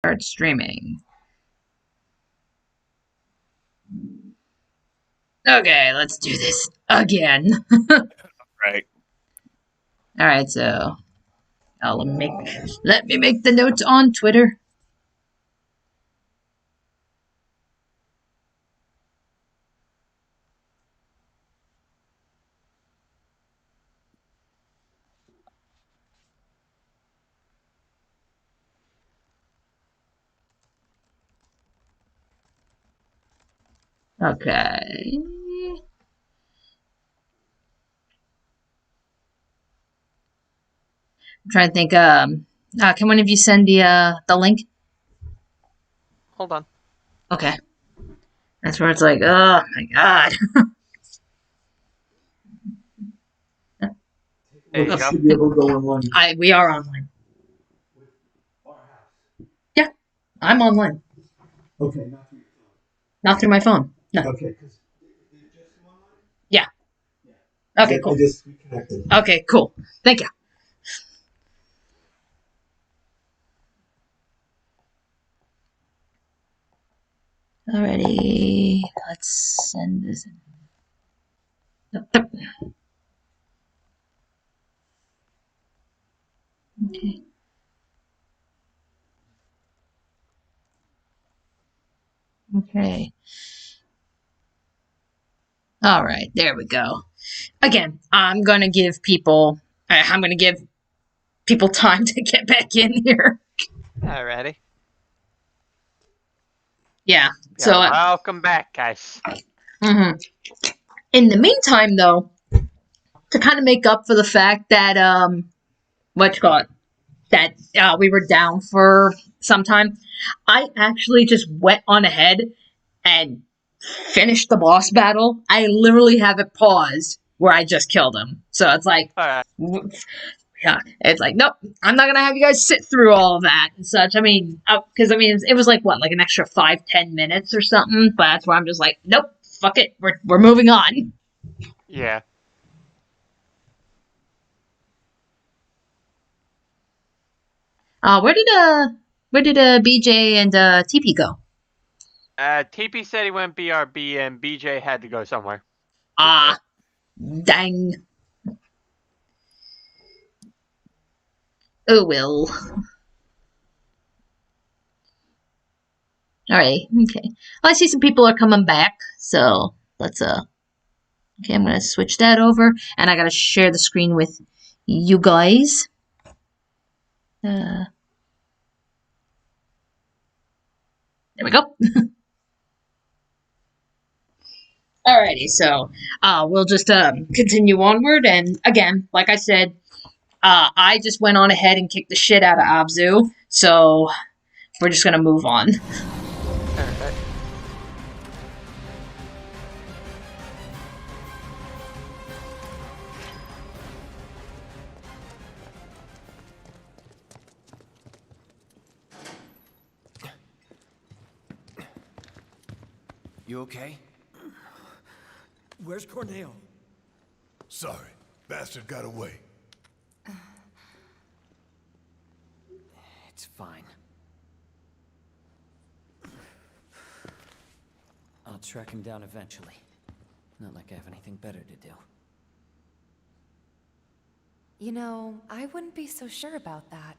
Start streaming. Okay, let's do this again. Right. All right, so let me make the notes on Twitter. Okay. I'm trying to think. Can one of you send the link? Hold on. Okay. That's where it's like, oh my god. There you go. Should be able to go online. We are online. Yeah, I'm online. Okay, not through your phone. Not through my phone. No. Okay, because did it just come online? Yeah. Yeah. Okay, cool. I just reconnected. Okay, cool. Thank you. Alrighty, let's send this in. Okay. Okay. All right, there we go. Again, I'm gonna give people time to get back in here. Alrighty. Yeah. Yeah, So, welcome back, guys. in the meantime, though, to kind of make up for the fact that we were down for some time, I actually just went on ahead and finished the boss battle. I literally have it paused where I just killed him. So it's like, Alright. yeah, it's like, nope, I'm not gonna have you guys sit through all of that and such. I mean, because it was like what, like an extra 5-10 minutes or something. But that's where I'm just like, nope, fuck it, we're moving on. Yeah. Where did BJ and TP go? TP said he went BRB and BJ had to go somewhere. Ah, dang. Oh well. Alright, okay. Well, I see some people are coming back, so let's okay, I'm gonna switch that over, and I gotta share the screen with you guys. There we go. Alrighty, so we'll just continue onward, and again, like I said, I just went on ahead and kicked the shit out of Abzu, so we're just gonna move on. Alright. You okay? Where's Corneo? Sorry, bastard got away. It's fine. I'll track him down eventually. Not like I have anything better to do. You know, I wouldn't be so sure about that.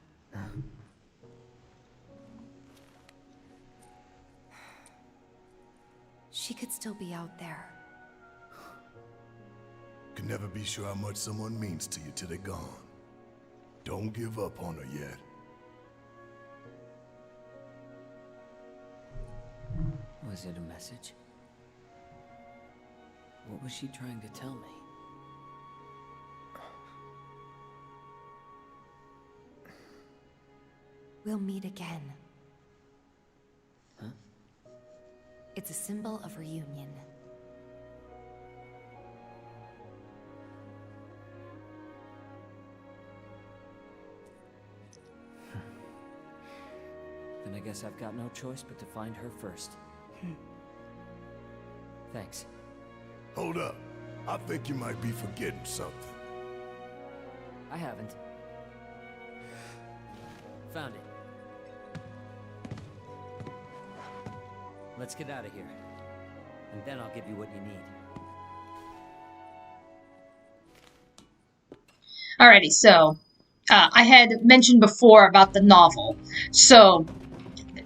She could still be out there. Can never be sure how much someone means to you till they're gone. Don't give up on her yet. Was it a message? What was she trying to tell me? We'll meet again. Huh? It's a symbol of reunion. Then I guess I've got no choice but to find her first. Thanks. Hold up. I think you might be forgetting something. I haven't. Found it. Let's get out of here. And then I'll give you what you need. Alrighty, so I had mentioned before about the novel. So,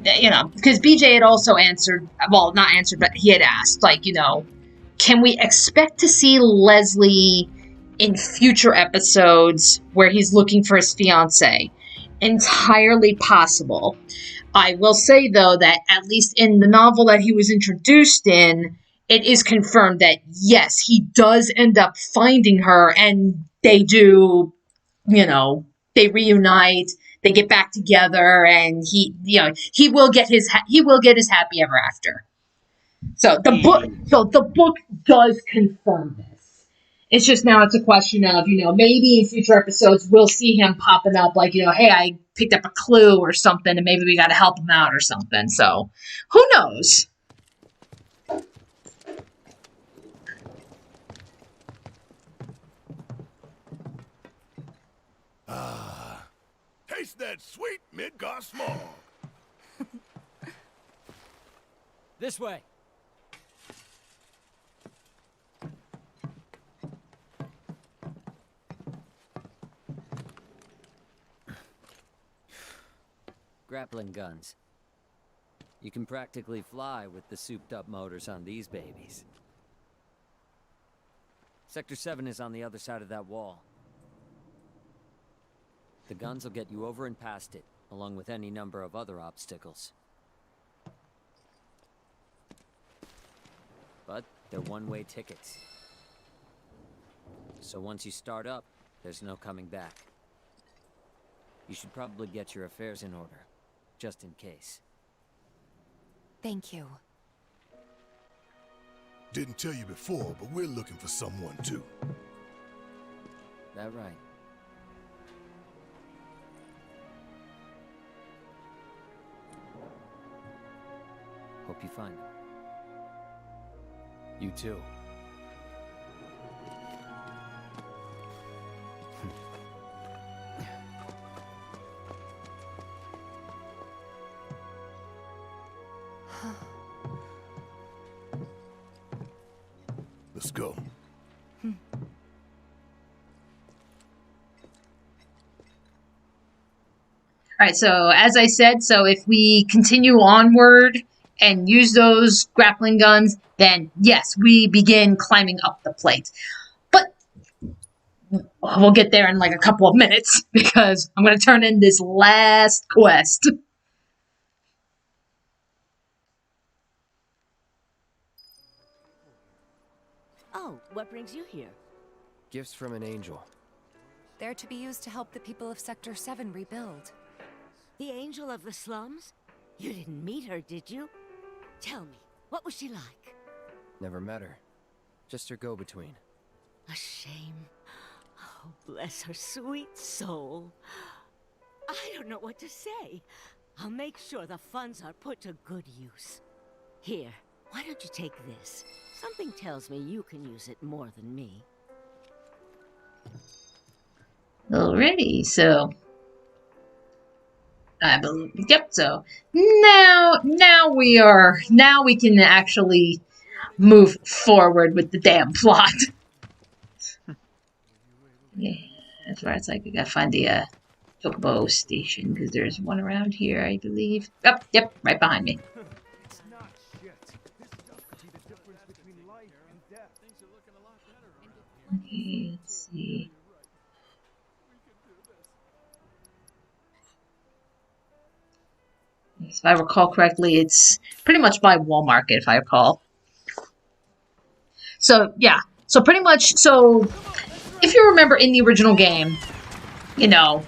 you know, because BJ had also answered, well, not answered, but he had asked, like, you know, can we expect to see Leslie in future episodes where he's looking for his fiancée? Entirely possible. I will say, though, that at least in the novel that he was introduced in, it is confirmed that, yes, he does end up finding her, and they do, you know, they reunite, they get back together, and he, you know, he will get his happy ever after. So the book does confirm this. It's just now it's a question of, you know, maybe in future episodes we'll see him popping up like, you know, hey, I picked up a clue or something, and maybe we got to help him out or something. So who knows? Taste that sweet Midgar smog. This way. Grappling guns. You can practically fly with the souped-up motors on these babies. Sector 7 is on the other side of that wall. The guns will get you over and past it, along with any number of other obstacles. But they're one-way tickets. So once you start up, there's no coming back. You should probably get your affairs in order, just in case. Thank you. Didn't tell you before, but we're looking for someone too. That right? Hope you find him. You too. Let's go. Alright, so as I said, so if we continue onward and use those grappling guns, then yes, we begin climbing up the plate. But we'll get there in like a couple of minutes because I'm going to turn in this last quest. Oh, what brings you here? Gifts from an angel. They're to be used to help the people of Sector 7 rebuild. The angel of the slums? You didn't meet her, did you? Tell me, what was she like? Never met her. Just her go-between. A shame. Oh, bless her sweet soul. I don't know what to say. I'll make sure the funds are put to good use. Here, why don't you take this? Something tells me you can use it more than me. Alrighty, so I believe, yep, so now we can actually move forward with the damn plot. Yeah, that's where it's like we gotta find the Chocobo station, because there's one around here, I believe. Oh, yep, right behind me. It's not shit. This stuff could be the difference between life and death. Things are looking a lot better. Okay, let's see. If I recall correctly, it's pretty much by Walmart, if I recall. So, yeah. So, pretty much, so, if you remember in the original game, you know,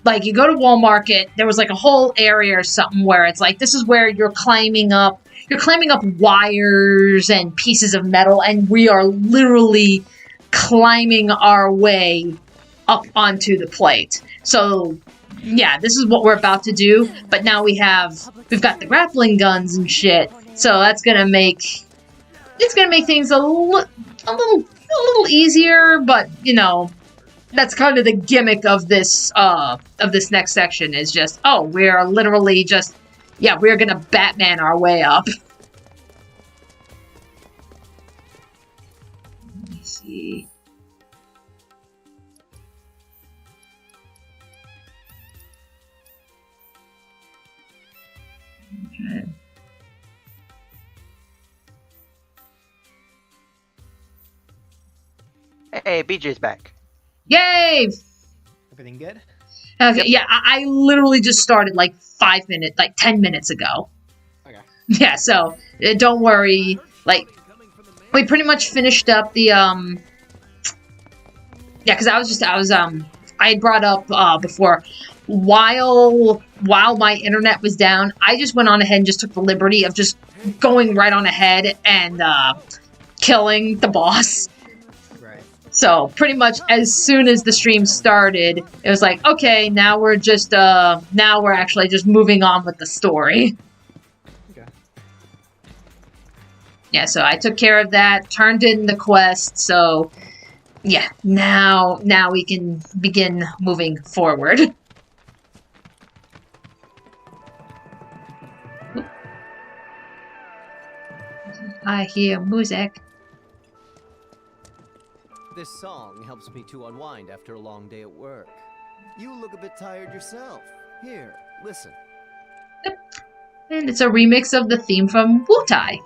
like, you go to Walmart, there was, like, a whole area or something where it's like, this is where you're climbing up wires and pieces of metal, and we are literally climbing our way up onto the plate. So, yeah, this is what we're about to do, but now we've got the grappling guns and shit, so that's gonna make, things a little easier, but, you know, that's kind of the gimmick of this next section, is just, oh, we're literally just Yeah, we're gonna Batman our way up. Let me see. Okay. Hey, BJ's back. Yay! Everything good? Okay, yeah, I literally just started like 10 minutes ago. Okay. Yeah, so don't worry. Like, we pretty much finished up the yeah, because I had brought up before, while my internet was down, I just went on ahead and just took the liberty of just going right on ahead and killing the boss. Right. So pretty much as soon as the stream started, it was like, okay, now we're actually just moving on with the story. Okay. Yeah, so I took care of that, turned in the quest, so yeah, now we can begin moving forward. I hear music. This song helps me to unwind after a long day at work. You look a bit tired yourself. Here, listen. And it's a remix of the theme from Wu-Tai.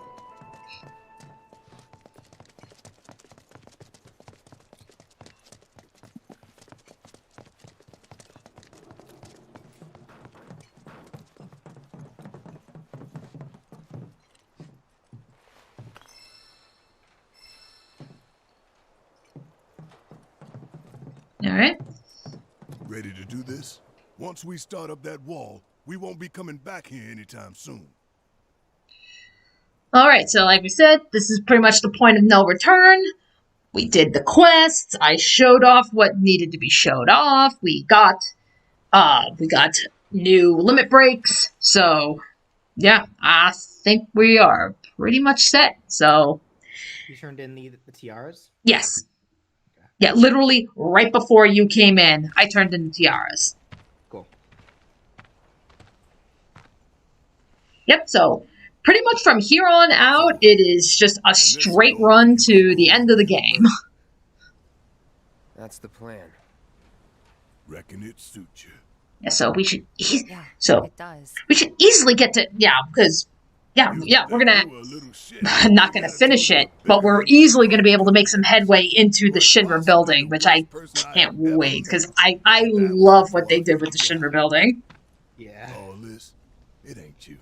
Alright. Ready to do this? Once we start up that wall, we won't be coming back here anytime soon. Alright, so like we said, this is pretty much the point of no return. We did the quests. I showed off what needed to be showed off. We got new limit breaks. So, yeah, I think we are pretty much set. So, You turned in the tiaras? yes. Yeah, literally right before you came in, I turned in the tiaras. Cool. Yep, so pretty much from here on out, it is just a straight run to the end of the game. That's the plan. Reckon it suits you. Yeah, so we should Yeah, so it does. we should easily get to because we're gonna not gonna finish it, but we're easily gonna be able to make some headway into the Shinra building, which I can't wait because I love what they did with the Shinra building. Yeah. All this, it ain't you.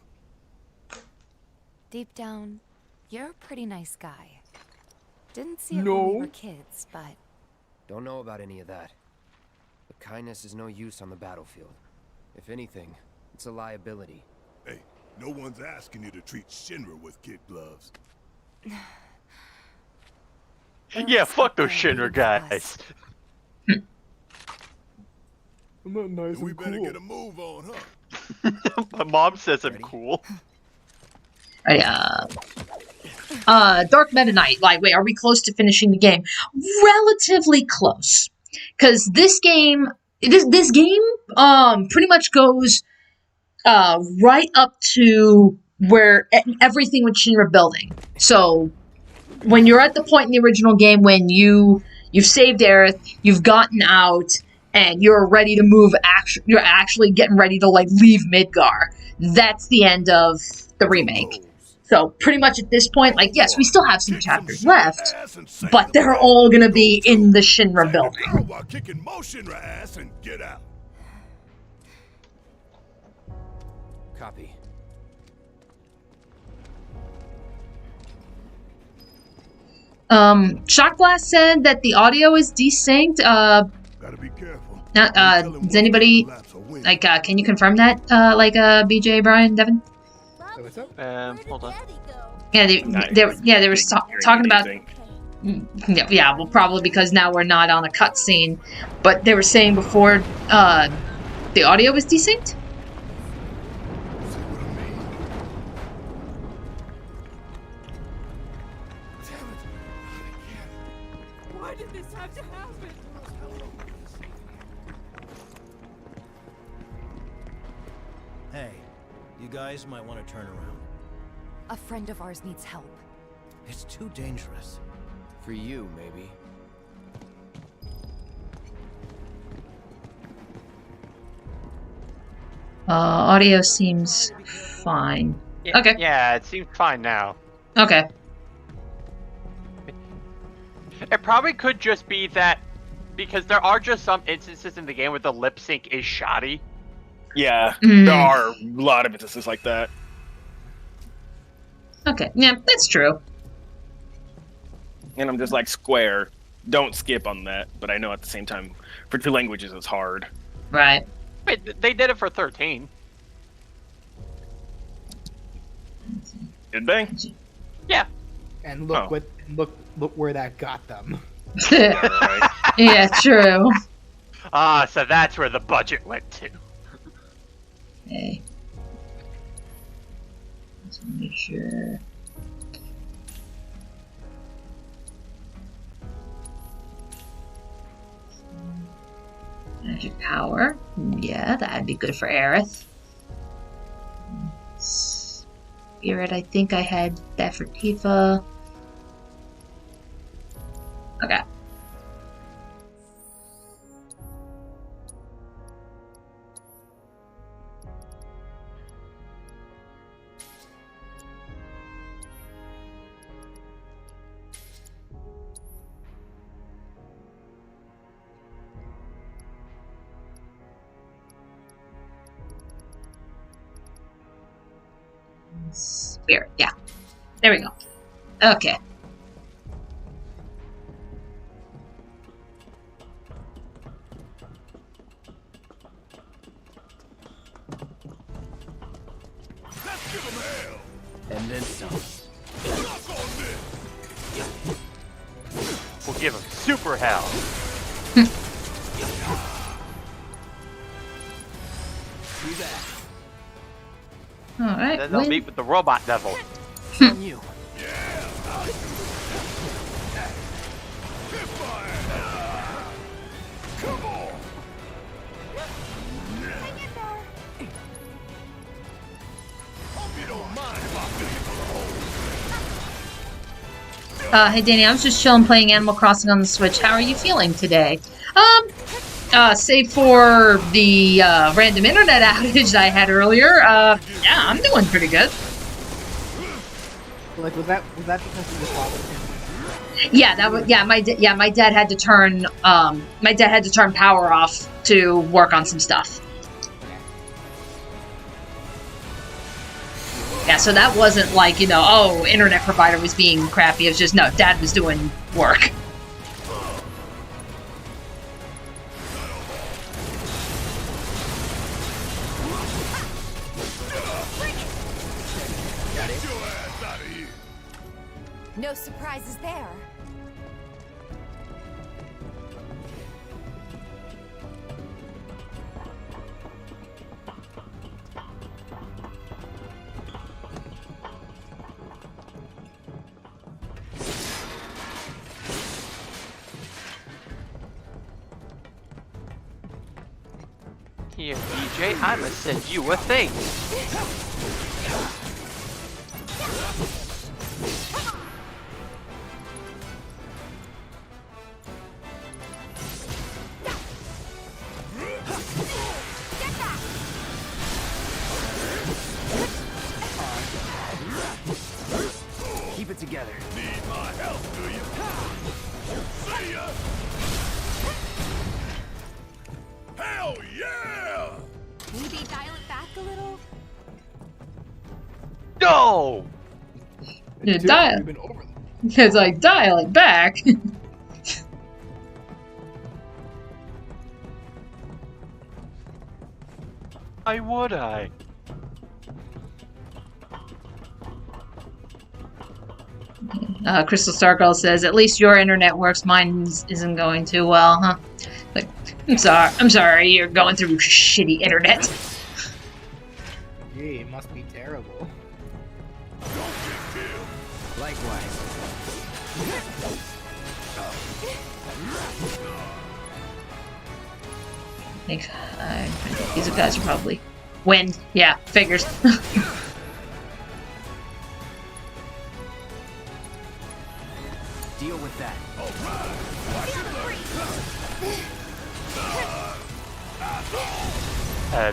Deep down, you're a pretty nice guy. Didn't see it when we were kids, but Don't know about any of that. But kindness is no use on the battlefield. If anything, it's a liability. Hey, no one's asking you to treat Shinra with kid gloves. Yeah, fuck those Shinra guys. I'm not nice We and better cool. get a move on, huh? My mom says I'm Ready? cool. Dark Meta Knight. Like, wait, are we close to finishing the game? Relatively close, because this game pretty much goes right up to where everything with Shinra building. So when you're at the point in the original game when you've saved Aerith, you've gotten out, and you're ready to move. You're actually getting ready to like leave Midgar. That's the end of the remake. So pretty much at this point, like, yes, we still have some chapters left, but they're all gonna be in the Shinra building. While kicking more Shinra ass and get out. Copy. Shock Blast said that the audio is desynced. Gotta be careful. Does anybody, like, can you confirm that, BJ, Brian, Devin? So what's up? Hold on. Yeah, they were talking about. Yeah, well, probably because now we're not on a cutscene, but they were saying before, the audio was desynced. Why did this have to happen? Hey, You guys might want to turn around. A friend of ours needs help. It's too dangerous. For you, maybe. Audio seems fine. Yeah, Okay. Yeah, it seems fine now. Okay. It probably could just be that because there are just some instances in the game where the lip sync is shoddy. Yeah, Mm. there are a lot of instances like that. Okay. Yeah, that's true. And I'm just like, Square, don't skip on that. But I know at the same time, for 2 languages, it's hard. Right. Wait, they did it for 13. Did they? Yeah. And look Oh. what look where that got them. Alright. Yeah, true. Ah, so that's where the budget went to. Okay. Let's make sure. Magic power. Yeah, that'd be good for Aerith. Spirit, I think I had that for Tifa. Okay. Spirit, yeah. There we go. Okay. Let's give him hell. And then some. Knock on this. We'll give him super hell. Do that. Alright. Then they'll meet with the robot devil. On you. Come on. Hope you don't mind if I fill you full of holes. Hey Dani, I was just chilling playing Animal Crossing on the Switch. How are you feeling today? Save for the random internet outage that I had earlier, yeah, I'm doing pretty good. Like was that because of your father? Yeah, that was my dad had to turn power off to work on some stuff. Yeah, so that wasn't like, oh, internet provider was being crappy. It was just, no, dad was doing work. No surprises there. Here, BJ, I'ma send you a thing. Keep it together. Need my help, do you? See ya! Hell yeah! Maybe dial it back a little? No! Yeah, dial. It's like, dial it back. Why would I? Crystal Stargirl says, at least your internet works, mine isn't going too well, huh? Like, I'm sorry, you're going through shitty internet. Gee, it must be terrible. Likewise. These guys are probably Wind. Yeah, figures. Deal with that.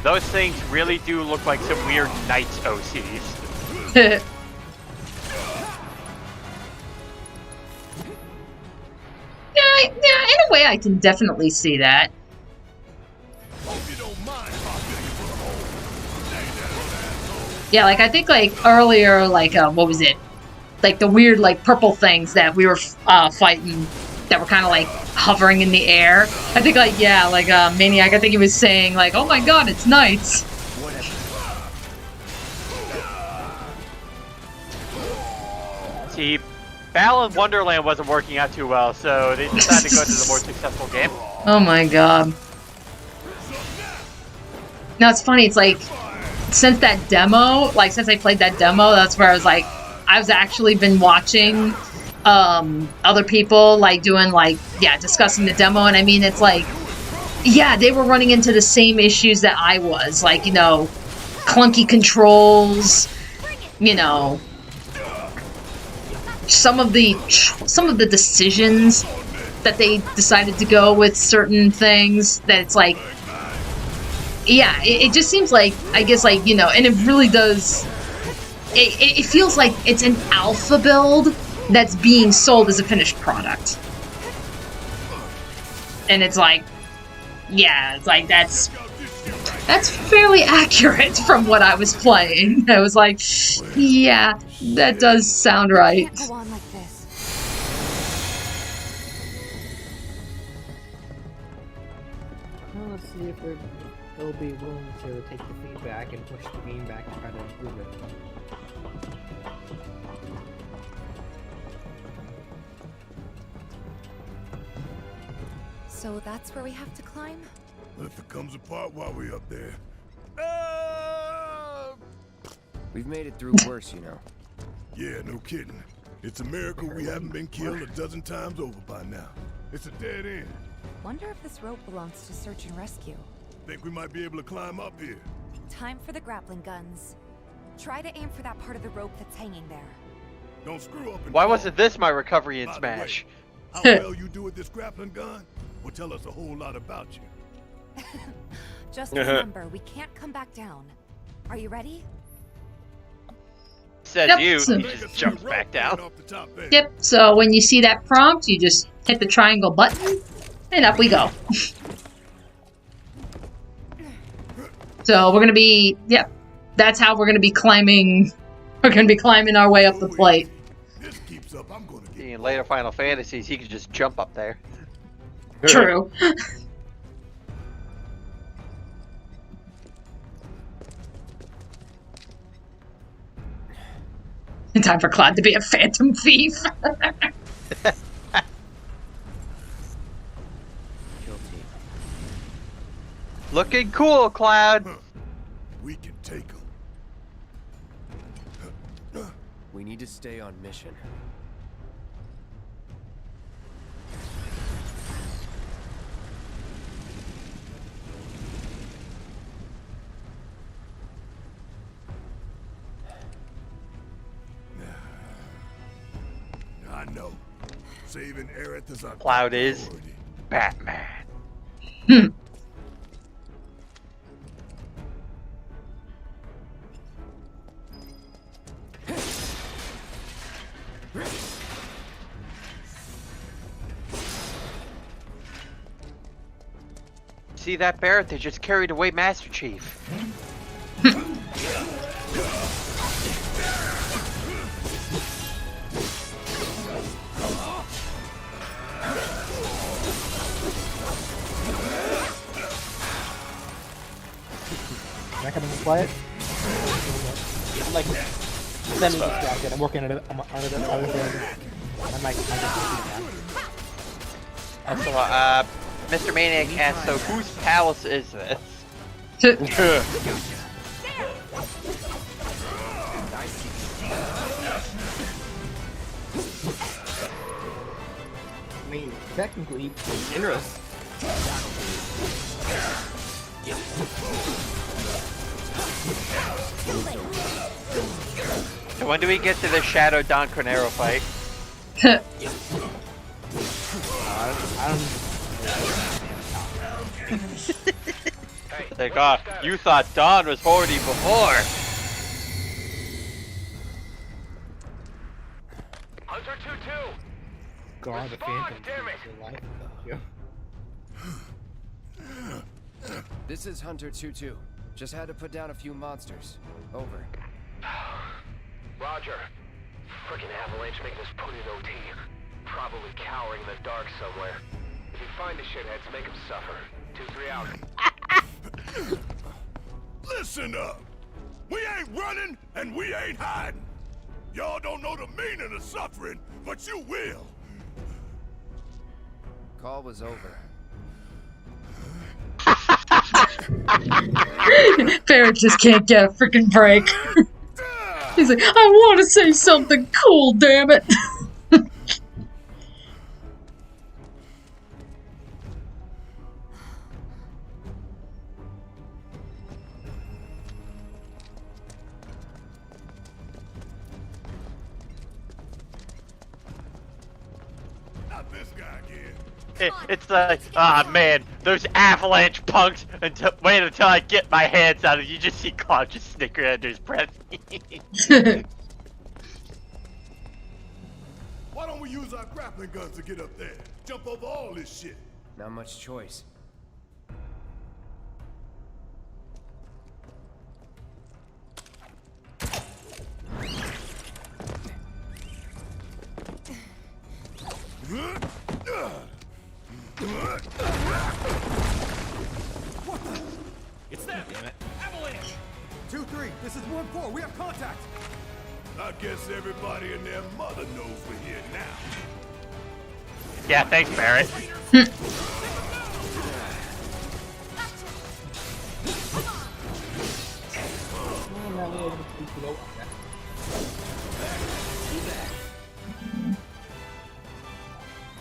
Those things really do look like some weird Knights OCs. Yeah, in a way, I can definitely see that. Yeah, like I think like earlier, like what was it? Like the weird like purple things that we were fighting that were kind of like hovering in the air. I think like yeah, like Maniac. I think he was saying like, "Oh my God, it's Knights." See, Battle in Wonderland wasn't working out too well, so they decided to go to the more successful game. Oh my God. No, it's funny. It's like since that demo, like since I played that demo, that's where I was like, I've actually been watching other people like doing like discussing the demo, and I mean it's like they were running into the same issues that I was, like, you know, clunky controls, you know, some of the decisions that they decided to go with certain things that it's like it just seems like, I guess, like, you know, and it really does it feels like it's an alpha build that's being sold as a finished product. And it's like, yeah, it's like that's fairly accurate from what I was playing. I was like, yeah, that does sound right. Can't go on like this. Well, let's see if they'll be willing to take the feedback and push the game back to try to improve it. So that's where we have to climb? If it comes apart while we're up there. We've made it through worse, you know. Yeah, no kidding. It's a miracle we haven't been killed a dozen times over by now. It's a dead end. Wonder if this rope belongs to search and rescue. Think we might be able to climb up here. Time for the grappling guns. Try to aim for that part of the rope that's hanging there. Don't screw up and Why fall. wasn't this my recovery in By the Smash? way, how well you do with this grappling gun will tell us a whole lot about you. Just remember, we can't come back down. Are you ready? Says Yep. you, So- he just jumps back down. Off the top there. Yep, so when you see that prompt, you just hit the triangle button, and up we go. So we're gonna be, that's how we're gonna be climbing. We're gonna be climbing our way up the plate. This keeps up, I'm gonna get In later Final Fantasies, he could just jump up there. True. In time for Cloud to be a phantom thief. Kill team. Looking cool, Cloud. We can take them. We need to stay on mission. I know. Saving Aerith is our Cloud is priority. Batman. See that Barrett? They just carried away Master Chief. Am I coming to play it? I'm like semi-distracted. I'm working on it. I'm like, Also, Mr. Maniac asks, so whose palace is this? I mean, technically, Indra's. And when do we get to the Shadow Don Cornero fight? Like, oh, you thought Don was horny before. Hunter 2-2. God, the Respond, Phantom. damn it. Your life. This is Hunter 2-2. Just had to put down a few monsters. Over. Roger. Frickin' avalanche making us put in OT. Probably cowering in the dark somewhere. If you find the shitheads, make them suffer. 2-3 out. Listen up! We ain't running and we ain't hiding! Y'all don't know the meaning of suffering, but you will! Call was over. Barrett just can't get a freaking break. He's like, I want to say something cool, damn it. Not this guy again. It's like, ah man, those avalanche punks. Wait until I get my hands on it. You just see Claude just snicker under his breath. Why don't we use our grappling guns to get up there? Jump over all this shit. Not much choice. It's them! Damn it. Avalanche! 2-3, this is 1-4, we have contact! I guess everybody and their mother knows we're here now. Yeah, thanks, Barrett.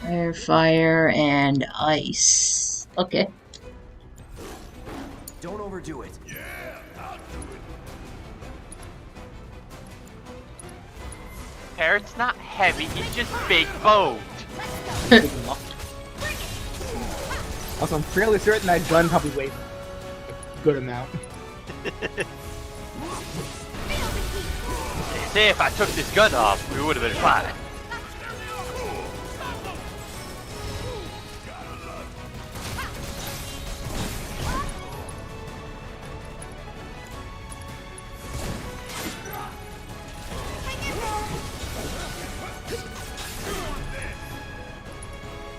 Air, fire, and ice. Okay. Don't overdo it. Yeah, I'll do it. Barrett's not heavy, he's just big boned. Also, I'm fairly certain that gun probably weighs a good amount. Say if I took this gun off, we would have been fine.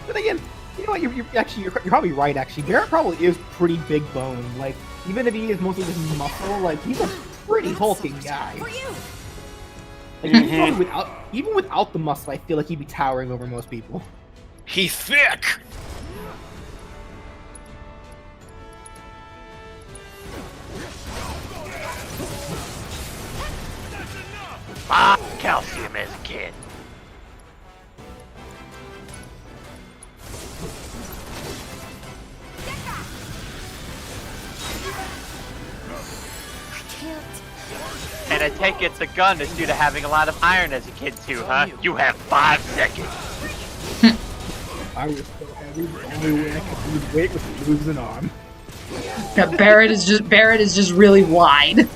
But again, you know what? You're probably right. Actually, Barrett probably is pretty big boned. Like, even if he is mostly just muscle, like he's a pretty hulking guy. Like, even without the muscle, I feel like he'd be towering over most people. He's thick! Ah, calcium as a kid. And I take it the gun is due to having a lot of iron as a kid too, huh? You have 5 seconds. I was so heavy, the only way I could lose weight was to lose an arm. Yeah, Barrett is just really wide.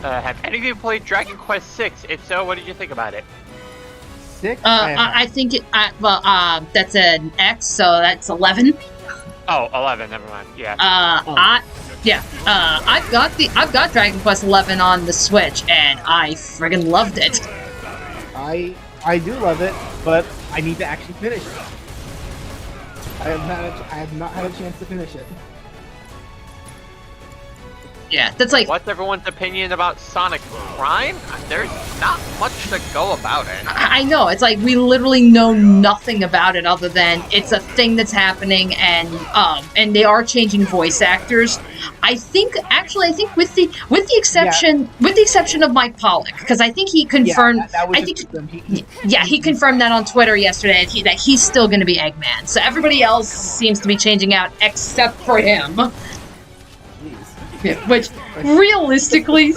Have any of you played Dragon Quest VI? If so, what did you think about it? 6? I think it. That's an X, so that's 11. Oh, 11. Never mind. Yeah. I've got Dragon Quest 11 on the Switch, and I friggin' loved it. I do love it, but I need to actually finish it. I have not had a chance to finish it. Yeah, that's like... What's everyone's opinion about Sonic Prime? There's not much to go about it. I know, it's like we literally know nothing about it other than it's a thing that's happening, and they are changing voice actors. I think with the exception of Mike Pollock, because I think he confirmed. He confirmed that on Twitter yesterday that he's still going to be Eggman. So everybody else seems to be changing out except for him. Yeah, which realistically,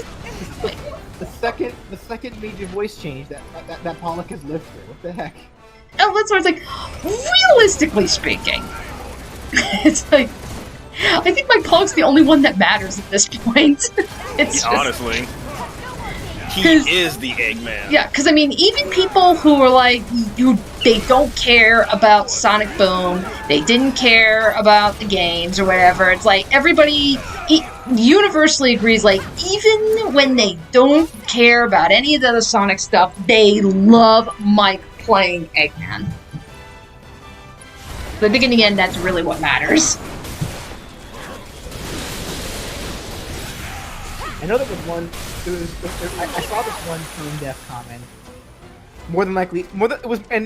the second major voice change that Pollock has lived through. What the heck? Oh, that's what I was like. Realistically speaking, it's like I think Mike Pollock's the only one that matters at this point. It's honestly, he is the Eggman. Yeah, because I mean, even people who are like they don't care about Sonic Boom, they didn't care about the games or whatever. It's like everybody universally agrees, like, even when they don't care about any of the other Sonic stuff, they love Mike playing Eggman. The beginning and end, that's really what matters. I know there was one. I saw this one tone deaf comment. More than likely, it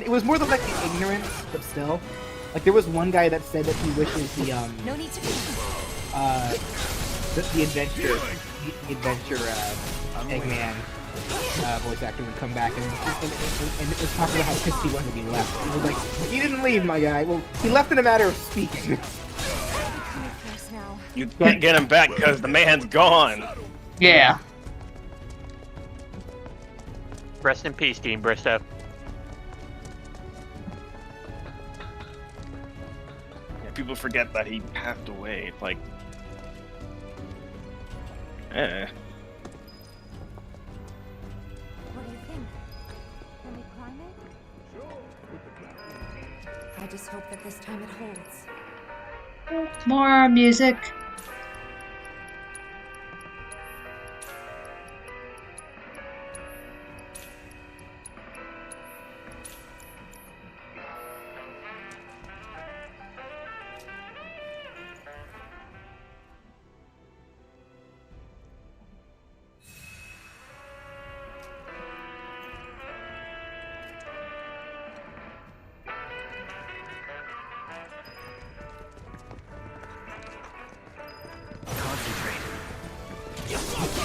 was more than likely ignorance, but still, like there was one guy that said that he wishes the adventure Eggman voice actor would come back, and it was talking about how pissed he was when he left. He was like, "He didn't leave, my guy. Well, he left in a matter of speaking." You can't get him back because the man's gone. Yeah. Rest in peace, Dean Bristow. Yeah, people forget that he passed away. Like, What do you think? Can we climb it? I just hope that this time it holds. More music.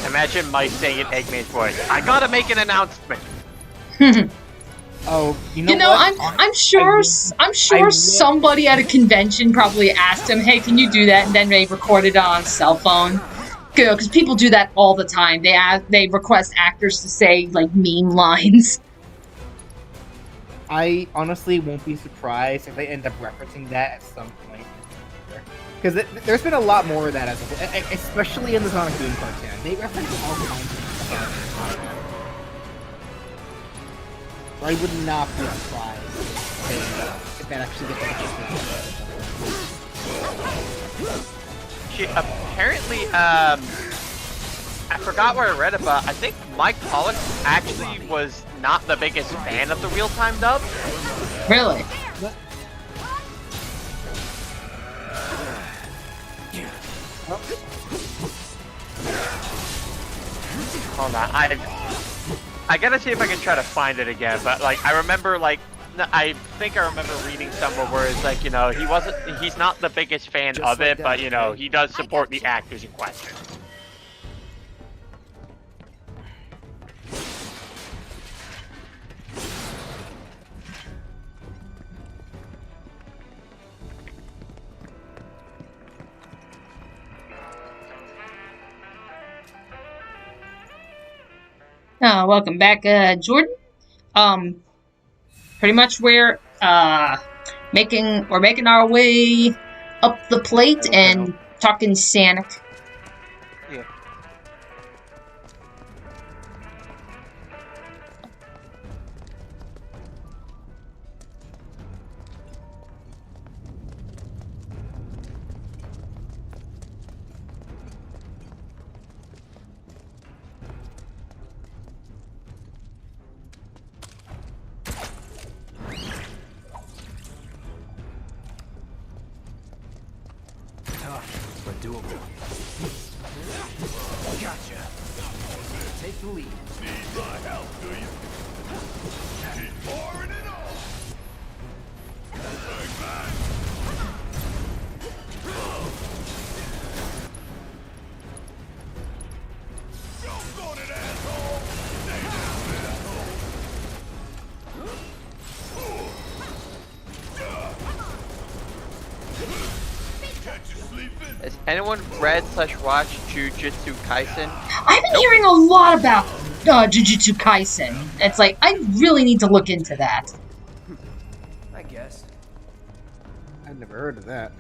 Imagine Mike saying in Eggman's voice, "I gotta make an announcement." Oh, you know what? I'm sure somebody at a convention probably asked him, "Hey, can you do that?" And then they recorded it on cell phone. Because people do that all the time. They request actors to say like meme lines. I honestly won't be surprised if they end up referencing that at some point. Because there's been a lot more of that, especially in the Sonic Boom cartoon. They reference it all the time. I would not be surprised if that actually gets Apparently, I forgot where I read it, but I think Mike Pollock actually was not the biggest fan of the real-time dub. Really? Hold on, I gotta see if I can try to find it again, but like I remember, like I think I remember reading somewhere where it's like, you know, he's not the biggest fan of it, but you know, he does support the actors in question. Welcome back, Jordan. Pretty much we're making our way up the plate and talking Sonic. Yeah. Tough, but doable. Gotcha. Take the lead. Need my help, do you? Keep pouring it on. Bang, bang. Jump on it, asshole! Stay down, asshole! Catch you sleeping? Has anyone read/watched Jujutsu Kaisen? I've been hearing a lot about Jujutsu Kaisen. It's like, I really need to look into that. I guess. I've never heard of that.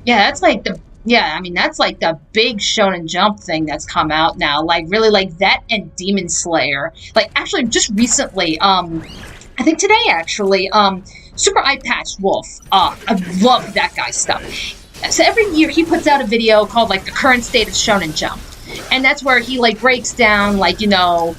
Yeah, that's like that's like the big Shonen Jump thing that's come out now. Like, really, like, that and Demon Slayer. Like, actually, just recently, I think today, actually, Super Eye Patch Wolf, I love that guy's stuff. So every year he puts out a video called, like, the current state of Shonen Jump. And that's where he, like, breaks down, like, you know,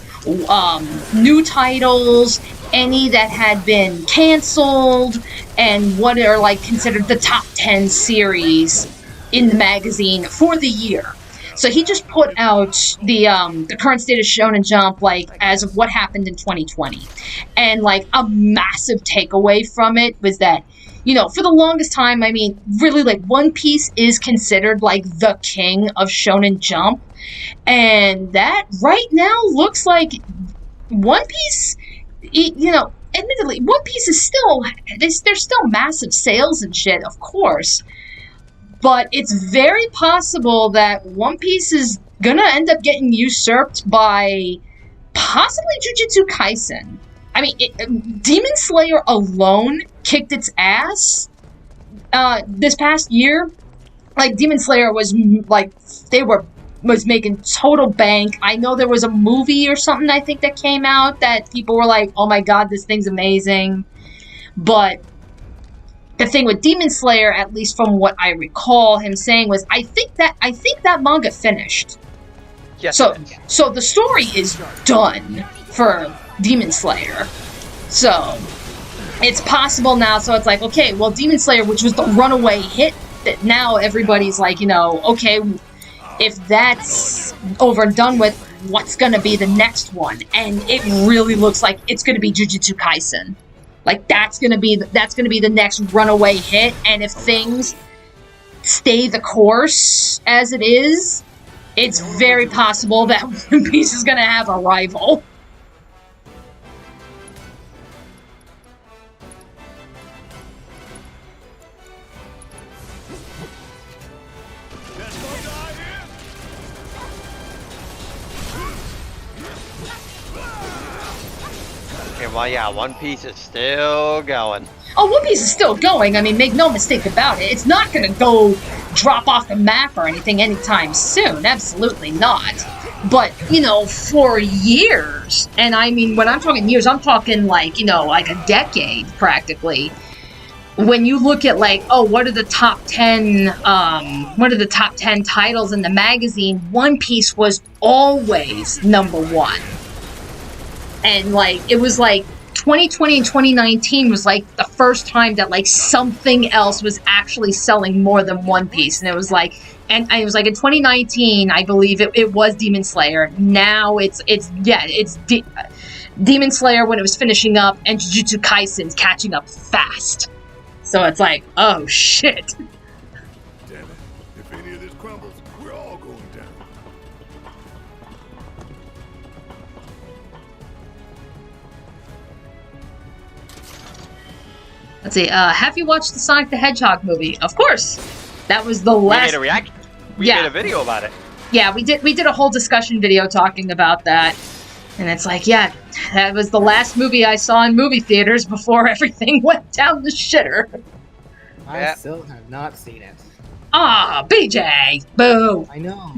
new titles, any that had been canceled, and what are, like, considered the top 10 series in the magazine for the year. So he just put out the current state of Shonen Jump, like, as of what happened in 2020. And, like, a massive takeaway from it was that, you know, for the longest time, I mean, really, like, One Piece is considered, like, the king of Shonen Jump. And that right now looks like One Piece, you know, admittedly, One Piece is still, there's still massive sales and shit, of course. But it's very possible that One Piece is gonna end up getting usurped by possibly Jujutsu Kaisen. I mean, Demon Slayer alone kicked its ass this past year. Like, Demon Slayer was, like, was making total bank. I know there was a movie or something, I think, that came out that people were like, oh my god, this thing's amazing. But the thing with Demon Slayer, at least from what I recall him saying, was I think that manga finished. Yes. So the story is done for Demon Slayer. So it's possible now. So it's like, okay, well, Demon Slayer, which was the runaway hit, that now everybody's like, you know, okay, if that's over and done with, what's gonna be the next one? And it really looks like it's gonna be Jujutsu Kaisen. Like, that's gonna be the next runaway hit. And if things stay the course as it is, it's very possible that One Piece is gonna have a rival. Okay, well, yeah, One Piece is still going. Oh, One Piece is still going. I mean, make no mistake about it. It's not going to go drop off the map or anything anytime soon. Absolutely not. But, you know, for years, and I mean, when I'm talking years, I'm talking like, you know, like a decade practically. When you look at, like, oh, what are the top 10 titles in the magazine, One Piece was always number one. And, like, it was like 2020 and 2019 was like the first time that, like, something else was actually selling more than One Piece. And it was like, and it was like in 2019, I believe it was Demon Slayer. Now it's Demon Slayer when it was finishing up, and Jujutsu Kaisen's catching up fast. So it's like, oh shit. Damn it. If any of this crumbles, we're all going down. Let's see, have you watched the Sonic the Hedgehog movie? Of course. That was the last... We made a reaction. We made a video about it. Yeah, we did a whole discussion video talking about that. And it's like, yeah, that was the last movie I saw in movie theaters before everything went down the shitter. I still have not seen it. Ah, BJ! Boo! I know.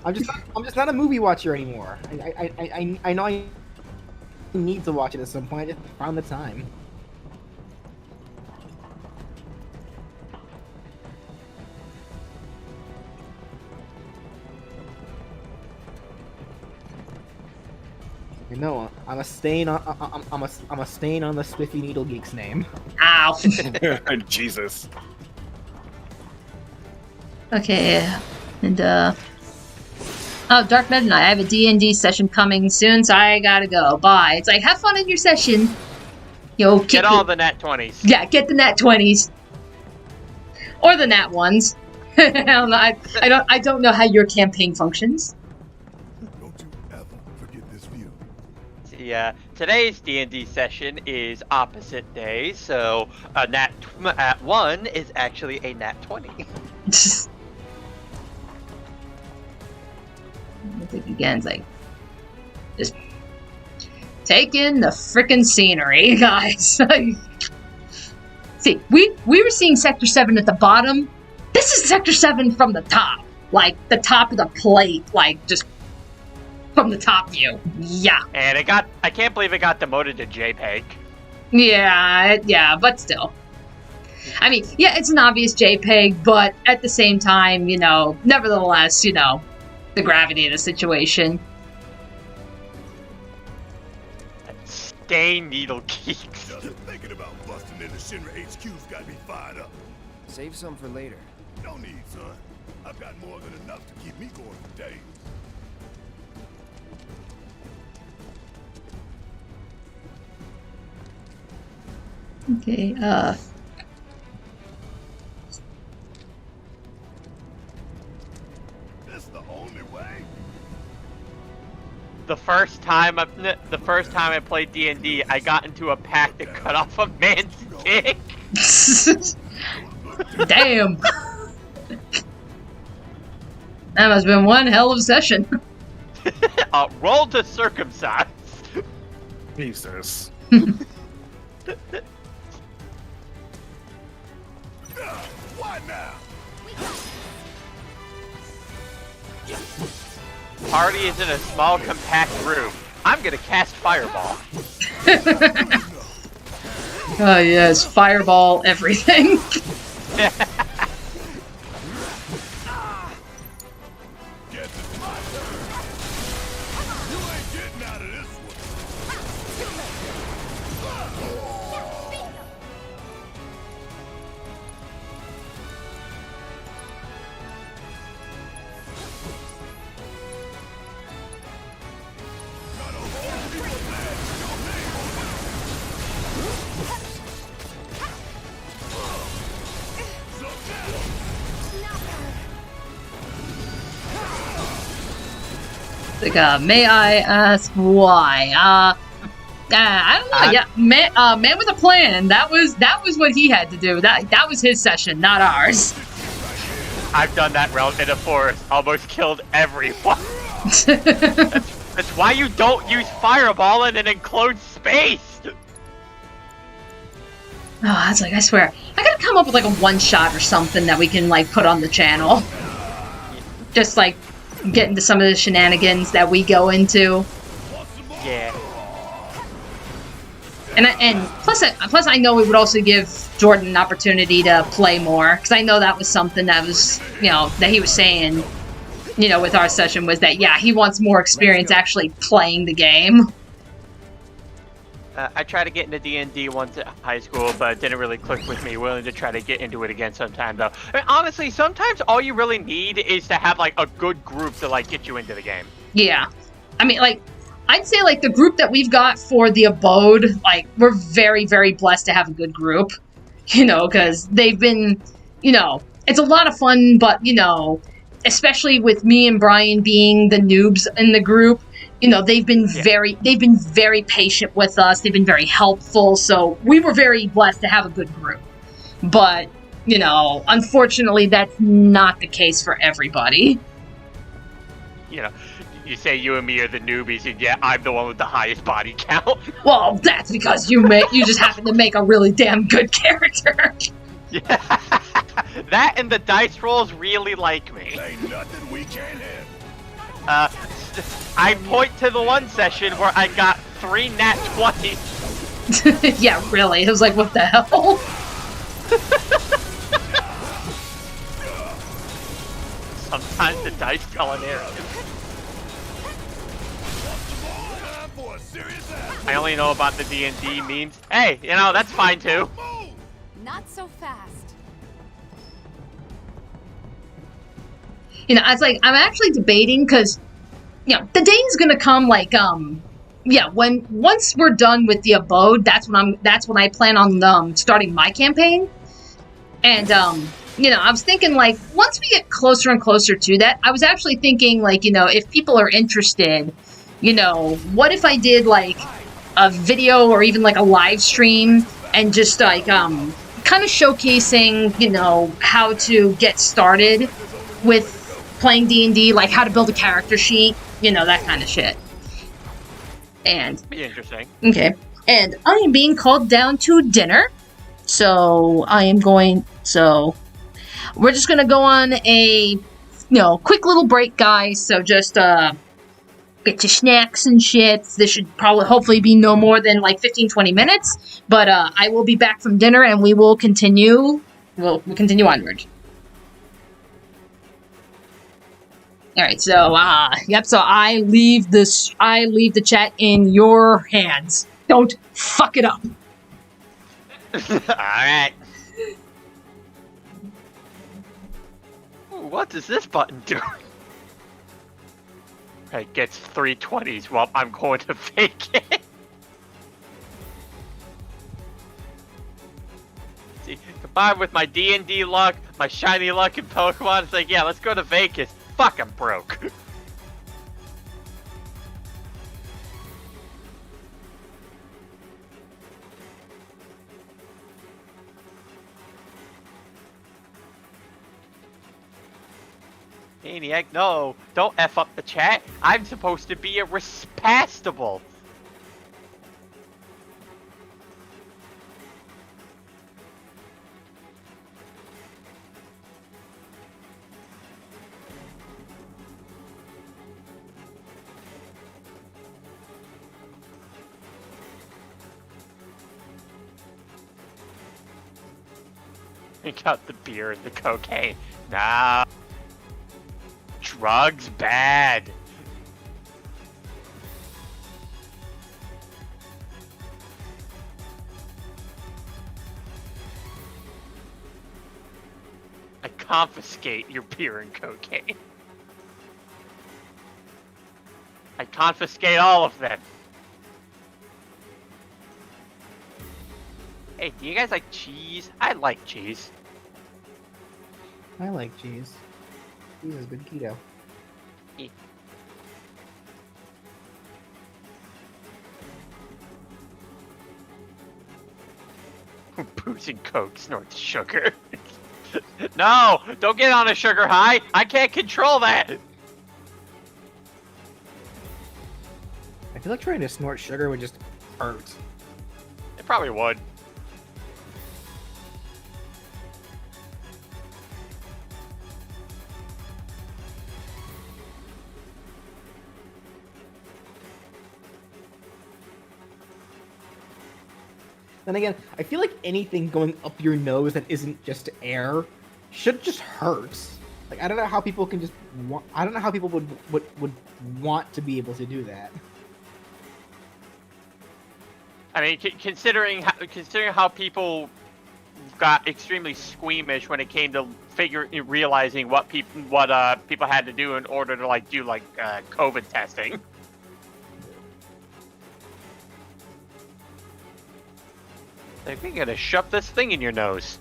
I'm just not a movie watcher anymore. I know I need to watch it at some point. I just found the time. You know, I'm a stain on the SpiffyNeedleGeeks name. Ow! Jesus. Okay, and Oh, Dark Midnight, I have a D&D session coming soon, so I gotta go. Bye. It's like, have fun in your session. Yo, get all the nat 20s. Yeah, get the nat 20s. Or the nat 1s. I don't know how your campaign functions. Don't you ever forget this view. Yeah, today's D&D session is opposite days, so a nat 1 is actually a nat 20. I think again, it's like, just take in the frickin' scenery, guys. See, we were seeing Sector 7 at the bottom. This is Sector 7 from the top. Like, the top of the plate. Like, just from the top view. Yeah. And I can't believe it got demoted to JPEG. Yeah, but still. I mean, yeah, it's an obvious JPEG, but at the same time, you know, nevertheless, you know, the gravity of the situation. SpiffyNeedleGeeks. Just thinking about busting into Shinra HQ's got me fired up. Save some for later. No need, son. I've got more than enough to keep me going for days. Okay, This the only way? The first time I played D&D, I got into a pact to cut off a man's dick. Damn. That must have been one hell of a session. Roll to circumcise. Jesus. What now? Party is in a small, compact room. I'm gonna cast Fireball. Oh yes, fireball everything. You ain't getting out of this one. Like, may I ask why? I don't know. Yeah, man with a plan. That was what he had to do. That was his session, not ours. I've done that route in a forest. Almost killed everyone. That's why you don't use Fireball in an enclosed space. Oh, it's like, I swear, I gotta come up with like a one-shot or something that we can like put on the channel. Just like get into some of the shenanigans that we go into. Yeah. And plus I know we would also give Jordan an opportunity to play more, because I know that was something that was, you know, that he was saying, you know, with our session, was that, yeah, he wants more experience actually playing the game. I tried to get into D&D once at high school, but it didn't really click with me. Willing to try to get into it again sometime, though. I mean, honestly, sometimes all you really need is to have, like, a good group to, like, get you into the game. Yeah. I mean, like, I'd say, like, the group that we've got for the Abode, like, we're very, very blessed to have a good group. You know, because they've been, you know, it's a lot of fun, but, you know, especially with me and Brian being the noobs in the group, you know, they've been very patient with us. They've been very helpful. So we were very blessed to have a good group. But, you know, unfortunately, that's not the case for everybody. You know, you say you and me are the newbies, and yeah, I'm the one with the highest body count. Well, that's because you just happen to make a really damn good character. Yeah. That and the dice rolls really like me. Ain't nothing we can't handle. I point to the one session where I got 3 nat 20s. Yeah, really. It was like, what the hell? Sometimes the dice tell a narrative. I only know about the D&D memes. Hey, you know, that's fine too. Not so fast. You know, it's like, I'm actually debating, because the day is gonna come, like, once we're done with the abode, that's when I plan on, starting my campaign. And, I was thinking, like, once we get closer and closer to that, I was actually thinking, like, if people are interested, what if I did, like, a video or even, like, a live stream and just, like, kind of showcasing, how to get started with playing D&D, like how to build a character sheet, that kind of shit. And be interesting. Okay. And I am being called down to dinner. So we're just gonna go on a quick little break, guys. So just get your snacks and shit. This should hopefully be no more than like 15-20 minutes. But I will be back from dinner and we will continue we'll continue onward. Alright, so so I leave the chat in your hands. Don't fuck it up. Alright. What does this button do? It gets 320s while I'm going to fake it. See, combined with my D&D luck, my shiny luck in Pokemon, it's like, yeah, let's go to Vegas. Fuck, I'm broke. Maniac, no, don't F up the chat. I'm supposed to be a respastable. We got the beer and the cocaine. Nah. Drugs bad. I confiscate your beer and cocaine. I confiscate all of them. Hey, do you guys like cheese? I like cheese. I like cheese. Cheese is good keto. Booze and coke snorts sugar. No! Don't get on a sugar high! I can't control that! I feel like trying to snort sugar would just hurt. It probably would. Then again, I feel like anything going up your nose that isn't just air should just hurt. Like, I don't know how people can just I don't know how people would want to be able to do that. I mean, considering how people got extremely squeamish when it came to realizing what people had to do in order to do COVID testing. Like, we gotta shove this thing in your nose.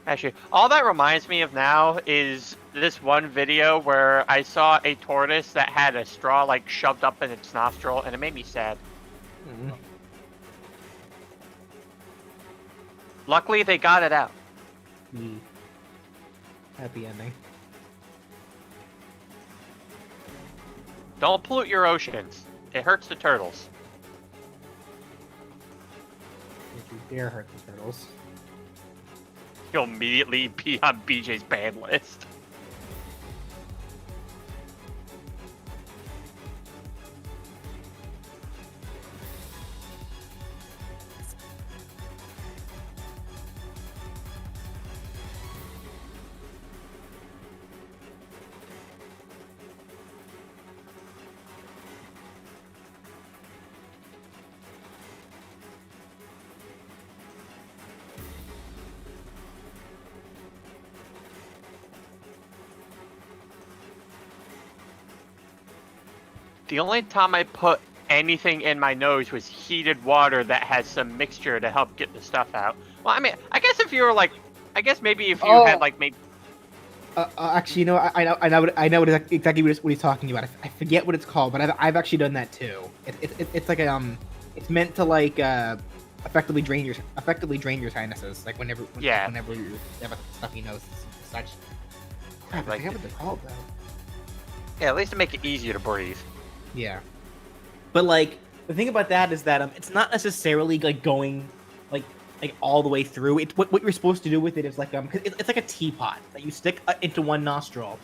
Actually, all that reminds me of now is this one video where I saw a tortoise that had a straw shoved up in its nostril, and it made me sad. Mm-hmm. Luckily, they got it out. Happy ending. Don't pollute your oceans. It hurts the turtles. Don't you dare hurt the turtles. You'll immediately be on BJ's ban list. The only time I put anything in my nose was heated water that has some mixture to help get the stuff out. Well, I mean, I guess if you were like, I guess maybe if you had like maybe. Actually, I know exactly what he's talking about. I forget what it's called, but I've actually done that too. It's like it's meant to like effectively drain your sinuses, like whenever you have a stuffy nose and such. I forget what they're called though. Yeah, at least to make it easier to breathe. Yeah, but like the thing about that is that it's not necessarily like going like all the way through. It's what you're supposed to do with it is like it's like a teapot that you stick into one nostril,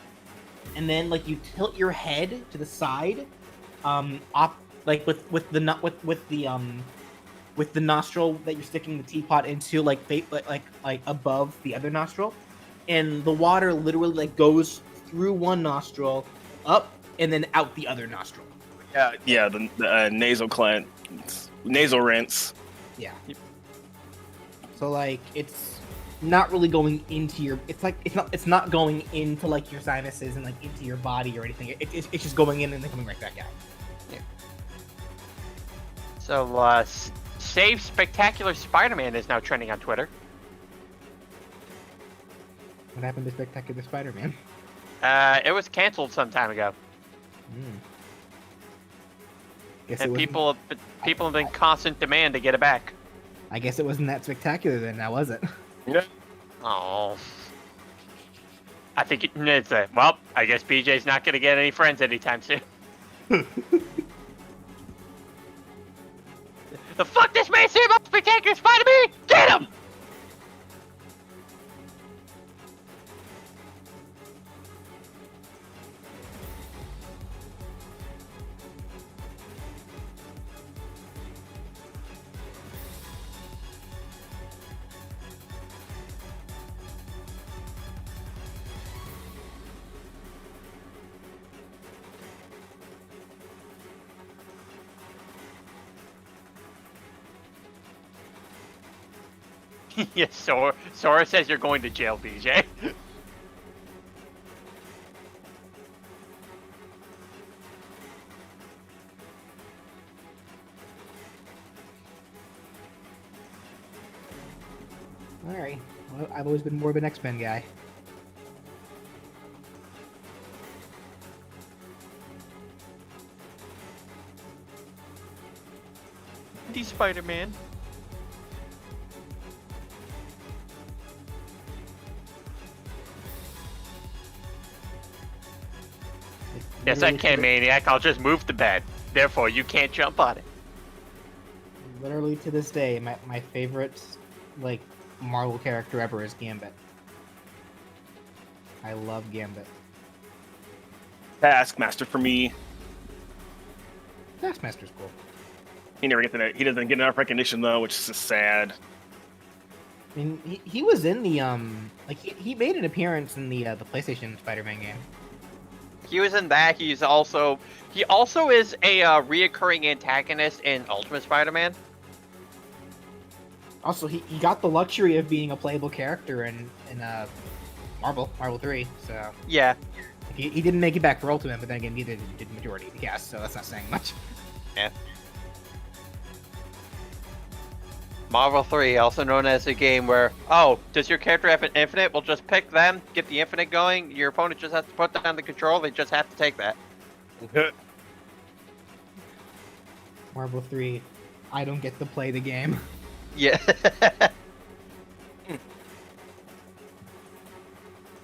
and then like you tilt your head to the side, up like with the nostril that you're sticking the teapot into like above the other nostril, and the water literally like goes through one nostril, up and then out the other nostril. Yeah, the nasal rinse. Yeah. So like it's not really going into your. It's not going into like your sinuses and like into your body or anything. It's just going in and then coming right back out. Yeah. So Save Spectacular Spider-Man is now trending on Twitter. What happened to Spectacular Spider-Man? It was canceled some time ago. And people have been constant demand to get it back. I guess it wasn't that spectacular then, now was it? Yeah. Oh. I think it's well, I guess BJ's not going to get any friends anytime soon. The fuck this man say about Spectacular Spider-Man? Get him! Yes, Sora says you're going to jail, BJ. Alright. Well, I've always been more of an X-Men guy. The Spider-Man. Yes, I can, Maniac. I'll just move the bed. Therefore, you can't jump on it. Literally to this day, my favorite, like, Marvel character ever is Gambit. I love Gambit. Taskmaster for me. Taskmaster's cool. He doesn't get enough recognition though, which is just sad. I mean, he was in the he made an appearance in the PlayStation Spider-Man game. He was in that. He also is a reoccurring antagonist in Ultimate Spider-Man. Also, he got the luxury of being a playable character in Marvel 3. So yeah, he didn't make it back for Ultimate, but then again, neither did the majority of the cast. So that's not saying much. Yeah. Marvel 3, also known as a game where, does your character have an infinite? We'll just pick them, get the infinite going. Your opponent just has to put down the control. They just have to take that. Marvel 3, I don't get to play the game. Yeah.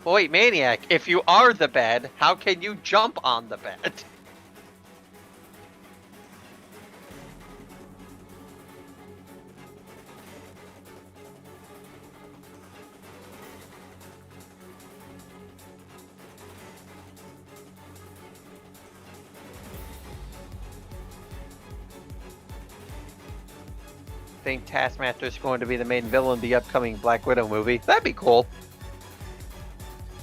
Wait, Maniac, if you are the bed, how can you jump on the bed? I think Taskmaster is going to be the main villain in the upcoming Black Widow movie. That'd be cool.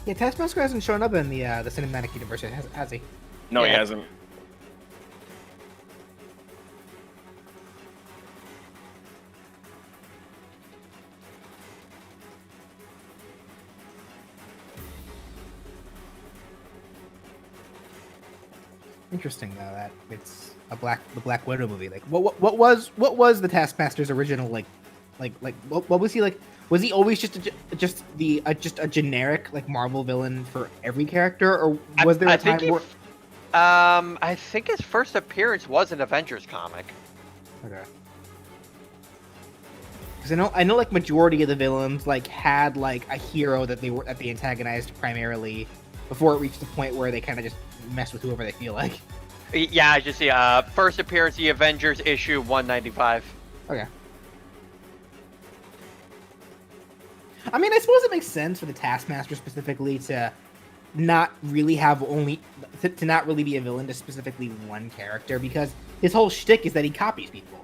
Yeah, Taskmaster hasn't shown up in the cinematic universe yet, has he? No, he hasn't. Interesting though that it's the Black Widow movie. Like, what was the Taskmaster's original what was he like? Was he always just a generic like Marvel villain for every character, or was there a time where? I think his first appearance was an Avengers comic. Okay. Because I know like majority of the villains like had like a hero that they antagonized primarily before it reached the point where they kind of just mess with whoever they feel like. Yeah, I just see. First appearance, the Avengers issue 195. Okay. I mean, I suppose it makes sense for the Taskmaster specifically to not really to not really be a villain to specifically one character, because his whole shtick is that he copies people.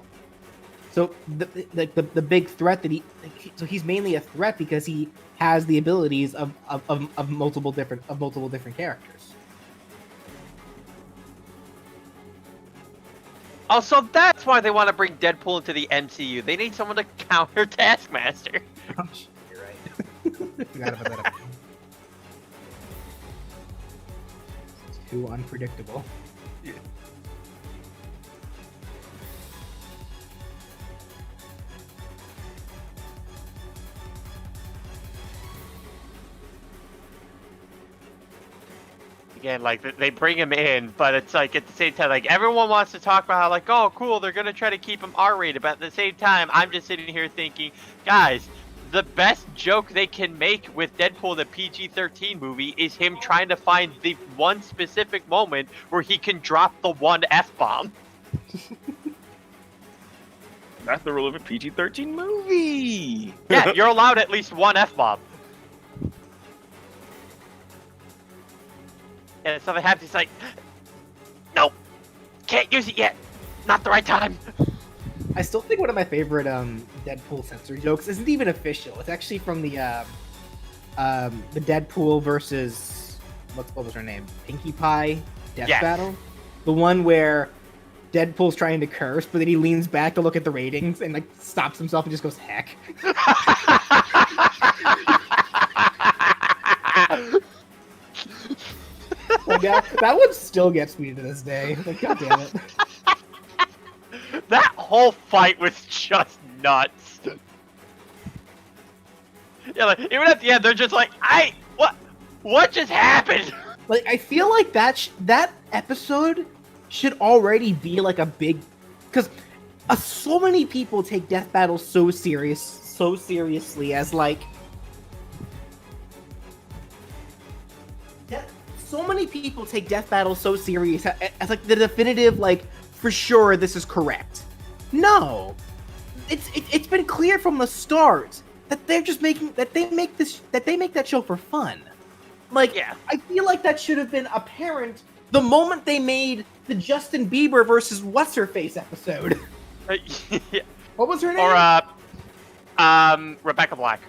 So the big threat that he's mainly a threat because he has the abilities of multiple different characters. Also, that's why they want to bring Deadpool into the MCU. They need someone to counter Taskmaster. You're right. Forgot about that. It's too unpredictable. Yeah. Again, like, they bring him in, but it's like, at the same time, like, everyone wants to talk about how, like, oh, cool, they're gonna try to keep him R-rated, but at the same time, I'm just sitting here thinking, guys, the best joke they can make with Deadpool, the PG-13 movie, is him trying to find the one specific moment where he can drop the one F-bomb. That's the rule of a PG-13 movie. Yeah, you're allowed at least one F-bomb. And if something happens, he's like, nope, can't use it yet. Not the right time. I still think one of my favorite Deadpool censor jokes isn't even official. It's actually from the Deadpool versus what was her name? Pinkie Pie death battle. The one where Deadpool's trying to curse, but then he leans back to look at the ratings and like stops himself and just goes heck. Like, that one still gets me to this day. Like, God damn it. That whole fight was just nuts. Yeah, like, even at the end, they're just like, what just happened? Like, I feel like that episode should already be like a big, because so many people take death battles so seriously as like. So many people take death battles so serious as like the definitive, like, for sure this is correct. No, it's been clear from the start that they're just they make that show for fun. Like, yeah. I feel like that should have been apparent the moment they made the Justin Bieber versus what's her face episode. Yeah. What was her name? Or Rebecca Black.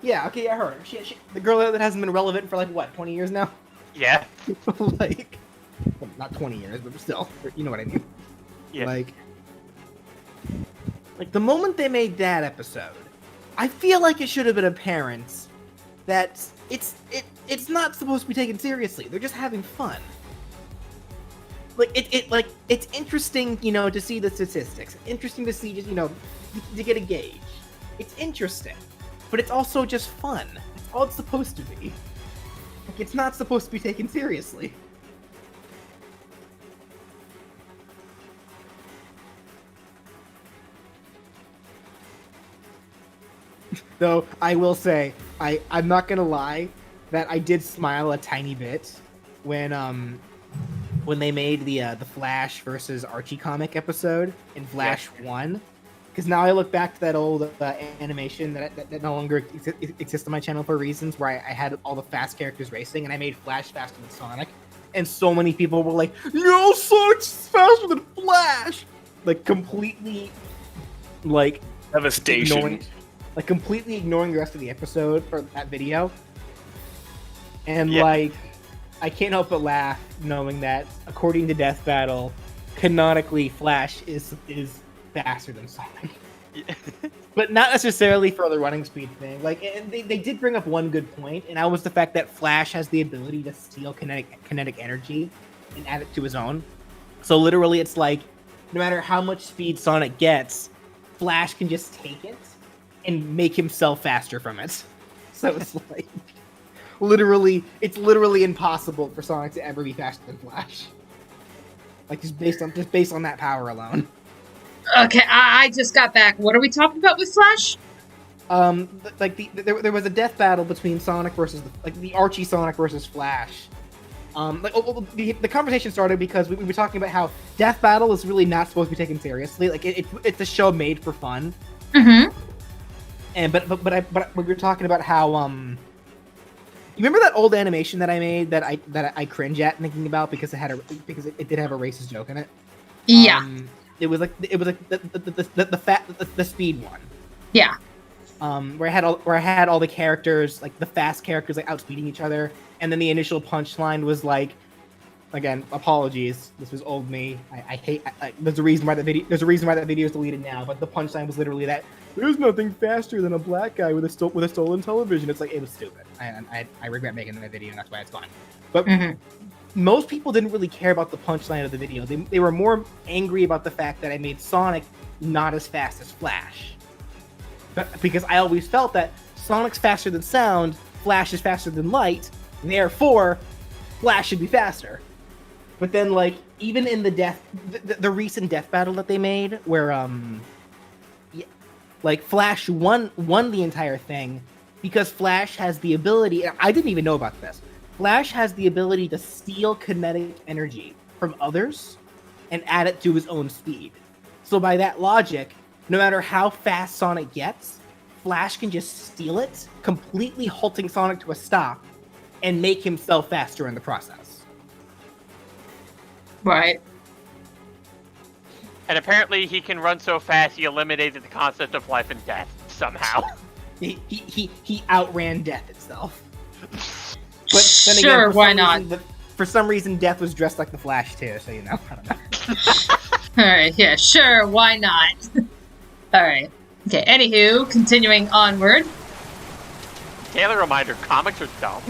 Yeah. Okay, I heard her. She the girl that hasn't been relevant for like what 20 years now. Yeah. Like, well, not 20 years, but still, you know what I mean. Yeah. Like the moment they made that episode, I feel like it should have been apparent that it's not supposed to be taken seriously. They're just having fun. Like it's interesting, you know, to see the statistics. Interesting to see just, you know, to get a gauge. It's interesting, but it's also just fun. It's all it's supposed to be. Like, it's not supposed to be taken seriously. Though, I will say, I'm not gonna lie, that I did smile a tiny bit when they made the Flash versus Archie comic episode in Flash 1. Because now I look back to that old animation that no longer exists on my channel for reasons, where I had all the fast characters racing, and I made Flash faster than Sonic. And so many people were like, "No, Sonic's faster than Flash!" Like, completely, like, devastation. Completely ignoring the rest of the episode, or that video. And, like, I can't help but laugh knowing that, according to Death Battle, canonically, Flash is faster than Sonic. Yeah. But not necessarily for the running speed thing. Like, and they did bring up one good point, and that was the fact that Flash has the ability to steal kinetic energy and add it to his own. So literally, it's like, no matter how much speed Sonic gets, Flash can just take it and make himself faster from it. So it's like, it's literally impossible for Sonic to ever be faster than Flash. Like just based on that power alone. Okay, I just got back. What are we talking about with Flash? There was a death battle between Sonic versus the Archie Sonic versus Flash. The conversation started because we were talking about how death battle is really not supposed to be taken seriously. Like it's a show made for fun. Mm-hmm. And but we were talking about how you remember that old animation that I made that I cringe at thinking about because it did have a racist joke in it. Yeah. It was like the speed one. Yeah. Where I had all the characters, like the fast characters, like outspeeding each other, and then the initial punchline was like, again, apologies, this was old me. I hate. There's a reason why that video is deleted now. But the punchline was literally that there's nothing faster than a black guy with a stolen television. It's like, it was stupid. I regret making that video, and that's why it's gone. But most people didn't really care about the punchline of the video. They were more angry about the fact that I made Sonic not as fast as Flash. Because I always felt that Sonic's faster than sound, Flash is faster than light, and therefore, Flash should be faster. But then, like, even in the recent death battle that they made, where Flash won the entire thing, because Flash has the ability. I didn't even know about this. Flash has the ability to steal kinetic energy from others and add it to his own speed. So by that logic, no matter how fast Sonic gets, Flash can just steal it, completely halting Sonic to a stop, and make himself faster in the process. Right. And apparently he can run so fast he eliminated the concept of life and death somehow. He outran death itself. But then sure, again, why not? For some reason, Death was dressed like the Flash too, so you know. I don't know. Alright, yeah, sure, why not? Alright. Okay, anywho, continuing onward. Taylor reminder, comics are dumb.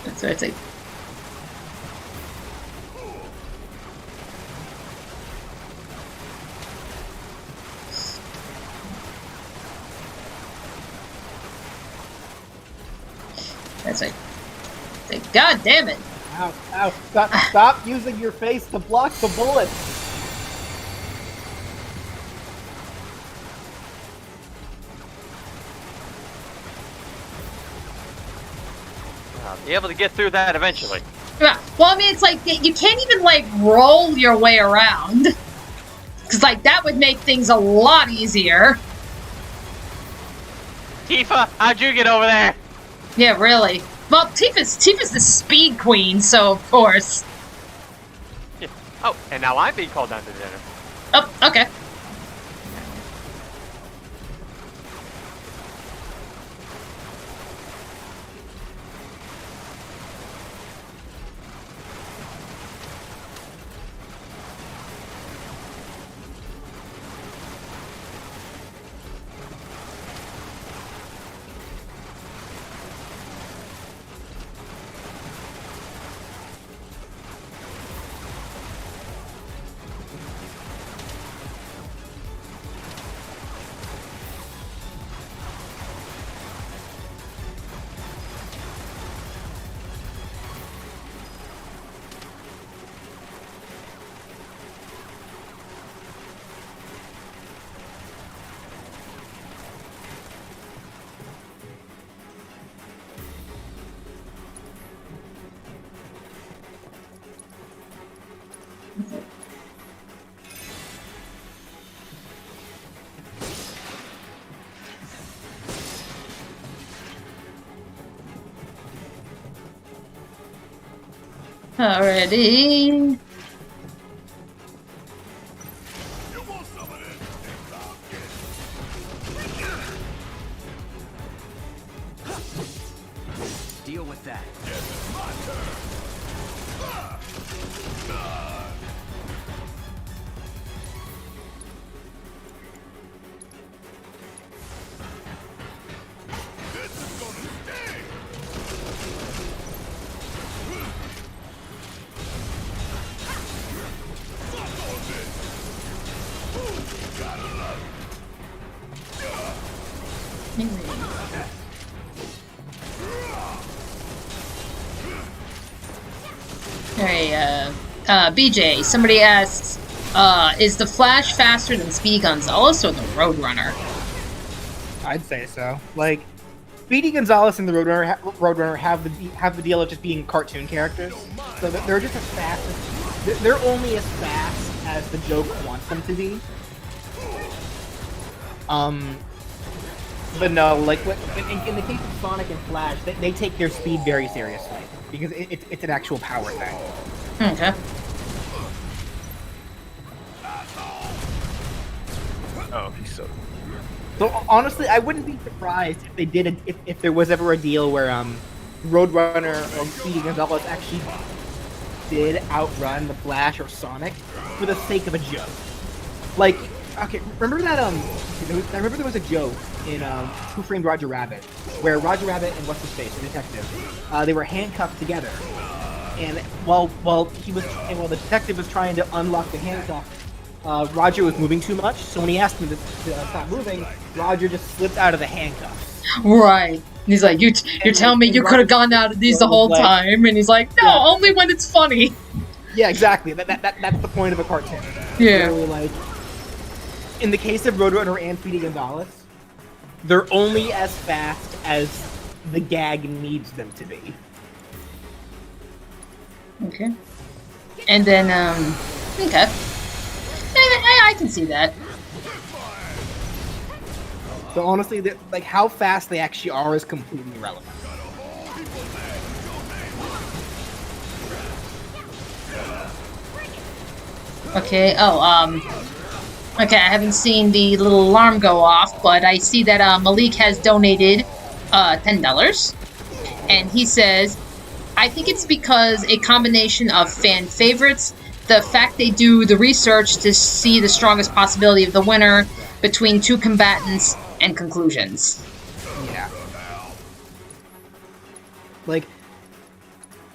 That's what I'd say. That's like, God damn it! Ow, ow, stop using your face to block the bullet! I'll be able to get through that eventually. Yeah, well, I mean, it's like, you can't even, like, roll your way around. Because, like, that would make things a lot easier. Tifa, how'd you get over there? Yeah, really. Well, Tifa's the speed queen, so of course. Yeah. Oh, and now I'm being called down to dinner. Oh, okay. Alrighty. Deal with that. Hey, BJ, somebody asks, is the Flash faster than Speedy Gonzalez or the Roadrunner? I'd say so. Like, Speedy Gonzalez and the Roadrunner have the deal of just being cartoon characters, so they're just as fast as they're only as fast as the joke wants them to be. But no, like in the case of Sonic and Flash, they take their speed very seriously because it's an actual power thing. Okay. Oh, he's so. So honestly, I wouldn't be surprised if they did if there was ever a deal where Roadrunner or Speedy Gonzalez actually did outrun the Flash or Sonic for the sake of a joke. Like, okay, remember that I remember there was a joke in Who Framed Roger Rabbit where Roger Rabbit and what's his face, the detective, they were handcuffed together, and while the detective was trying to unlock the handcuff, Roger was moving too much, so when he asked him to stop moving, Roger just slipped out of the handcuffs. Right. He's like, you're telling me you could have gotten out of these the whole time, and he's like, no, yeah. Only when it's funny. Yeah, exactly. That's the point of a cartoon. Yeah. So, like, in the case of Roadrunner and Speedy Gonzalez, they're only as fast as the gag needs them to be. Okay. And then, okay. I can see that. So honestly, like how fast they actually are is completely irrelevant. Okay. Okay. I haven't seen the little alarm go off, but I see that Malik has donated $10, and he says, "I think it's because a combination of fan favorites." The fact they do the research to see the strongest possibility of the winner between two combatants and conclusions. Yeah. Like,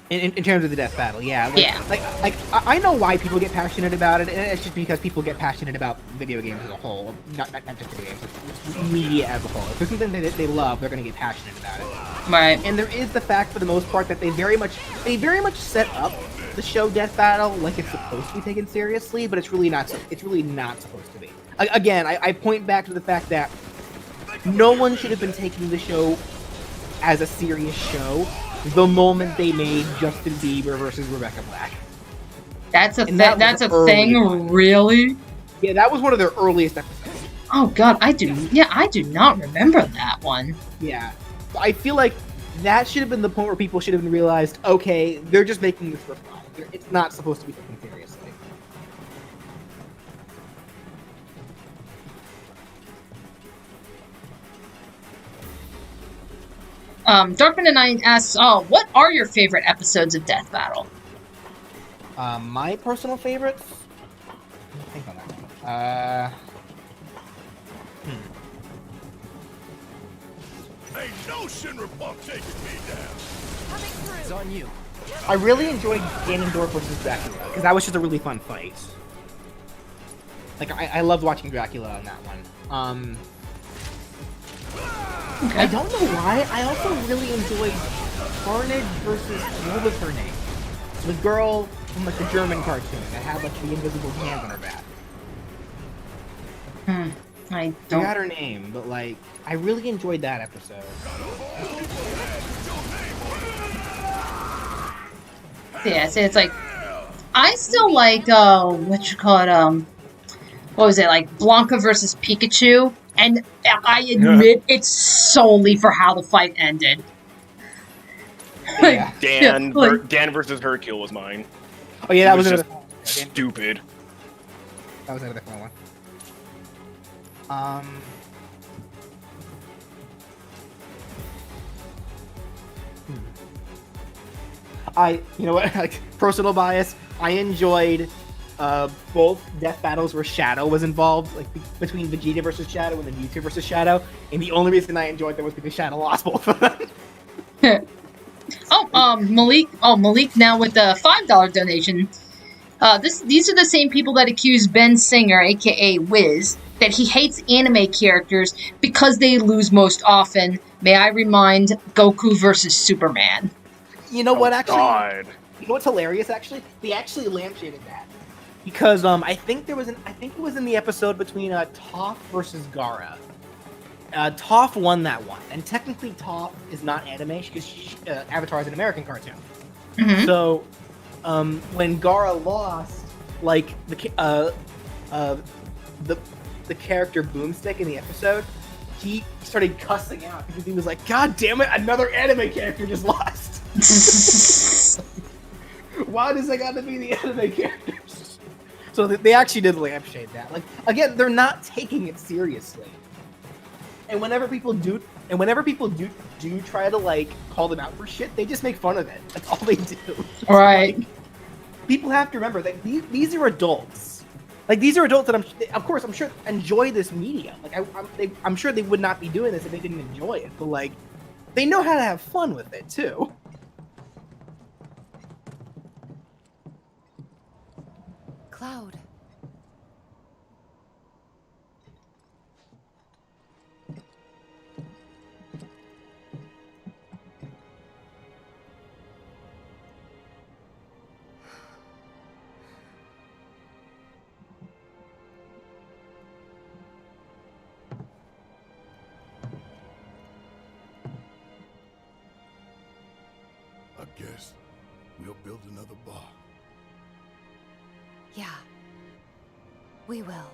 in terms of the death battle, yeah. Like, yeah. Like I know why people get passionate about it, and it's just because people get passionate about video games as a whole. Not just video games, it's media as a whole. If there's something that they love, they're going to get passionate about it. Right. And there is the fact, for the most part, that they very much set up the show Death Battle like it's supposed to be taken seriously, but it's really not. It's really not supposed to be. Again, I point back to the fact that no one should have been taking the show as a serious show the moment they made Justin Bieber versus Rebecca Black. That's a thing, really? Yeah, that was one of their earliest episodes. Oh God, I do not remember that one. Yeah, I feel like that should have been the point where people should have realized, okay, they're just making this for fun. It's not supposed to be taken seriously. Darkman and I asks, what are your favorite episodes of Death Battle? My personal favorites? Let me think on that one. Ain't no Shinra punk taking me down. It's on you. I really enjoyed Ganondorf versus Dracula, because that was just a really fun fight. Like, I loved watching Dracula on that one. Okay. I don't know why, I also really enjoyed Carnage versus, what was her name? The girl from, like, the German cartoon that had, like, the invisible hands on her back. I don't... forgot her name, but, like, I really enjoyed that episode. Yeah, so it's like, I still like, what you call it, what was it, like, Blanca versus Pikachu, and I admit it's solely for how the fight ended. Yeah. Dan versus Hercule was mine. Oh yeah, that was just stupid. That was another fun one. You know what, like, personal bias, I enjoyed both death battles where Shadow was involved, like between Vegeta versus Shadow and then Mewtwo versus Shadow, and the only reason I enjoyed them was because Shadow lost both of them. Malik now with the $5 donation. These are the same people that accuse Ben Singer, aka Wiz, that he hates anime characters because they lose most often. May I remind Goku versus Superman? You know what, actually? God. know what's hilarious? Actually, they actually lampshaded that because I think it was in the episode between Toph versus Gaara. Toph won that one, and technically Toph is not anime because Avatar is an American cartoon. Mm-hmm. So when Gaara lost, like the character Boomstick in the episode, he started cussing out because he was like, "God damn it, another anime character just lost." Why does that got to be the anime characters? So they actually did lampshade that. Like, again, they're not taking it seriously. And whenever people do try to like call them out for shit, they just make fun of it. That's all they do. Right. Like, people have to remember that these are adults. Like, these are adults that I'm sure enjoy this media. Like, I'm sure they would not be doing this if they didn't enjoy it. But like, they know how to have fun with it too. Cloud. I guess we'll build another bar. Yeah. We will.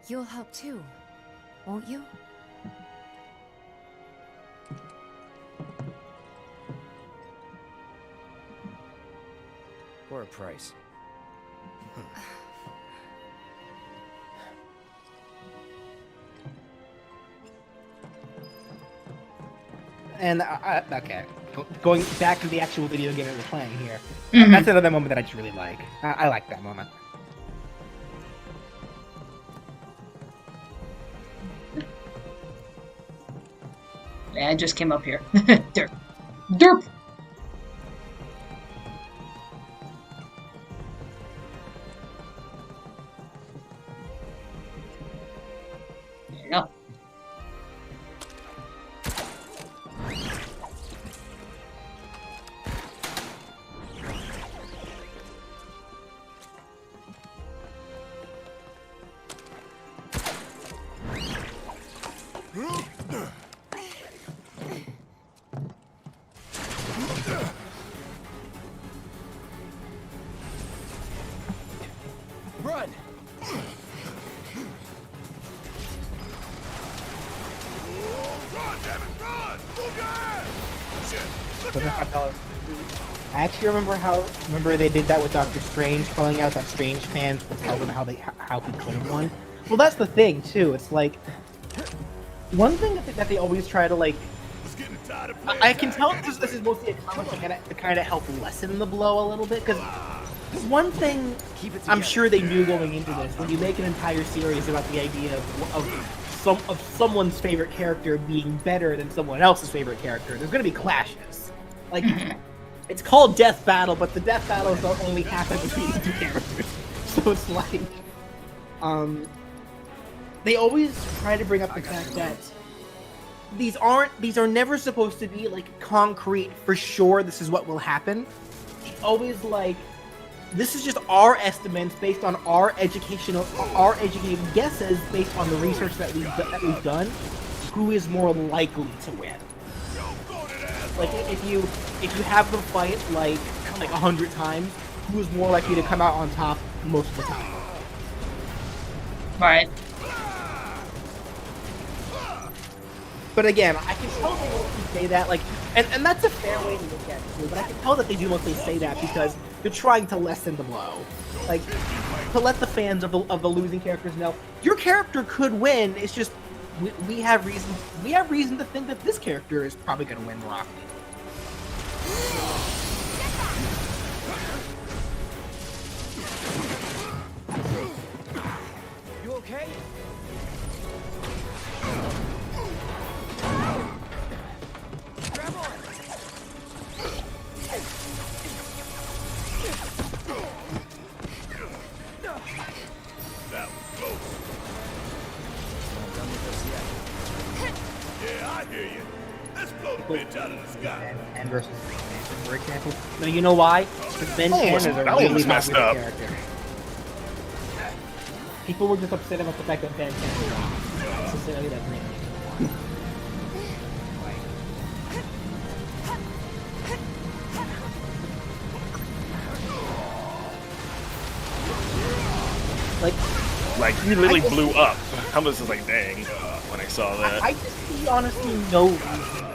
You'll help too, won't you? For a price. And okay, going back to the actual video game that we're playing here. Mhm. That's another moment that I just really like. I like that moment. Yeah, I just came up here. Derp. Derp! There you go. Run! Run, damn it, run! Move your ass! Shit, look out! I actually remember they did that with Doctor Strange, calling out that Strange fans would tell them how he could have won. Well, that's the thing too. It's like one thing that they always try to like. It's getting tired of playing I can tag. tell this is mostly a comic to kind of help lessen the blow a little bit, because one thing I'm sure they knew going into this, when you make an entire series about the idea of someone's favorite character being better than someone else's favorite character, there's going to be clashes. Like, it's called Death Battle, but the Death Battles don't only happen between the two characters. So it's like, they always try to bring up the fact that these are never supposed to be like concrete for sure this is what will happen. It's always like, this is just our estimates based on our educated guesses based on the research that we've done. Who is more likely to win? Like, if you have them fight like 100 times, who is more likely to come out on top most of the time? Right. But again, I can tell they mostly say that, like, and that's a fair way to look at it too, but I can tell that they do mostly say that because they're trying to lessen the blow. Like, to let the fans of the losing characters know, your character could win, it's just, we have reason to think that this character is probably going to win Rocky. You okay? Grab on! That was close. Not done with us yet. Yeah, I hear you. Let's blow the put Ben versus Green Lantern, for example. No, you know why? Because Ben 10 is a that one really was messed popular up. character. People were just upset about the fact that Ben 10 was not necessarily that Green Lantern. Like he literally blew up. I was just like, dang, when I saw that. I just see honestly no reason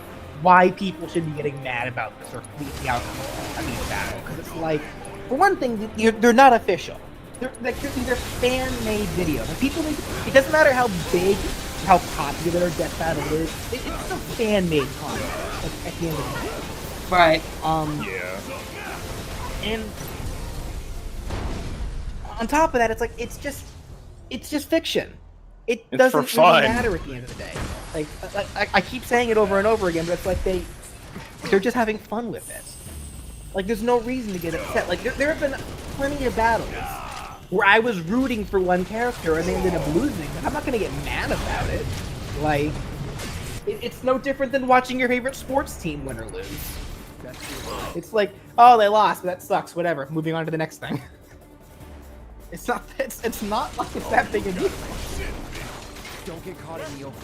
why people should be getting mad about this or the outcome of each battle. Because it's like, for one thing, they're not official. These are fan-made videos. And people, it doesn't matter how big, how popular a death battle is. It's still fan-made content at the end of the day. Right. Yeah. And on top of that, it's like it's just fiction. It doesn't really matter at the end of the day. Like I keep saying it over and over again, but it's like they're just having fun with it. Like there's no reason to get upset. Like there have been plenty of battles where I was rooting for one character and they ended up losing, but I'm not gonna get mad about it. Like it's no different than watching your favorite sports team win or lose. It's like, oh, they lost, but that sucks. Whatever. Moving on to the next thing. It's not like it's that big a deal. Don't get caught in the open.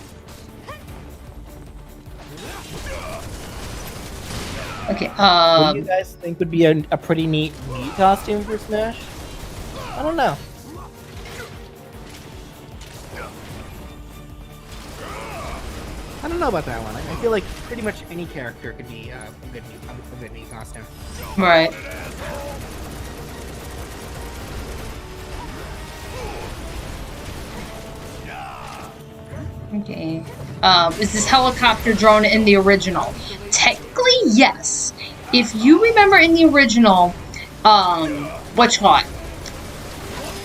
Okay, What do you guys think would be a pretty neat Wii costume for Smash? I don't know. I don't know about that one. I feel like pretty much any character could be a good Wii costume. right. Okay. Is this helicopter drone in the original? Technically, yes. If you remember in the original,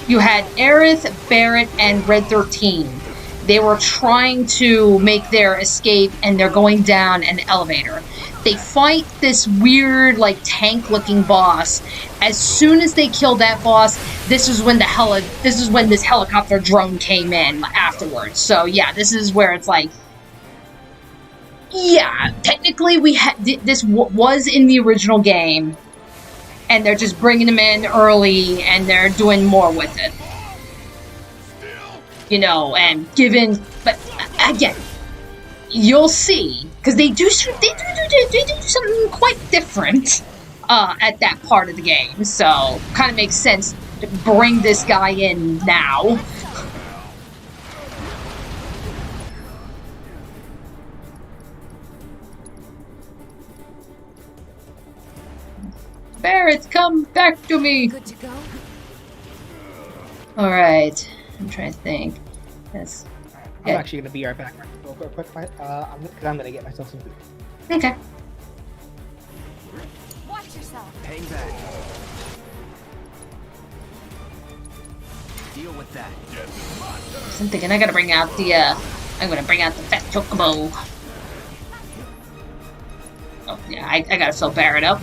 you had Aerith, Barrett, and Red 13. They were trying to make their escape, and they're going down an elevator. They fight this weird, like, tank-looking boss. As soon as they kill that boss, this is when this helicopter drone came in afterwards. So yeah, this is where it's like, yeah, technically this was in the original game, and they're just bringing them in early, and they're doing more with it. You know, and but again, you'll see, because they do something quite different at that part of the game, so kind of makes sense to bring this guy in now. Barrett, come back to me. Good to go. All right, I'm trying to think. Yes. I'm actually gonna be right back real quick, because I'm gonna get myself some food. Okay. Watch yourself. Hang back. Deal with that. I'm thinking I gotta bring out the I'm gonna bring out the fat chocobo. Oh yeah, I gotta fill Barrett up.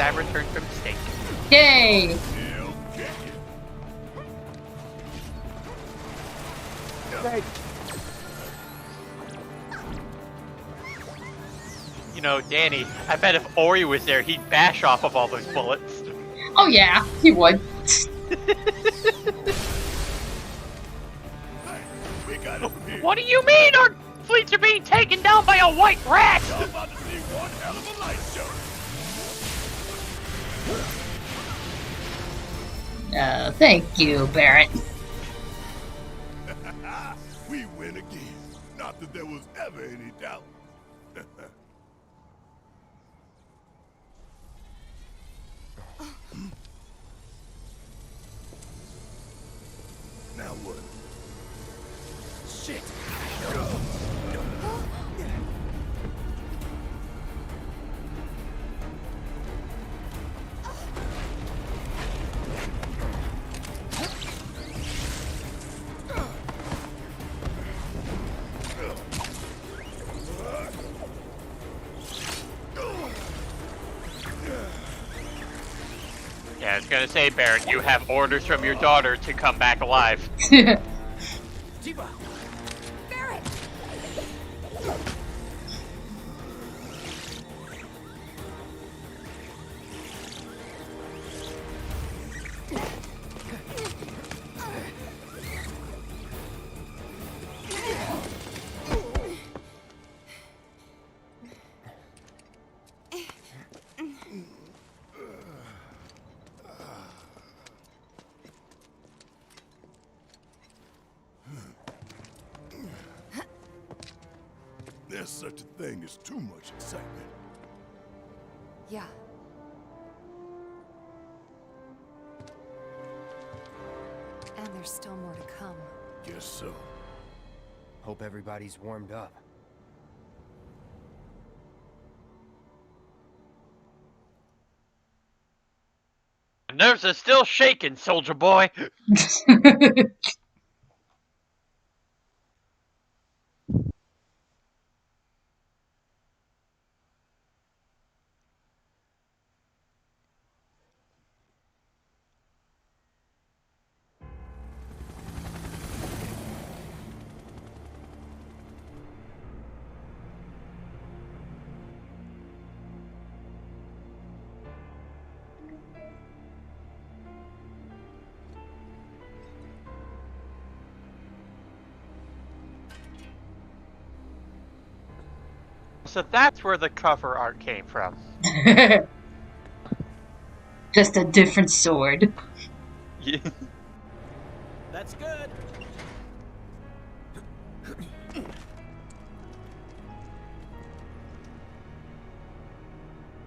I returned from steak. Yay! Right. You know, Danny, I bet if Ori was there, he'd bash off of all those bullets. Oh yeah, he would. What do you mean our fleets are being taken down by a white rat? Y'all about to see one hell of a light show. Thank you, Barrett. We win again. Not that there was ever any doubt. Now what? Shit! Yeah, I was gonna say, Barrett, you have orders from your daughter to come back alive. Barrett! There's such a thing as too much excitement. Yeah. And there's still more to come. Guess so. Hope everybody's warmed up. Nerves are still shaking, soldier boy. So that's where the cover art came from. Just a different sword. Yeah. That's good.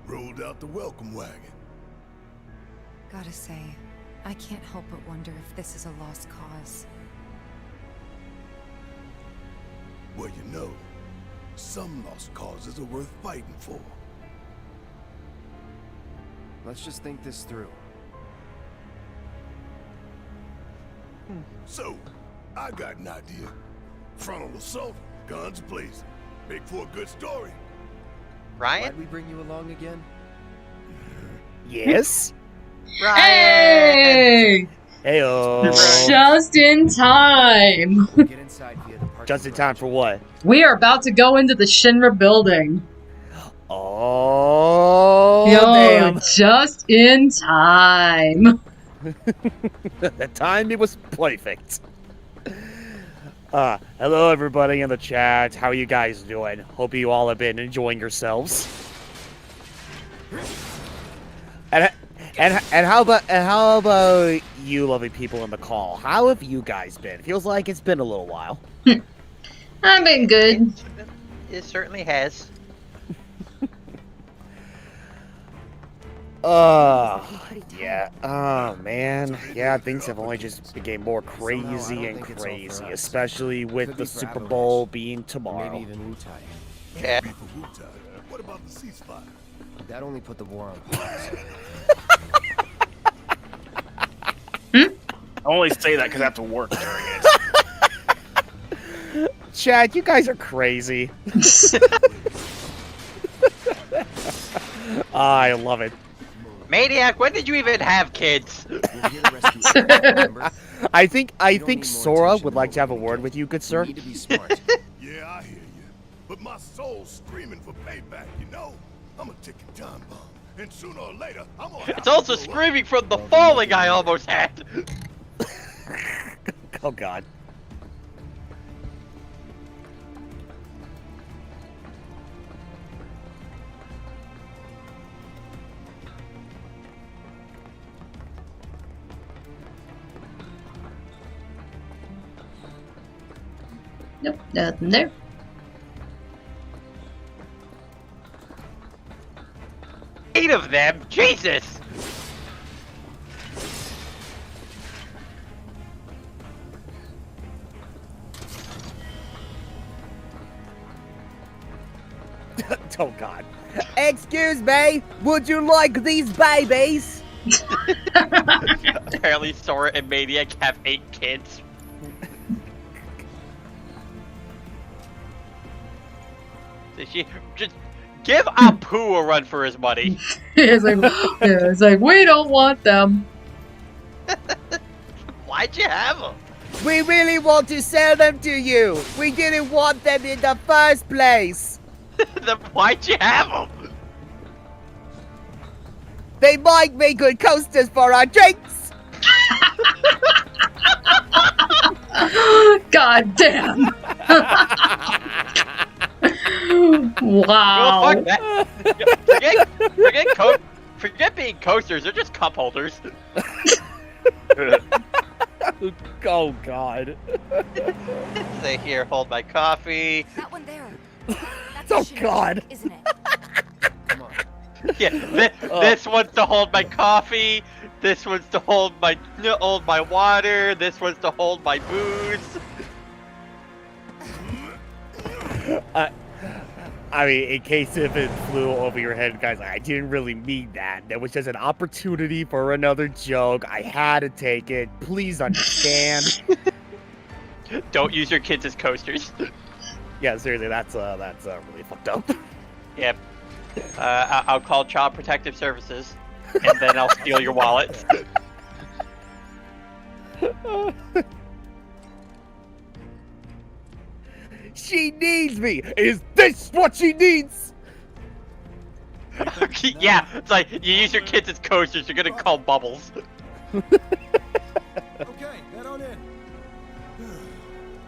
Rolled out the welcome wagon. Gotta say, I can't help but wonder if this is a lost cause. Well, you know, some lost causes are worth fighting for. Let's just think this through. So, I got an idea. Frontal assault, guns blazing. Make for a good story. Ryan? Why'd we bring you along again? Yes? Hey! Heyo. Just in time. Get inside via the parking Just in time garage. for what? We are about to go into the Shinra building. Oh, Yo, damn. just in time. The timing was perfect. Hello everybody in the chat. How are you guys doing? Hope you all have been enjoying yourselves. And how about you lovely people in the call? How have you guys been? Feels like it's been a little while. I've been good. It certainly has. Yeah. Oh, man. Yeah, things have only just become more crazy and crazy, especially with the Super Bowl being tomorrow. Maybe even Wu-Tai. Yeah. Be for Wu-Tai. What about the ceasefire? That only put the war on pause. I only say that because I have to work during it. Chad, you guys are crazy. I love it. Maniac, when did you even have kids? I think Sora would like to have a word with you, good sir. Yeah, I hear you. But my soul's screaming for payback, you know? I'm a ticking time bomb. And sooner or later, I'm gonna It's also screaming from the falling I almost had. Oh god. Nope, nothing there. 8 of them? Jesus! Oh god. Excuse me, would you like these babies? Apparently Sora and Maniac have 8 kids. Did she just give Apu a run for his money? It's like, we don't want them. Why'd you have them? We really want to sell them to you. We didn't want them in the first place. Then why'd you have them? They might be good coasters for our drinks. God damn. Wow. Well, fuck that. Forget being coasters, they're just cup holders. Oh god. Say here, hold my coffee. That one there. Oh god. Isn't it? Come on. Yeah, this one's to hold my coffee. This one's to hold my water. This one's to hold my booze. I mean, in case if it flew over your head, guys, I didn't really mean that. There was just an opportunity for another joke. I had to take it. Please understand. Don't use your kids as coasters. Yeah, seriously, that's really fucked up. Yep. I'll call Child Protective Services, and then I'll steal your wallet. She needs me. Is this what she needs? Yeah, it's like you use your kids as coasters. You're gonna call Bubbles. Okay, head on in.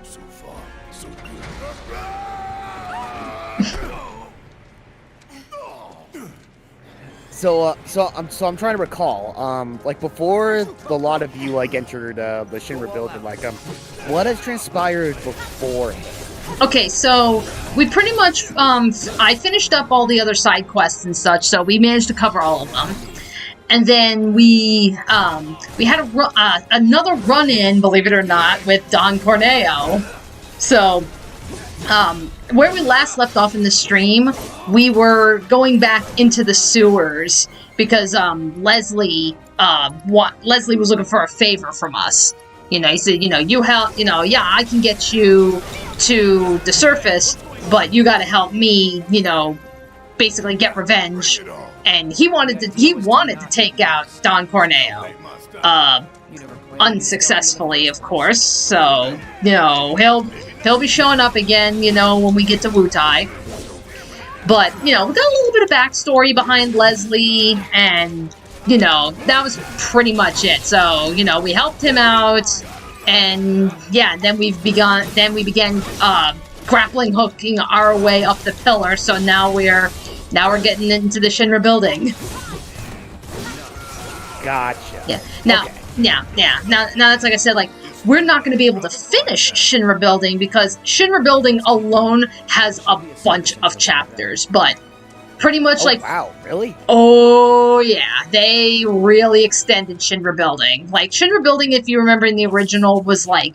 So far, so good. So I'm trying to recall, like before a lot of you like entered the Shinra building, like what has transpired before? Okay, so we pretty much, I finished up all the other side quests and such, so we managed to cover all of them. And then we had another run-in, believe it or not, with Don Corneo. So, where we last left off in the stream, we were going back into the sewers because Leslie was looking for a favor from us. You know, he said, you help, yeah, I can get you to the surface, but you gotta help me, basically get revenge. And he wanted to take out Don Corneo. Unsuccessfully, of course. So, he'll be showing up again, when we get to Wutai. But, we got a little bit of backstory behind Leslie, and that was pretty much it. So, we helped him out, and yeah, then we began grappling hooking our way up the pillar. So now we're getting into the Shinra building. Gotcha. Yeah. Now, okay. Now that's like I said, like we're not going to be able to finish Shinra building because Shinra building alone has a bunch of chapters, but. Pretty much wow, really? Oh, yeah. They really extended Shinra building. Like, Shinra building, if you remember in the original, was like,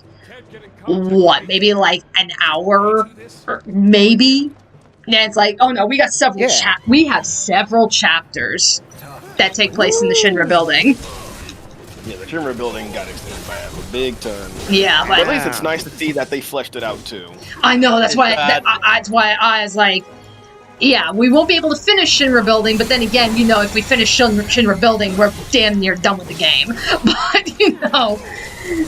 what? Maybe like an hour? Or maybe? Yeah, it's like, oh no, we got several we have several chapters that take place in the Shinra building. Yeah, the Shinra building got extended by a big ton. Yeah, but at least it's nice to see that they fleshed it out too. I know, that's why I was like, yeah, we won't be able to finish Shinra Building, but then again, you know, if we finish Shinra Building, we're damn near done with the game. But, you know,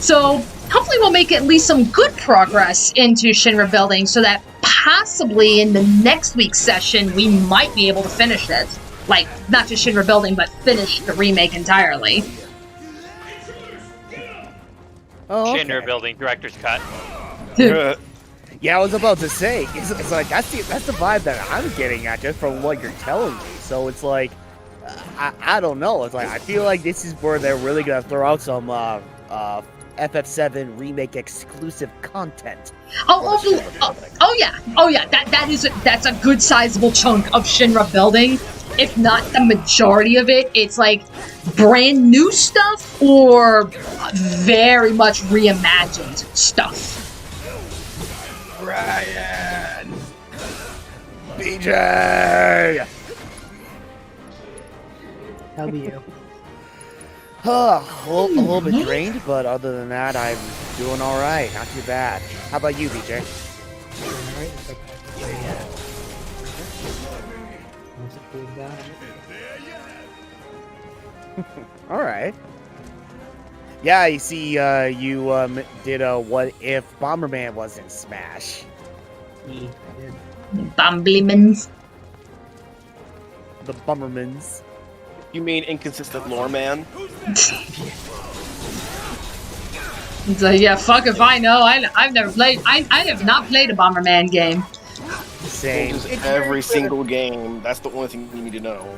so hopefully we'll make at least some good progress into Shinra Building so that possibly in the next week's session, we might be able to finish it. Like, not just Shinra Building, but finish the remake entirely. Oh, okay. Shinra Building Director's Cut. Yeah, I was about to say, it's like, that's the vibe that I'm getting at just from what you're telling me. So it's like, I don't know. It's like, I feel like this is where they're really going to throw out some FF7 Remake exclusive content. Oh yeah. That's a good sizable chunk of Shinra Building. If not the majority of it, it's like brand new stuff or very much reimagined stuff. Ryan! BJ! How be you? A little bit drained, but other than that, I'm doing alright. Not too bad. How about you, BJ? Alright. Yeah, I see you did a what if Bomberman was in Smash. Bumblemans. The Bummermans. You mean inconsistent lore man? It's like, yeah, fuck if I know. I've never played. I have not played a Bomberman game. Same. Every single game. That's the only thing you need to know.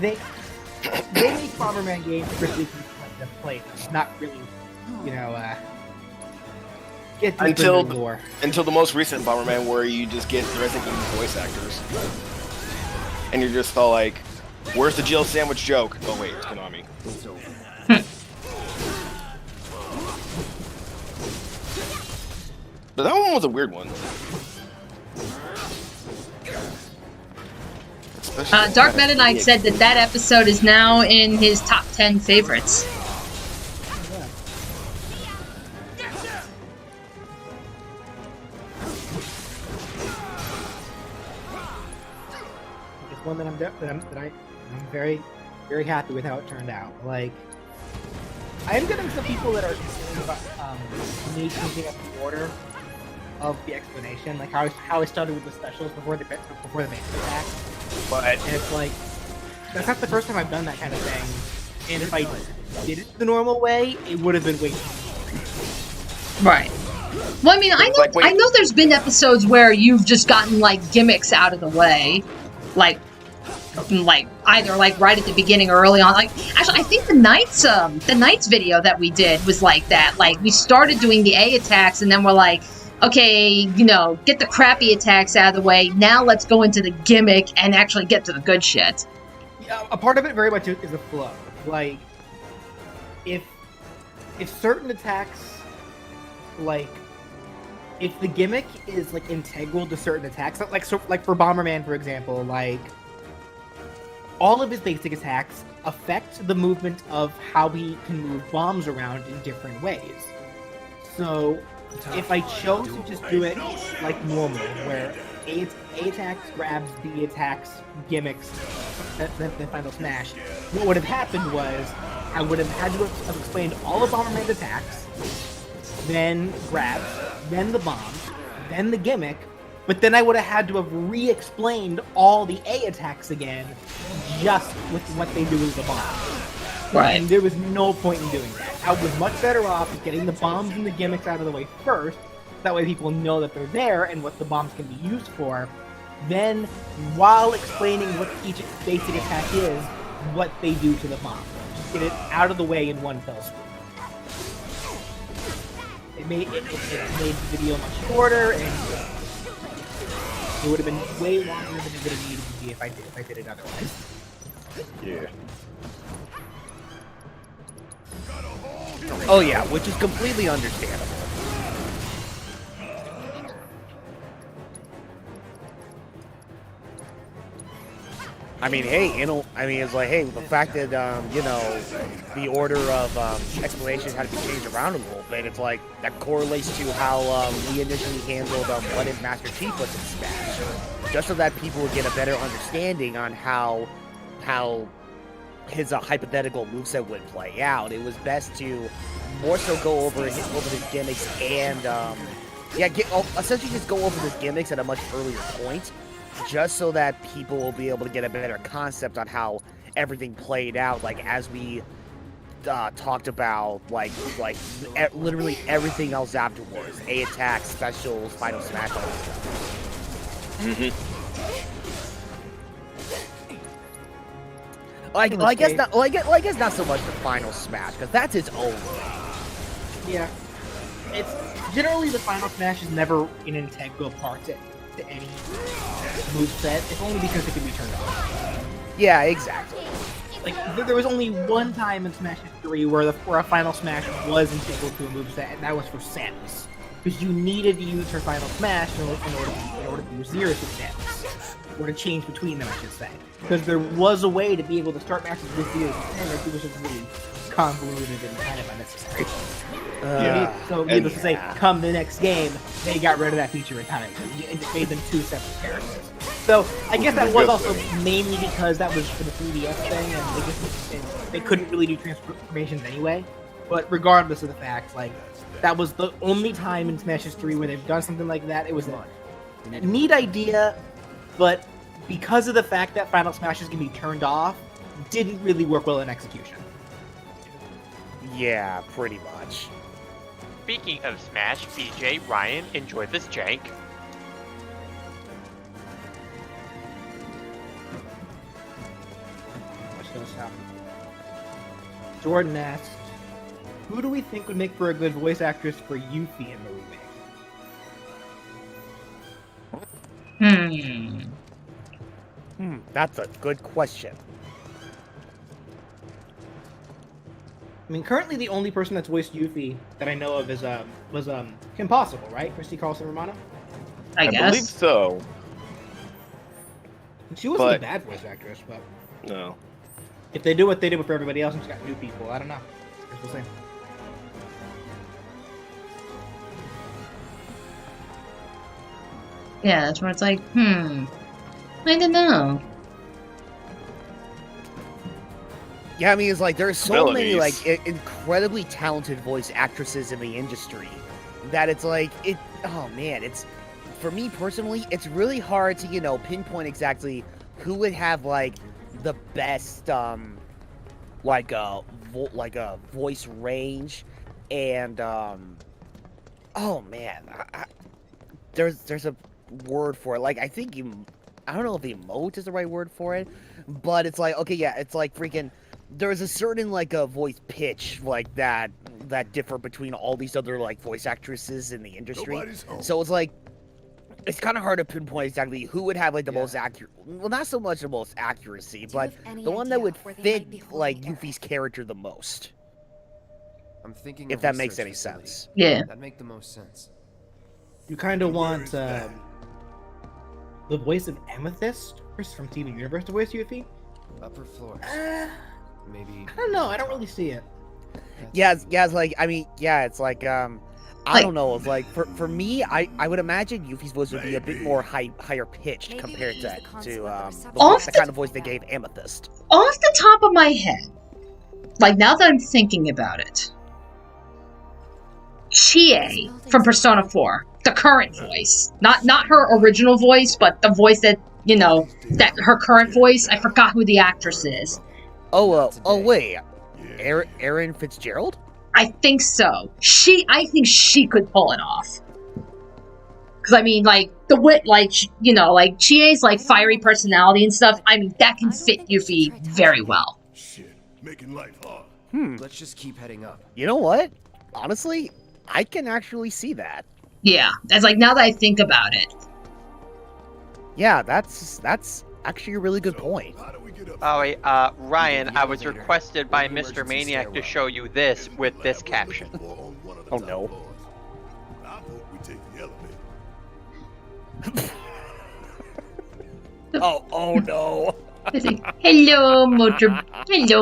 They make Bomberman games really to play them, not really, you know, get to until the lore. Until the most recent Bomberman, where you just get the Resident Evil voice actors, and you're just all like, "Where's the Jill sandwich joke?" Oh wait, it's Konami. But that one was a weird one. Dark Meta Knight said that episode is now in his top 10 favorites. It's one that I'm very, very happy with how it turned out. Like, I am getting some people that are concerned about me changing up the order of the explanation, like how I started with the specials before the main attack. But and it's like, that's not the first time I've done that kind of thing. And if I did it the normal way, it would have been way too easy. Right. Well, I mean, I know there's been episodes where you've just gotten like gimmicks out of the way, like either like right at the beginning or early on. Like, actually, I think the Knights video that we did was like that. Like, we started doing the A attacks, and then we're like, okay, you know, get the crappy attacks out of the way. Now let's go into the gimmick and actually get to the good shit. Yeah, a part of it very much is a flow. Like, if certain attacks, like, if the gimmick is like integral to certain attacks, like for Bomberman, for example, like all of his basic attacks affect the movement of how he can move bombs around in different ways. So if I chose to just do it like normal, where A attacks, grabs, B attacks, gimmicks, then final smash, what would have happened was I would have had to have explained all of Bomberman's attacks, then grabs, then the bomb, then the gimmick, but then I would have had to have re-explained all the A attacks again, just with what they do with the bomb. Right. And there was no point in doing that. I was much better off getting the bombs and the gimmicks out of the way first. That way people know that they're there and what the bombs can be used for. Then, while explaining what each basic attack is, what they do to the bomb. Just get it out of the way in one fell swoop. It made the video much shorter, and it would have been way longer than it would have needed to be if I did it otherwise. Yeah. Oh yeah, which is completely understandable. I mean, hey, it's like, hey, the fact that, the order of explanation had to be changed around a little bit, it's like, that correlates to how we initially handled what if Master Chief was in Smash. Just so that people would get a better understanding on how his hypothetical moveset would play out. It was best to more so go over his gimmicks and, essentially just go over his gimmicks at a much earlier point, just so that people will be able to get a better concept on how everything played out, like, as we talked about, literally everything else afterwards. A-attacks, specials, Final Smash, all this stuff. I guess not so much the Final Smash, because that's its own thing. Yeah. It's generally the Final Smash is never an integral part to any moveset. It's only because it can be turned off. Yeah, exactly. Like, there was only one time in Smash history where a Final Smash was integral to a moveset, and that was for Samus. Because you needed to use her Final Smash in order to use Zero's with Samus. Or to change between them, I should say. Because there was a way to be able to start matches with Zero's and it was just really convoluted and kind of unnecessary. So needless to say, come the next game, they got rid of that feature entirely. It just made them two separate characters. So I guess that was also mainly because that was for the 3DS thing, and they couldn't really do transformations anyway. But regardless of the fact, like, that was the only time in Smash history where they've done something like that. It was a neat idea, but because of the fact that Final Smashes can be turned off, didn't really work well in execution. Yeah, pretty much. Speaking of Smash, BJ, Ryan, enjoy this jank. Jordan asked, who do we think would make for a good voice actress for Yuffie in the remake? That's a good question. I mean, currently the only person that's voiced Yuffie that I know of was Kim Possible, right? Christy Carlson Romano? I guess. I believe so. She wasn't a bad voice actress, but no. If they do what they did with everybody else and just got new people, I don't know. We'll see. Yeah, that's where it's like, I don't know. Yeah, I mean, it's like there's so many incredibly talented voice actresses in the industry that it's like oh man, it's for me personally, it's really hard to pinpoint exactly who would have like the best voice range and oh man, there's a word for it. Like I don't know if emote is the right word for it, but it's like okay, yeah, it's like freaking. There's a certain a voice pitch like that differ between all these other voice actresses in the industry. So it's like it's kind of hard to pinpoint exactly who would have the most accurate. Well, not so much the most accuracy, but the one that would fit Yuffie's character the most. I'm thinking if that makes any sense. Yeah, that make the most sense. You kind of want the voice of Amethyst from Steven Universe to voice Yuffie. Upper floors. Maybe. I don't know. I don't really see it. It's like I mean, yeah, it's like I don't know. It's like for me, I would imagine Yuffie's voice would be a bit more higher pitched compared to the kind of voice they gave Amethyst. Off the top of my head, like now that I'm thinking about it, Chie from Persona 4, the current voice, not her original voice, but the voice that that her current voice. I forgot who the actress is. Wait, Erin Fitzgerald? I think so. I think she could pull it off. Because I mean, Chie's fiery personality and stuff. I mean, that can fit Yuffie very well. Shit, making life hard. Let's just keep heading up. You know what? Honestly, I can actually see that. Yeah, it's now that I think about it. Yeah, that's actually a really good point. Oh wait, Ryan, I was requested by Mr. Maniac to show you this with this caption. Oh no. oh no. Hello,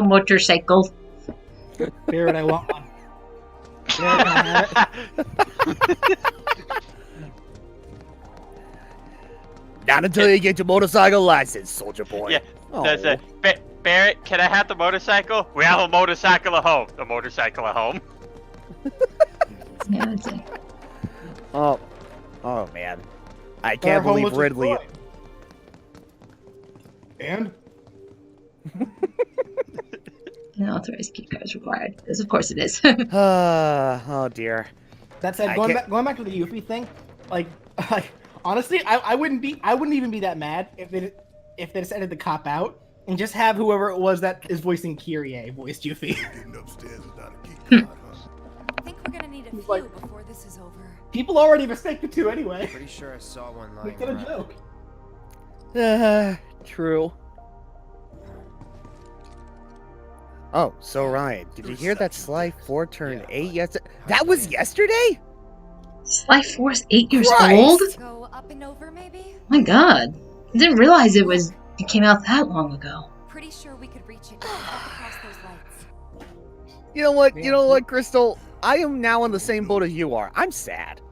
motorcycle. Barrett, I want one. Barrett, can I have it? Not until you get your motorcycle license, soldier boy. Yeah, that's it. Barrett, can I have the motorcycle? We have a motorcycle at home. The motorcycle at home. Yeah, that's it. Oh man, I can't believe Ridley. And? No authorized key cards required. Yes, of course it is. Oh dear. That said, going back to the Yuffie thing, like honestly, I wouldn't even be that mad if they decided to cop out and just have whoever it was that is voicing Kyrie voiced Yuffie. I think we're gonna need a few before this is over. People already mistake the two anyway. Pretty sure I saw one lying Make it a around. joke. True. Oh, so Ryan, did you hear that Sly 4 turned 8 yesterday? That was yesterday? Sly 4's 8 years Christ. old? Go up and over, maybe? My god. I didn't realize it came out that long ago. Pretty sure we could reach it up across those lights. You know what, Crystal? I am now in the same boat as you are. I'm sad.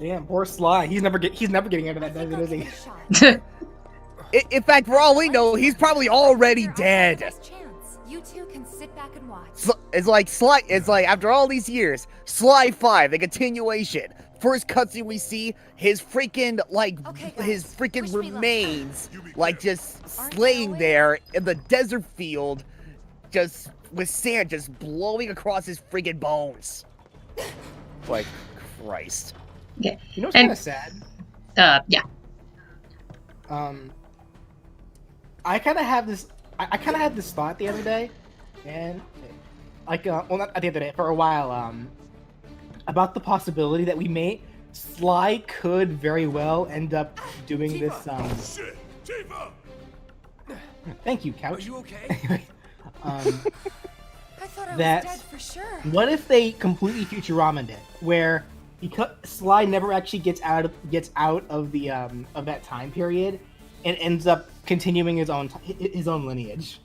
Damn, poor Sly. He's never getting out of that desert, is he? In fact, for all we know, he's probably already dead. You two can sit back and watch. It's like after all these years, Sly 5, the continuation. First cutscene we see, his freaking remains, like just laying there in the desert field, just with sand just blowing across his freaking bones. Like, Christ. Yeah. You know what's kind of sad? Yeah. I kind of had this thought the other day, and like, well, not the other day, for a while, about the possibility that Sly could very well end up doing this. Shit, Tifa! Thank you, Couch. Are you okay? I thought I was That- dead for sure. What if they completely Futurama it, where Sly never actually gets out of the of that time period, and ends up continuing his own lineage?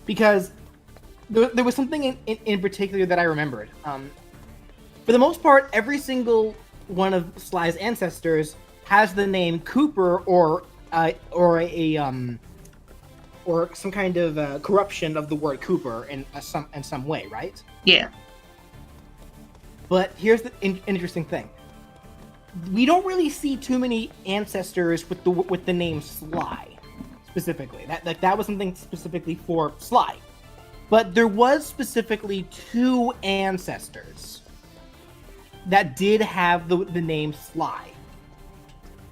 Because there was something in particular that I remembered. For the most part, every single one of Sly's ancestors has the name Cooper or some kind of corruption of the word Cooper in some way, right? Yeah. But here's the interesting thing: we don't really see too many ancestors with the name Sly specifically. That was something specifically for Sly. But there was specifically 2 ancestors that did have the name Sly,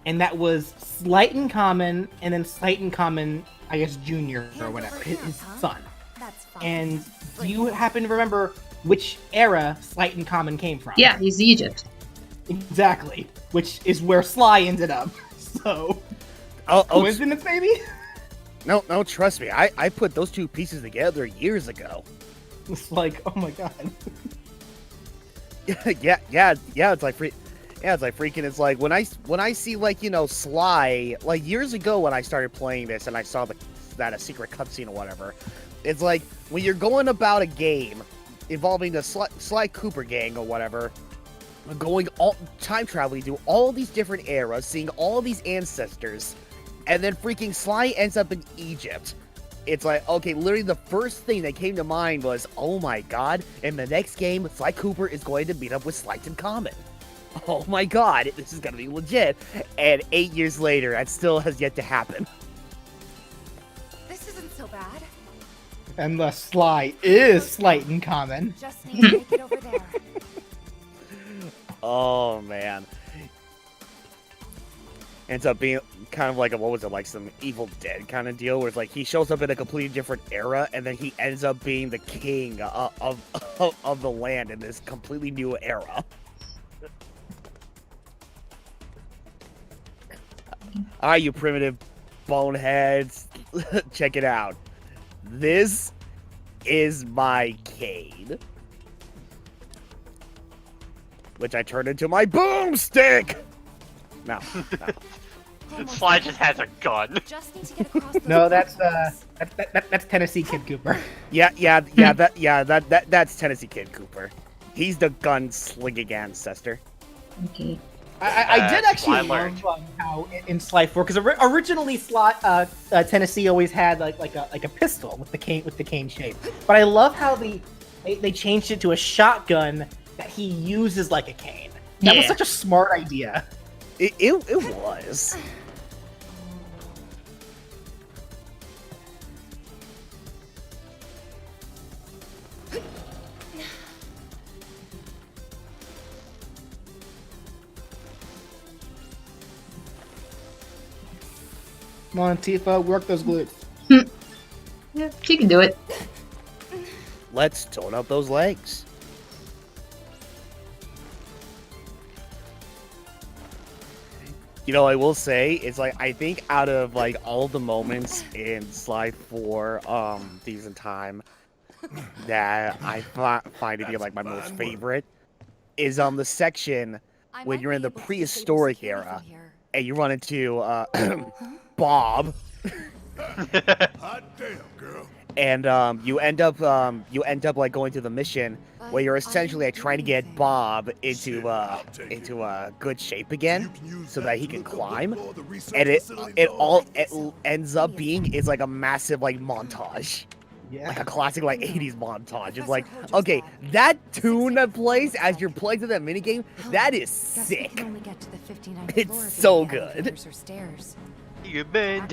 and that was Slighton Common, and then Slighton Common, I guess, Jr. or whatever, his son. That's fine. And do you happen to remember which era Slighton Common came from? Yeah, he's Egypt. Exactly. Which is where Sly ended up. So, coincidence, maybe? No, trust me. I put those 2 pieces together years ago. It's like, oh my god. yeah. It's like freaking. It's like when I see, like, Sly, like years ago when I started playing this and I saw that a secret cutscene or whatever. It's like when you're going about a game involving the Sly Cooper gang or whatever, going time traveling through all these different eras, seeing all these ancestors, and then freaking Sly ends up in Egypt. It's like, okay, literally the first thing that came to mind was, oh my god, in the next game, Sly Cooper is going to meet up with Slighton Common. Oh my god, this is gonna be legit. And 8 years later, that still has yet to happen. This isn't so bad. And the Sly is Slighton Common. Just need to make it over there. Oh man. Ends up being kind of like like some Evil Dead kind of deal, where it's like he shows up in a completely different era, and then he ends up being the king of the land in this completely new era. Alright, you primitive boneheads, check it out. This is my cane, which I turned into my boomstick. No. Sly just has a gun. Just need to get across those No, that's platforms. that's Tennessee Kid Cooper. That's Tennessee Kid Cooper. He's the gun-slinging ancestor. Okay. I did actually Sly learned. love how in Sly 4, because originally Tennessee always had like a pistol with the cane shape, but I love how they changed it to a shotgun that he uses like a cane. That was such a smart idea. It was. Come on, Tifa, work those glutes. Yeah, she can do it. Let's tone up those legs. You know, I will say, it's like, I think out of, like, all the moments in Sly 4, Decent Time, that I find to be, like, my most favorite, is, the section when you're in the prehistoric era, and you run into, Bob. Hot damn, girl. And you end up like going to the mission where you're essentially like, trying to get Bob into good shape again so that he can climb, and it ends up being is like a massive like montage, like a classic like 80s montage. It's like, okay, that tune that plays as you're playing through that minigame, that is sick. It's so good. You've been We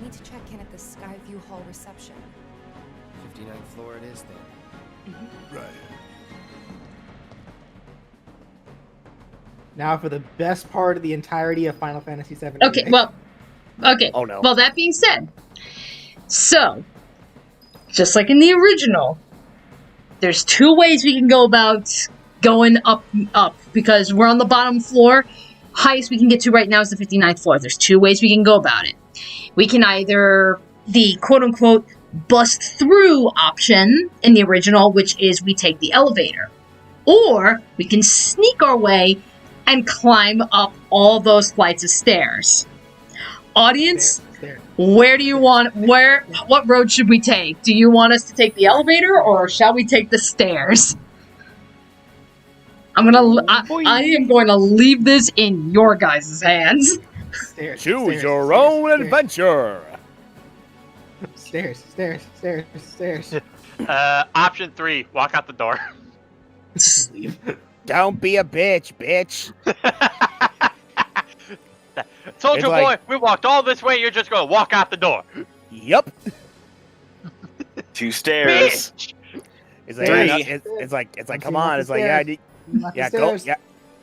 need to check in at the Skyview Hall reception. 59th floor it is then. Right. Now for the best part of the entirety of Final Fantasy VII. Okay, Remake. okay. Oh no. Well, that being said, so just like in the original, there's two ways we can go about going up because we're on the bottom floor. Highest we can get to right now is the 59th floor. There's two ways we can go about it. We can either the quote-unquote bust through option in the original, which is we take the elevator, or we can sneak our way and climb up all those flights of stairs. Audience, where do you want, what road should we take? Do you want us to take the elevator, or shall we take the stairs? I am going to leave this in your guys' hands. Choose your own adventure. Stairs. Option 3, walk out the door. Just leave. Don't be a bitch. Told It's you, like- boy, we walked all this way, you're just gonna walk out the door. Yep. 2 stairs. Bitch. It's like, Three. it's like, come Not on. the It's like, stairs. Not the stairs.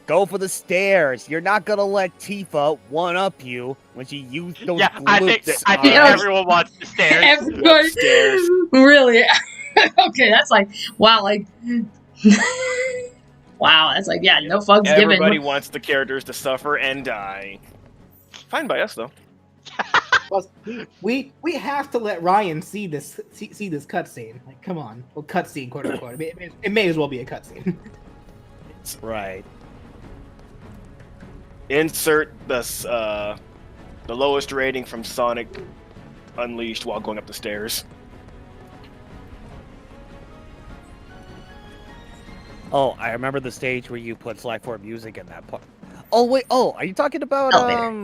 go for the stairs. You're not gonna let Tifa one up you when she used those Yeah, I think glutes. everyone wants the stairs. Everybody, Stairs. really? Okay, that's like, wow, like, wow, that's like, yeah, no fucks Everybody given. wants the characters to suffer and die. Fine by us though. Plus, we have to let Ryan see this cutscene. Like, come on, well, cutscene, quote unquote. It may as well be a cutscene. Right. Insert the lowest rating from Sonic Unleashed while going up the stairs. Oh, I remember the stage where you put Sly 4 music in that part. Oh wait, are you talking about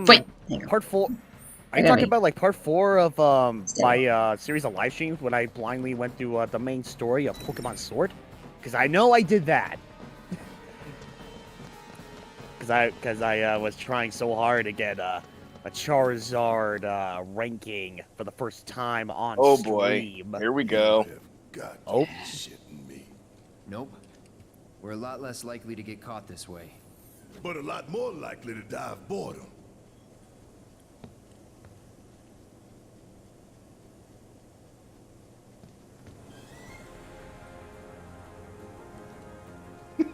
Wait, part 4? Are you talking about like part 4 of my series of live streams when I blindly went through the main story of Pokemon Sword? Because I know I did that. Because I was trying so hard to get a Charizard ranking for the first time on stream. Boy, here we go. Oh. Nope. We're a lot less likely to get caught this way. But a lot more likely to die of boredom.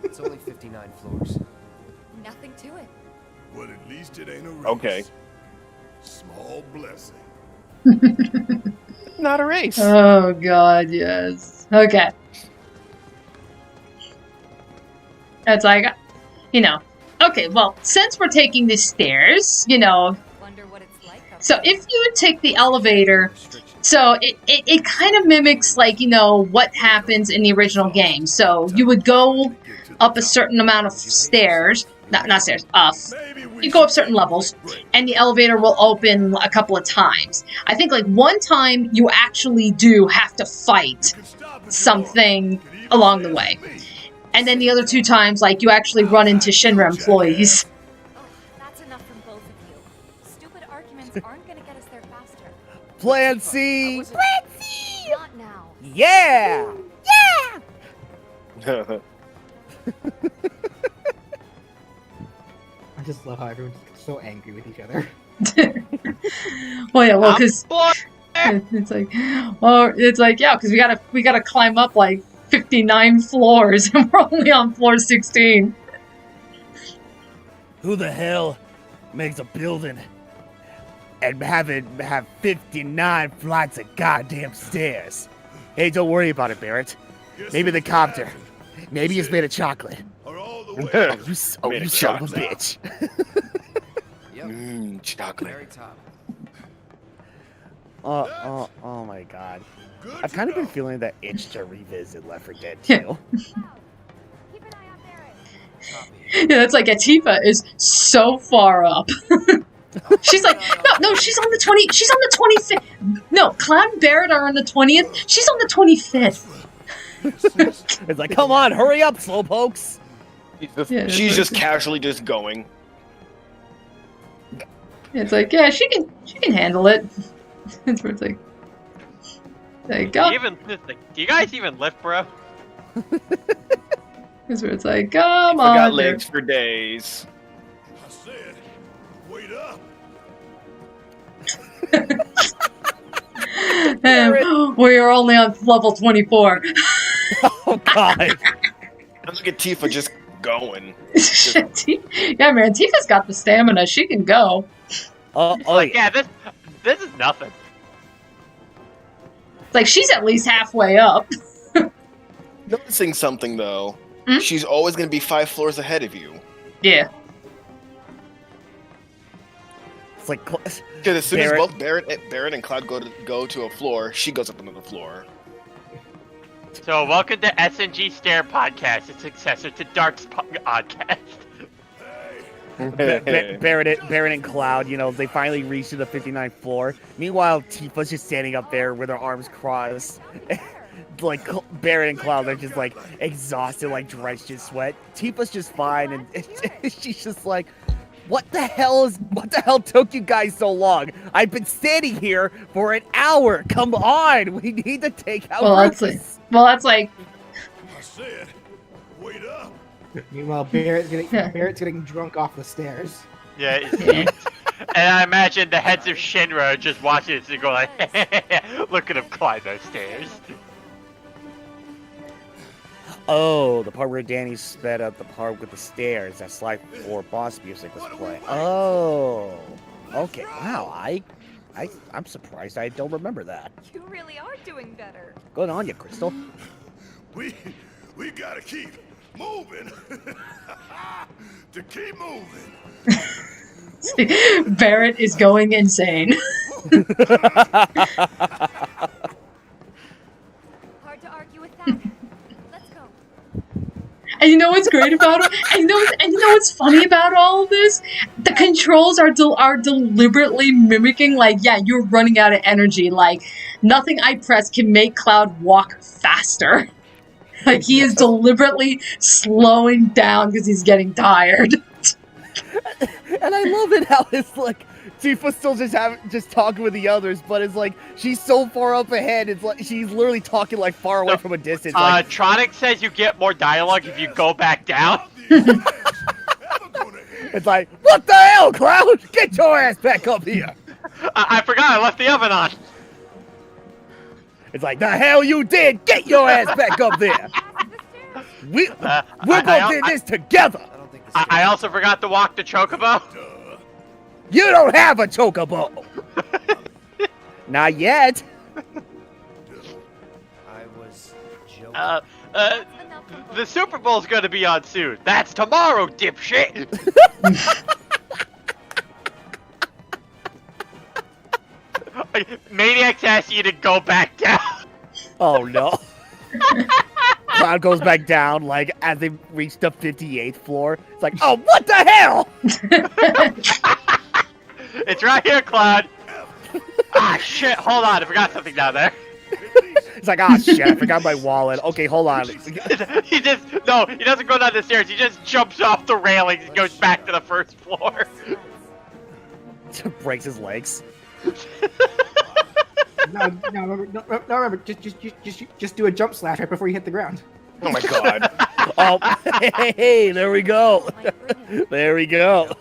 It's only 59 floors. Nothing to it. Well, at least it ain't a race. Okay. Small blessing. Not a race. Oh god, yes. Okay. It's like, you know, Okay, well, since we're taking the stairs, you know, Wonder what it's like up so there. if you would take the elevator, so it kind of mimics, like, you know, what happens in the original game. So you would go up a certain amount of stairs, not stairs, you go up certain levels, and the elevator will open a couple of times. I think, like, one time you actually do have to fight something along the way. And then the other 2 times, like, you actually run into Shinra employees. Oh, that's enough from both of you. Stupid arguments aren't gonna get us there faster. Plan C! Plan C! Not now. Yeah! I just love how everyone's so angry with each other. Well, yeah, well, because it's like, yeah, because we gotta climb up like 59 floors, and we're only on floor 16. Who the hell makes a building and have 59 flights of goddamn stairs? Hey, don't worry about it, Barrett. Maybe the copter. Maybe it's made of chocolate. Oh, you son of a bitch. Chocolate. Very top. Oh my god. I've kind of been feeling that itch to revisit Left 4 Dead 2. Yeah. Yeah, that's like Atifa is so far up. She's like, no, she's on the 20. She's on the 25th. No, Cloud and Barrett are on the 20th. She's on the 25th. It's like, come on, hurry up, slowpokes. She's just casually just going. It's like, yeah, she can handle it. It's where it's like, there you go. Do you guys even lift, bro? It's where it's like, come I on. got legs for days. I said, wait up. And we are only on level 24. Oh god. Look at Tifa just going. Yeah, man, Tifa's got the stamina. She can go. Yeah, this is nothing. It's like she's at least halfway up. Noticing something though. Hmm? She's always going to be 5 floors ahead of you. Yeah. It's like, because as soon as both Barrett and Cloud go to a floor, she goes up another floor. So welcome to SNG Stare Podcast, its successor to Dark's podcast. Barrett and Cloud, you know, they finally reached to the 59th floor. Meanwhile, Tifa's just standing up there with her arms crossed. Like, Barrett and Cloud, they're just, like, exhausted, like, drenched in sweat. Tifa's just fine, and she's just like, what the hell took you guys so long? I've been standing here for an hour. Come on, we need to take out that's like. I said, wait up. Meanwhile, Barrett's getting drunk off the stairs. Yeah. And I imagine the heads of Shinra are just watching this and go like, look at him climb those stairs. Oh, the part where Dani sped up the part with the stairs, that Sly 4 boss music was playing. Oh, okay. Wow, I'm surprised I don't remember that. You really are doing better. Good on you, Crystal. We gotta keep moving. To keep moving. Barrett is going insane. Hard to argue with that. Let's go. And you know what's great about it? And you know what's funny about all of this? The controls are deliberately mimicking, like, yeah, you're running out of energy. Like, nothing I press can make Cloud walk faster. Like, he is deliberately slowing down because he's getting tired. And I love it how it's like Tifa's still just talking with the others, but it's like she's so far up ahead. It's like she's literally talking like far away from a distance. Like, Tronic says you get more dialogue if you go back down. It's like, what the hell, Cloud? Get your ass back up here! I forgot I left the oven on. It's like, the hell you did! Get your ass back up there! We're gonna do this together! I also forgot to walk the chocobo. You don't have a chocobo! Not yet! I was joking. Enough The Super Bowl's gonna be on soon. That's tomorrow, dipshit. Maniacs asked you to go back down. Oh no. Cloud goes back down, like, as they reach the 58th floor. It's like, oh, what the hell? It's right here, Cloud. Ah, shit. Hold on. I forgot something down there. It's like, ah, shit, I forgot my wallet. Okay, hold on. He doesn't go down the stairs. He just jumps off the railings and goes back to the first floor. Breaks his legs. Remember, just do a jump slash right before you hit the ground. Oh my god. Oh, hey, there we go. There we go.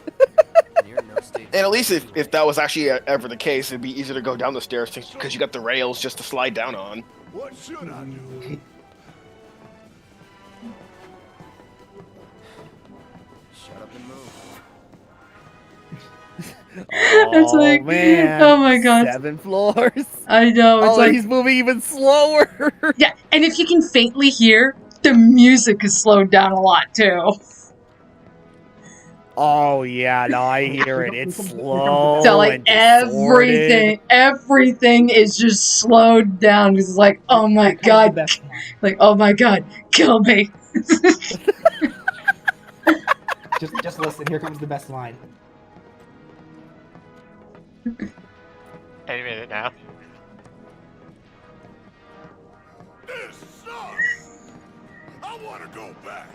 And at least if that was actually ever the case, it'd be easier to go down the stairs because you got the rails just to slide down on. What should I do? Shut up and move. It's like, man. oh my god. 7 floors. I know, it's like... he's moving even slower. Yeah, and if you can faintly hear, the music is slowed down a lot, too. Oh, yeah, no, I hear it. It's slow. So, like, everything is just slowed down. It's like, oh my god. Like, oh my god, kill me. just listen, here comes the best line. Any minute now. This sucks. I want to go back.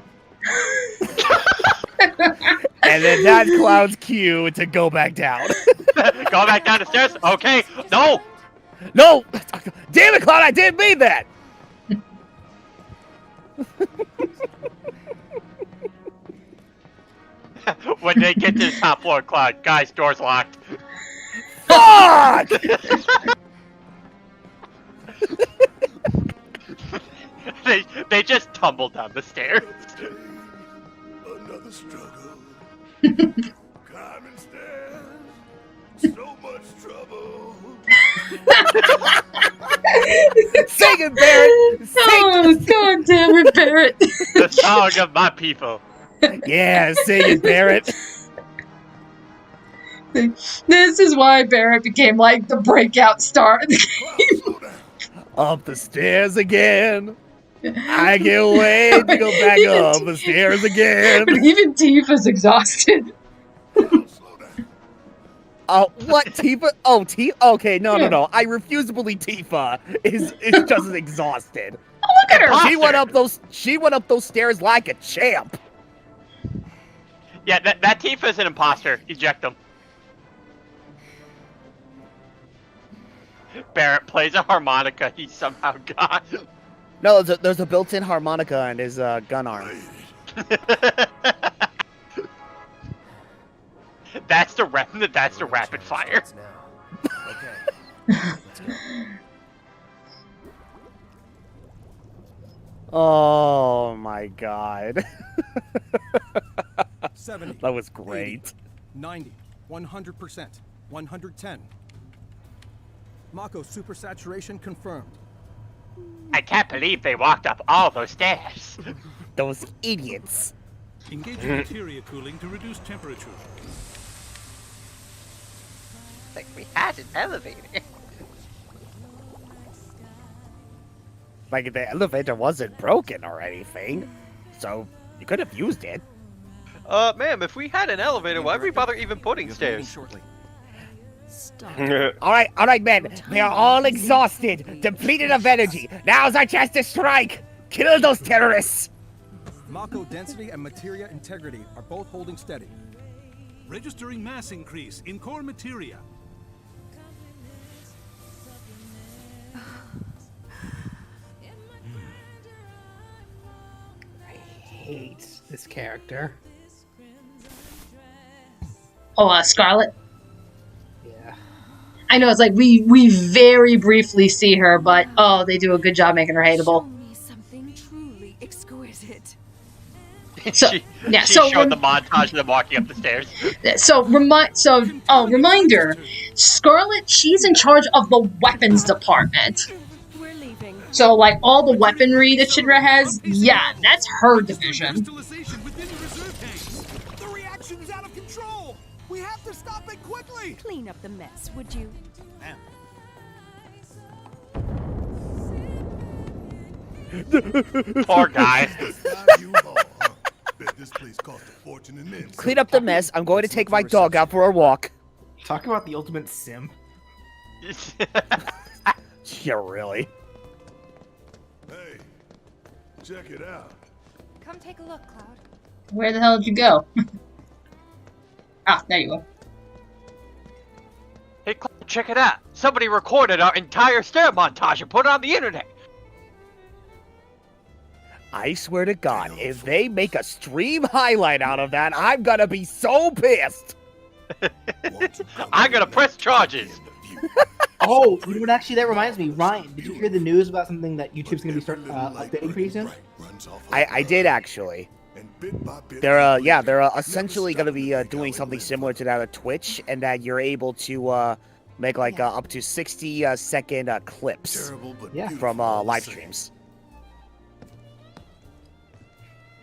And then that's Cloud's cue to go back down. Go back down the stairs? Okay. No! No! Damn it, Cloud, I didn't mean that! When they get to the top floor, Cloud, guys, door's locked. Fuck! They just tumble down the stairs. Another struggle. Climbing stairs. So much trouble. Sing it, Barrett! Oh, god damn it, Barrett. The song of my people. Yeah, sing it, Barrett. This is why Barrett became like the breakout star of the game. Up the stairs again. I can't wait to go back up the stairs again. Even Tifa's exhausted. Oh, what, Tifa? Oh, okay, no. I refuse to believe Tifa is just as exhausted. Oh, look at her. She went up those stairs like a champ. Yeah, that Tifa's an imposter. Eject him. Barrett plays a harmonica he somehow got. No, there's a built-in harmonica in his gun arm. That's the rapid fire. Okay. Let's go. Oh my god. 70. That was great. 80, 90. 100%. 110. Mako supersaturation confirmed. I can't believe they walked up all those stairs. Those idiots. Engaging interior cooling to reduce temperature. Like we had an elevator. Like the elevator wasn't broken or anything, so you could have used it. Ma'am, if we had an elevator, why would we bother even putting stairs? Alright, men. We are all exhausted, depleted of energy. Now's our chance to strike. Kill those terrorists. Mako density and materia integrity are both holding steady. Registering mass increase in core materia. I hate this character. Oh, Scarlet? Yeah. I know, it's like we very briefly see her, but oh, they do a good job making her hateable. Something truly exquisite. So, she so showed the montage of them walking up the stairs. Reminder, Scarlet, she's in charge of the weapons department. leaving. So, like, all the weaponry that Shinra has, yeah, that's her division. The reaction's out of control. We have to stop it quickly. Clean up the mess, would you? Poor guy. Clean up the mess. I'm going to take my dog out for a walk. Talk about the ultimate sim. Yeah, really. Hey, check it out. Come take a look, Cloud. Where the hell did you go? Ah, there you go. Hey, Cloud, check it out. Somebody recorded our entire stair montage and put it on the internet. I swear to God, if they make a stream highlight out of that, I'm gonna be so pissed. I'm gonna press charges. Oh, you know what? Actually, that reminds me. Ryan, did you hear the news about something that YouTube's going to be updating pretty soon? I did actually. They're essentially going to be doing something similar to that at Twitch, and that you're able to make like up to 60-second clips from live streams.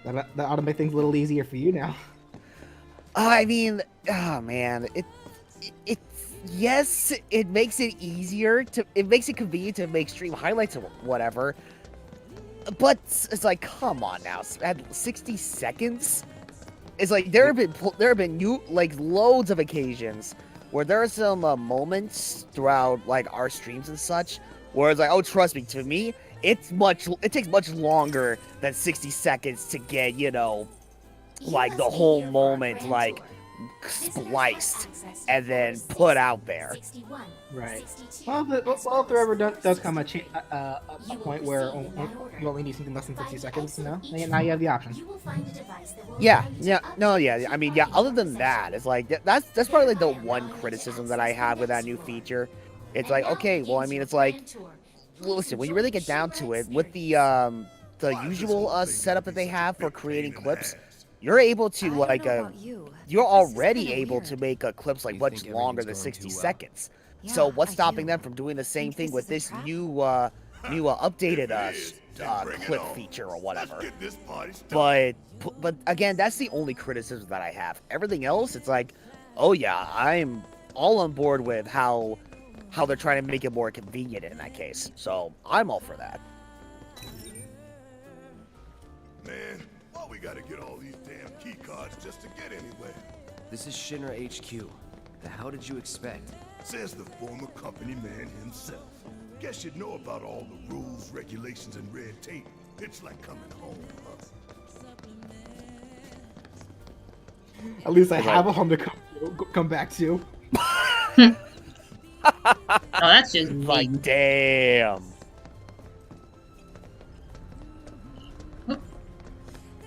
That ought to make things a little easier for you now. I mean, oh man, yes, it makes it easier it makes it convenient to make stream highlights or whatever. But it's like, come on now, at 60 seconds, it's like there have been loads of occasions where there are some moments throughout like our streams and such where it's like, oh, trust me, to me, it takes much longer than 60 seconds to get, you know, like the whole moment like spliced and then put out there. Right. Well, if there ever does come a point where you only need something less than 60 seconds, you know, now you have the option. Yeah. I mean, yeah. Other than that, it's like that's probably like the one criticism that I have with that new feature. It's like, okay, well, I mean, it's like, listen, when you really get down to it, with the usual setup that they have for creating clips, you're able to like you're already able to make clips like much longer than 60 seconds. So what's stopping them from doing the same thing with this new updated clip feature or whatever? But again, that's the only criticism that I have. Everything else, it's like, oh yeah, I'm all on board with how they're trying to make it more convenient in that case. So I'm all for that. Man, why we gotta get all these damn key cards just to get anywhere? This is Shinra HQ. The hell did you expect? Says the former company man himself. Guess you'd know about all the rules, regulations, and red tape. It's like coming home, huh? At least I have a home to come back to. Oh, that's just like, damn.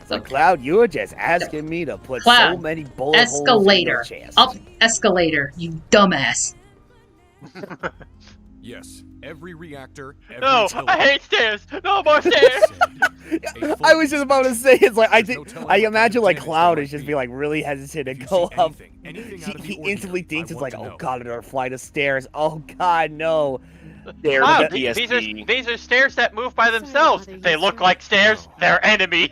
So Cloud, you were just asking me to put so many bullet holes in your chest. Up escalator, you dumbass. Yes, every reactor. Every No, I hate stairs. No more stairs. I was just about to say, it's like I imagine like Cloud is just be like really hesitant to go up. He instantly thinks it's like, oh god, another flight of stairs. Oh god, no. Wow, these are stairs that move by themselves. They look like stairs. They're enemies.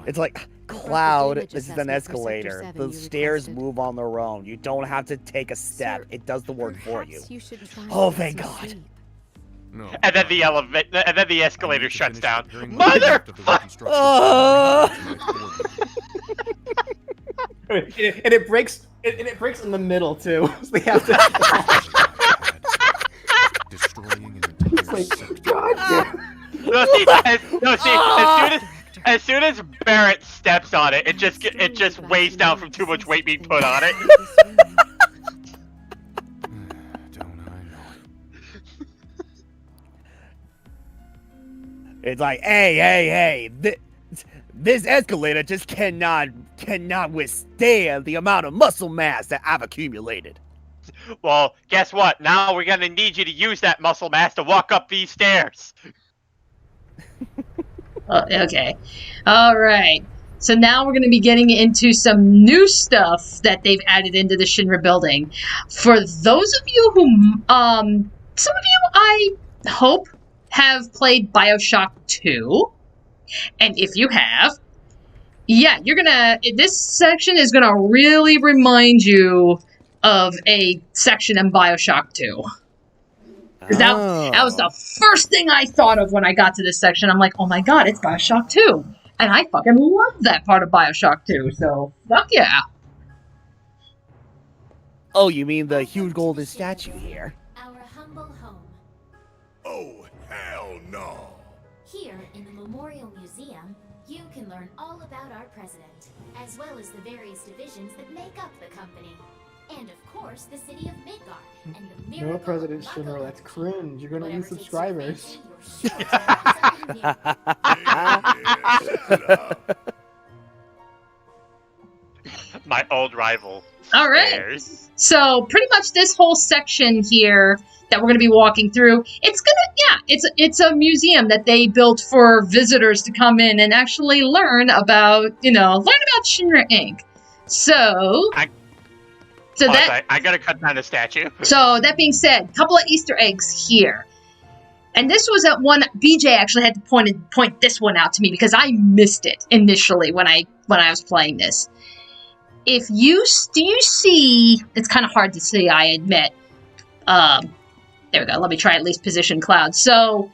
It's like, Cloud, this is an escalator. The stairs move on their own. You don't have to take a step. It does the work for you. Oh, thank God. No. And then the escalator shuts down. Mother! And it breaks. And it breaks in the middle too. So they have to. Destroying an entire as soon as Barrett steps on it, it just weighs down from too much weight being put on it. Don't I know it? It's like, hey, this escalator just cannot withstand the amount of muscle mass that I've accumulated. Well, guess what? Now we're gonna need you to use that muscle mass to walk up these stairs. Okay. Alright. So now we're going to be getting into some new stuff that they've added into the Shinra building. For those of you who, some of you, I hope, have played Bioshock 2, and if you have, yeah, you're gonna, this section is gonna really remind you of a section in Bioshock 2. That was the first thing I thought of when I got to this section. I'm like, oh my god, it's Bioshock 2. And I fucking love that part of Bioshock 2, so fuck yeah. Oh, you mean the huge golden statue here? Our humble home. Oh, hell no. Here in the Memorial Museum, you can learn all about our president, as well as the various divisions that make up the company. And of course, the city of Midgar and the miracle No President of Shinra, that's cringe. You're gonna lose Whatever takes your subscribers. fancy, you're sure to My old rival. All right. Stairs. So pretty much this whole section here that we're going to be walking through, it's a museum that they built for visitors to come in and actually learn about, Shinra Inc. I gotta cut down the statue. So that being said, a couple of Easter eggs here. And this was at one, BJ actually had to point this one out to me because I missed it initially when I was playing this. Do you see, it's kind of hard to see, I admit. There we go, let me try at least position Cloud. So,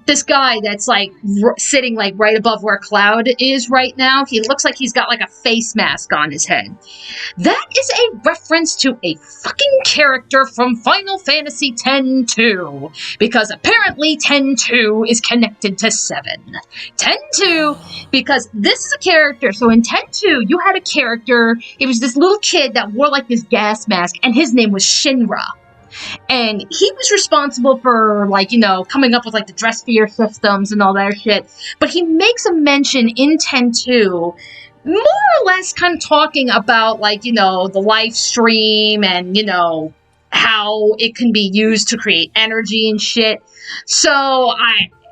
this guy that's like sitting like right above where Cloud is right now, he looks like he's got like a face mask on his head. That is a reference to a fucking character from Final Fantasy X-2, because apparently X-2 is connected to 7. X-2, because this is a character, so in X-2, you had a character, it was this little kid that wore like this gas mask, and his name was Shinra. And he was responsible for, coming up with, the dress fear systems and all that shit. But he makes a mention in 10-2, more or less kind of talking about, the life stream and, how it can be used to create energy and shit. So,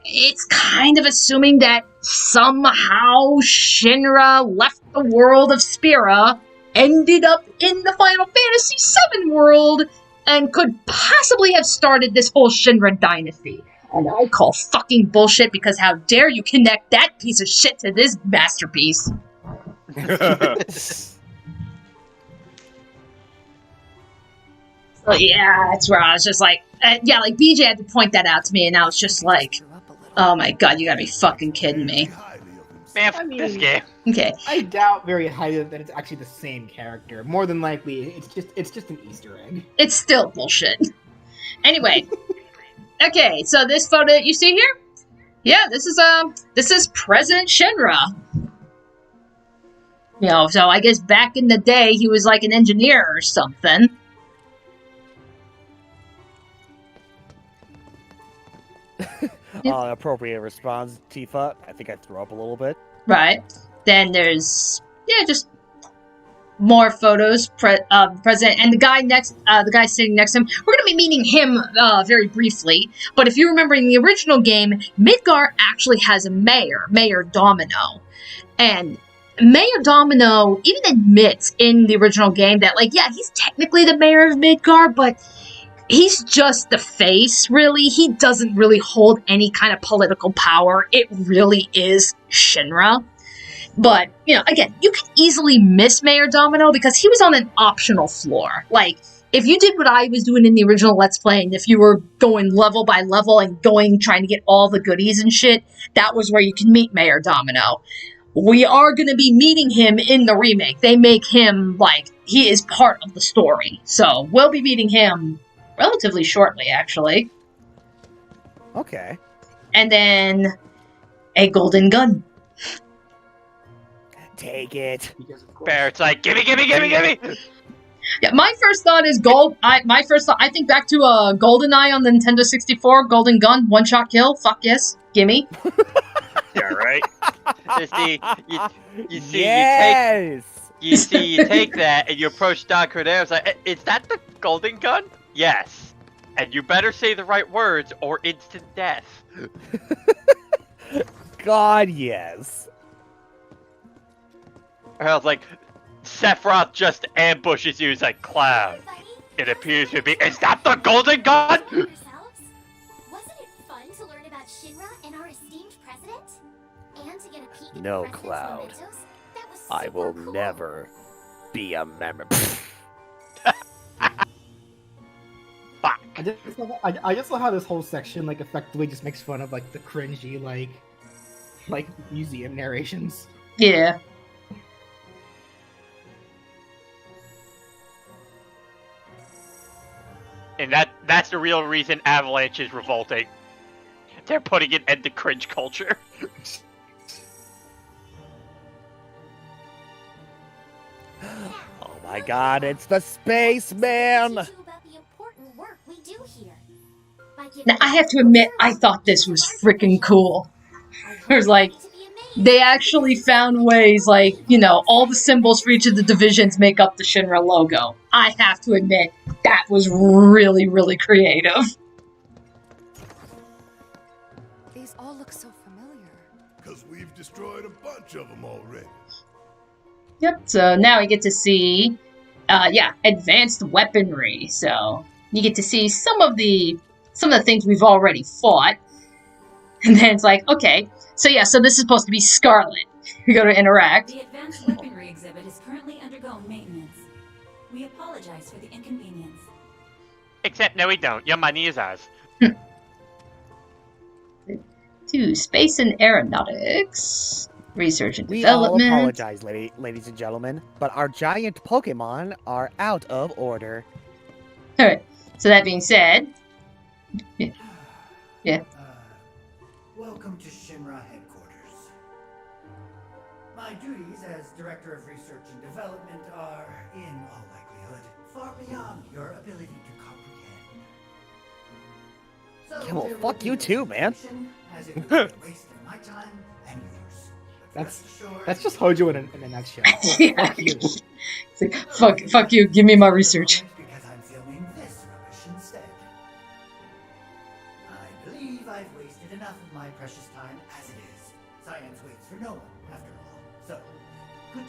it's kind of assuming that somehow Shinra left the world of Spira, ended up in the Final Fantasy VII world, and could possibly have started this whole Shinra dynasty. And I call fucking bullshit, because how dare you connect that piece of shit to this masterpiece? So yeah, that's where I was just like, BJ had to point that out to me, and I was just like, oh my god, you gotta be fucking kidding me. Man, this game. Okay. I doubt very highly that it's actually the same character. More than likely, it's just an Easter egg. It's still bullshit. Anyway. Okay, so this photo that you see here? Yeah, this is President Shinra. So I guess back in the day he was like an engineer or something. Appropriate response, Tifa. I think I threw up a little bit. Right. Then there's, just more photos. President and the guy sitting next to him. We're going to be meeting him very briefly. But if you remember in the original game, Midgar actually has a mayor, Mayor Domino. And Mayor Domino even admits in the original game that, he's technically the mayor of Midgar, but he's just the face, really. He doesn't really hold any kind of political power. It really is Shinra. But, again, you could easily miss Mayor Domino because he was on an optional floor. If you did what I was doing in the original Let's Play, and if you were going level by level and trying to get all the goodies and shit, that was where you can meet Mayor Domino. We are going to be meeting him in the remake. They make him, he is part of the story. So, we'll be meeting him relatively shortly, actually. Okay. And then a golden gun. Take it. Barrett's like, gimme! Yeah, my first thought is I think back to GoldenEye on the Nintendo 64, golden gun, one-shot kill, fuck yes, gimme. Yeah, right? You take that and you approach Doc Corday. It's like, is that the golden gun? Yes. And you better say the right words or instant death. God, yes. I was like, Sephiroth just ambushes you. He's like, Cloud, it appears to be. Is that the golden gun? Wasn't it fun to learn about Our esteemed president? And to get a peek at No, the president's Cloud. mementos? That was I super will cool. never be a member. I just love how this whole section like effectively just makes fun of like the cringy like museum narrations. Yeah. And that's the real reason Avalanche is revolting. They're putting an end to cringe culture. Oh my god, it's the spaceman! Now, I have to admit, I thought this was freaking cool. It was like, they actually found ways, like, you know, all the symbols for each of the divisions make up the Shinra logo. I have to admit, that was really, really creative. These all look so familiar. Because we've destroyed a bunch of them already. Yep, so now we get to see, advanced weaponry. So, you get to see some of the things we've already fought. And then it's like, okay, so this is supposed to be Scarlet. We go to interact. The advanced weaponry exhibit is currently undergoing maintenance. We apologize for the inconvenience. Except, no we don't. Your money is ours. To Space and Aeronautics. Research and We all Development. apologize, ladies and gentlemen, but our giant Pokemon are out of order. Alright, so that being said... Yeah. Welcome to Shinra headquarters. My duties as Director of Research and Development are, in all likelihood, far beyond your ability to comprehend. So Yeah, well, fuck you too, man. as it would be a waste of my time and yours. That's just Hojo in a nutshell. Yeah. Fuck you. It's like, fuck you, give me my research. Because I'm filming this rubbish instead. I believe I've wasted enough of my precious time as it is. Science waits for no one, after all. So, good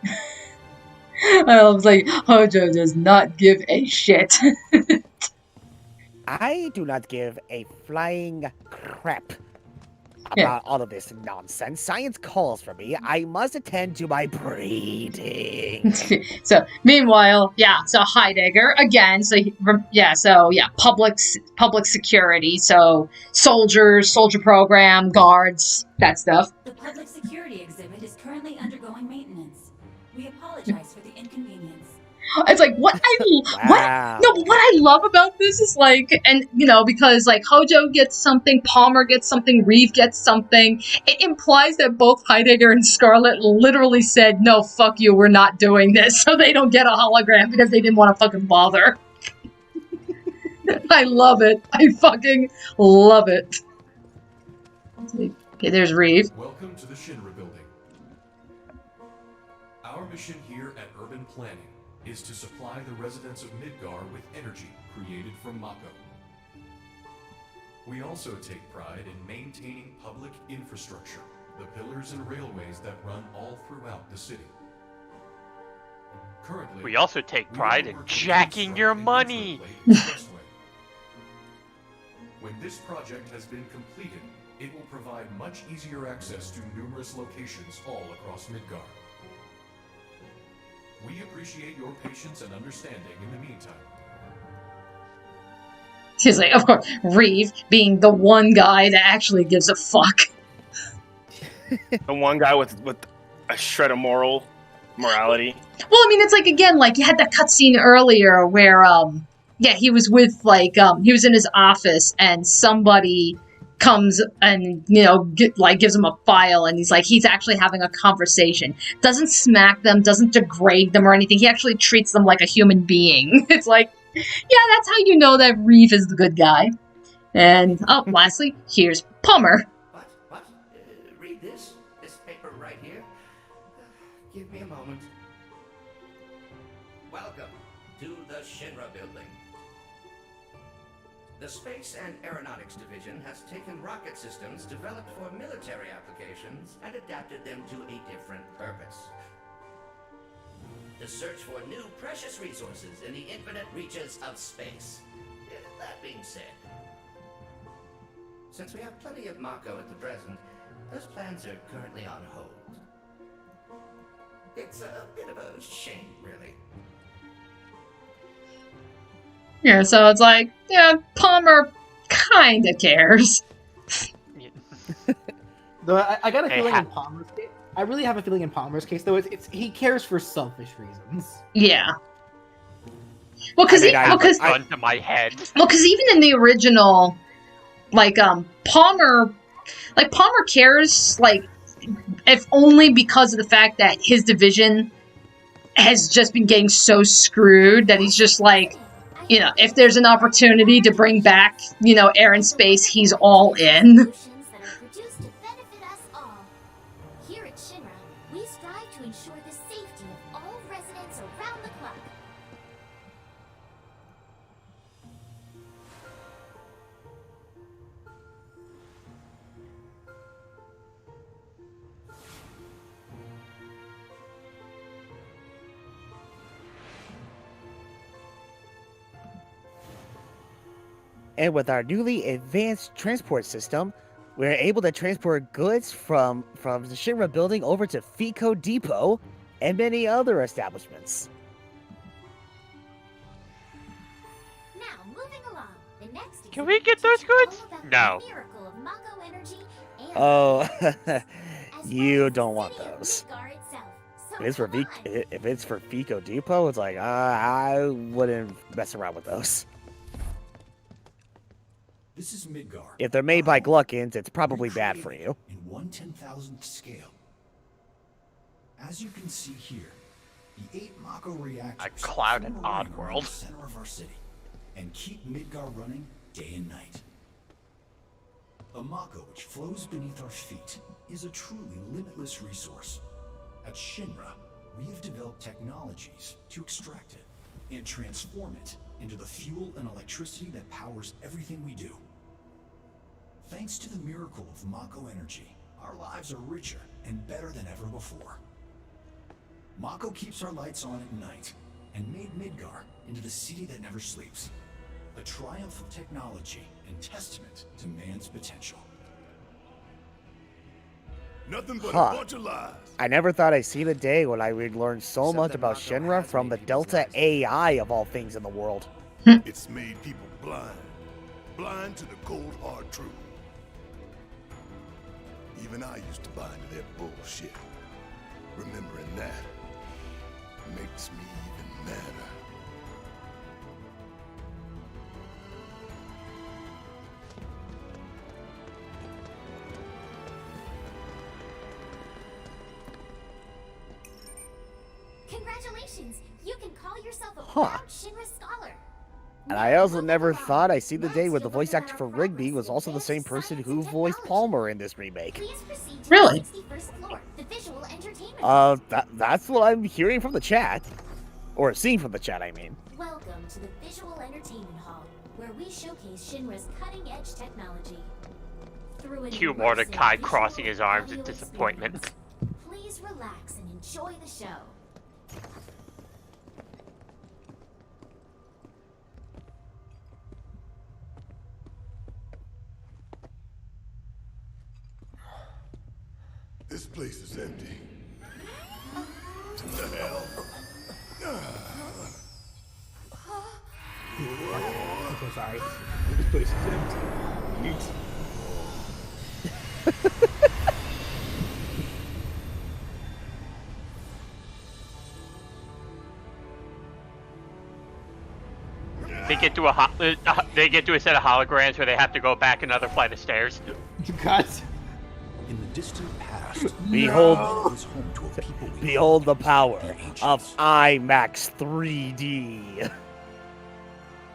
day. I was like, Hojo does not give a shit. I do not give a flying crap about all of this nonsense. Science calls for me. I must attend to my breeding. So, meanwhile, so Heidegger, again, public security, so soldiers, soldier program, guards, that stuff. The public security exhibit is currently undergoing maintenance. We apologize for the inconvenience. It's like, what I love about this is like, and you know, because like Hojo gets something, Palmer gets something, Reeve gets something, it implies that both Heidegger and Scarlet literally said, no, fuck you, we're not doing this, so they don't get a hologram because they didn't want to fucking bother. I love it. I fucking love it. Okay, there's Reeve. Welcome to the Shinra building. Our mission here at Urban Planning is to supply the residents of Midgar with energy created from Mako. We also take pride in maintaining public infrastructure, the pillars and railways that run all throughout the city. Currently, We also take pride in jacking your money. When this project has been completed, it will provide much easier access to numerous locations all across Midgar. We appreciate your patience and understanding in the meantime. She's like, of course, Reeve being the one guy that actually gives a fuck. The one guy with a shred of morality. Well, I mean, it's like, again, like, you had that cutscene earlier where, he was with, like, he was in his office and somebody comes and, you know, gives him a file and he's actually having a conversation. Doesn't smack them, doesn't degrade them or anything. He actually treats them like a human being. It's like, yeah, that's how you know that Reeve is the good guy. And, lastly, here's Palmer. Read this paper right here. Give me a moment. Welcome to the Shinra building. The Space and Aeronautics Division has taken rocket systems developed for military applications and adapted them to a different purpose. The search for new precious resources in the infinite reaches of space. That being said, Since we have plenty of Mako at the present, those plans are currently on hold. It's a bit of a shame, really. Yeah, so it's like, yeah, Palmer kinda cares. Though I got a feeling in Palmer's case. I really have a feeling in Palmer's case, though, it's he cares for selfish reasons. Yeah. Well, because gun to my head. Well, because even in the original, like Palmer cares, like, if only because of the fact that his division has just been getting so screwed that he's just like, you know, if there's an opportunity to bring back, you know, air and space, he's all in. Here at Shinra, we strive to ensure the safety of all residents around the clock. And with our newly advanced transport system, we're able to transport goods from the Shinra building over to Fico Depot and many other establishments. Now, moving along, the next Can we get those goods? No. miracle of Mako energy and Oh, you don't want those. Midgar itself. So If it's for Fico Depot, it's like I wouldn't mess around with those. This is Midgar. If they're made by Gluckins, it's probably bad for you. In 1/10,000th scale. As you can see here, the 8 Mako reactors A clouded form a odd ring around world. the center of our city and keep Midgar running day and night. The Mako which flows beneath our feet is a truly limitless resource. At Shinra, we have developed technologies to extract it and transform it into the fuel and electricity that powers everything we do. Thanks to the miracle of Mako energy, our lives are richer and better than ever before. Mako keeps our lights on at night and made Midgar into the city that never sleeps. A triumph of technology and testament to man's potential. Nothing but a Huh. bunch of lies. I never thought I'd see the day when I would learn so much about Shinra from the Delta AI of all things in the world. It's made people blind. Blind to the cold, hard truth. Even I used to buy into their bullshit. Remembering that makes me even madder. Congratulations! You can call yourself a Huh. proud Shinra scholar. And I also never thought I'd see the day when the voice actor for Rigby was also the same person who voiced Palmer in this remake. Really? 61st floor, the visual entertainment. That's what I'm hearing from the chat. Or seeing from the chat, I mean. Welcome to the Visual Entertainment Hall, where we showcase Shinra's cutting-edge technology. Through an Cue immersive Mordecai visual crossing his arms in audio disappointment. experience. Please relax and enjoy the show. This place is empty. What the hell? I'm so sorry. This place is empty. They get to a set of holograms where they have to go back another flight of stairs. Guys. In the distant past, Behold, was home to a people we behold the power of IMAX 3D.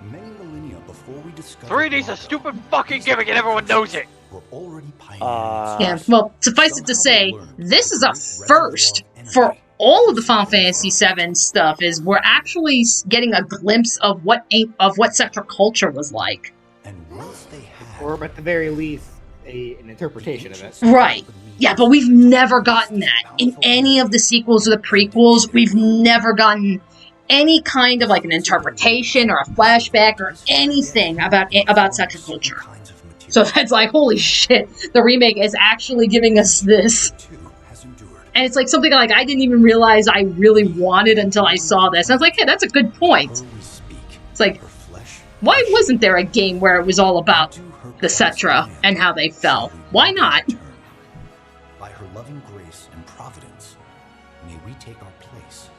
many millennia before we discovered 3D's a stupid fucking gimmick and everyone knows it. were already Yeah, well, suffice it to say, this is a first for all of the Final Fantasy VII stuff. Is we're actually getting a glimpse of what Sector culture was like. Or at the very least, an interpretation of it. Right. Yeah, but we've never gotten that in any of the sequels or the prequels. We've never gotten any kind of like an interpretation or a flashback or anything about Sector culture. So that's like, holy shit, the remake is actually giving us this. And it's like something like I didn't even realize I really wanted until I saw this. And I was like, hey, that's a good point. It's like, why wasn't there a game where it was all about the Cetra and how they fell? Why not? By her loving grace and providence, may we take our place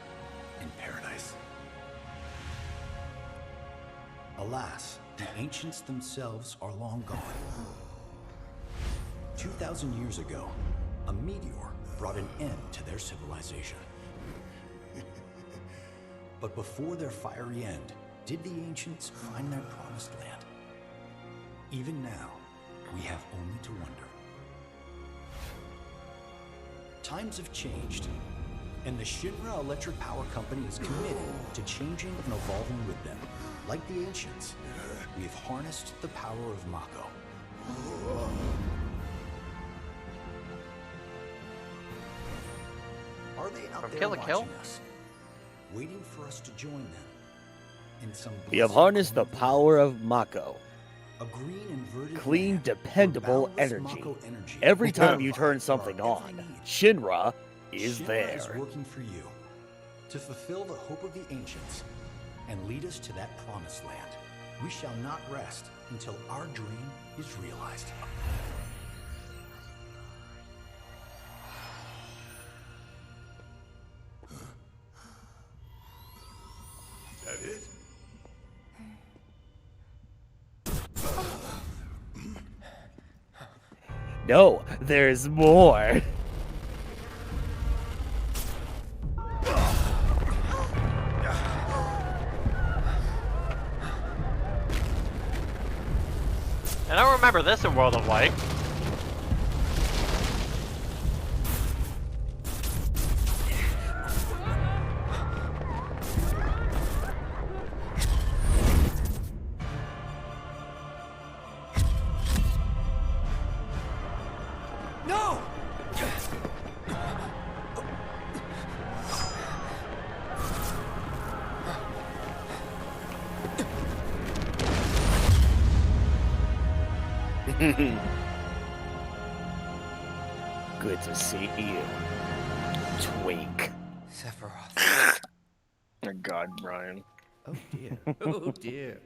in paradise. Alas, the ancients themselves are long gone. 2,000 years ago, a meteor brought an end to their civilization. But before their fiery end, did the ancients find their promised land? Even now, we have only to wonder. Times have changed, and the Shinra Electric Power Company is committed to changing and evolving with them. Like the ancients, we've harnessed the power of Mako. Are they out there watching us, waiting for us to join them in some? We have harnessed the power of Mako. A green inverted Clean, land dependable where boundless energy. Mako energy. Every time you turn something on, Shinra is Shinra there. is working for you to fulfill the hope of the ancients and lead us to that promised land. We shall not rest until our dream is realized. That it? No, there's more. I don't remember this in World of Light. No! Good to see you, twink. Sephiroth. Oh God, Brian. Oh dear. Oh dear.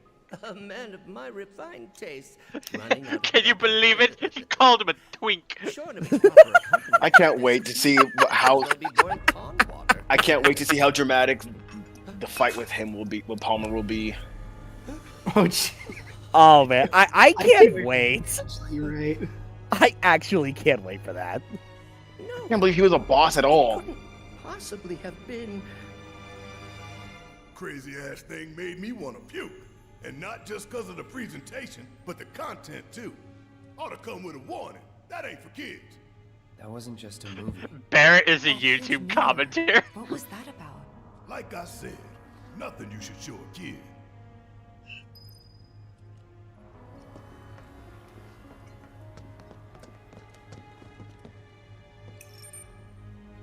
A man of my refined taste. Running out of Can you believe it? You called him a twink. I can't wait to see how. I can't wait to see how dramatic the fight with him will be. With Palmer will be. Oh man, I can't wait. You're right. I actually can't wait for that. I can't believe he was a boss at all. Possibly have been. Crazy ass thing made me want to puke. And not just because of the presentation, but the content too. Ought to come with a warning. That ain't for kids. That wasn't just a movie. Barrett is a YouTube commentator. What was that about? Like I said, nothing you should show a kid.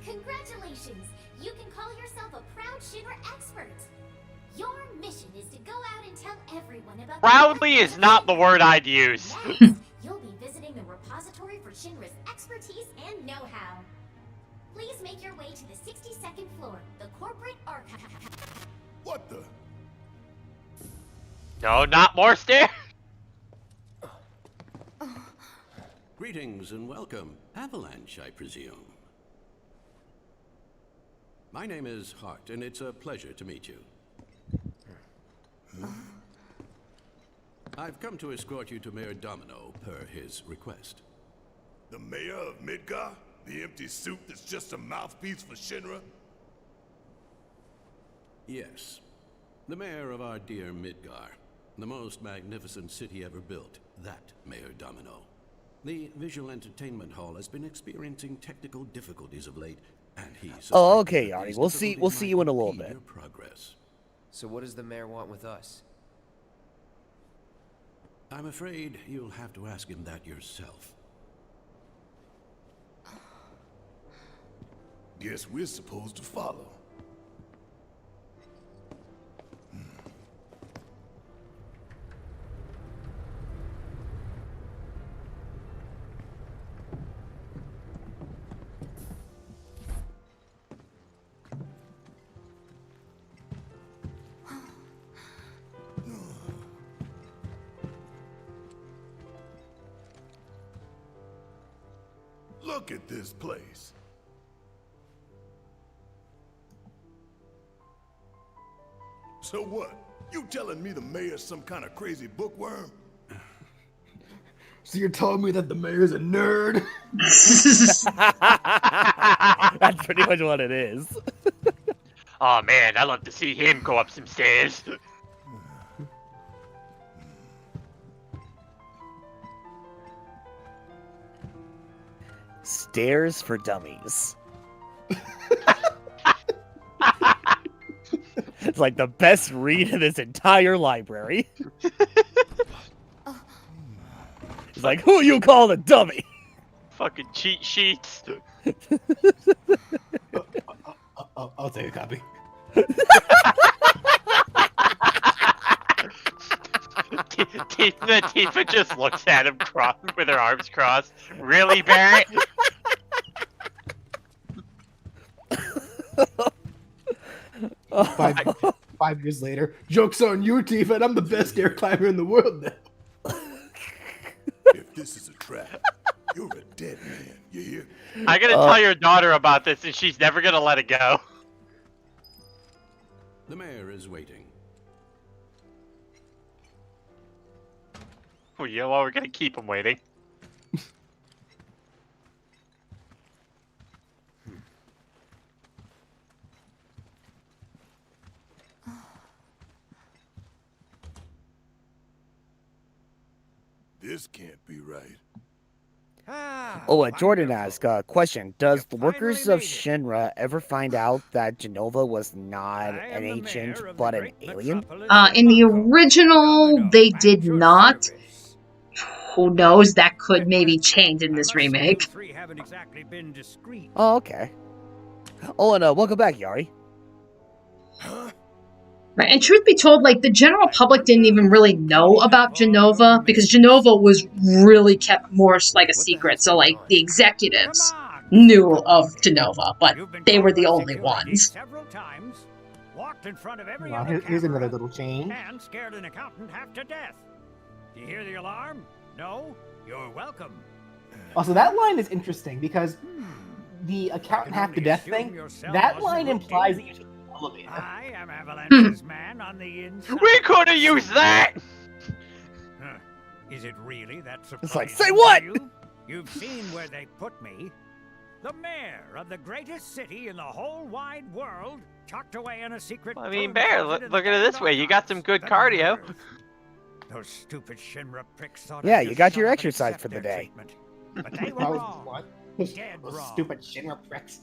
Congratulations! You can call yourself a proud Shinra expert. Your mission is to go out and tell everyone about Proudly is not the word I'd use. Next, you'll be visiting the repository for Shinra's expertise and know-how. Please make your way to the 62nd floor, the corporate archive. What the? No, not more stairs. Greetings and welcome. Avalanche, I presume. My name is Hart, and it's a pleasure to meet you. I've come to escort you to Mayor Domino, per his request. The mayor of Midgar? The empty suit that's just a mouthpiece for Shinra? Yes. The mayor of our dear Midgar. The most magnificent city ever built. That Mayor Domino. The visual entertainment hall has been experiencing technical difficulties of late, and he's... Oh, okay, Yanni. We'll see you in a little bit. Progress. So what does the mayor want with us? I'm afraid you'll have to ask him that yourself. Guess we're supposed to follow. Look at this place. So what? You telling me the mayor's some kind of crazy bookworm? So you're telling me that the mayor's a nerd? That's pretty much what it is. Oh man, I'd love to see him go up some stairs. Stairs for dummies. It's like the best read in this entire library. It's like, who you call a dummy? Fucking cheat sheets. I'll take a copy. Tifa just looks at him with her arms crossed. Really, Barrett? Five years later, joke's on you, Tifa, and I'm the best air climber in the world now. If this is a trap, you're a dead man, you hear? I gotta tell your daughter about this, and she's never gonna let it go. The mayor is waiting. Well, you know what? We're gonna keep him waiting. This can't be right. Oh, Jordan asked a question. Does the workers of Shinra ever find out that Genova was not an ancient, but an alien? In the original, they did not. Who knows? That could maybe change in this remake. Oh, okay. Oh, and welcome back, Yari. Right, and truth be told, like, the general public didn't even really know about Genova, because Genova was really kept more like a secret, so, like, the executives knew of Genova, but they were the only ones. Well, here's another little change. And scared an accountant half to death. Do you hear the alarm? No? You're welcome. Also, that line is interesting, because the accountant half to death thing, that line implies that you should elevator. I am Avalanche's man on the inside. We could have used that! Is it really that surprising? It's like, say what? You've seen where they put me. The mayor of the greatest city in the whole wide world, tucked away in a secret. I mean, Bear, look at it this way. You got some good cardio. Those stupid Shinra pricks thought Yeah, you got your exercise for the day. But they were wrong. What? Dead Those wrong. stupid Shinra pricks.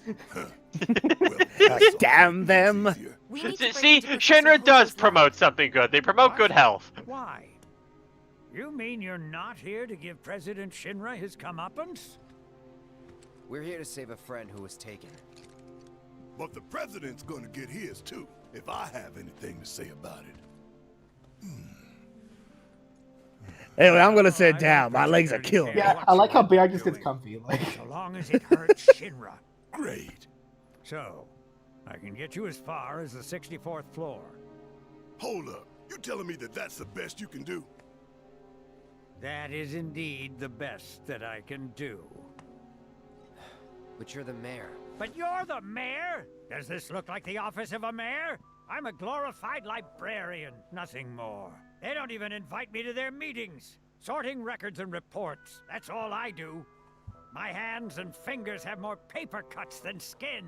Damn them! See, Shinra does promote something good. They promote good health. Why? You mean you're not here to give President Shinra his comeuppance? We're here to save a friend who was taken. But the president's gonna get his too, if I have anything to say about it. Anyway, I'm gonna sit down. My legs are killing me. Yeah, I like how Bear just gets comfy. Like, So long as it hurts Shinra. Great. So, I can get you as far as the 64th floor. Hold up. You telling me that that's the best you can do? That is indeed the best that I can do. But you're the mayor. But you're the mayor? Does this look like the office of a mayor? I'm a glorified librarian, nothing more. They don't even invite me to their meetings. Sorting records and reports, that's all I do. My hands and fingers have more paper cuts than skin.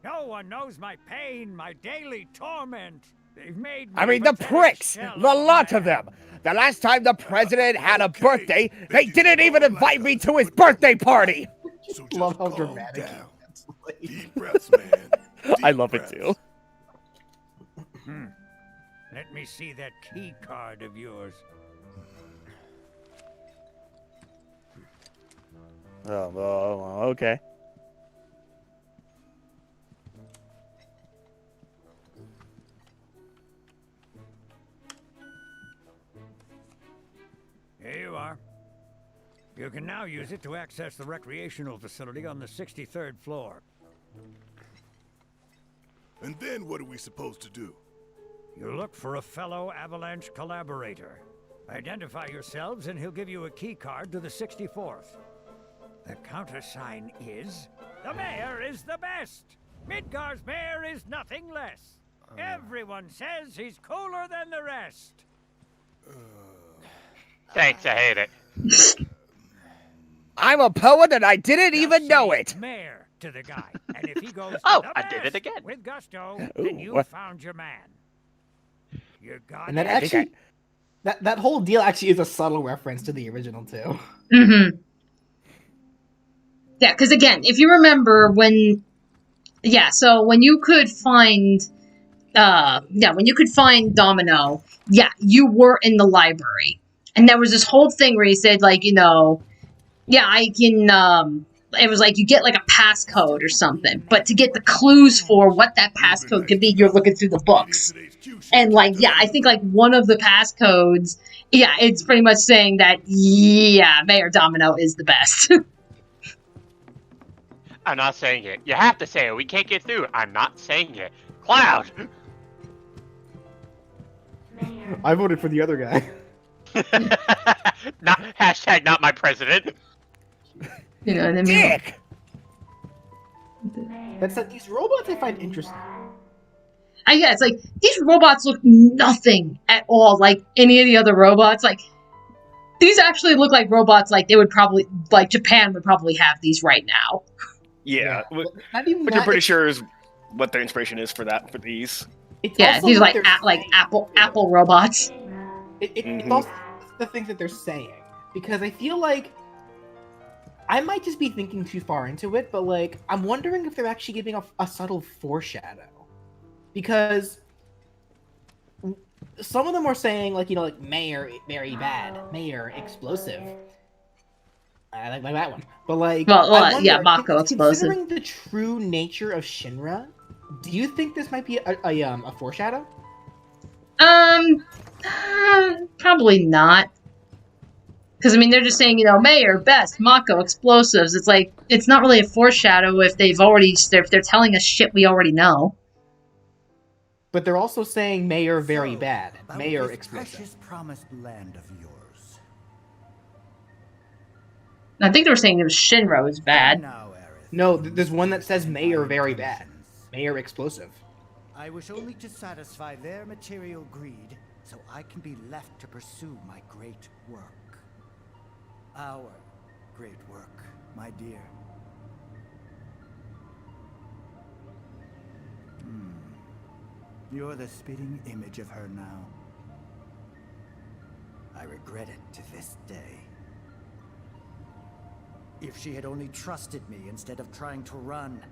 No one knows my pain, my daily torment. They've made me I mean, the pricks! The lot of them! The last time the president had a birthday, they didn't even invite me to his birthday party! So love how dramatic down. it is. Deep breaths, man. I love it too. Let me see that key card of yours. Oh, okay. Here you are. You can now use it to access the recreational facility on the 63rd floor. And then what are we supposed to do? You look for a fellow Avalanche collaborator. Identify yourselves and he'll give you a key card to the 64th. The countersign is, the mayor is the best. Midgar's mayor is nothing less. Everyone says he's cooler than the rest. Thanks, I hate it. I'm a poet and I didn't even know it. Mayor to the guy, and if he goes Oh, to the I did it best again. with gusto, then you what? found your man. You got And that it. actually, that whole deal actually is a subtle reference to the original too. Mm-hmm. Yeah, because again, if you remember when, so when you could find, when you could find Domino, you were in the library, and there was this whole thing where he said, like, you know, I can, it was like you get like a passcode or something, but to get the clues for what that passcode could be, you're looking through the books. And like, I think like one of the passcodes, it's pretty much saying that, Mayor Domino is the best. I'm not saying it. You have to say it. We can't get through. I'm not saying it. Cloud! I voted for the other guy. Not my president. You know what I mean? Dick! That's that these robots I find interesting. It's like, these robots look nothing at all like any of the other robots. Like, these actually look like robots like they would probably, like Japan would probably have these right now. Yeah, Not which I'm pretty sure is what their inspiration is for these. It's Yeah, also these are what like they're Apple robots. It's also the things that they're saying, because I feel like I might just be thinking too far into it, but like I'm wondering if they're actually giving a subtle foreshadow, because some of them are saying like, you know, like mayor very bad, mayor explosive. I like that one, but like, Mako explosive. Considering the true nature of Shinra, do you think this might be a foreshadow? Probably not. Because I mean, they're just saying, you know, mayor best, Mako explosives. It's like it's not really a foreshadow if they're telling us shit we already know. But they're also saying mayor very bad, mayor explosive. Precious promised land of yours. I think they were saying it was Shinra was bad. No, there's one that says mayor very bad, mayor explosive. I wish only to satisfy their material greed, so I can be left to pursue my great work. Our great work, my dear. You're the spitting image of her now. I regret it to this day. If she had only trusted me instead of trying to run,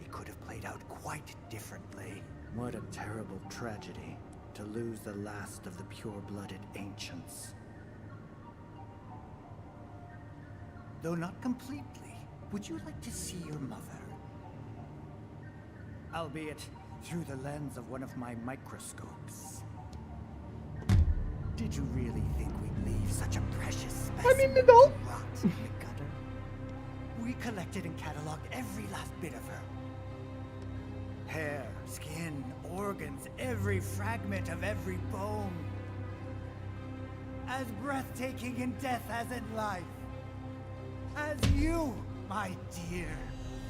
it could have played out quite differently. What a terrible tragedy to lose the last of the pure-blooded ancients. Though not completely, would you like to see your mother? Albeit through the lens of one of my microscopes. Did you really think we'd leave such a precious specimen to rot in the gutter? We collected and cataloged every last bit of her. Hair, skin, organs, every fragment of every bone. As breathtaking in death as in life. As you, my dear.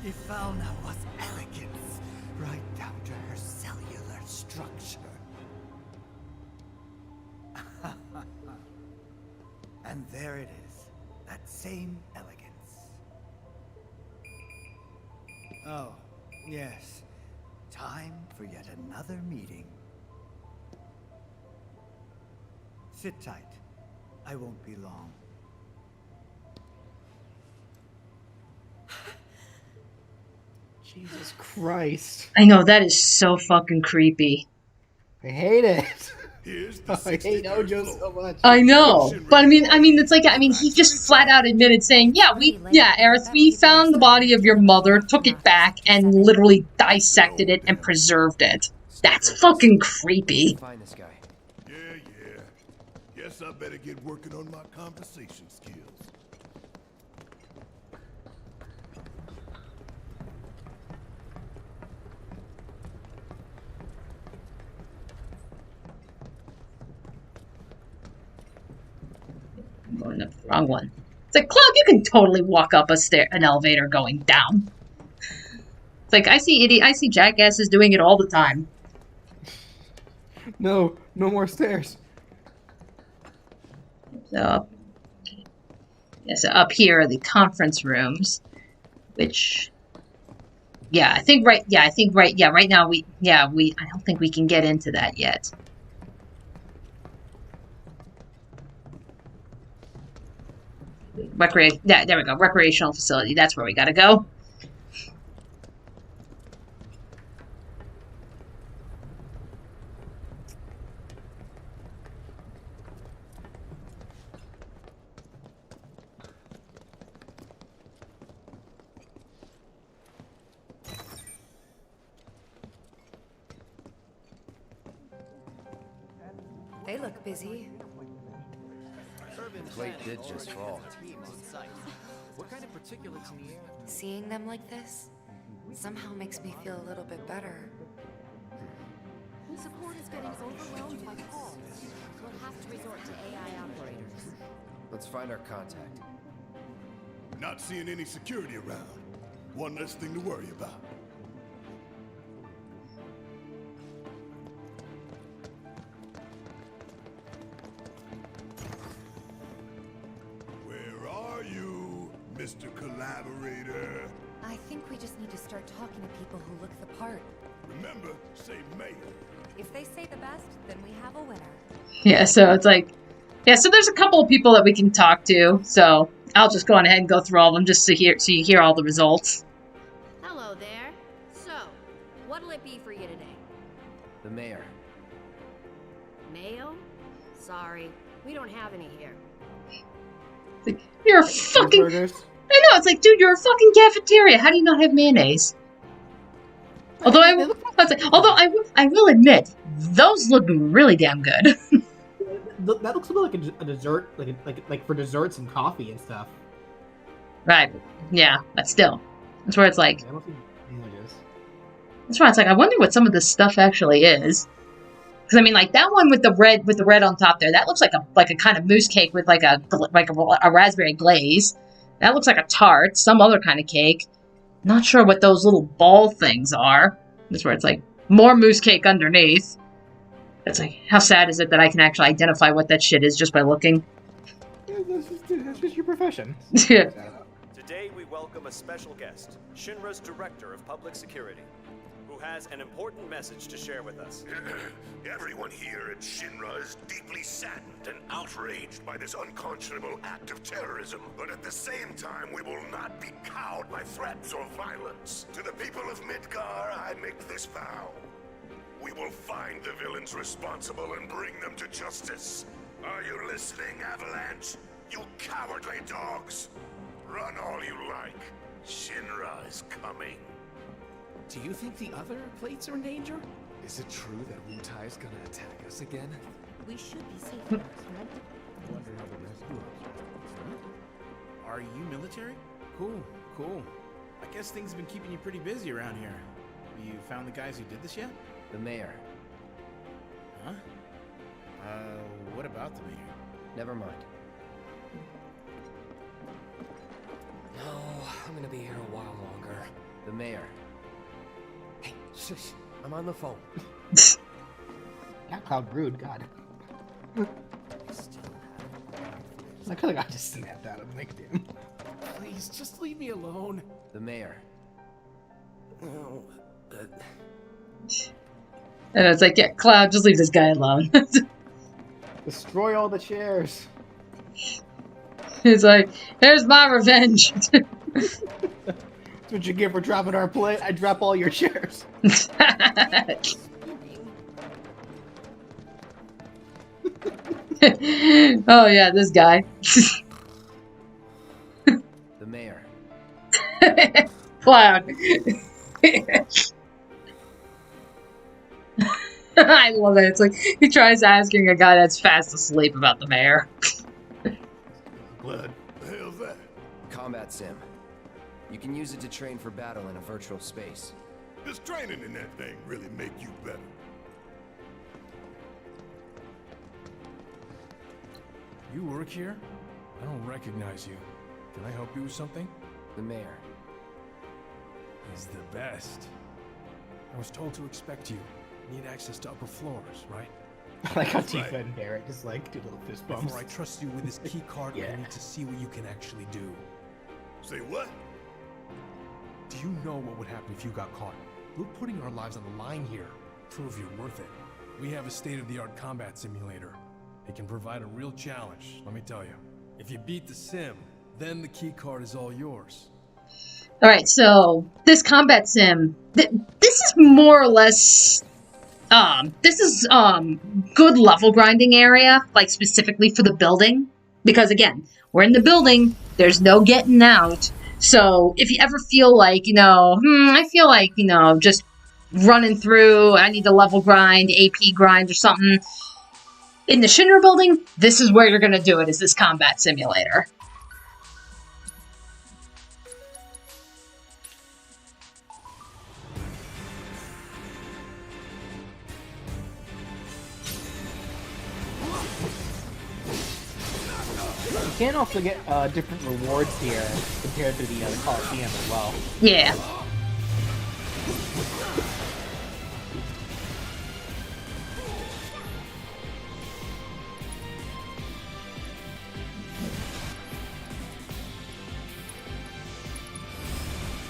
Ifalna was elegance, right down to her cellular structure. And there it is, that same elegance. Oh, yes. Time for yet another meeting. Sit tight. I won't be long. Jesus Christ. I know, that is so fucking creepy. I hate it. I hate Ojo so much. I know, but I mean, it's like, he just flat out admitted saying, Aerith, we found the body of your mother, took it back, and literally dissected it and preserved it. That's fucking creepy. Find this guy. Yeah. Guess I better get working on my conversation skills. I'm going up the wrong one. It's like, Cloud, you can totally walk up an elevator going down. It's like, I see jackasses doing it all the time. No more stairs. So, yeah, so up here are the conference rooms, which, right now I don't think we can get into that yet. There we go. Recreational facility. That's where we gotta go. They look busy. The plate did just fall. What kind of particulates in the air? Seeing them like this somehow makes me feel a little bit better. Support is getting overwhelmed by calls. We'll have to resort to AI operators. Let's find our contact. Not seeing any security around. One less thing to worry about. Where are you, Mr. Collaborator? I think we just need to start talking to people who look the part. Remember, say mayor. If they say the best, then we have a winner. Yeah, so it's like, so there's a couple of people that we can talk to, so I'll just go on ahead and go through all of them just so you hear all the results. Hello there. So, what'll it be for you today? The mayor. Mayo? Sorry, we don't have any here. It's like, you're a fucking... I know, it's like, dude, you're a fucking cafeteria. How do you not have mayonnaise? Although I will admit, those look really damn good. That looks a bit like a dessert, like for desserts and coffee and stuff. Right. Yeah, but still, that's where it's like. I don't think That's why it's like, I wonder what some of this stuff actually is. Because I mean, like that one with the red on top there, that looks like a kind of mousse cake with like a raspberry glaze. That looks like a tart, some other kind of cake. Not sure what those little ball things are. That's where it's like more mousse cake underneath. It's like, how sad is it that I can actually identify what that shit is just by looking? That's just your profession. Yeah. Today we welcome a special guest, Shinra's Director of Public Security, who has an important message to share with us. Everyone here at Shinra is deeply saddened and outraged by this unconscionable act of terrorism. But at the same time, we will not be cowed by threats or violence. To the people of Midgar, I make this vow. We will find the villains responsible and bring them to justice. Are you listening, Avalanche? You cowardly dogs! Run all you like. Shinra is coming. Do you think the other plates are in danger? Is it true that Wutai is gonna attack us again? We should be safe first, right? Wonder how the rest of Are you military? Cool. I guess things have been keeping you pretty busy around here. Have you found the guys who did this yet? The mayor. Huh? What about the mayor? Never mind. No, I'm gonna be here a while longer. The mayor. Hey, shush. I'm on the phone. Not Cloud rude, God. I could have just snapped out of LinkedIn. Please, just leave me alone. The mayor. Oh, And it's like, yeah, Cloud, just leave this guy alone. Destroy all the chairs. He's like, there's my revenge. That's what you get for dropping our plate. I drop all your chairs. Oh yeah, this guy. The mayor. Cloud. I love it. It's like he tries asking a guy that's fast asleep about the mayor. Blood. The hell's that? Combat sim. You can use it to train for battle in a virtual space. Does training in that thing really make you better? You work here? I don't recognize you. Can I help you with something? The mayor. He's the best. I was told to expect you. Need access to upper floors, right? Like how Tifa and Barrett just like do little fist bumps. Before I trust you with this key card, Yeah. I need to see what you can actually do. Say what? Do you know what would happen if you got caught? We're putting our lives on the line here. Prove you're worth it. We have a state-of-the-art combat simulator. It can provide a real challenge, let me tell you. If you beat the sim, then the key card is all yours. Alright, so this combat sim, this is more or less, this is, good level grinding area, like specifically for the building. Because again, we're in the building, there's no getting out. So if you ever feel like, I feel like, just running through, I need to level grind, AP grind or something. In the Shinra building, this is where you're gonna do it, is this combat simulator. You can also get different rewards here compared to the Coliseum as well. Yeah.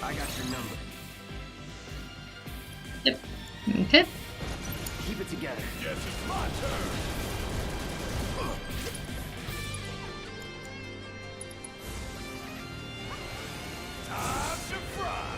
I got your number. Yep. Okay. Keep it together. Yes, it's my turn. Time to fry.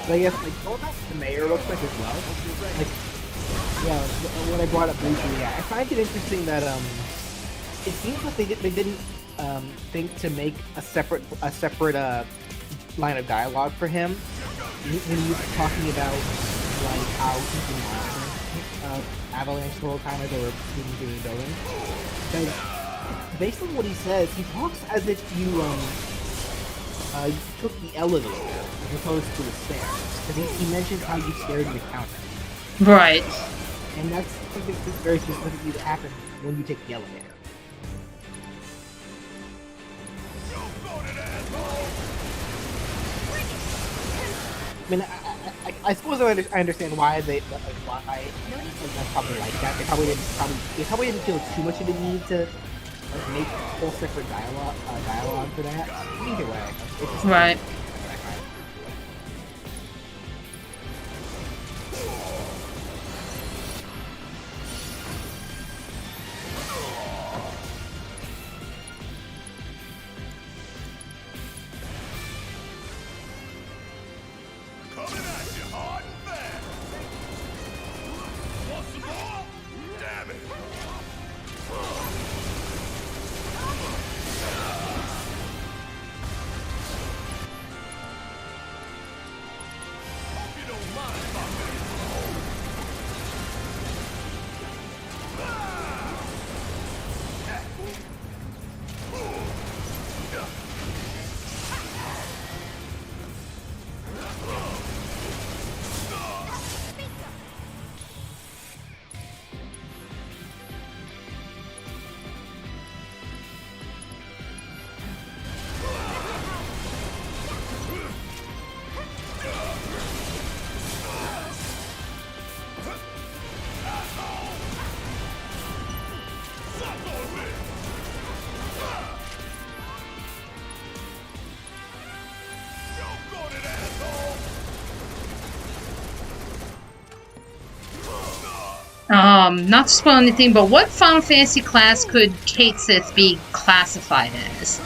But I guess, what the mayor looks like as well. Like, yeah, when I brought up briefly, I find it interesting that, it seems like they didn't, think to make a separate, line of dialogue for him. When he was talking about, like, how he's been monitoring, Avalanche the whole time as they were moving through the building. Because, based on what he says, he talks as if you took the elevator as opposed to the stairs. Because he mentioned how you stared at the counter. Right. And that's something that's very specifically that happens when you take the elevator. I mean, I suppose I understand why that's probably like that. They probably didn't feel too much of a need to make a whole separate dialogue for that. Either way, it's just right. Not to spoil anything, but what Final Fantasy class could Kate Sith be classified as?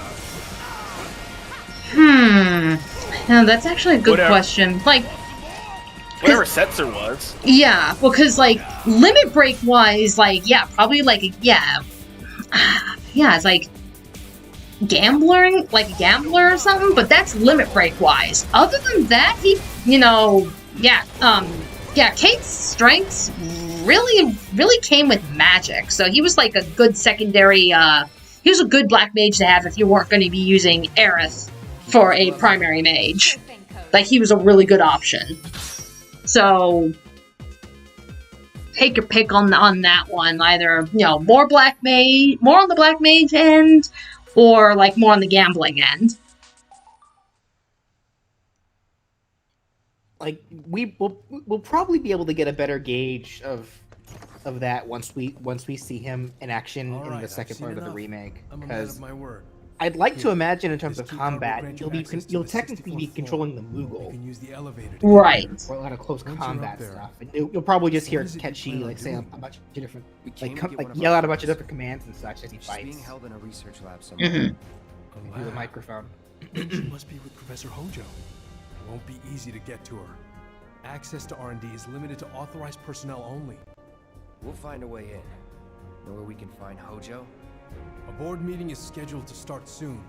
No, that's actually a good question. Like, whatever Setzer was. Yeah, because like limit break wise, like yeah, probably like yeah, it's like gambling, like a gambler or something. But that's limit break wise. Other than that, he, Kate's strengths really came with magic. So he was like a good secondary. He was a good black mage to have if you weren't going to be using Aerith for a primary mage. Like he was a really good option. So take your pick on that one. Either more on the black mage end, or like more on the gambling end. Like we'll probably be able to get a better gauge of that once we see him in action in the second part of the remake. Because I'd like to imagine in terms of combat, you'll technically be controlling the Moogle. Right. For a lot of close combat stuff. And you'll probably just hear Ketchi like say a bunch of different, like yell out a bunch of different commands and such as he fights. Being held in a research lab somewhere. Through the microphone. She must be with Professor Hojo. It won't be easy to get to her. Access to R&D is limited to authorized personnel only. We'll find a way in. Know where we can find Hojo? A board meeting is scheduled to start soon.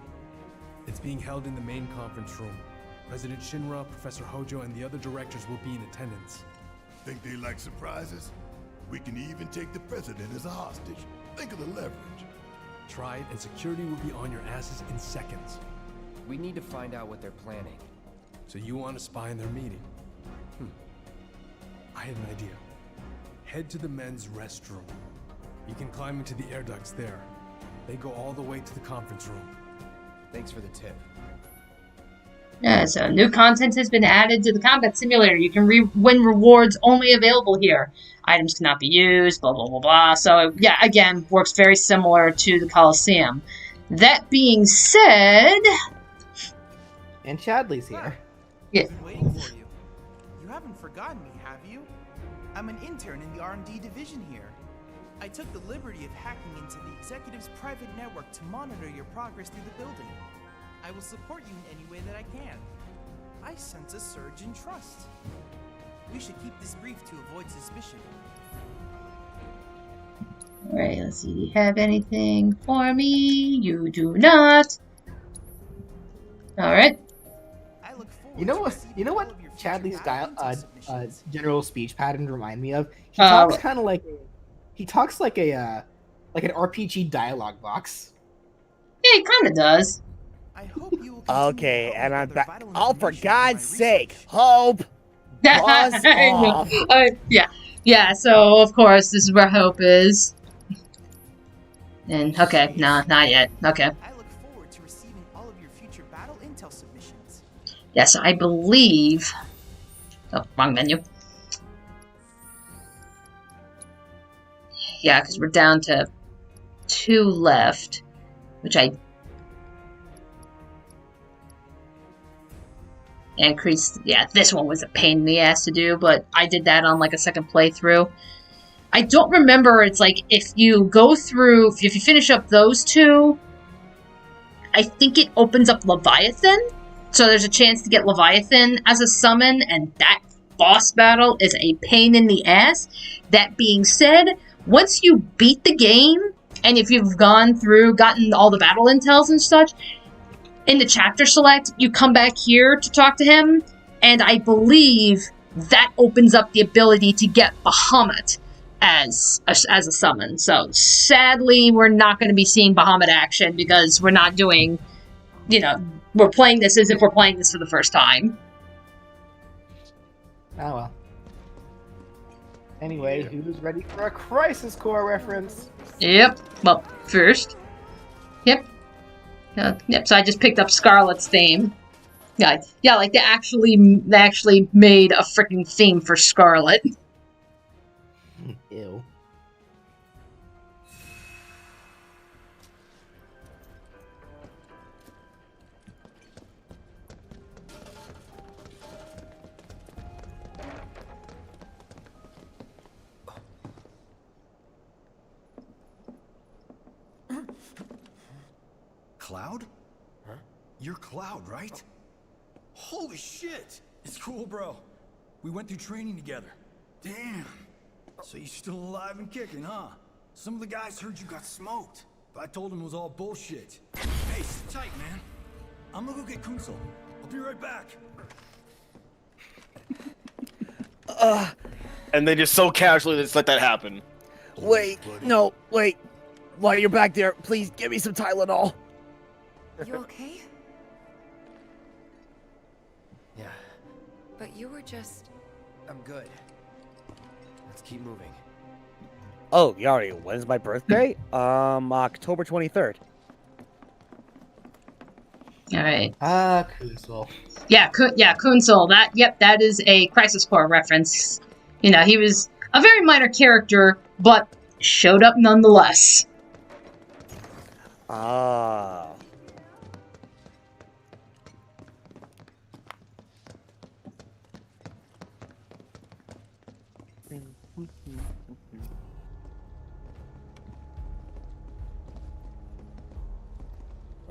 It's being held in the main conference room. President Shinra, Professor Hojo, and the other directors will be in attendance. Think they like surprises? We can even take the president as a hostage. Think of the leverage. Try it, and security will be on your asses in seconds. We need to find out what they're planning. So you want to spy in their meeting? I have an idea. Head to the men's restroom. You can climb into the air ducts there. They go all the way to the conference room. Thanks for the tip. Yeah, so new content has been added to the combat simulator. You can win rewards only available here. Items cannot be used, blah, blah, blah, blah. So, yeah, again, works very similar to the Coliseum. That being said... And Chadley's here. Yeah. I've been waiting for you. You haven't forgotten me, have you? I'm an intern in the R&D division here. I took the liberty of hacking into the executive's private network to monitor your progress through the building. I will support you in any way that I can. I sense a surge in trust. We should keep this brief to avoid suspicion. Alright, let's see. Do you have anything for me? You do not. Alright. You know what Chadley's general speech pattern remind me of? He talks kind of like an RPG dialogue box. Yeah, he kind of does. Okay, and I'm back. Oh, for God's sake, Hope! Buzz off. Yeah, so of course, this is where Hope is. And, okay, no, not yet. Okay. I look forward to receiving all of your future battle intel submissions. Yes, I believe... Oh, wrong menu. Yeah, because we're down to 2 left, which I... increased... Yeah, this one was a pain in the ass to do, but I did that on, like, a second playthrough. I don't remember, it's like, if you go through... If you finish up those 2, I think it opens up Leviathan. So there's a chance to get Leviathan as a summon, and that boss battle is a pain in the ass. That being said, once you beat the game, and if you've gotten all the battle intels and such, in the chapter select, you come back here to talk to him, and I believe that opens up the ability to get Bahamut as a summon. So, sadly, we're not going to be seeing Bahamut action, because we're not doing, we're playing this as if we're playing this for the first time. Oh well. Anyway, who's ready for a Crisis Core reference? Yep. Well, first. Yep. Yep. So I just picked up Scarlet's theme. Yeah. Like they actually made a freaking theme for Scarlet. Ew. Cloud? Huh? You're Cloud, right? Holy shit! It's cool, bro. We went through training together. Damn. So you're still alive and kicking, huh? Some of the guys heard you got smoked, but I told them it was all bullshit. Hey, sit tight, man. I'm gonna go get Kunsel. I'll be right back. And they just so casually just let that happen. Wait, no, wait. While you're back there, please give me some Tylenol. You okay? Yeah, But you were just... I'm good. Let's keep moving. Oh, Yari, when's my birthday? October 23rd. All right. Kunsel. Yeah, Kunsel. That is a Crisis Core reference. You know, he was a very minor character, but showed up nonetheless. Ah.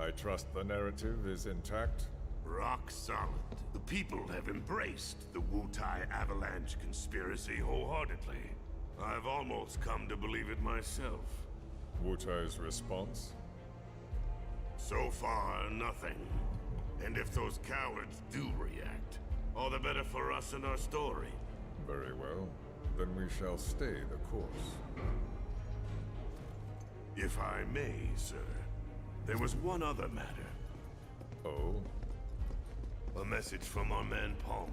I trust the narrative is intact? Rock solid. The people have embraced the Wutai Avalanche conspiracy wholeheartedly. I've almost come to believe it myself. Wutai's response? So far, nothing. And if those cowards do react, all the better for us and our story. Very well. Then we shall stay the course. If I may, sir. There was one other matter. Oh? A message from our man Palmer.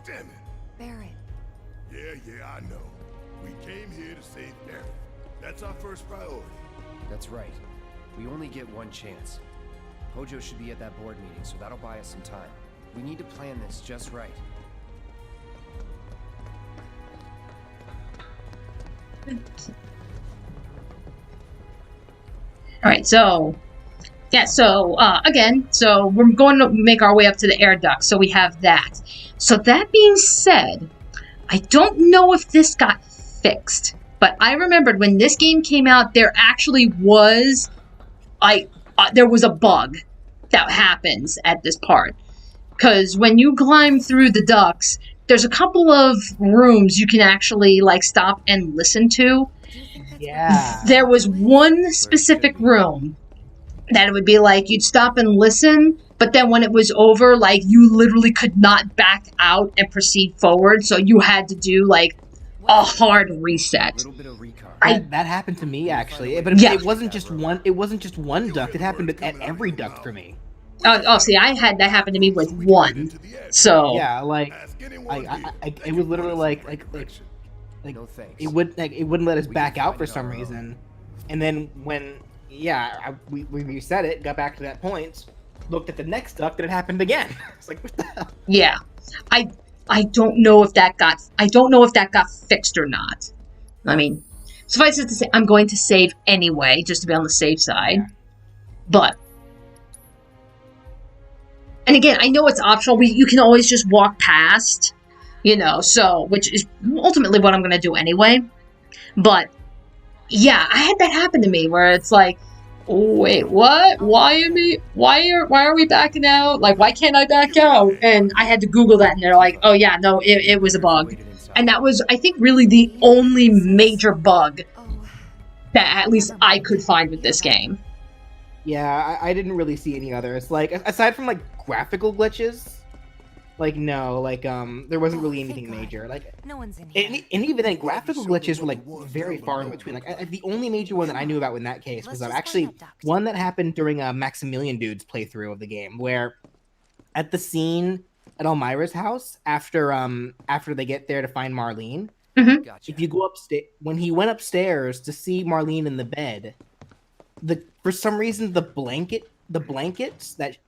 Damn it. Barrett. Yeah, I know. We came here to save Barrett. That's our first priority. That's right. We only get one chance. Hojo should be at that board meeting, so that'll buy us some time. We need to plan this just right. Alright, so... Yeah, so, again, so we're going to make our way up to the air duct, so we have that. So that being said, I don't know if this got fixed, but I remembered when this game came out, there actually was, there was a bug that happens at this part. Because when you climb through the ducts, there's a couple of rooms you can actually, like, stop and listen to. Yeah. There was one specific room that it would be like, you'd stop and listen, but then when it was over, like, you literally could not back out and proceed forward, so you had to do, like, a hard reset. A little bit of recon. That happened to me, actually. But it wasn't just one. It wasn't just one duct. It happened at every duct for me. See, I had that happen to me with one. So yeah, like, it was literally like no thanks. it wouldn't let us back out for some reason, and then when we reset it, got back to that point, looked at the next duct, and it happened again. It's like, what the hell? Yeah, I don't know if that got fixed or not. I mean, suffice it to say, I'm going to save anyway, just to be on the safe side. Yeah. But. And again, I know it's optional. You can always just walk past, you know, so, which is ultimately what I'm going to do anyway. But, yeah, I had that happen to me where it's like, oh, wait, what? Why are we backing out? Like, why can't I back out? And I had to Google that, and they're like, oh, yeah, no, it was a bug. And that was, I think, really the only major bug that at least I could find with this game. Yeah, I didn't really see any others. Like, aside from, like, graphical glitches, like, no, like, there wasn't really anything major. Like, no one's in here. And even then, graphical glitches were, like, very far in between. Like, the only major one that I knew about in that case was actually one that happened during a Maximilian Dude's playthrough of the game, where at the scene at Elmira's house, after they get there to find Marlene, if you go upstairs, when he went upstairs to see Marlene in the bed, for some reason the blankets that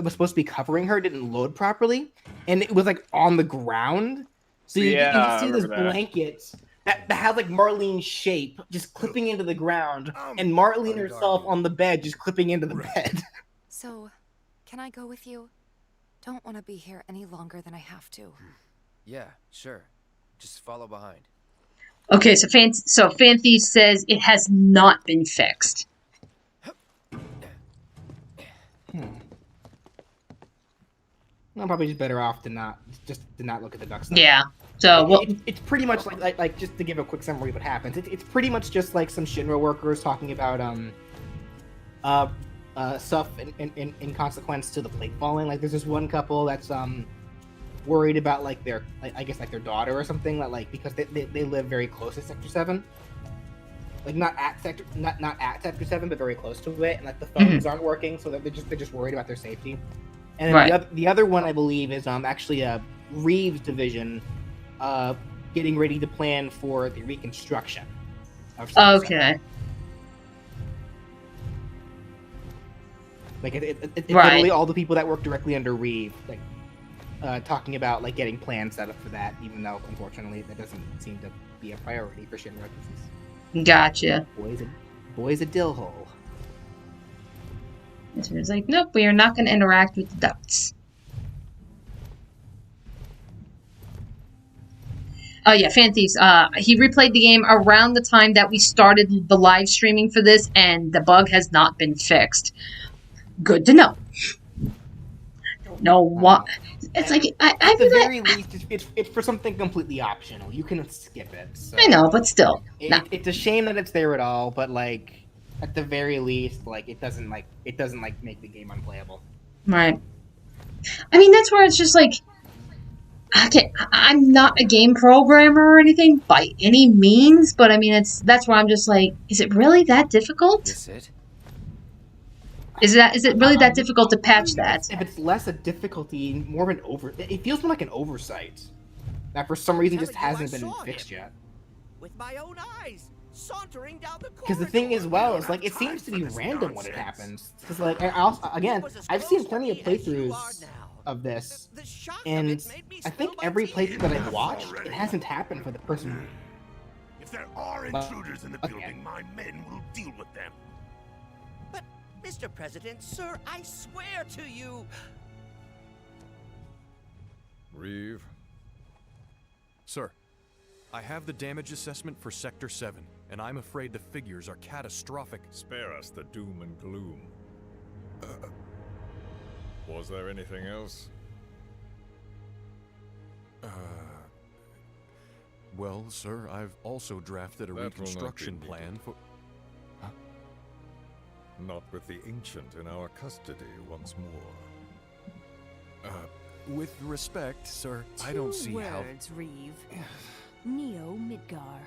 was supposed to be covering her didn't load properly, and it was like on the ground. So you can see this blanket that had like Marlene's shape just clipping into the ground, and Marlene herself on the bed just clipping into the bed. So, can I go with you? Don't want to be here any longer than I have to. Yeah, sure. Just follow behind. Okay, so Fan Thief says it has not been fixed. I'm probably just better off to not look at the duck stuff. Yeah. So it's pretty much like just to give a quick summary of what happens. It's pretty much just like some Shinra workers talking about stuff in consequence to the plate falling. Like there's this one couple that's worried about like their I guess like their daughter or something like because they live very close to Sector 7. Like not at Sector 7, but very close to it, and like the phones aren't working, so they're just worried about their safety. And then the other one I believe is actually a Reeves division getting ready to plan for the reconstruction of Sector 7. Like it's literally all the people that work directly under Reeve, like talking about like getting plans set up for that, even though unfortunately that doesn't seem to be a priority for Shinra. Gotcha. Boy's a dill hole. And so it's like, nope, we are not going to interact with the ducks. Oh yeah, Fan Thieves. He replayed the game around the time that we started the live streaming for this, and the bug has not been fixed. Good to know. Don't know what. It's like at the very least, it's for something completely optional. You can skip it. So. I know, but still, it's a shame that it's there at all. But like, at the very least, like it doesn't make the game unplayable. Right. I mean, that's where it's just like, okay, I'm not a game programmer or anything by any means, but I mean, that's where I'm just like, is it really that difficult? Is it? Is it really that difficult to patch that? If it's less a difficulty, more of an it feels more like an oversight that for some reason just hasn't been fixed yet. With my own eyes, sauntering down the corridor. Because the thing is, well, is like it seems to be random when it happens. Because like I've seen plenty of playthroughs of this, and I think every playthrough that I've watched, it hasn't happened for the person. If there are intruders in the building, my men will deal with them. Mr. President, sir, I swear to you. Reeve. Sir, I have the damage assessment for Sector 7, and I'm afraid the figures are catastrophic. Spare us the doom and gloom. Was there anything else? Well, sir, I've also drafted a reconstruction plan for... Not with the Ancient in our custody once more. With respect, sir, I don't see how... 2 words, Reeve. Neo Midgar.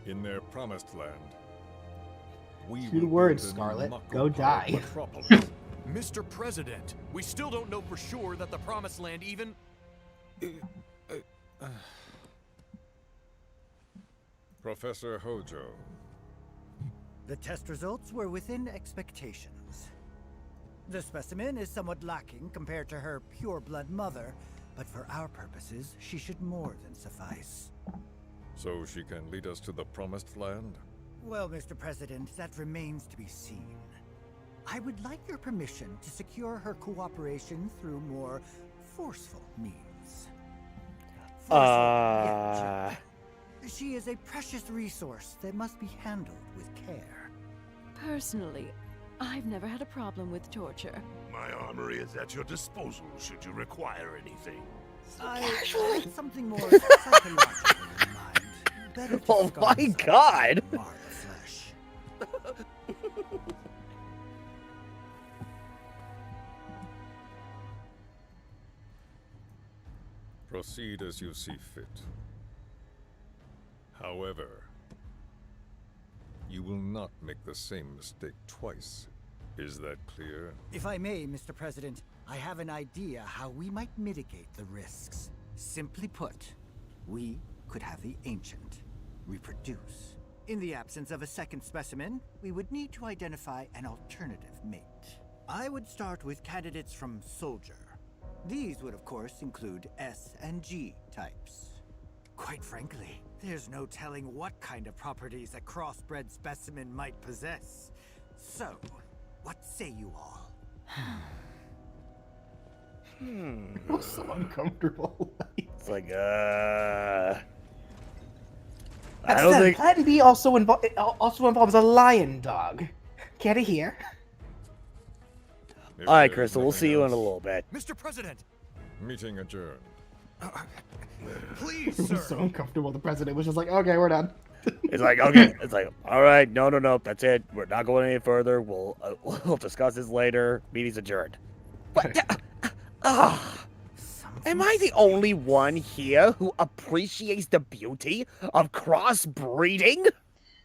In their promised land, we 2 words, Scarlet. Go die. Mr. President, we still don't know for sure that the promised land even... Professor Hojo. The test results were within expectations. The specimen is somewhat lacking compared to her pure-blood mother, but for our purposes, she should more than suffice. So she can lead us to the promised land? Well, Mr. President, that remains to be seen. I would like your permission to secure her cooperation through more forceful means. She is a precious resource that must be handled with care. Personally, I've never had a problem with torture. My armory is at your disposal should you require anything. I had something more psychological in mind. Better to Oh my god! mar the flesh. Proceed as you see fit. However, you will not make the same mistake twice. Is that clear? If I may, Mr. President, I have an idea how we might mitigate the risks. Simply put, we could have the Ancient reproduce. In the absence of a second specimen, we would need to identify an alternative mate. I would start with candidates from Soldier. These would, of course, include S and G types. Quite frankly, there's no telling what kind of properties a crossbred specimen might possess. So, what say you all? I'm so uncomfortable. It's like, That I don't said, think. Plan B also involves a lion dog. Care to hear? If All right, there's Crystal, we'll nothing see you in a else, little bit. Mr. President! Meeting adjourned. Please, I'm sir! so uncomfortable. The president was just like, okay, we're done. It's like, okay. It's like, all right, no, that's it. We're not going any further. We'll discuss this later. Meeting's adjourned. But, am I the only one here who appreciates the beauty of crossbreeding?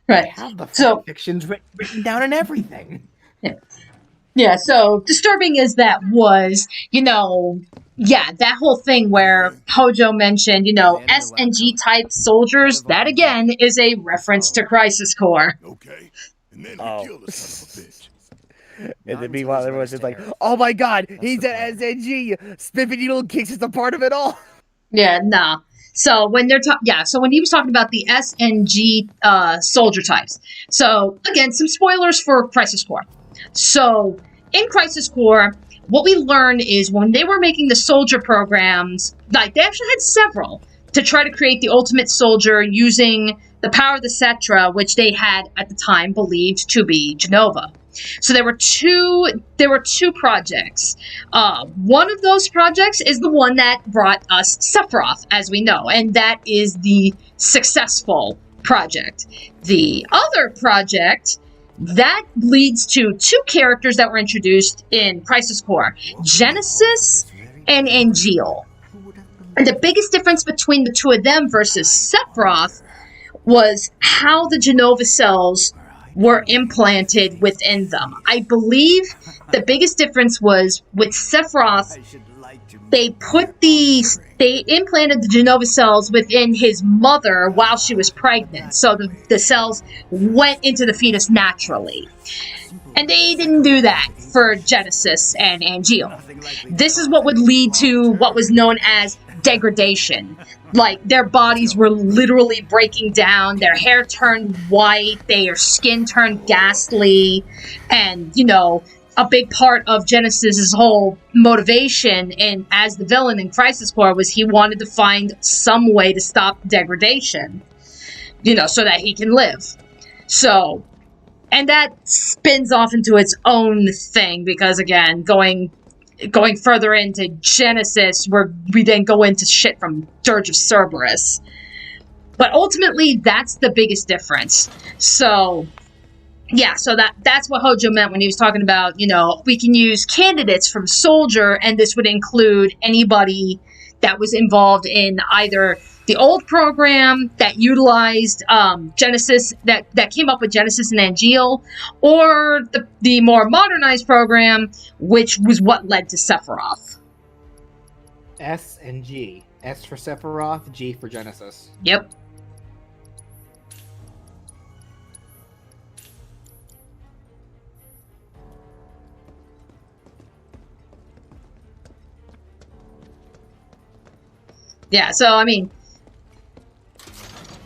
Right. Have the So fictions written down and everything. yeah, so disturbing as that was, that whole thing where Hojo mentioned, S and G type soldiers, that again is a reference to Crisis Core. Okay. And then Oh. we kill the son of a bitch. And then meanwhile, everyone's just like, oh my god, he's at SNG. SpiffyNeedleGeeks is a part of it all. Yeah, nah. So when so when he was talking about the S and G soldier types. So again, some spoilers for Crisis Core. So in Crisis Core, what we learned is when they were making the soldier programs, like they actually had several to try to create the ultimate soldier using the power of the Cetra, which they had at the time believed to be Genova. So there were two projects. One of those projects is the one that brought us Sephiroth, as we know, and that is the successful project. The other project that leads to two characters that were introduced in Crisis Core, Genesis and Angeal. And the biggest difference between the two of them versus Sephiroth was how the Genova cells were implanted within them. I believe the biggest difference was with Sephiroth, they implanted the Genova cells within his mother while she was pregnant. So the cells went into the fetus naturally. And they didn't do that for Genesis and Angeal. This is what would lead to what was known as degradation. Like, their bodies were literally breaking down, their hair turned white, their skin turned ghastly, and, a big part of Genesis's whole motivation as the villain in Crisis Core was he wanted to find some way to stop degradation, so that he can live. So, and that spins off into its own thing, because again, going further into Genesis, where we then go into shit from Dirge of Cerberus. But ultimately, that's the biggest difference. So, yeah, so that's what Hojo meant when he was talking about, we can use candidates from Soldier, and this would include anybody that was involved in either the old program that utilized Genesis, that came up with Genesis and Angeal, or the more modernized program, which was what led to Sephiroth. S and G. S for Sephiroth, G for Genesis. Yep. Yeah, so I mean,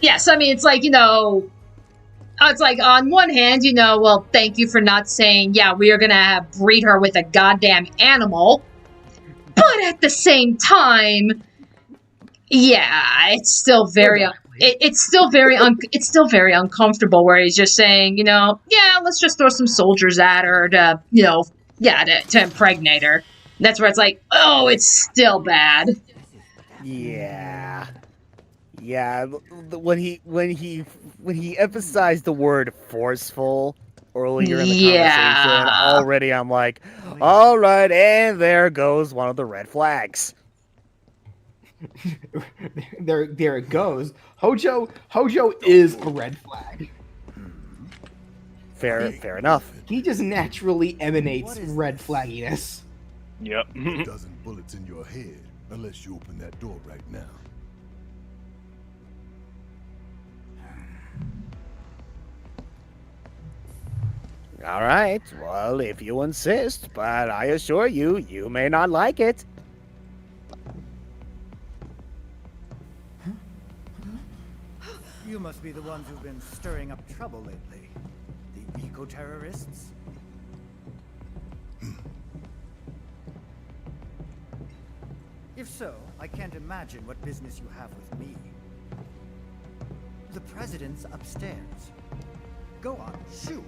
it's like, it's like on one hand, well, thank you for not saying, yeah, we are gonna breed her with a goddamn animal. But at the same time, yeah, it's still very, it's still very uncomfortable where he's just saying, yeah, let's just throw some soldiers at her to, to impregnate her. That's where it's like, oh, it's still bad. Yeah. When he emphasized the word forceful earlier in the conversation, already I'm like, all right, and there goes one of the red flags. there it goes. Hojo is a red flag. Fair enough. He just naturally emanates red flagginess. Yep. A dozen bullets in your head. Unless you open that door right now. All right, well, if you insist, but I assure you, you may not like it. You must be the ones who've been stirring up trouble lately. The eco-terrorists? so, I can't imagine what business you have with me. The president's upstairs. Go on, shoot.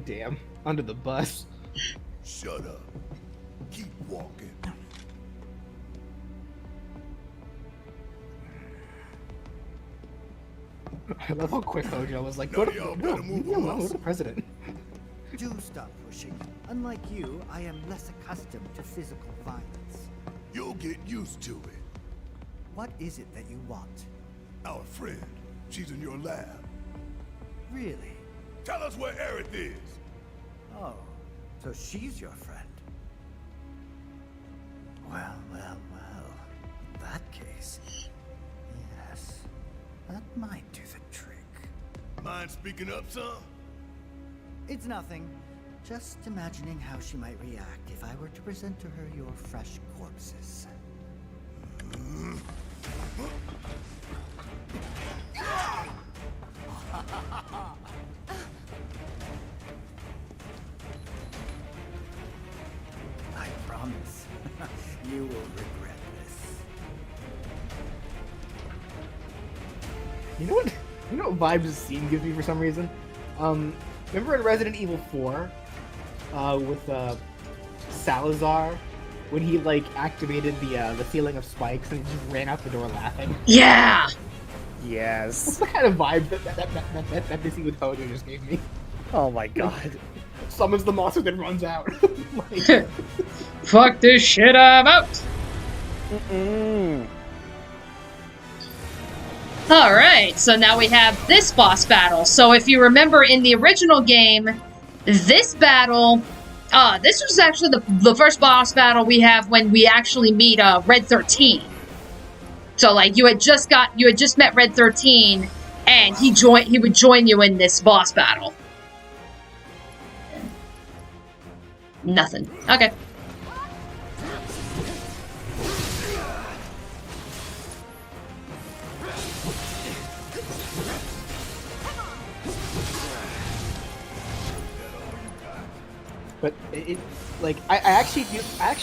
Damn, under the bus. Shut up. Keep walking. I love how quick Hojo was like, go to the president. Do stop pushing. Unlike you, I am less accustomed to physical violence. You'll get used to it. What is it that you want? Our friend. She's in your lab. Really? Tell us where Aerith is. Oh, so she's your friend. Well. In that case, yes, that might do the trick. Mind speaking up, son? It's nothing. Just imagining how she might react if I were to present to her your fresh corpses. I promise. You will regret this. You know what vibes this scene gives me for some reason? Remember in Resident Evil 4, with Salazar, when he like activated the feeling of spikes and just ran out the door laughing? Yeah. Yes. That's the kind of vibe that this scene with Hojo just gave me. Oh my god. Summons the monster, then runs out. Like, fuck this shit, I'm out. Alright, so now we have this boss battle. So if you remember in the original game, this battle, this was actually the first boss battle we have when we actually meet Red 13. So like you had just met Red 13, and he would join you in this boss battle. Nothing. Okay. But it like I actually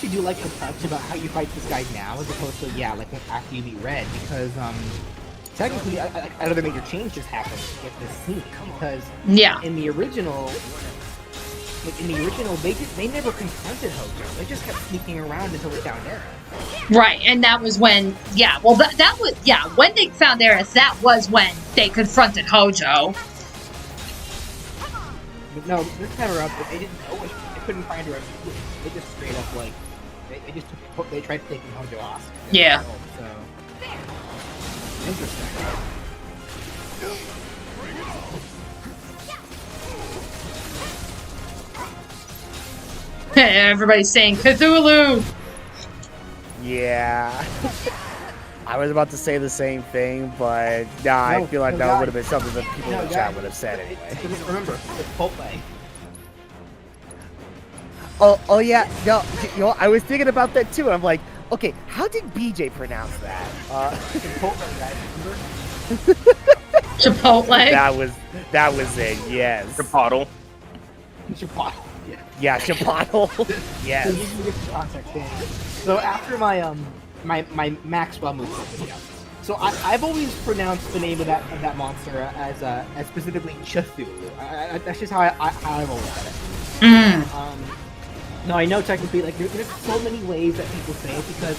do like the touch about how you fight this guy now as opposed to like after you beat Red, because technically another major change just happened to get this scene, because in the original they never confronted Hojo. They just kept sneaking around until they found Aerith. Right, and that was when that was when they found Aerith, that was when they confronted Hojo. But no, this time around they didn't know it. They couldn't find her. They just straight up like they tried taking Hojo off. Yeah. So interesting. Everybody's saying Cthulhu. Yeah. I was about to say the same thing, but I feel like that would have been something that people in the chat would have said anyway. Remember, it's Chipotle. Oh yeah, no, I was thinking about that too. I'm like, okay, how did BJ pronounce that? Chipotle, guys, Chipotle. That was it. Yes. Chipotle. Chipotle. Yeah, Chipotle. Yes. So after my Maxwell movie video, so I've always pronounced the name of that monster as specifically Cthulhu. That's just how I've always said it. Now I know technically, like there's so many ways that people say it, because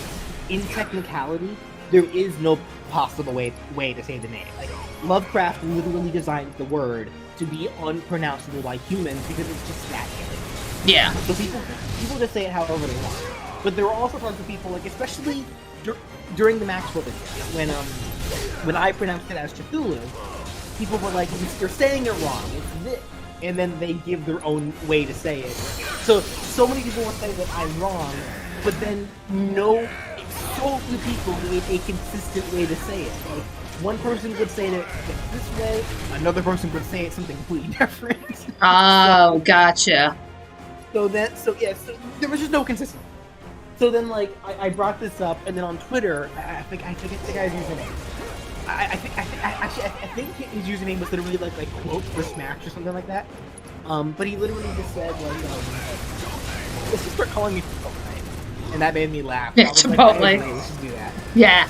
in technicality there is no possible way to say the name. Like Lovecraft literally designed the word to be unpronounceable by humans because it's just that good. Yeah. So people just say it however they want. But there are also tons of people, like especially during the Maxwell video, when I pronounced it as Cthulhu, people were like, "You're saying it wrong. It's this," and then they give their own way to say it. So many people will say that I'm wrong, but then so few people gave a consistent way to say it. Like one person would say it this way, another person would say it something completely different. Oh, gotcha. So there was just no consistency. So then, like, I brought this up, and then on Twitter, I forget the guy's username. I think his username was literally like quote for Smash or something like that. But he literally just said like, let's just start calling me Chipotle. and that made me laugh. Yeah, I was like, Chipotle. I agree, we should do that. Yeah.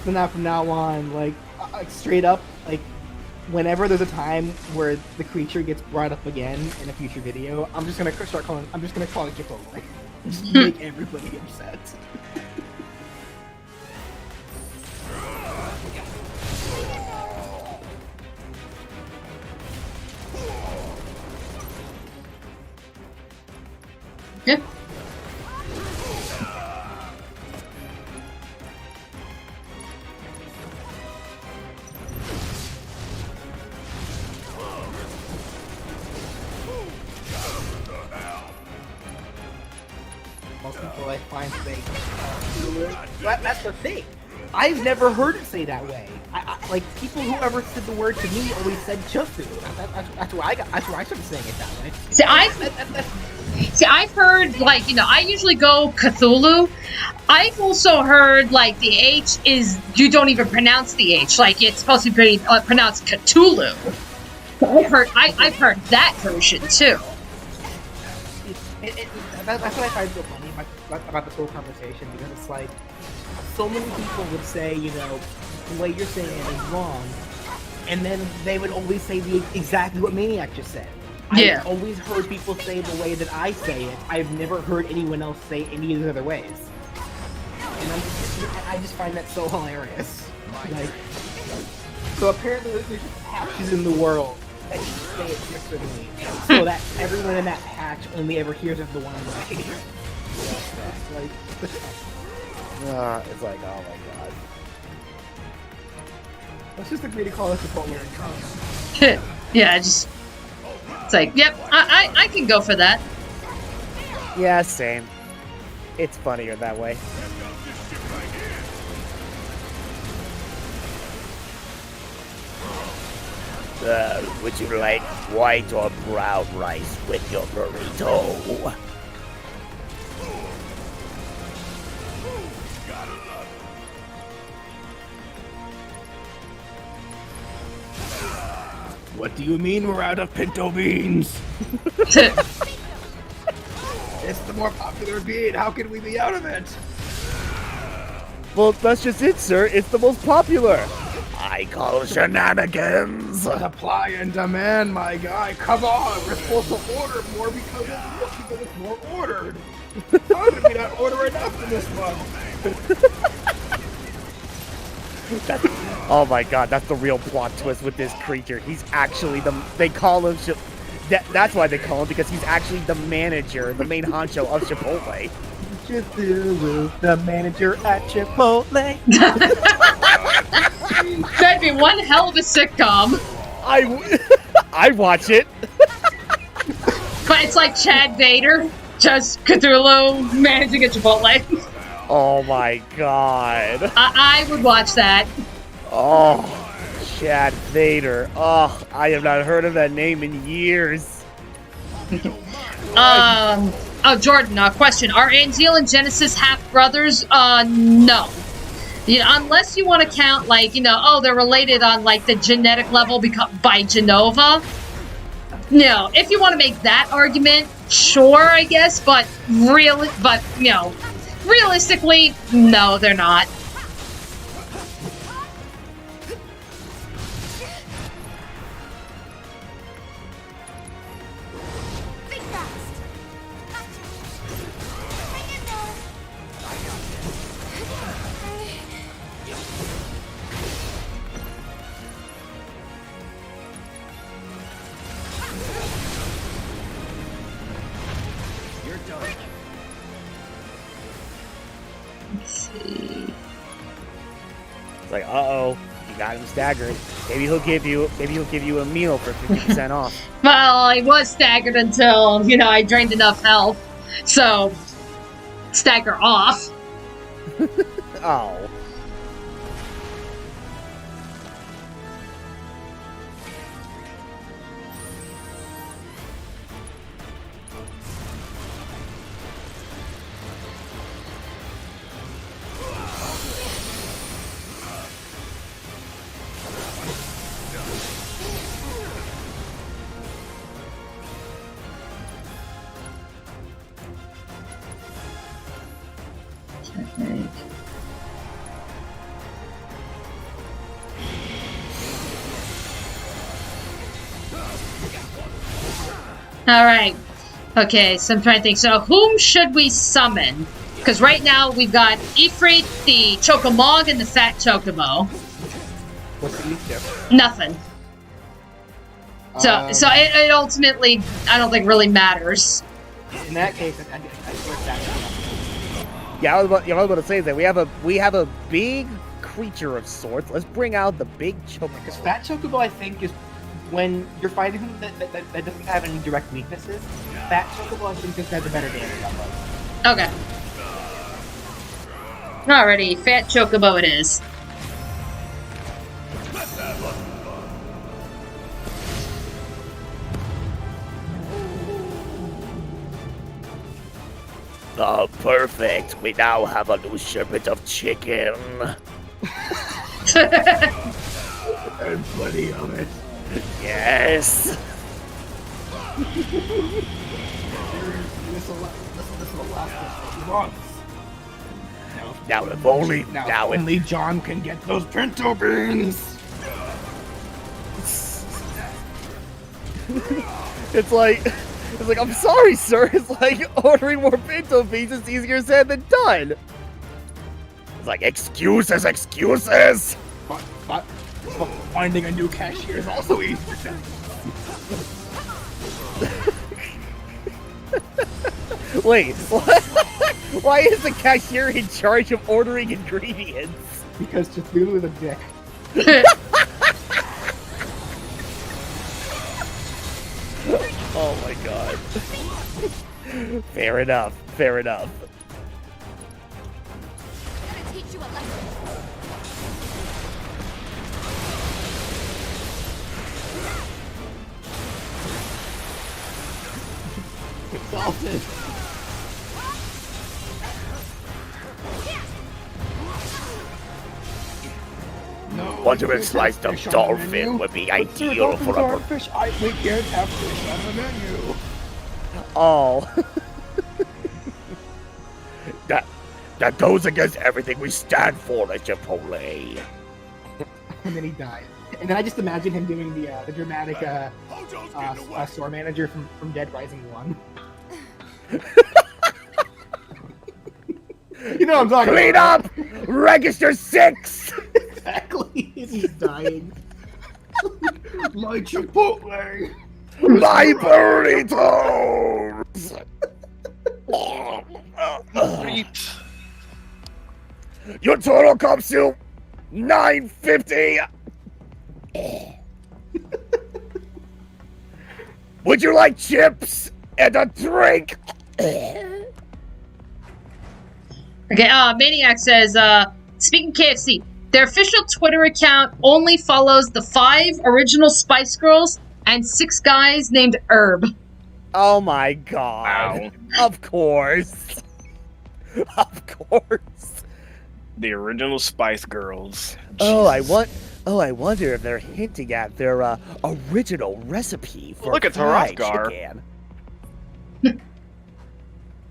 So now from now on, like straight up, like whenever there's a time where the creature gets brought up again in a future video, I'm just gonna call it Chipotle. Just make everybody upset. Yeah. Most people I find say, that's the thing. I've never heard it say that way. Like people who ever said the word to me always said Chufu. That's where I got. That's where I started saying it that way. See, I've heard, like, you know, I usually go Cthulhu. I've also heard, like, the H is, you don't even pronounce the H. Like, it's supposed to be pronounced Cthulhu. I've heard that version, too. That's what I find so funny about this whole conversation, because it's like, so many people would say, you know, the way you're saying it is wrong, and then they would always say exactly what Maniac just said. Yeah. I've always heard people say the way that I say it. I've never heard anyone else say any of the other ways. And I just find that so hilarious. Like, so apparently there's just patches in the world that you say it differently, so that everyone in that patch only ever hears it the one way. Like, it's like, oh my god. Let's just agree to call it Chipotle. Yeah, it's like, yep, I can go for that. Yeah, same. It's funnier that way. Would you like white or brown rice with your burrito? What do you mean we're out of pinto beans? It's the more popular bean. How can we be out of it? Well, that's just it, sir. It's the most popular. I call shenanigans. Supply and demand, my guy. Come on, we're supposed to order more because it's more ordered. How did we not order enough in this month? Oh my god, that's the real plot twist with this creature. He's actually they call him, that's why they call him, because he's actually the manager, the main honcho of Chipotle. The manager at Chipotle. That'd be one hell of a sitcom. I watch it. But it's like Chad Vader, just Cthulhu managing a Chipotle. Oh my god. I would watch that. Oh, Chad Vader. Oh, I have not heard of that name in years. Oh, Jordan, question. Are Angeal and Genesis half-brothers? No. You know, unless you want to count, like, you know, oh, they're related on, like, the genetic level by Genova. No, if you want to make that argument, sure, I guess, but you know, realistically, no, they're not. It's like, uh-oh, you got him staggered. Maybe he'll give you a meal for 50% off. Well, I was staggered until, you know, I drained enough health. So, stagger off. Oh. Alright. Okay, so I'm trying to think. So whom should we summon? Because right now we've got Ifrit, the Chocomog, and the Fat Chocobo. What's the difference? Nothing. So it ultimately, I don't think really matters. In that case, I swear that. Yeah, I was about to say that we have a big creature of sorts. Let's bring out the big Chocobo. Because Fat Chocobo, I think, is when you're fighting him that doesn't have any direct weaknesses. Fat Chocobo, I think, just has a better damage output. Okay. Alrighty, Fat Chocobo it is. Oh, perfect. We now have a new shipment of chicken. And plenty of it. Yes. This will last us months. Now if only only John can get those pinto beans. It's like I'm sorry, sir. It's like ordering more pinto beans is easier said than done. It's like excuses. But finding a new cashier is also easier. Wait, what? Why is the cashier in charge of ordering ingredients? Because Cthulhu is a dick. Oh my god. Fair enough. I'm gonna teach you a lesson. Exalted. Wondering sliced of dolphin would be ideal for a fish. We can't have fish on the menu. Oh. that goes against everything we stand for at Chipotle. And then he died. And then I just imagine him doing the dramatic store manager from Dead Rising 1. You know what I'm talking Clean about. up! Register 6! Exactly. He's dying. My Chipotle! My burritos! Your total comes to $9.50. Would you like chips and a drink? Okay, Maniac says, speaking KFC, their official Twitter account only follows the 5 original Spice Girls and 6 guys named Herb. Oh my god. Wow. Of course. Of course. The original Spice Girls. Oh, I wonder if they're hinting at their original recipe for look at fried Hrothgar. chicken.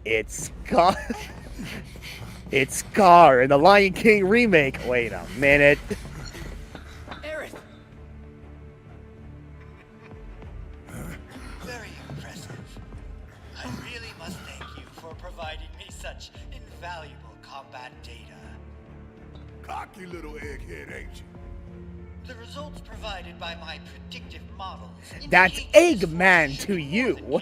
It's Scar. It's Scar in the Lion King remake. Wait a minute. Aerith! Very impressive. I really must thank you for providing me such invaluable combat data. Cocky little egghead, ain't you? The results provided by my predictive models. That's Eggman to you.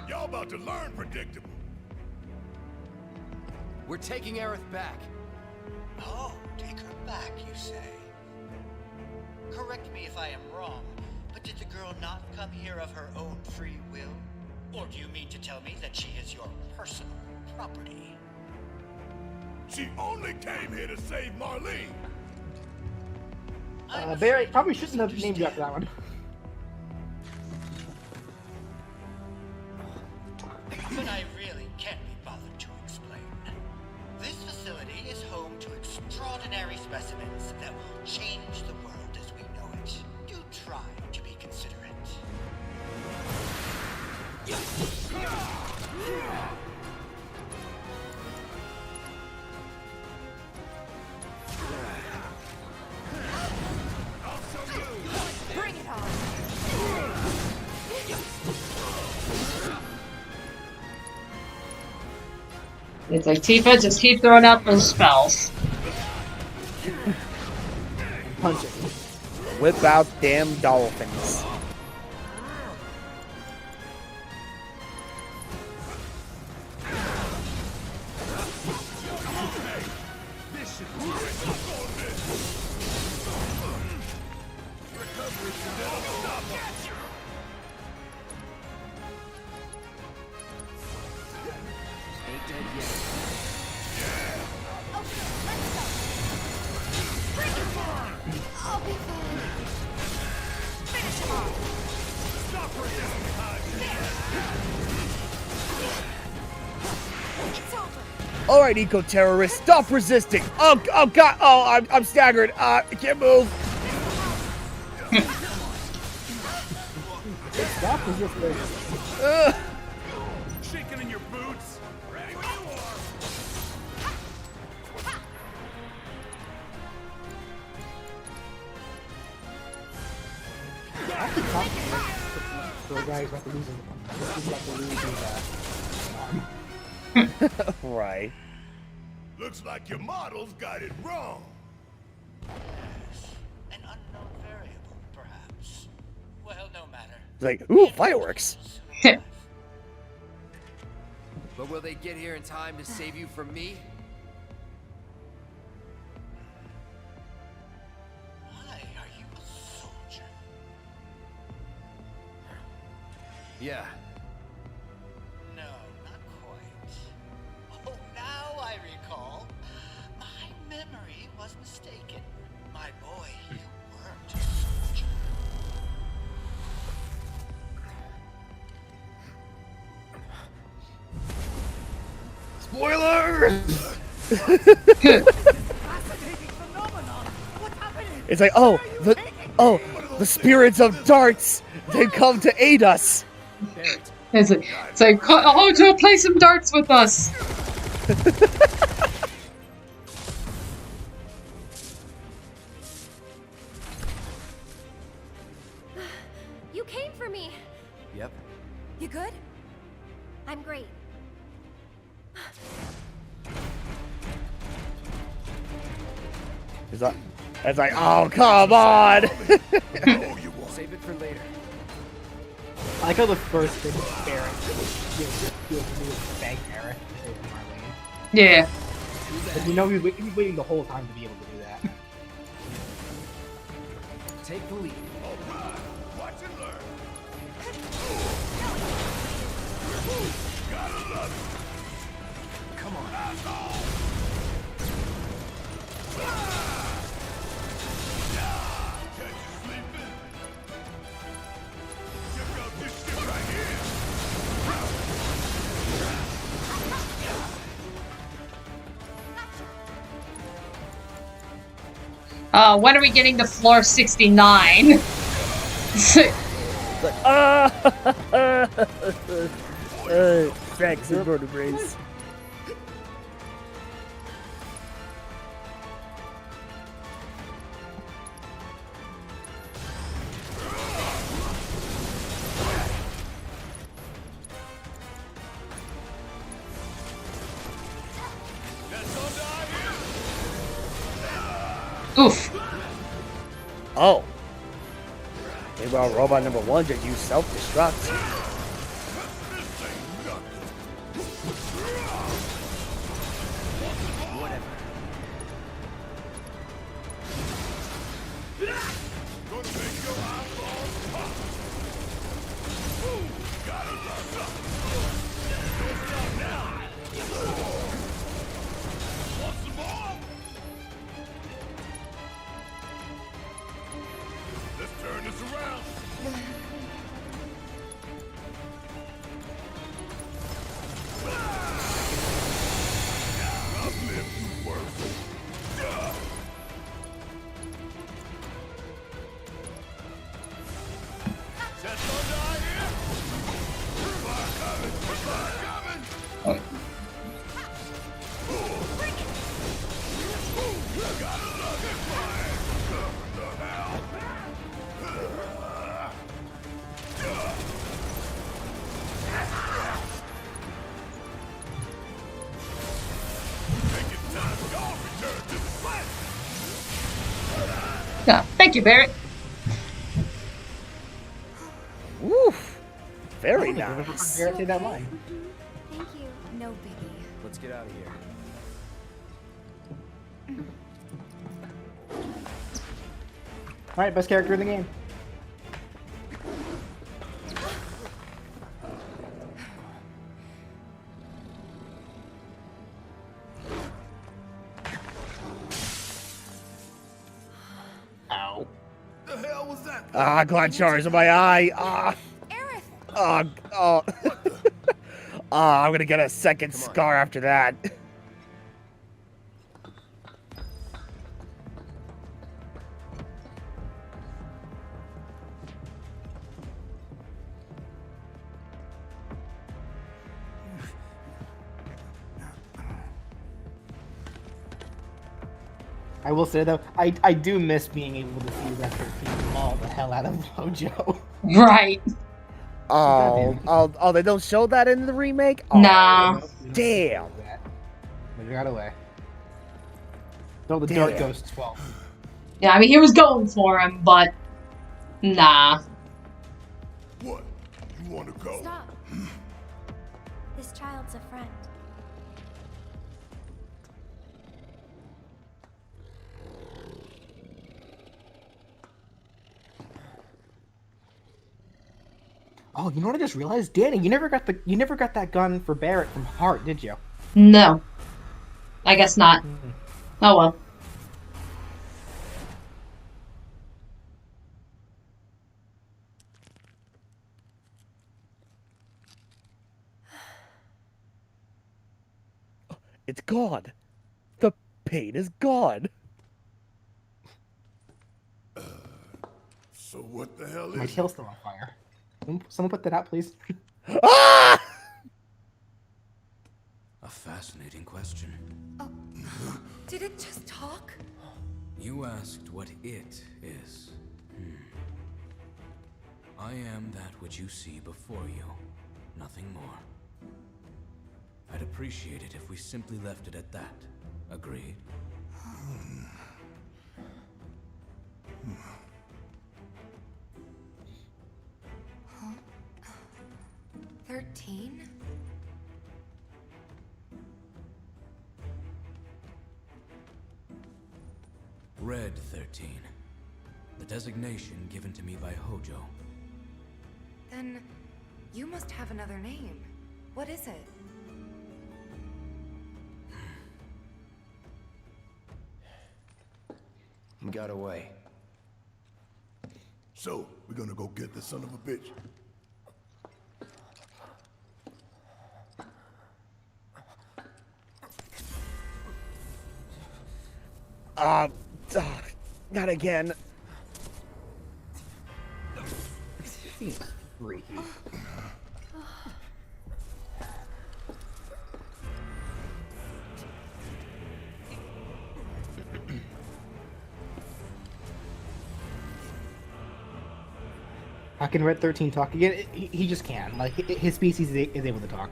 Y'all about to learn predictable. We're taking Aerith back. Oh, take her back, you say? Correct me if I am wrong, but did the girl not come here of her own free will? Or do you mean to tell me that she is your personal property? She only came here to save Marlene. Barry probably shouldn't have named you after that one. But I really can't be bothered to explain. This facility is home to extraordinary specimens that will change the world as we know it. Do try to be considerate. It's like Tifa, just keep throwing out those spells. Punch it. Whip out damn dolphins. All right, eco-terrorists, stop resisting. Oh God! Oh, I'm staggered. I can't move. Stop resisting. Shaking in your boots. Ready when you are. So the guy's about to lose Right. Looks like your models got it wrong. An unknown variable, perhaps. Well, no matter. It's like, ooh, fireworks. But will they get here in time to save you from me? Why are you a soldier? Yeah. No, not quite. Oh, now I recall. My memory was mistaken. My boy, you weren't a soldier. Spoilers! It's like, the spirits of darts, they've come to aid us. It's like, oh, to play some darts with us. You came for me. Yep. You good? I'm great. It's like, oh, come on! Save it for later. I like how the first thing Barrett feels bang Barrett. Yeah. But you know he was waiting the whole time to be able to do that. Take the lead. Watch and learn. Gotta love it. Come on. When are we getting to floor 69? Thanks, vertebrates. Oof. Oh. Maybe our robot number 1 just used self-destruct. Whatever. Oh, thank you, Barrett. Woof. Very I've never heard nice. Barrett say that line. Thank you. No biggie. Let's get out of here. Alright, best character in the game. Ow. The hell was that? Ah, glide shards in my eye. Ah. Oh. Ah, I'm gonna get a second scar after that. I will say though, I do miss being able to see Red 13 all the hell out of Mojo. Right. Oh, they don't show that in the remake? Oh, Nah. Damn. They got away. No, the Dark Ghost's fault. Yeah, I mean, he was going for him, but nah. What? You want to go? Stop. This child's a friend. Oh, you know what I just realized? Dani, you never got that gun for Barrett from Hart, did you? No. I guess not. Oh well. It's gone. The pain is gone. So what the hell My is tail's still on fire. Someone put that out, please. Ah! A fascinating question. Did it just talk? You asked what it is. I am that which you see before you. Nothing more. I'd appreciate it if we simply left it at that. Agreed? 13? Red 13. The designation given to me by Hojo. Then you must have another name. What is it? He got away. So, we're gonna go get the son of a bitch. Not again. Freaky. How can Red 13 talk again? He just can. Like, his species is able to talk.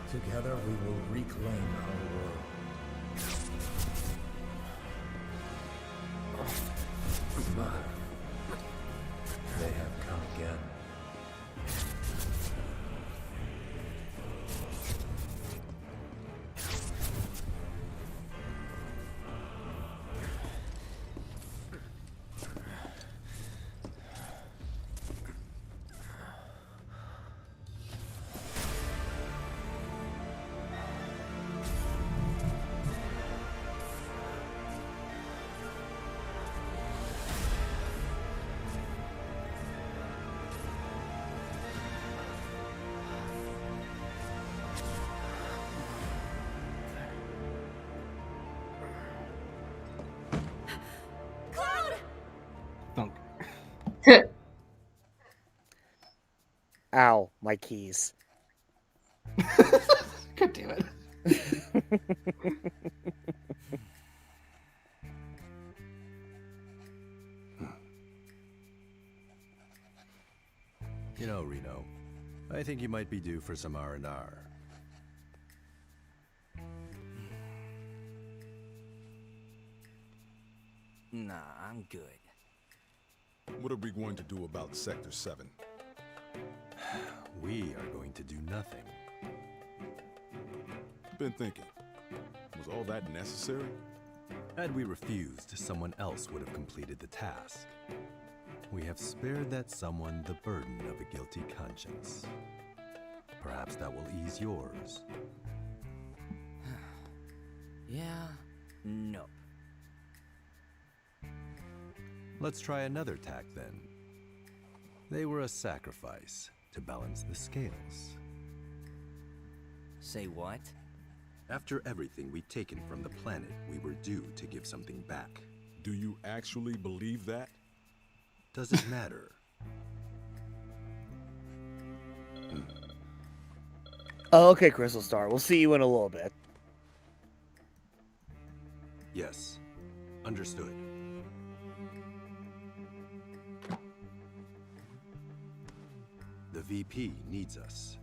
Together we will reclaim our world. They have come again. Ow, my keys. God damn it. think you might be due for some R&R. Nah, I'm good. What are we going to do about Sector 7? We are going to do nothing. Been thinking, was all that necessary? Had we refused, someone else would have completed the task. We have spared that someone the burden of a guilty conscience. Perhaps that will ease yours. Yeah, nope. Let's try another tack then. They were a sacrifice to balance the scales. Say what? After everything we'd taken from the planet, we were due to give something back. Do you actually believe that? Doesn't matter. Oh, okay, Crystal Star. We'll see you in a little bit. Yes. Understood. The VP needs us.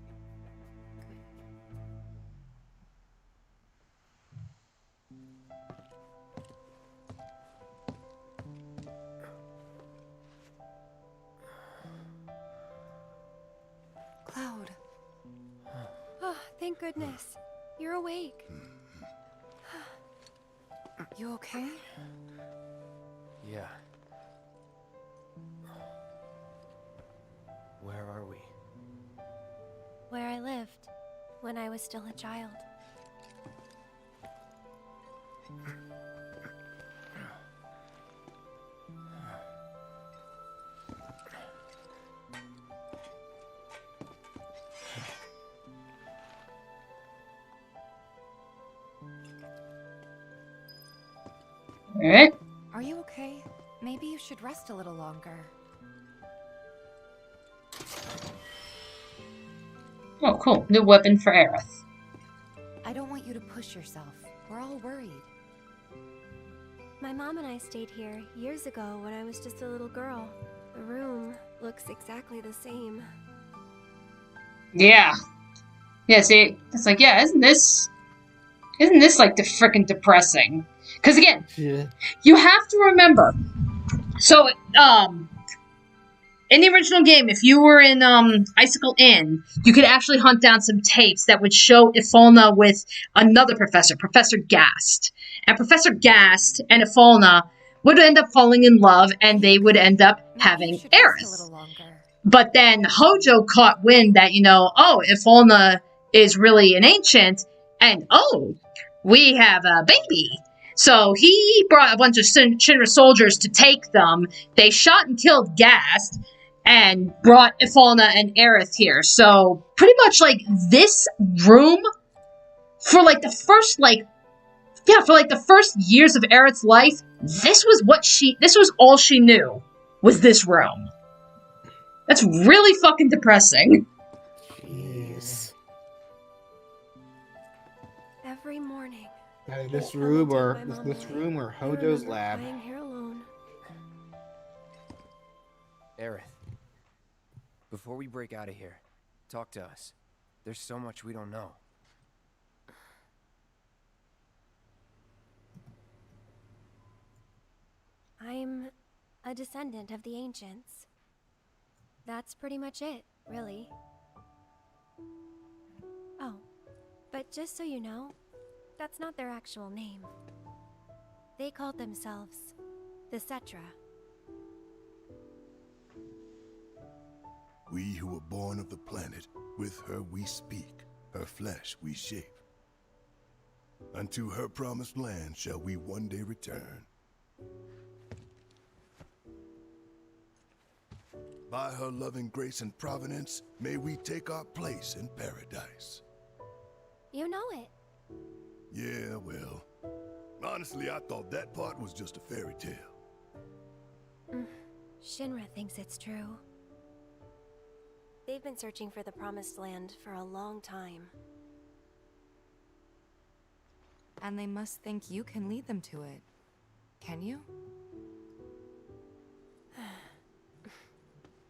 Cloud. Oh, thank goodness. You're awake. You okay? Yeah. Where are we? Where I lived when I was still a child. Alright. Are you okay? Maybe you should rest a little longer. Oh, cool. New weapon for Aerith. I don't want you to push yourself. We're all worried. My mom and I stayed here years ago when I was just a little girl. The room looks exactly the same. Yeah. Yeah, see, it's like, yeah, isn't this like the frickin' depressing? Because again, you have to remember. So, in the original game, if you were in Icicle Inn, you could actually hunt down some tapes that would show Ifalna with another professor, Professor Gast. And Professor Gast and Ifalna would end up falling in love, and they would end up having Aerith. But then Hojo caught wind that, Ifalna is really an ancient, and we have a baby. So he brought a bunch of Shinra soldiers to take them. They shot and killed Gast and brought Ifalna and Aerith here. So pretty much like this room for like the first years of Aerith's life, this was all she knew was this room. That's really fucking depressing. Jeez. Every morning. This room or Hojo's lab. Lying here alone. Aerith, before we break out of here, talk to us. There's so much we don't know. I'm a descendant of the ancients. That's pretty much it, really. Oh, but just so you know, that's not their actual name. They called themselves the Cetra. We who were born of the planet, with her we speak, her flesh we shape. Unto her promised land shall we one day return. By her loving grace and providence, may we take our place in paradise. You know it. Yeah, well, honestly, I thought that part was just a fairy tale. Shinra thinks it's true. They've been searching for the Promised Land for a long time. And they must think you can lead them to it. Can you?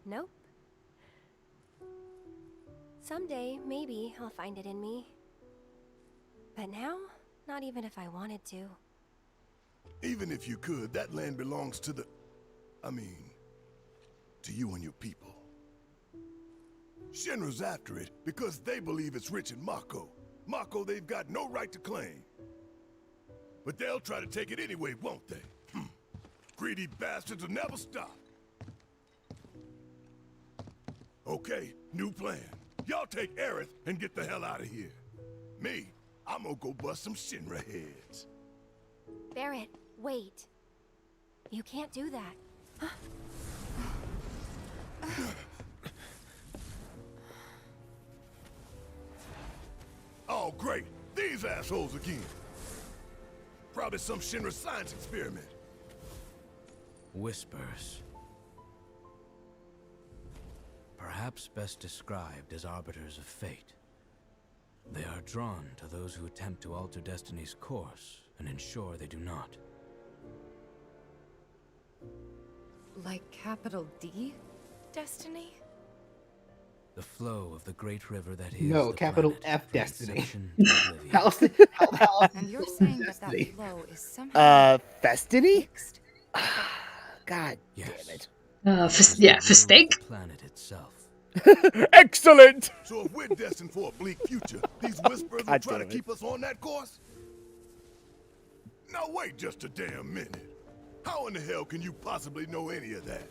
Nope. someday, maybe, I'll find it in me. But now, not even if I wanted to. Even if you could, that land belongs to the... I mean, to you and your people. Shinra's after it because they believe it's rich in Mako. Mako they've got no right to claim. But they'll try to take it anyway, won't they? Greedy bastards will never stop. Okay, new plan. Y'all take Aerith and get the hell out of here. Me, I'm gonna go bust some Shinra heads. Barrett, wait. You can't do that. Oh, great. These assholes again. Probably some Shinra science experiment. Whispers. Perhaps best described as arbiters of fate. They are drawn to those who attempt to alter destiny's course and ensure they do not. Like capital D? Destiny? The flow of the great river that is No, the capital planet, F from Destiny. inception to oblivion. How And you're saying that that flow is somehow Festiny? God damn it. Yeah, Fistake? The planet itself. Excellent! So if we're destined for a bleak future, these whispers will try to keep us on that course? Now wait just a damn minute. How in the hell can you possibly know any of that?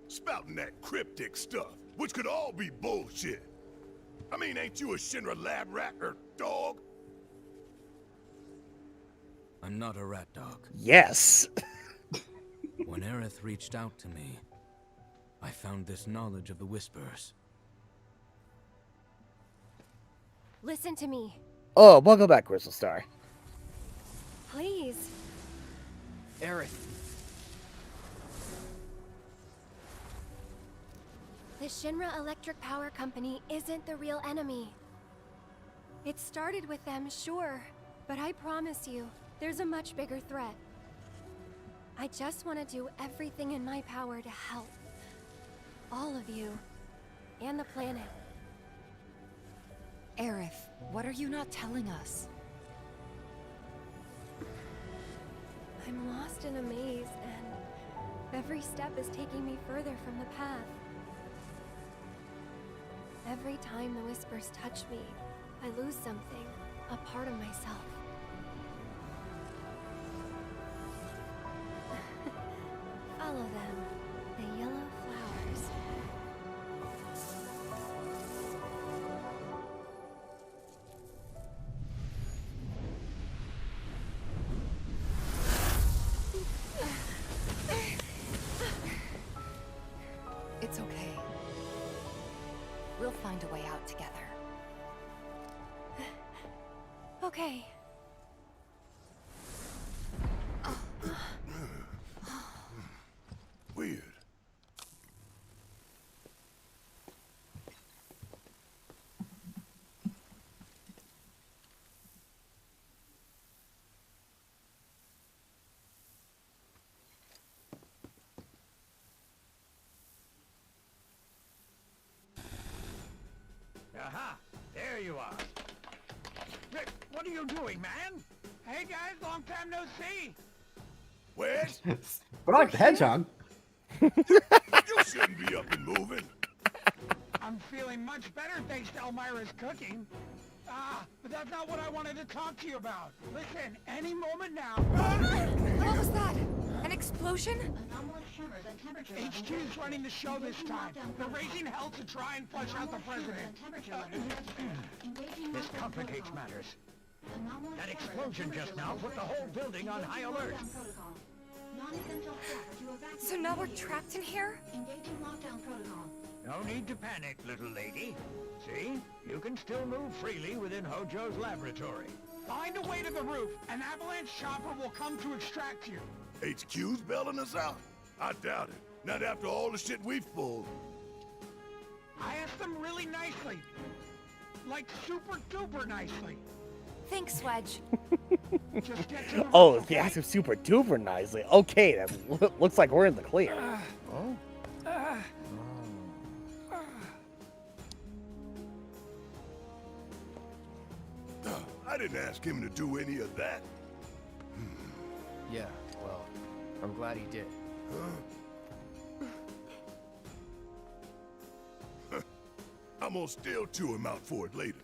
Spouting that cryptic stuff, which could all be bullshit. I mean, ain't you a Shinra lab rat or dog? I'm not a rat dog. Yes. When Aerith reached out to me, I found this knowledge of the Whispers. Listen to me, Oh, welcome back, Crystal Star. please. Aerith. The Shinra Electric Power Company isn't the real enemy. It started with them, sure, but I promise you, there's a much bigger threat. I just want to do everything in my power to help. All of you. And the planet. Aerith, what are you not telling us? I'm lost in a maze, and every step is taking me further from the path. Every time the whispers touch me, I lose something, a part of myself. Follow them, the yellow flowers. It's okay. We'll find a way out together. Okay. Weird. Aha! There you are. Rick, what are you doing, man? Hey guys, long time no see. Where's? But I like the hedgehog. You shouldn't be up and moving. I'm feeling much better thanks to Elmira's cooking. Ah, but that's not what I wanted to talk to you about. Listen, any moment now. What was that? An explosion? HQ's running the show this time. They're raising hell to try and flush out the president. This complicates matters. That explosion just now put the whole building on high alert. So now we're trapped in here? No need to panic, little lady. See? You can still move freely within Hojo's laboratory. Find a way to the roof. An avalanche chopper will come to extract you. HQ's bailing us out? I doubt it. Not after all the shit we've pulled. I asked them really nicely. Like super duper nicely. Thanks, Wedge. Just get to the Oh, they asked him super duper nicely. Okay, that looks like we're in the clear. Oh. I didn't ask him to do any of that. Yeah, well, I'm glad he did. I'm gonna still chew him out for it later.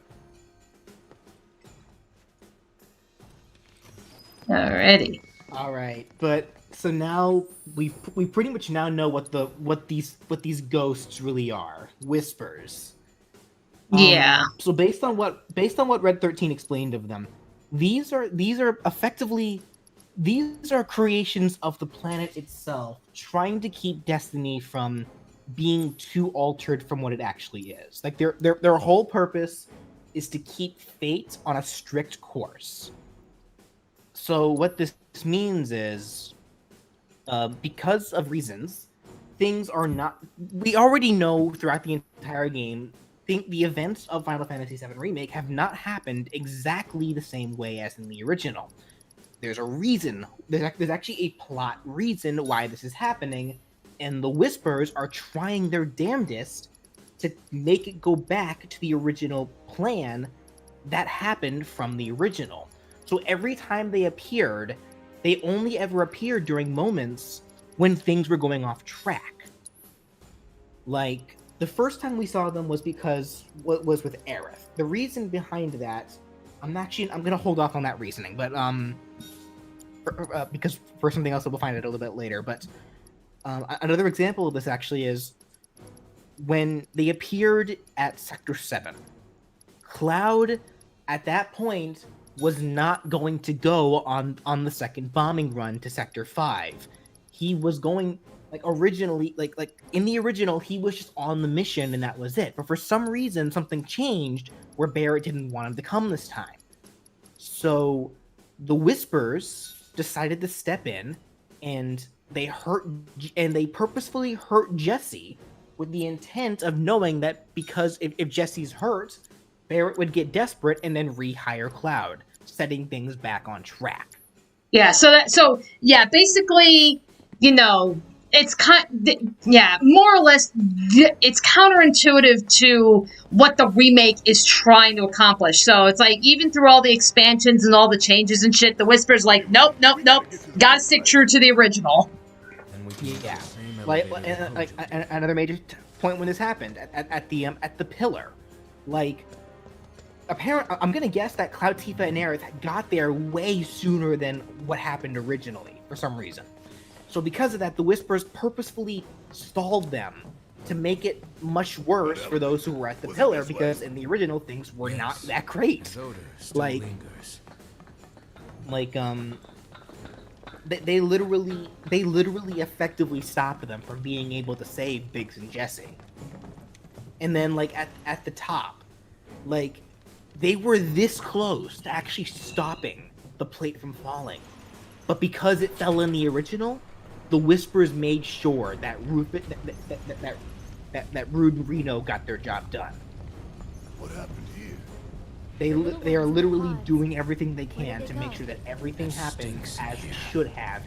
Alrighty. All right, but so now we pretty much now know what these ghosts really are. Whispers. Yeah. So based on what Red 13 explained of them, these are effectively creations of the planet itself, trying to keep Destiny from being too altered from what it actually is. Like their whole purpose is to keep fate on a strict course. So what this means is, because of reasons, things are not. We already know throughout the entire game. The events of Final Fantasy VII Remake have not happened exactly the same way as in the original. There's a reason. There's actually a plot reason why this is happening, and the Whispers are trying their damnedest to make it go back to the original plan that happened from the original. So every time they appeared, they only ever appeared during moments when things were going off track. Like, the first time we saw them was because what was with Aerith. The reason behind that, I'm gonna hold off on that reasoning, but because for something else we'll find it a little bit later. But another example of this actually is when they appeared at Sector 7. Cloud, at that point, was not going to go on the second bombing run to Sector 5. He was going. Originally, in the original, he was just on the mission and that was it. But for some reason, something changed where Barrett didn't want him to come this time. So the Whispers decided to step in, and they purposefully hurt Jesse with the intent of knowing that because if Jesse's hurt, Barrett would get desperate and then rehire Cloud, setting things back on track. Yeah. So basically, it's more or less, it's counterintuitive to what the remake is trying to accomplish. So it's like, even through all the expansions and all the changes and shit, the Whisper's like, nope, gotta stick true to the original. Yeah, another major point when this happened at the pillar, apparently, I'm gonna guess that Cloud, Tifa, and Aerith got there way sooner than what happened originally for some reason. So because of that, the Whispers purposefully stalled them to make it much worse for those who were at the pillar, because in the original things were not that great. They literally effectively stopped them from being able to save Biggs and Jesse. And then at the top, they were this close to actually stopping the plate from falling. But because it fell in the original, the Whispers made sure that Rude and Reno got their job done. What happened here? They are literally doing everything they can to make sure that everything happens as it should have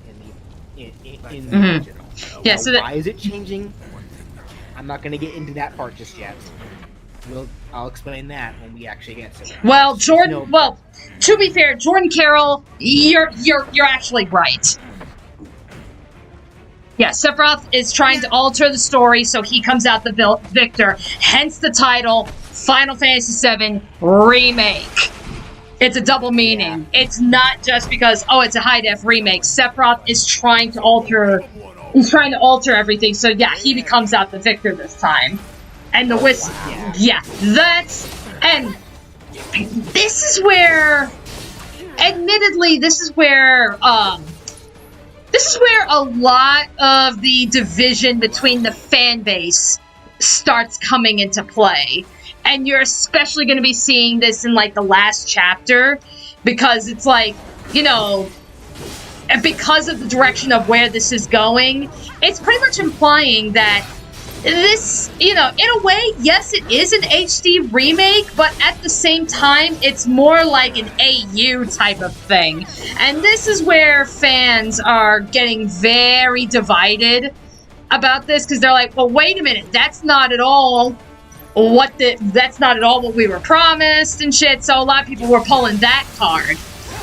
in the original. Yeah. Why is it changing? I'm not going to get into that part just yet. I'll explain that when we actually get to it. Well, Jordan. Well, to be fair, Jordan Carroll, you're actually right. Yeah, Sephiroth is trying to alter the story so he comes out the victor. Hence the title, Final Fantasy VII Remake. It's a double meaning. Yeah. It's not just because, it's a high-def remake. Sephiroth is trying to alter everything, so yeah, he comes out the victor this time. And the Wisp, and this is where, admittedly, this is where a lot of the division between the fan base starts coming into play. And you're especially going to be seeing this in, the last chapter, because it's because of the direction of where this is going, it's pretty much implying that this, in a way, yes, it is an HD remake, but at the same time, it's more like an AU type of thing. And this is where fans are getting very divided about this, because they're like, well, wait a minute, that's not at all that's not at all what we were promised and shit. So a lot of people were pulling that card,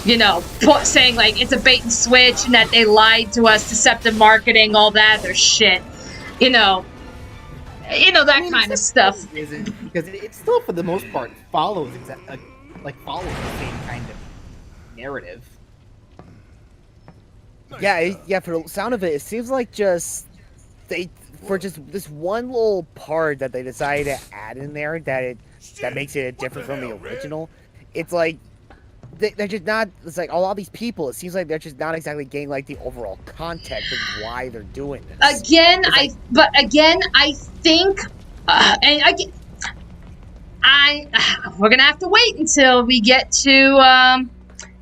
you know, saying like it's a bait and switch and that they lied to us, deceptive marketing, all that other shit, you know that kind of stuff. Isn't, because it still, for the most part, follows follows the same kind of narrative. Yeah, for the sound of it, it seems like just this one little part that they decided to add in there that makes it different from the original. It's like they're just not. It's like a lot of these people. It seems like they're just not exactly getting like the overall context of why they're doing this. Again, I think, we're gonna have to wait until we get to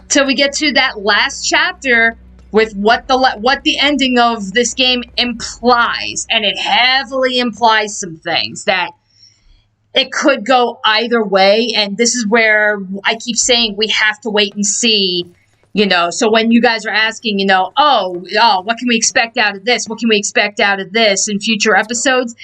that last chapter with what the ending of this game implies, and it heavily implies some things that it could go either way, and this is where I keep saying we have to wait and see, you know. So when you guys are asking, you know, oh, what can we expect out of this? What can we expect out of this in future episodes?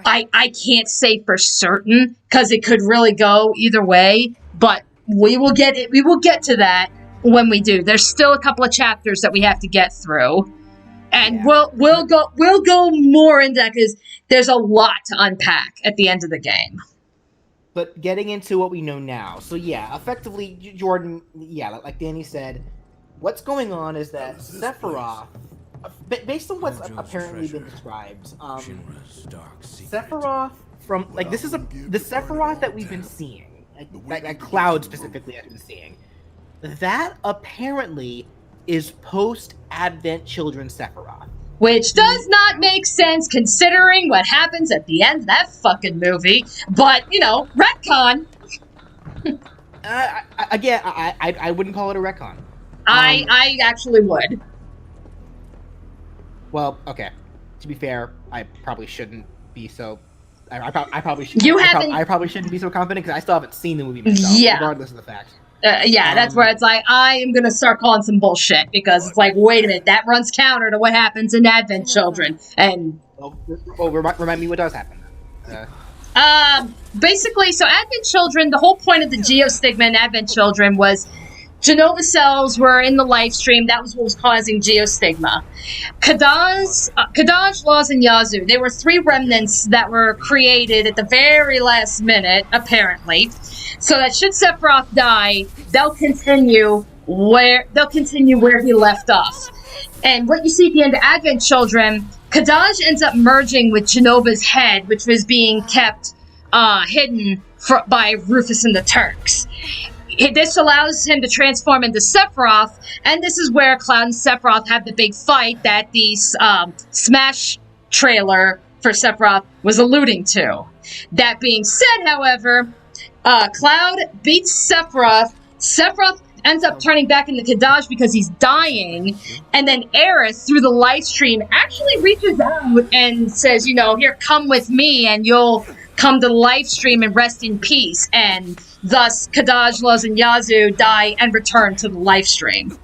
I can't say for certain, because it could really go either way, but we will get it. We will get to that when we do. There's still a couple of chapters that we have to get through. And we'll go more into that, because there's a lot to unpack at the end of the game. But getting into what we know now, so yeah, effectively, Jordan, yeah, like Dani said, what's going on is that Sephiroth, based on what's apparently been described, Sephiroth from, like, the Sephiroth that we've been seeing, like Cloud specifically has been seeing, that apparently is post-Advent Children Sephiroth. Which does not make sense considering what happens at the end of that fucking movie. But, you know, retcon. Again, I wouldn't call it a retcon. I actually would. Well, okay. To be fair, I probably shouldn't be so... I probably shouldn't. I probably shouldn't be so confident, because I still haven't seen the movie myself, regardless of the fact. That's where it's like, I am going to start calling some bullshit, because it's like, wait a minute, that runs counter to what happens in Advent Children. And remind me what does happen. Basically, so Advent Children, the whole point of the geostigma in Advent Children was Genova cells were in the life stream. That was what was causing geostigma. Kadaj, Laws, and Yazoo, they were 3 remnants that were created at the very last minute, apparently. So that should Sephiroth die, they'll continue where he left off. And what you see at the end of Advent Children, Kadaj ends up merging with Genova's head, which was being kept hidden by Rufus and the Turks. This allows him to transform into Sephiroth, and this is where Cloud and Sephiroth have the big fight that the Smash trailer for Sephiroth was alluding to. That being said, however, Cloud beats Sephiroth. Sephiroth ends up turning back into Kadaj because he's dying, and then Aerith, through the live stream, actually reaches out and says, you know, here, come with me, and you'll come to the live stream and rest in peace, and thus Kadaj, Luz, and Yazoo die and return to the live stream.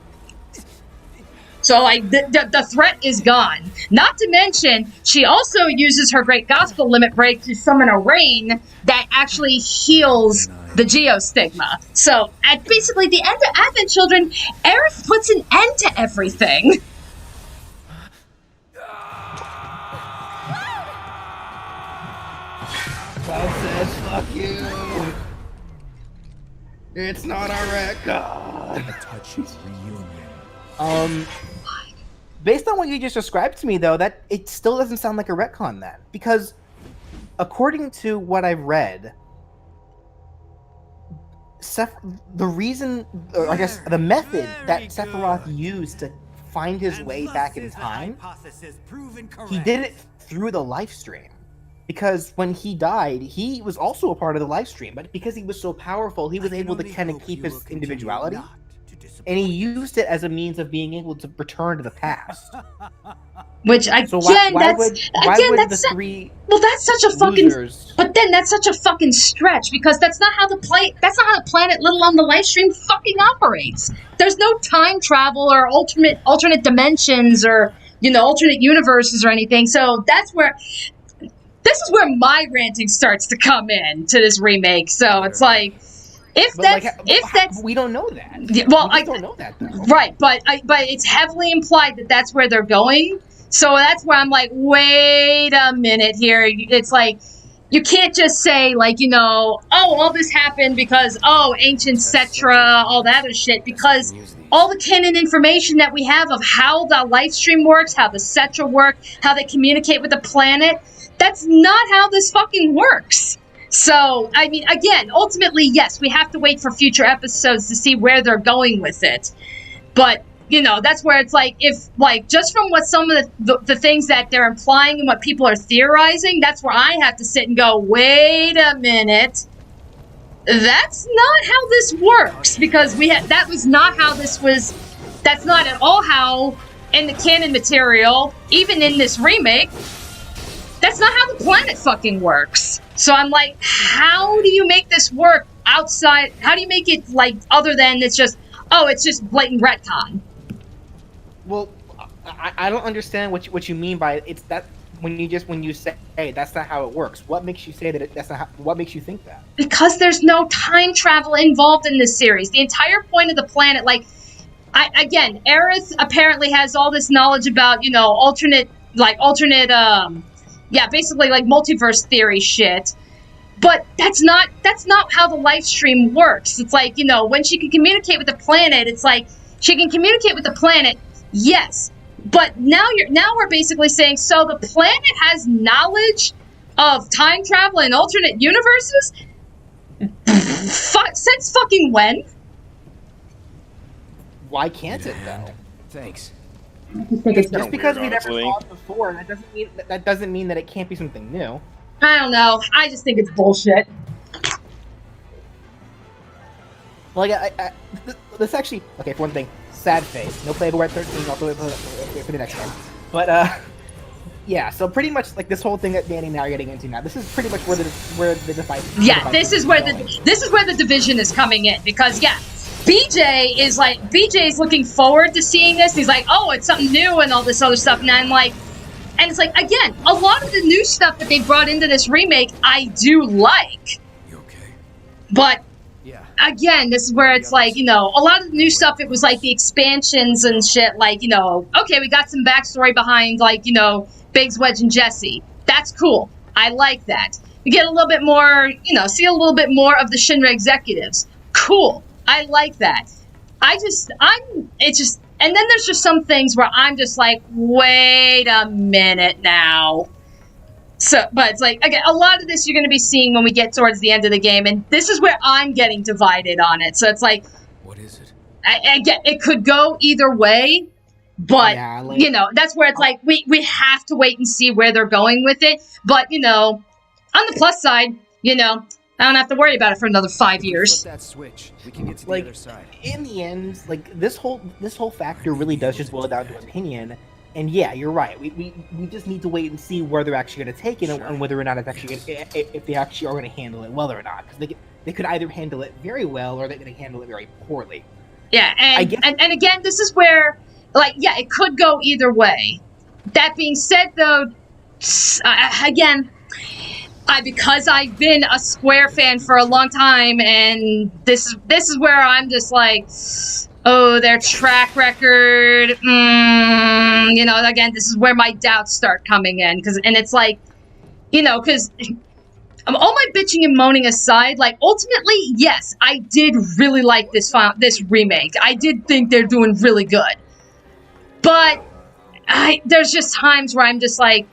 So, like, the threat is gone. Not to mention, she also uses her Great Gospel Limit Break to summon a rain that actually heals the geostigma. So, at basically the end of Advent Children, Aerith puts an end to everything. Cloud says, fuck you. It's not a retcon. A touch of reunion. Based on what you just described to me, though, that it still doesn't sound like a retcon then. Because, according to what I've read, the reason, or I guess the method that Sephiroth used to find his way back in time, he did it through the live stream. Because when he died, he was also a part of the live stream, but because he was so powerful, he was able to kind of keep his individuality, and he used it as a means of being able to return to the past. Which again, that's such a fucking. Losers... But then that's such a fucking stretch, because that's not how the planet, let alone the live stream, fucking operates. There's no time travel or alternate dimensions or, you know, alternate universes or anything. So that's where. this is where my ranting starts to come in to this remake. So it's like, if that's we don't know that. Well, I don't know that though. Right, but it's heavily implied that that's where they're going. So that's where I'm like, wait a minute here. It's like, you can't just say, like, you know, oh, all this happened because, oh, ancient Cetra, all that other shit, because all the canon information that we have of how the life stream works, how the Cetra work, how they communicate with the planet, that's not how this fucking works. So, I mean, again, ultimately, yes, we have to wait for future episodes to see where they're going with it. But, you know, that's where it's like, if, like, just from what some of the things that they're implying and what people are theorizing, that's where I have to sit and go, wait a minute. That's not how this works, because that was not how this was, that's not at all how, in the canon material, even in this remake, that's not how the planet fucking works. So I'm like, how do you make this work outside, how do you make it, like, other than it's just, oh, it's just blatant retcon? Well, I don't understand what you mean by it's that when you say, hey, that's not how it works. What makes you say that that's not how, what makes you think that? Because there's no time travel involved in this series. The entire point of the planet, like, again, Aerith apparently has all this knowledge about, you know, alternate, yeah, basically like multiverse theory shit. But that's not how the life stream works. It's like, you know, when she can communicate with the planet, it's like she can communicate with the planet, yes. But now we're basically saying, so the planet has knowledge of time travel in alternate universes? Since fucking when? Why can't it though? Thanks. Just because we never saw it before, that doesn't mean that it can't be something new. I don't know. I just think it's bullshit. Like, this actually, okay, for one thing, sad face. No playable Red 13, I'll wait for the next one. But, yeah, so pretty much, like, this whole thing that Dani and I are getting into now, this is pretty much where the divide. Yeah, this is where the division is coming in, because, yeah, BJ's looking forward to seeing this. He's like, oh, it's something new and all this other stuff, and I'm like, and it's like, again, a lot of the new stuff that they brought into this remake, I do like. You okay? But, again, this is where it's like, you know, a lot of the new stuff, it was like the expansions and shit, like, you know, okay, we got some backstory behind, like, you know, Biggs, Wedge, and Jesse. That's cool. I like that. We get a little bit more, you know, see a little bit more of the Shinra executives. Cool. I like that. And then there's just some things where I'm just like, wait a minute now. So, but it's like, again, a lot of this you're going to be seeing when we get towards the end of the game, and this is where I'm getting divided on it. So it's like, what is it? Again, it could go either way, but, you know, that's where it's like, we have to wait and see where they're going with it. But, you know, on the plus side, you know, I don't have to worry about it for another 5 years. Flip that switch. We can get to the Like, other side. in the end, like, this whole factor really does just boil down to opinion. And yeah, you're right. We just need to wait and see where they're actually going to take it, and whether or not it's actually if they actually are going to handle it well or not. Because they could either handle it very well or they're going to handle it very poorly. Yeah, and again, this is where, like, yeah, it could go either way. That being said, though, again, because I've been a Square fan for a long time, and this is where I'm just like, oh, their track record, you know, again, this is where my doubts start coming in, and it's like, you know, because all my bitching and moaning aside, like, ultimately, yes, I did really like this remake. I did think they're doing really good, but there's just times where I'm just like,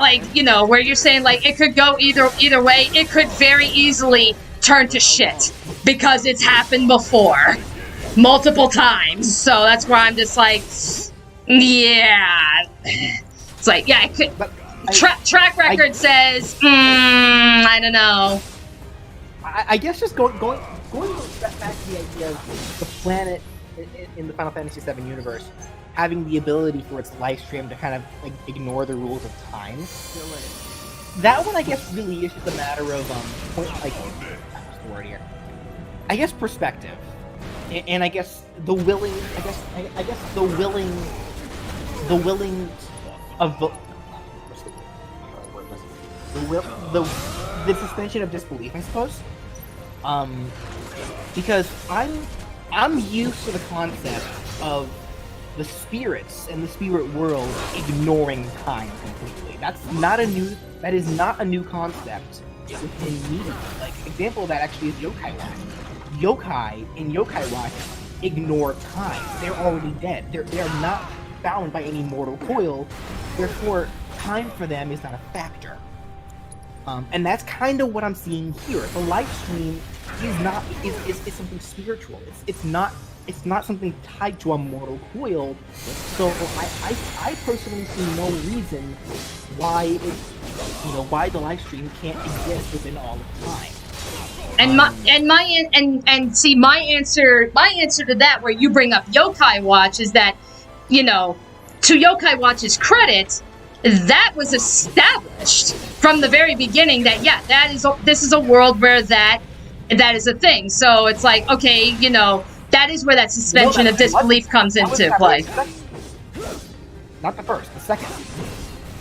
like, you know, where you're saying, like, it could go either way. It could very easily turn to shit, because it's happened before multiple times. So that's where I'm just like, yeah, it's like, yeah, it could. Track record says, I don't know. I guess just going back to the idea of the planet in the Final Fantasy VII universe having the ability for its live stream to kind of, like, ignore the rules of time. That one, I guess, really is just a matter of I guess perspective, and I guess the willing. I guess the willing of the. the suspension of disbelief, I suppose. Because I'm used to the concept of the spirits and the spirit world ignoring time completely. That is not a new concept within media. Like, example of that actually is Yokai Watch. Yokai in Yokai Watch ignore time. They're already dead. They are not bound by any mortal coil. Therefore, time for them is not a factor. And that's kind of what I'm seeing here. The live stream is something spiritual. It's not something tied to a mortal coil. So I personally see no reason why why the live stream can't exist within all of time. And my answer to that, where you bring up Yokai Watch, is that, to Yokai Watch's credit, that was established from the very beginning that this is a world where that is a thing. So it's like, okay, that is where that suspension of disbelief comes into play. Not the first, the second.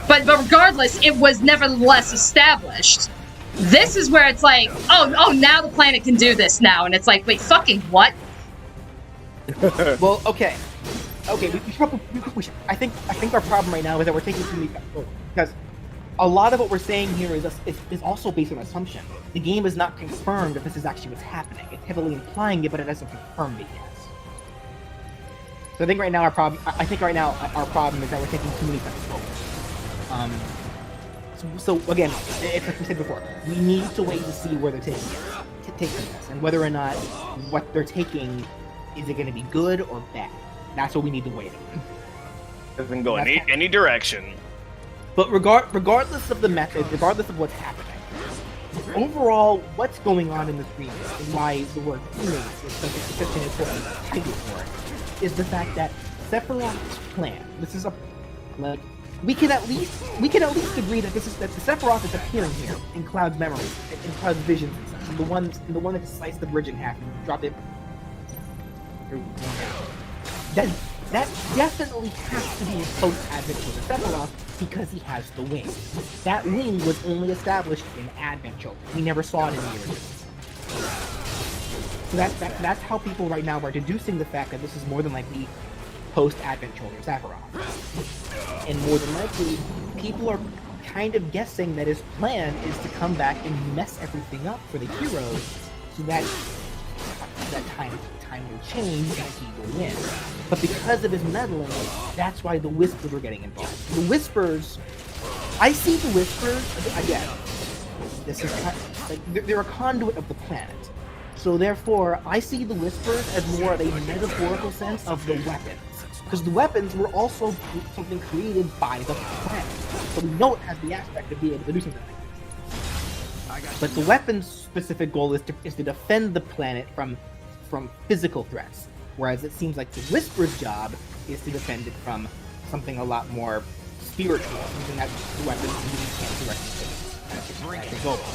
But regardless, it was nevertheless established. This is where it's like, oh, now the planet can do this now, and it's like, wait, fucking what? Well, okay, we should, I think our problem right now is that we're taking too many steps forward, because a lot of what we're saying here is also based on assumption. The game is not confirmed that this is actually what's happening. It's heavily implying it, but it hasn't confirmed it yet. So I think right now our problem is that we're taking too many steps forward. So again, like we said before, we need to wait to see where they're taking this, and whether or not what they're taking, is it going to be good or bad. That's what we need to wait on. Doesn't go any direction. But regardless of the method, regardless of what's happening, overall, what's going on in this remake, and why the word remake is such an important title for it, is the fact that Sephiroth's plan. This is we can at least agree that the Sephiroth is appearing here in Cloud's memories, in Cloud's visions, the one that sliced the bridge in half and dropped it. That definitely has to be a post-Advent Children Sephiroth, because he has the wing. That wing was only established in Advent Children. We never saw it in the originals. So that's how people right now are deducing the fact that this is more than likely post-Advent Children Sephiroth. And more than likely, people are kind of guessing that his plan is to come back and mess everything up for the heroes, so that time will change and he will win. But because of his meddling, that's why the Whispers are getting involved. The Whispers, I see the Whispers, again, this is kind of, like, they're a conduit of the planet. So therefore, I see the Whispers as more of a metaphorical sense of the weapons. Because the weapons were also something created by the planet. So we know it has the aspect of being able to do something like this. But the weapons' specific goal is to defend the planet from physical threats, whereas it seems like the Whisper's job is to defend it from something a lot more spiritual, something that the weapons really can't directly take over.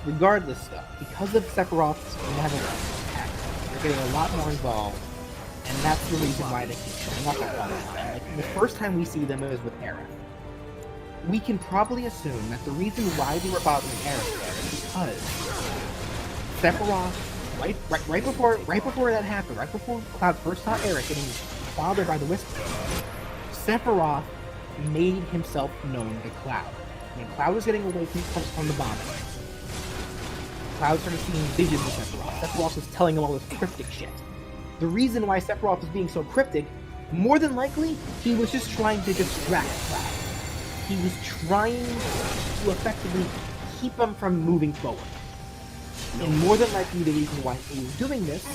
Regardless, though, because of Sephiroth's benevolence, they're getting a lot more involved, and that's the reason why they keep showing up at all the time. Like, the first time we see them is with Aerith. We can probably assume that the reason why they were bothering Aerith there is because Sephiroth, right before that happened, right before Cloud first saw Aerith getting bothered by the Whisper, Sephiroth made himself known to Cloud. When Cloud was getting away from the bombing, Cloud started seeing visions of Sephiroth. Sephiroth was telling him all this cryptic shit. The reason why Sephiroth was being so cryptic, more than likely, he was just trying to distract Cloud. He was trying to effectively keep him from moving forward. And more than likely, the reason why he was doing this,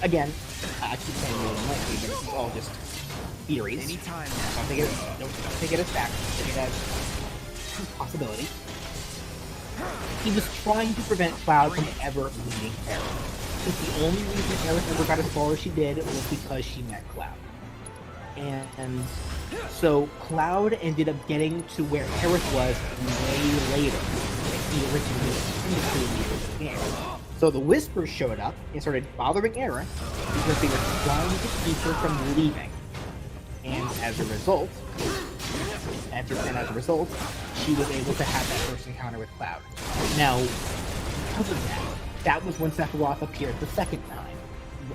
again, I keep saying more than likely, but this is all just theories. Don't take it as fact. Take it as possibility. He was trying to prevent Cloud from ever meeting Aerith. It's the only reason Aerith ever got as far as she did was because she met Cloud. And so Cloud ended up getting to where Aerith was way later than he originally intended to in the game. So the Whispers showed up and started bothering Aerith because they were trying to keep her from leaving. And as a result, and as a result, she was able to have that first encounter with Cloud. Now, because of that was when Sephiroth appeared the second time.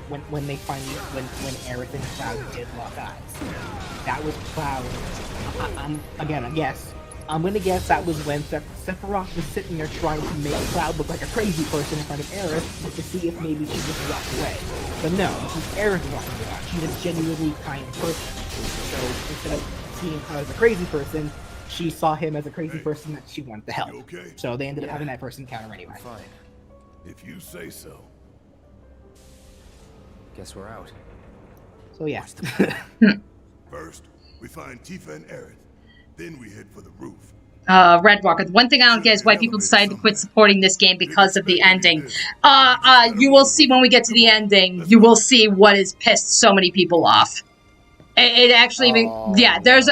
When they finally, when Aerith and Cloud did lock eyes. That was Cloud. Again, I guess. I'm gonna guess that was when Sephiroth was sitting there trying to make Cloud look like a crazy person in front of Aerith to see if maybe she just walked away. But no, she's Aerith walking around. She's a genuinely kind person. So instead of seeing Cloud as a crazy person, she saw him as a crazy person that she wanted to help. Okay? So they ended up having that first encounter anyway. Fine. If you say so. Guess we're out. So yeah. First, we find Tifa and Aerith. Then we head for the roof. Redwalker. The one thing I don't get is why people decided to quit supporting this game because of the ending. You will see when we get to the ending, you will see what has pissed so many people off. It actually, yeah, there's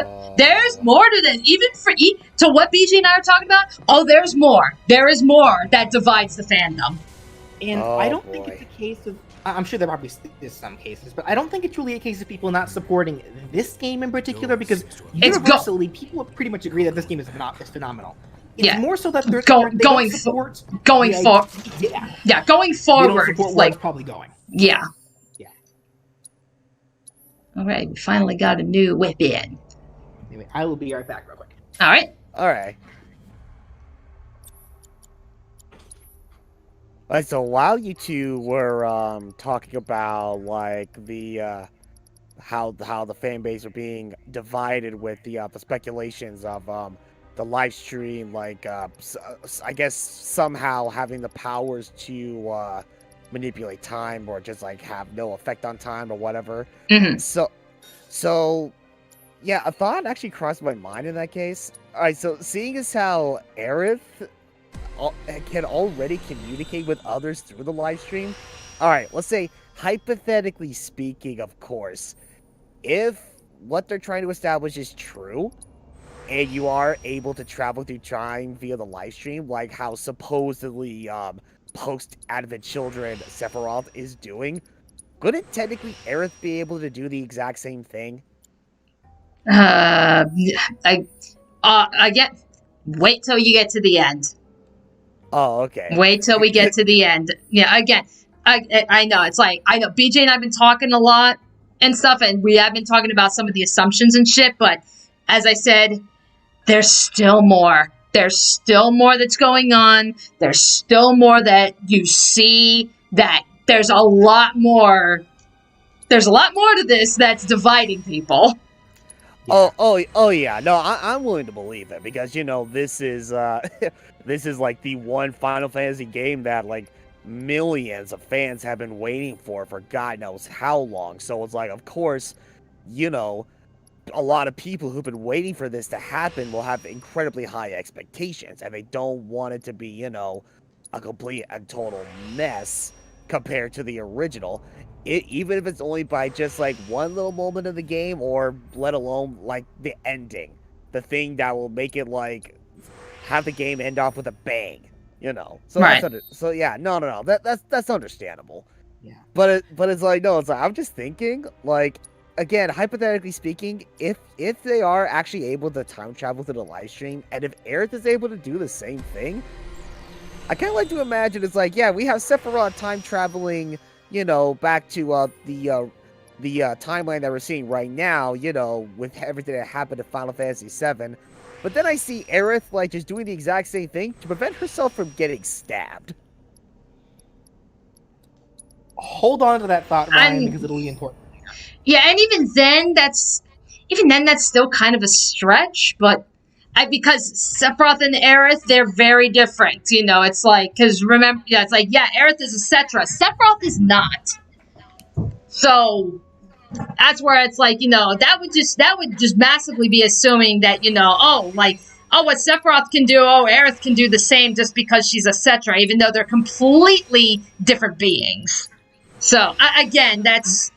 more to this. Even for to what BJ and I are talking about, there's more. There is more that divides the fandom. And I don't think it's a case of, I'm sure there probably is some cases, but I don't think it's really a case of people not supporting this game in particular, because universally, people pretty much agree that this game is phenomenal. It's more so that they're going forward. Yeah, going forward. Like probably going. Yeah. All right, we finally got a new weapon. Anyway, I will be right back real quick. All right. All right. Alright, so while you two were talking about like the how the fan base are being divided with the speculations of the live stream, like I guess somehow having the powers to manipulate time or just like have no effect on time or whatever. Mm-hmm. So yeah, a thought actually crossed my mind in that case. All right, so seeing as how Aerith can already communicate with others through the live stream. All right, let's say, hypothetically speaking, of course, if what they're trying to establish is true, and you are able to travel through time via the live stream, like how supposedly post-Advent Children Sephiroth is doing, couldn't technically Aerith be able to do the exact same thing? Wait till you get to the end. Oh, okay. Wait till we get to the end. Yeah, again, I know, it's like, I know BJ and I have been talking a lot and stuff, and we have been talking about some of the assumptions and shit, but as I said, there's still more. There's still more that's going on. There's still more that you see, that there's a lot more. There's a lot more to this that's dividing people. Yeah. Oh yeah. No, I'm willing to believe it, because you know this is this is like the one Final Fantasy game that like millions of fans have been waiting for God knows how long. So it's like, of course, you know, a lot of people who've been waiting for this to happen will have incredibly high expectations, and they don't want it to be, you know, a complete and total mess compared to the original. Even if it's only by just like one little moment of the game, or let alone like the ending, the thing that will make it like have the game end off with a bang, you know. So right. So yeah, no, that's understandable. Yeah. But it's like, no, it's like, I'm just thinking, like, again, hypothetically speaking, if they are actually able to time travel through the live stream, and if Aerith is able to do the same thing, I kind of like to imagine it's like, yeah, we have Sephiroth time traveling, you know, back to the timeline that we're seeing right now, you know, with everything that happened in Final Fantasy VII. But then I see Aerith, like, just doing the exact same thing to prevent herself from getting stabbed. Hold on to that thought, Ryan, because it'll be important. Yeah, and even then, that's still kind of a stretch, but because Sephiroth and Aerith, they're very different. You know, it's like, because remember, yeah, it's like, yeah, Aerith is a Cetra. Sephiroth is not. So that's where it's like, you know, that would just massively be assuming that, you know, what Sephiroth can do, Aerith can do the same just because she's a Cetra, even though they're completely different beings. So again, that's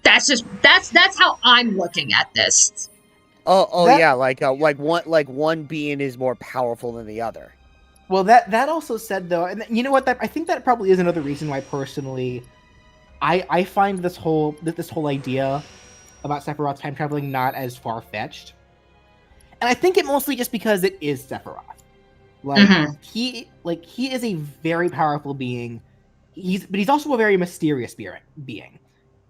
how I'm looking at this. Yeah, like one being is more powerful than the other. Well, that also said though, and you know what? I think that probably is another reason why personally, I find this whole idea about Sephiroth time traveling not as far fetched. And I think it mostly just because it is Sephiroth. Like he is a very powerful being. But he's also a very mysterious being.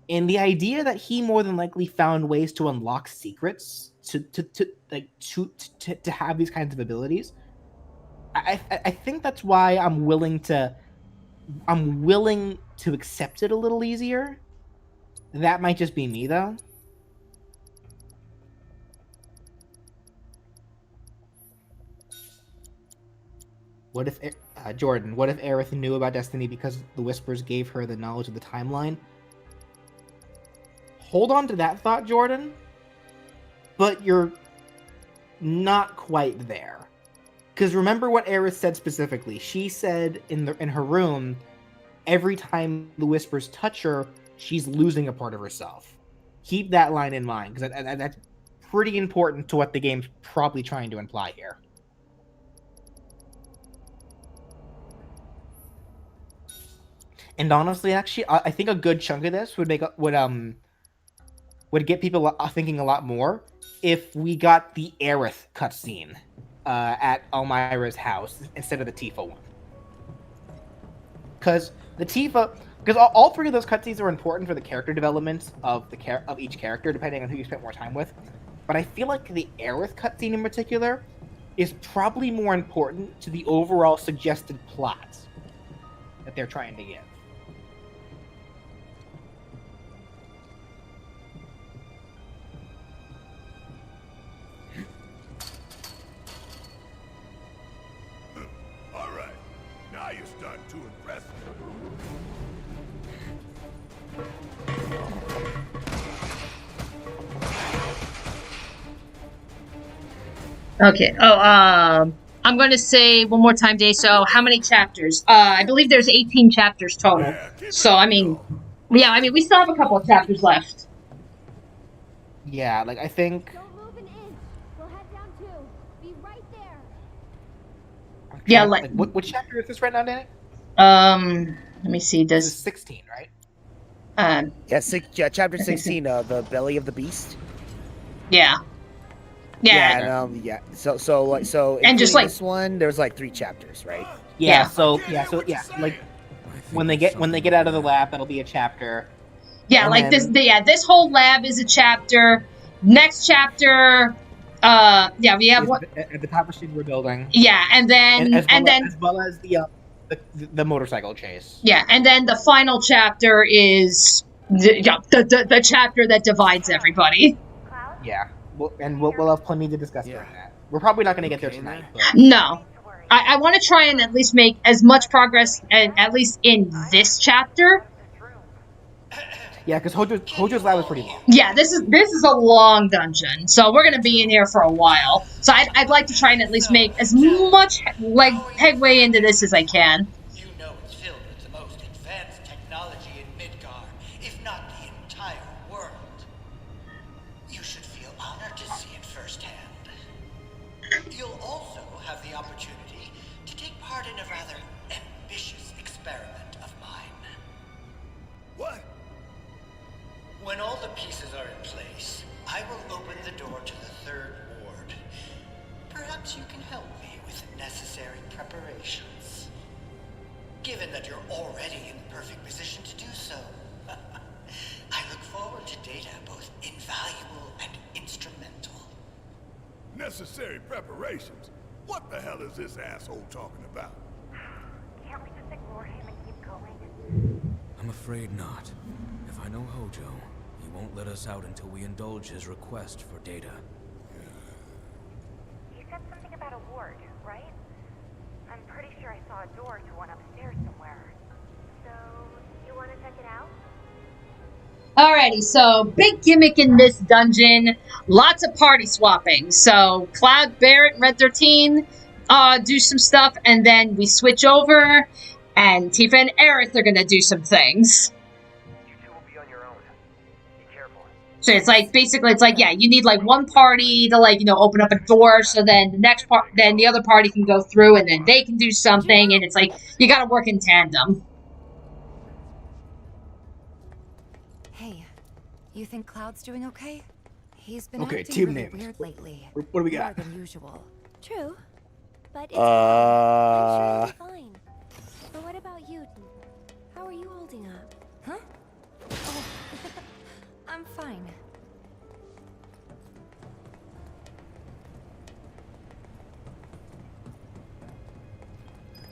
And the idea that he more than likely found ways to unlock secrets to have these kinds of abilities, I think that's why I'm willing to accept it a little easier. That might just be me, though. What if Jordan? What if Aerith knew about Destiny because the Whispers gave her the knowledge of the timeline? Hold on to that thought, Jordan. But you're not quite there. Because remember what Aerith said specifically. She said in her room, every time the Whispers touch her, she's losing a part of herself. Keep that line in mind, because that's pretty important to what the game's probably trying to imply here. And honestly, actually, I think a good chunk of this would get people thinking a lot more if we got the Aerith cutscene at Elmira's house instead of the Tifa one. Because all three of those cutscenes are important for the character development of each character, depending on who you spent more time with. But I feel like the Aerith cutscene in particular is probably more important to the overall suggested plot that they're trying to give. You're starting to impress me. Okay. I'm going to say one more time, Day. So, how many chapters? I believe there's 18 chapters total. So, I mean, we still have a couple of chapters left. Yeah, like I think. Don't move an inch. We'll head down too. Be right there. Yeah, like what chapter is this right now, Danny? Let me see. Does 16, right? Chapter 16, the belly of the beast. Yeah. Yeah. And, so. And just like this one, there's like 3 chapters, right? Yeah. So like when they get out of the lab, that'll be a chapter. Yeah, and like then, this whole lab is a chapter. Next chapter, we have what at the top machine we're building. Yeah, and then as well as the motorcycle chase. Yeah, and then the final chapter is the chapter that divides everybody. Yeah, we'll have plenty to discuss during that. We're probably not going to get there tonight. But... No, I want to try and at least make as much progress, at least in this chapter. Yeah, because Hojo's lab is pretty long. Yeah, this is a long dungeon, so we're gonna be in here for a while. So I'd like to try and at least make as much headway into this as I can. You know it's filled with the most advanced technology in Midgar, if not the entire world. You should feel honored to see it firsthand. You'll also have the opportunity to take part in a rather ambitious experiment of mine. What? When all the pieces are in place, I will open the door to the 3rd ward. Perhaps you can help me with the necessary preparations. Given that you're already in the perfect position to do so, I look forward to data both invaluable and instrumental. Necessary preparations? What the hell is this asshole talking about? Can't we just ignore him and keep going? I'm afraid not. If I know Hojo, he won't let us out until we indulge his request for data. You said something about a ward, right? I'm pretty sure I saw a door to one upstairs somewhere. So, you want to check it out? Alrighty, so big gimmick in this dungeon, lots of party swapping. So Cloud, Barrett, and Red 13 do some stuff, and then we switch over, and Tifa and Aerith are gonna do some things. So it's like, basically, it's like, yeah, you need like one party to open up a door, so then then the other party can go through, and then they can do something, and it's like, you gotta work in tandem. Hey, you think Cloud's doing okay? He's been Okay, acting team really names. weird lately. What do we got? More than usual. True. But it's Uh. fine. I'm sure it'll be fine. But what about you? How are you holding up? Huh? Oh, I'm fine.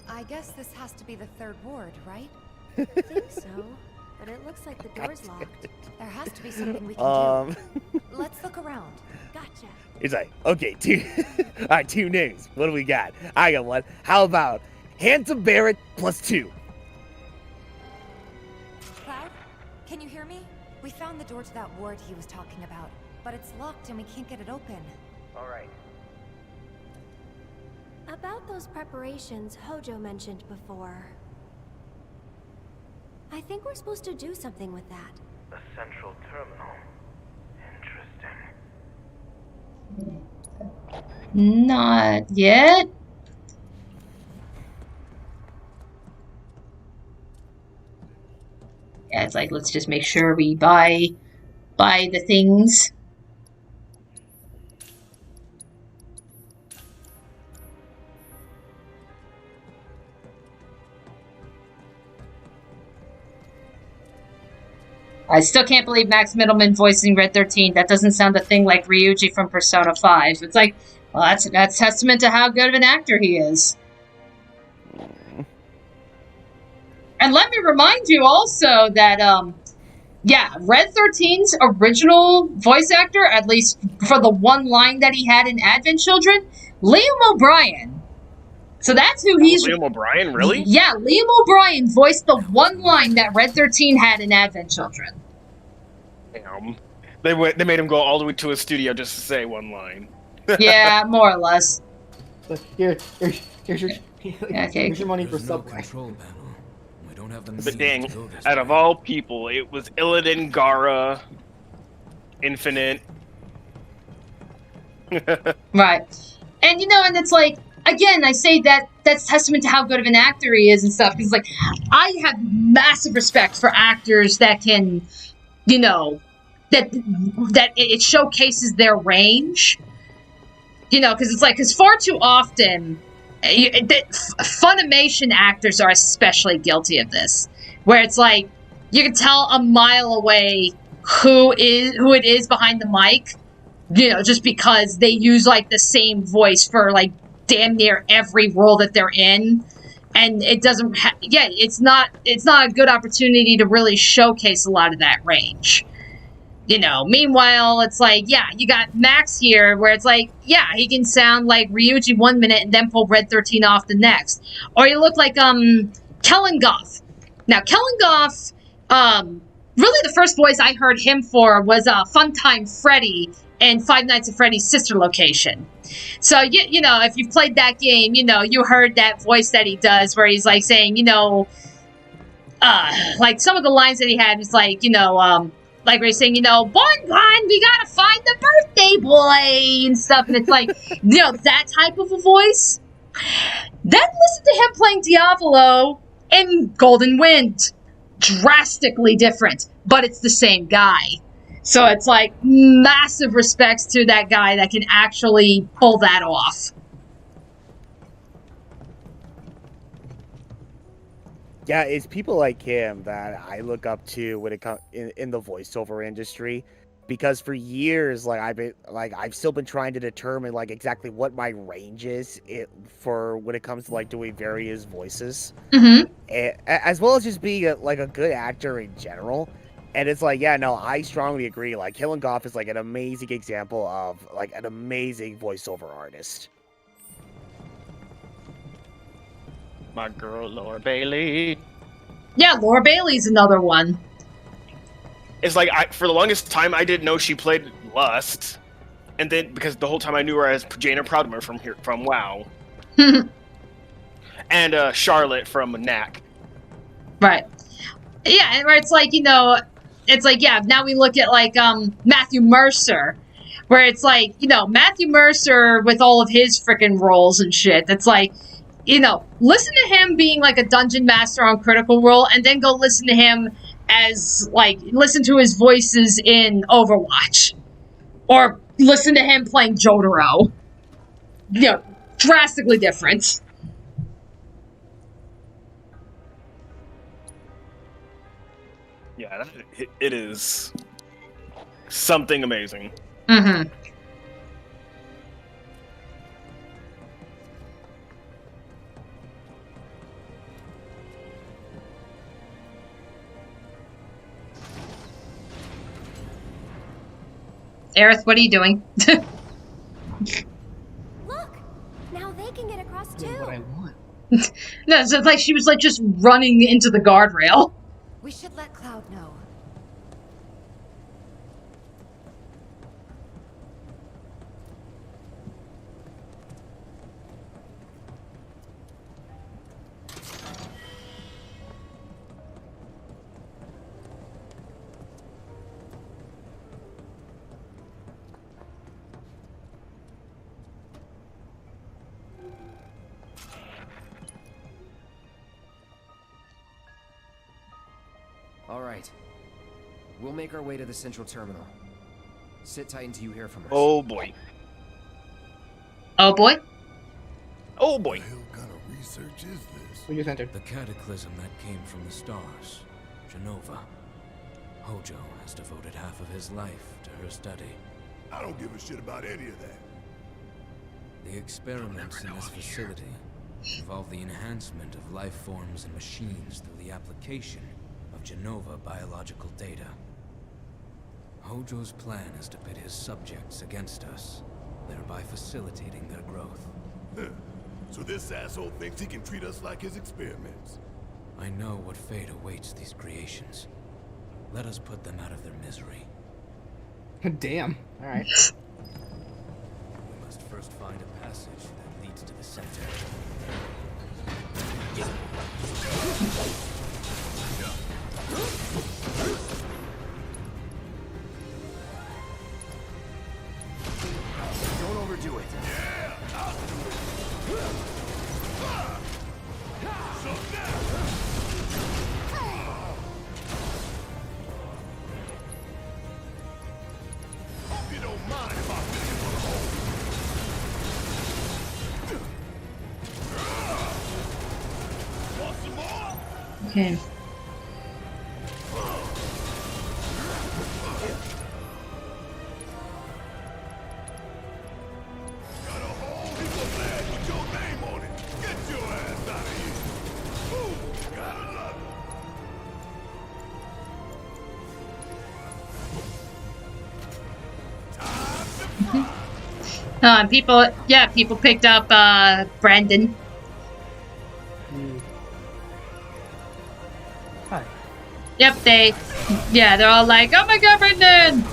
I guess this has to be the third ward, right? I think so. But it looks like the door's locked. There has to be something we can do. Let's look around. Gotcha. It's like, okay, alright, team names. What do we got? I got one. How about Handsome Barrett +2? Cloud, can you hear me? We found the door to that ward he was talking about, but it's locked and we can't get it open. Alright. About those preparations Hojo mentioned before. I think we're supposed to do something with that. A central terminal. Interesting. Not yet. Yeah, it's like, let's just make sure we buy the things. I still can't believe Max Middleman voicing Red 13. That doesn't sound a thing like Ryuji from Persona 5. It's like, well, that's testament to how good of an actor he is. And let me remind you also that, yeah, Red 13's original voice actor, at least for the one line that he had in Advent Children, Liam O'Brien. So that's who he's... Liam O'Brien, really? Yeah, Liam O'Brien voiced the one line that Red 13 had in Advent Children. Damn. They made him go all the way to a studio just to say one line. Yeah, more or less. Here's your here's your money for There's Subway. no control panel. We don't have the But means dang, to go this out way. of all people, it was Illidan, Gara, Infinite. Right. And, you know, and it's like, again, I say that's testament to how good of an actor he is and stuff. Because, like, I have massive respect for actors that can, you know, that it showcases their range. You know, because it's like, because far too often, Funimation actors are especially guilty of this. Where it's like, you can tell a mile away who it is behind the mic. You know, just because they use, like, the same voice for, like, damn near every role that they're in. And it doesn't it's not a good opportunity to really showcase a lot of that range. You know, meanwhile, it's like, yeah, you got Max here, where it's like, yeah, he can sound like Ryuji one minute and then pull Red 13 off the next. Or you look like, Kellen Goff. Now, Kellen Goff, really the first voice I heard him for was, Funtime Freddy in Five Nights at Freddy's Sister Location. So, you know, if you've played that game, you know, you heard that voice that he does where he's, like, saying, you know, like, some of the lines that he had was, like, you know, like where he's saying, you know, Bon, we gotta find the birthday boy and stuff. And it's like, you know, that type of a voice. Then listen to him playing Diavolo in Golden Wind. Drastically different, but it's the same guy. So it's like massive respects to that guy that can actually pull that off. Yeah, it's people like him that I look up to when it comes in the voiceover industry, because for years, like I've still been trying to determine like exactly what my range is for when it comes to like doing various voices, as well as just being a good actor in general. And it's like, yeah, no, I strongly agree. Like Hillen Goff is like an amazing example of like an amazing voiceover artist. My girl, Laura Bailey. Yeah, Laura Bailey's another one. It's like, for the longest time, I didn't know she played Lust. And then, because the whole time I knew her as Jaina Proudmoore from WoW. And Charlotte from Knack. Right. Yeah, and where it's like, you know, it's like, yeah, now we look at, like, Matthew Mercer. Where it's like, you know, Matthew Mercer with all of his frickin' roles and shit. That's like, you know, listen to him being like a dungeon master on Critical Role, and then go listen to him as, like, listen to his voices in Overwatch. Or listen to him playing Jotaro. You know, drastically different. Yeah, it is something amazing. Mm-hmm. Aerith, what are you doing? Look! Now they can get across too. What I want. No, it's like she was like just running into the guardrail. We should let Cloud know. All right. We'll make our way to the central terminal. Sit tight until you hear from us. Oh boy. Oh boy. Oh boy. What kind of research is this? We just entered. The cataclysm that came from the stars, Genova. Hojo has devoted half of his life to her study. I don't give a shit about any of that. The experiments in this facility involve the enhancement of life forms and machines through the application of Genova biological data. Hojo's plan is to pit his subjects against us, thereby facilitating their growth. So this asshole thinks he can treat us like his experiments. I know what fate awaits these creations. Let us put them out of their misery. Damn. Alright. We must first find a passage that leads to the center. Don't overdo it. Hope you don't mind if I finish for the hole. Want some more? Okay. Got a whole heap of land with your name on it. Get your ass out of here. Ooh, gotta love People picked up Brandon. Hi. Yep, they're all like, oh my god, Brandon!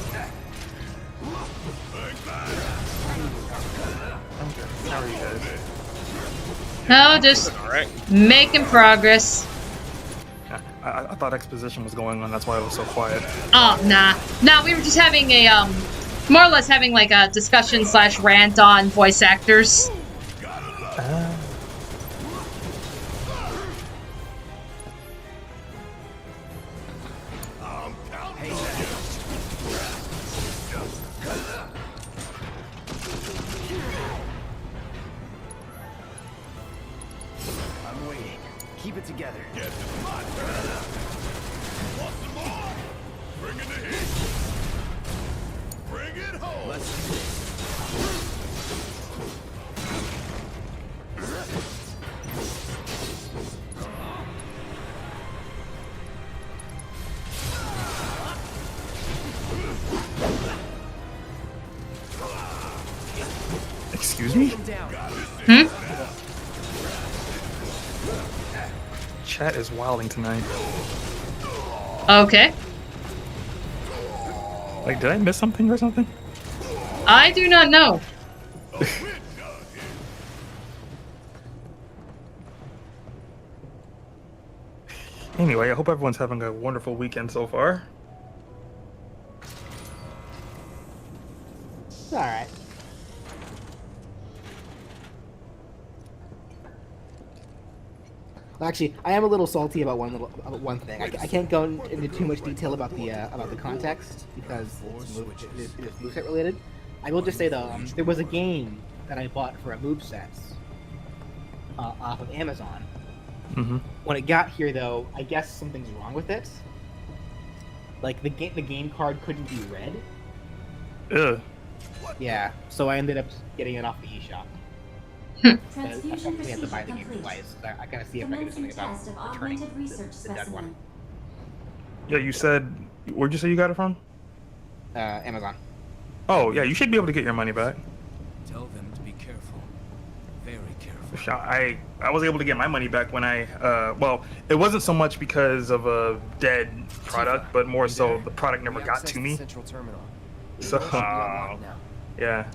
How are you guys? No, just making progress. I thought exposition was going on, that's why I was so quiet. Oh, nah. Nah, we were just having a, more or less having like a discussion / rant on voice actors. I'm waiting. Keep it together. Want some more? Bring in the heat. Bring it home. Let's do this. Excuse me? Hmm? Chat is wilding tonight. Okay. Like, did I miss something or something? I do not know. Anyway, I hope everyone's having a wonderful weekend so far. It's alright. Actually, I am a little salty about one thing. I can't go into too much detail about the context because it's moveset related. I will just say though, there was a game that I bought for a moveset off of Amazon. Mm-hmm. When it got here though, I guess something's wrong with it. Like the game card couldn't be read. Ugh. Yeah, so I ended up getting it off the eShop. I actually had to buy the game twice. I gotta see if I can do something about returning the dead one. Yeah, you said, where'd you say you got it from? Amazon. Oh, yeah, you should be able to get your money back. Tell them to be careful. Very careful. I was able to get my money back when I, well, it wasn't so much because of a dead product, but more so the product never got to me. So, yeah.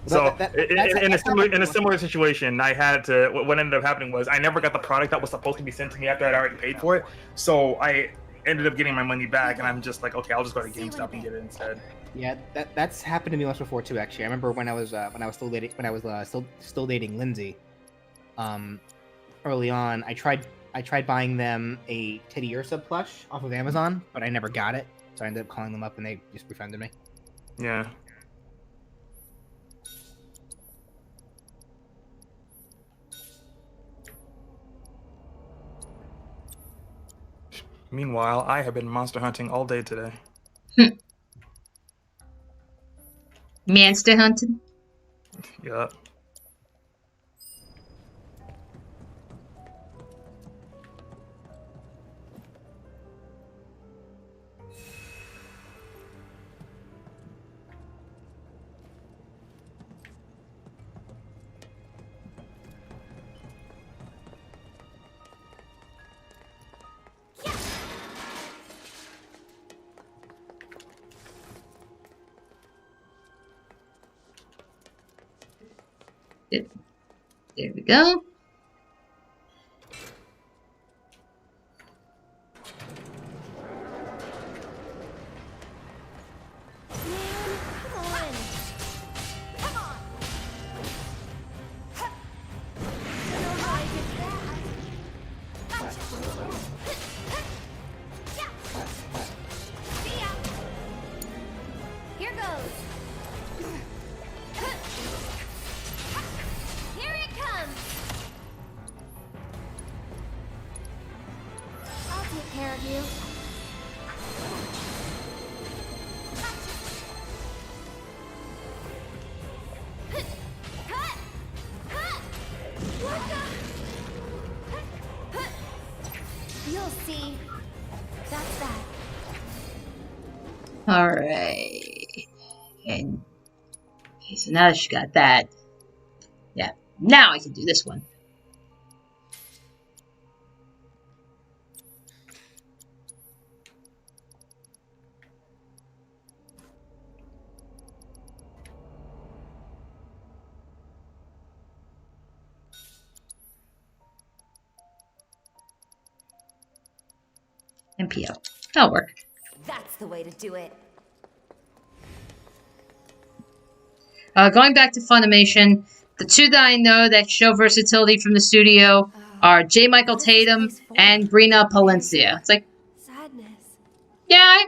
So in a similar situation, I had to. What ended up happening was I never got the product that was supposed to be sent to me after I'd already paid for it. So I ended up getting my money back, and I'm just like, okay, I'll just go to GameStop and get it instead. Yeah, that's happened to me once before too. Actually, I remember when I was still dating Lindsay. Early on, I tried buying them a Teddy Ursa plush off of Amazon, but I never got it. So I ended up calling them up, and they just refunded me. Yeah. Meanwhile, I have been monster hunting all day today. Monster hunting? Yup. There we go. Here goes. Here it comes. I'll take care of you. You'll see. That's that. Alright. And okay, so now that she got that. Yeah. Now I can do this one. MPO. That'll work. That's the way to do it. Going back to Funimation, the two that I know that show versatility from the studio are J. Michael Tatum and Brina Palencia. It's like, sadness. Yeah,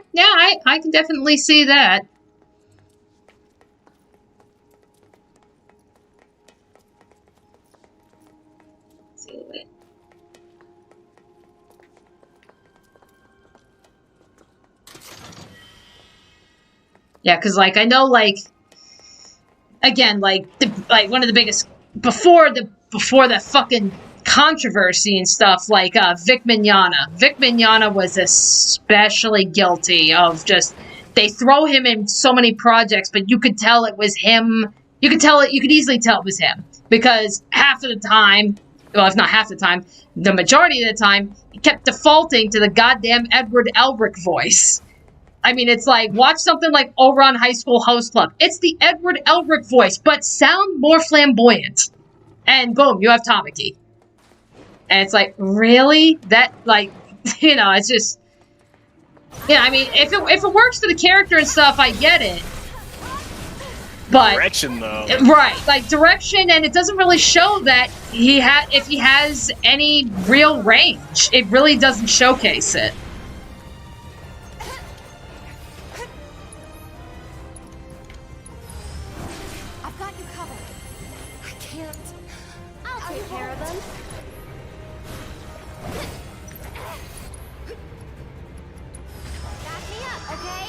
I can definitely see that. Yeah, because like I know, like again, like one of the biggest before the fucking controversy and stuff, like Vic Mignogna. Vic Mignogna was especially guilty of just they throw him in so many projects, but you could tell it was him. You could easily tell it was him because half of the time, well, if not half the time, the majority of the time, he kept defaulting to the goddamn Edward Elric voice. I mean, it's like, watch something like Ouran High School Host Club. It's the Edward Elric voice, but sound more flamboyant. And boom, you have Tamaki. And it's like, really? That, like, you know, it's just... Yeah, I mean, if it works for the character and stuff, I get it. But direction though. Right, like direction, and it doesn't really show that if he has any real range. It really doesn't showcase it. I've got you covered. I can't. I'll take care of them. Back me up, okay?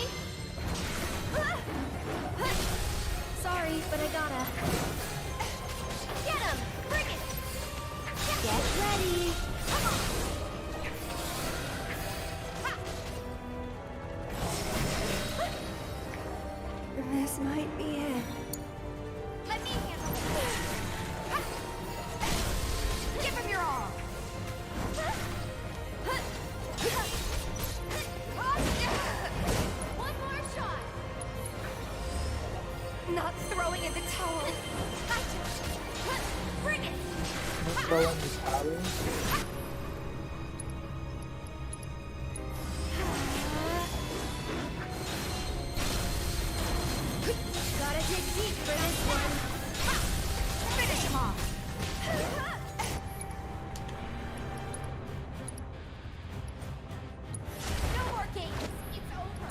Sorry, but I gotta. Get him! Bring it! Get ready! Come on! This might be it. Let me handle it. Give him your all. One more shot. Not throwing in the towel. Bring it. Gotta dig deep for this one. Finish him off. No more games. It's over.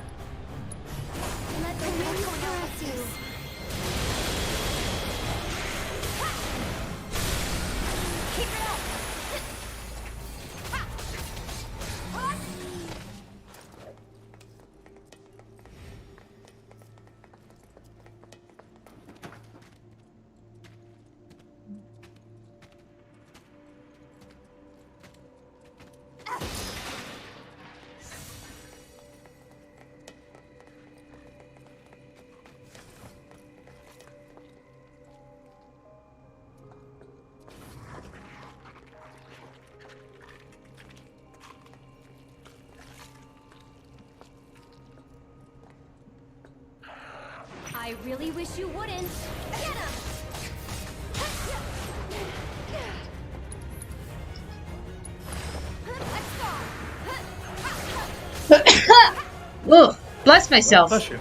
Let the wind caress you. Keep it up. I really wish you wouldn't. Get him! Ugh, bless myself. Bless you.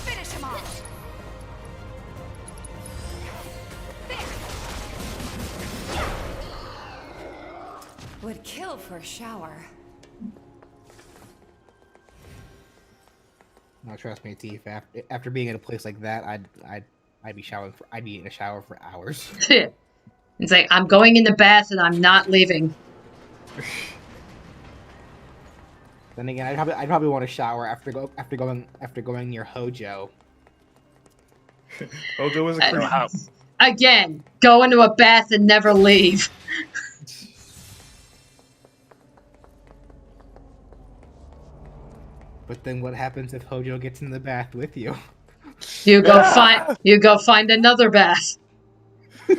Finish him off. Would kill for a shower. No, trust me, Tief. After being at a place like that, I'd be showering. I'd be in a shower for hours. It's like I'm going in the bath and I'm not leaving. Then again, I'd probably want to shower after going near Hojo. Hojo was a creep. Again, go into a bath and never leave. But then what happens if Hojo gets in the bath with you? You go find another bath.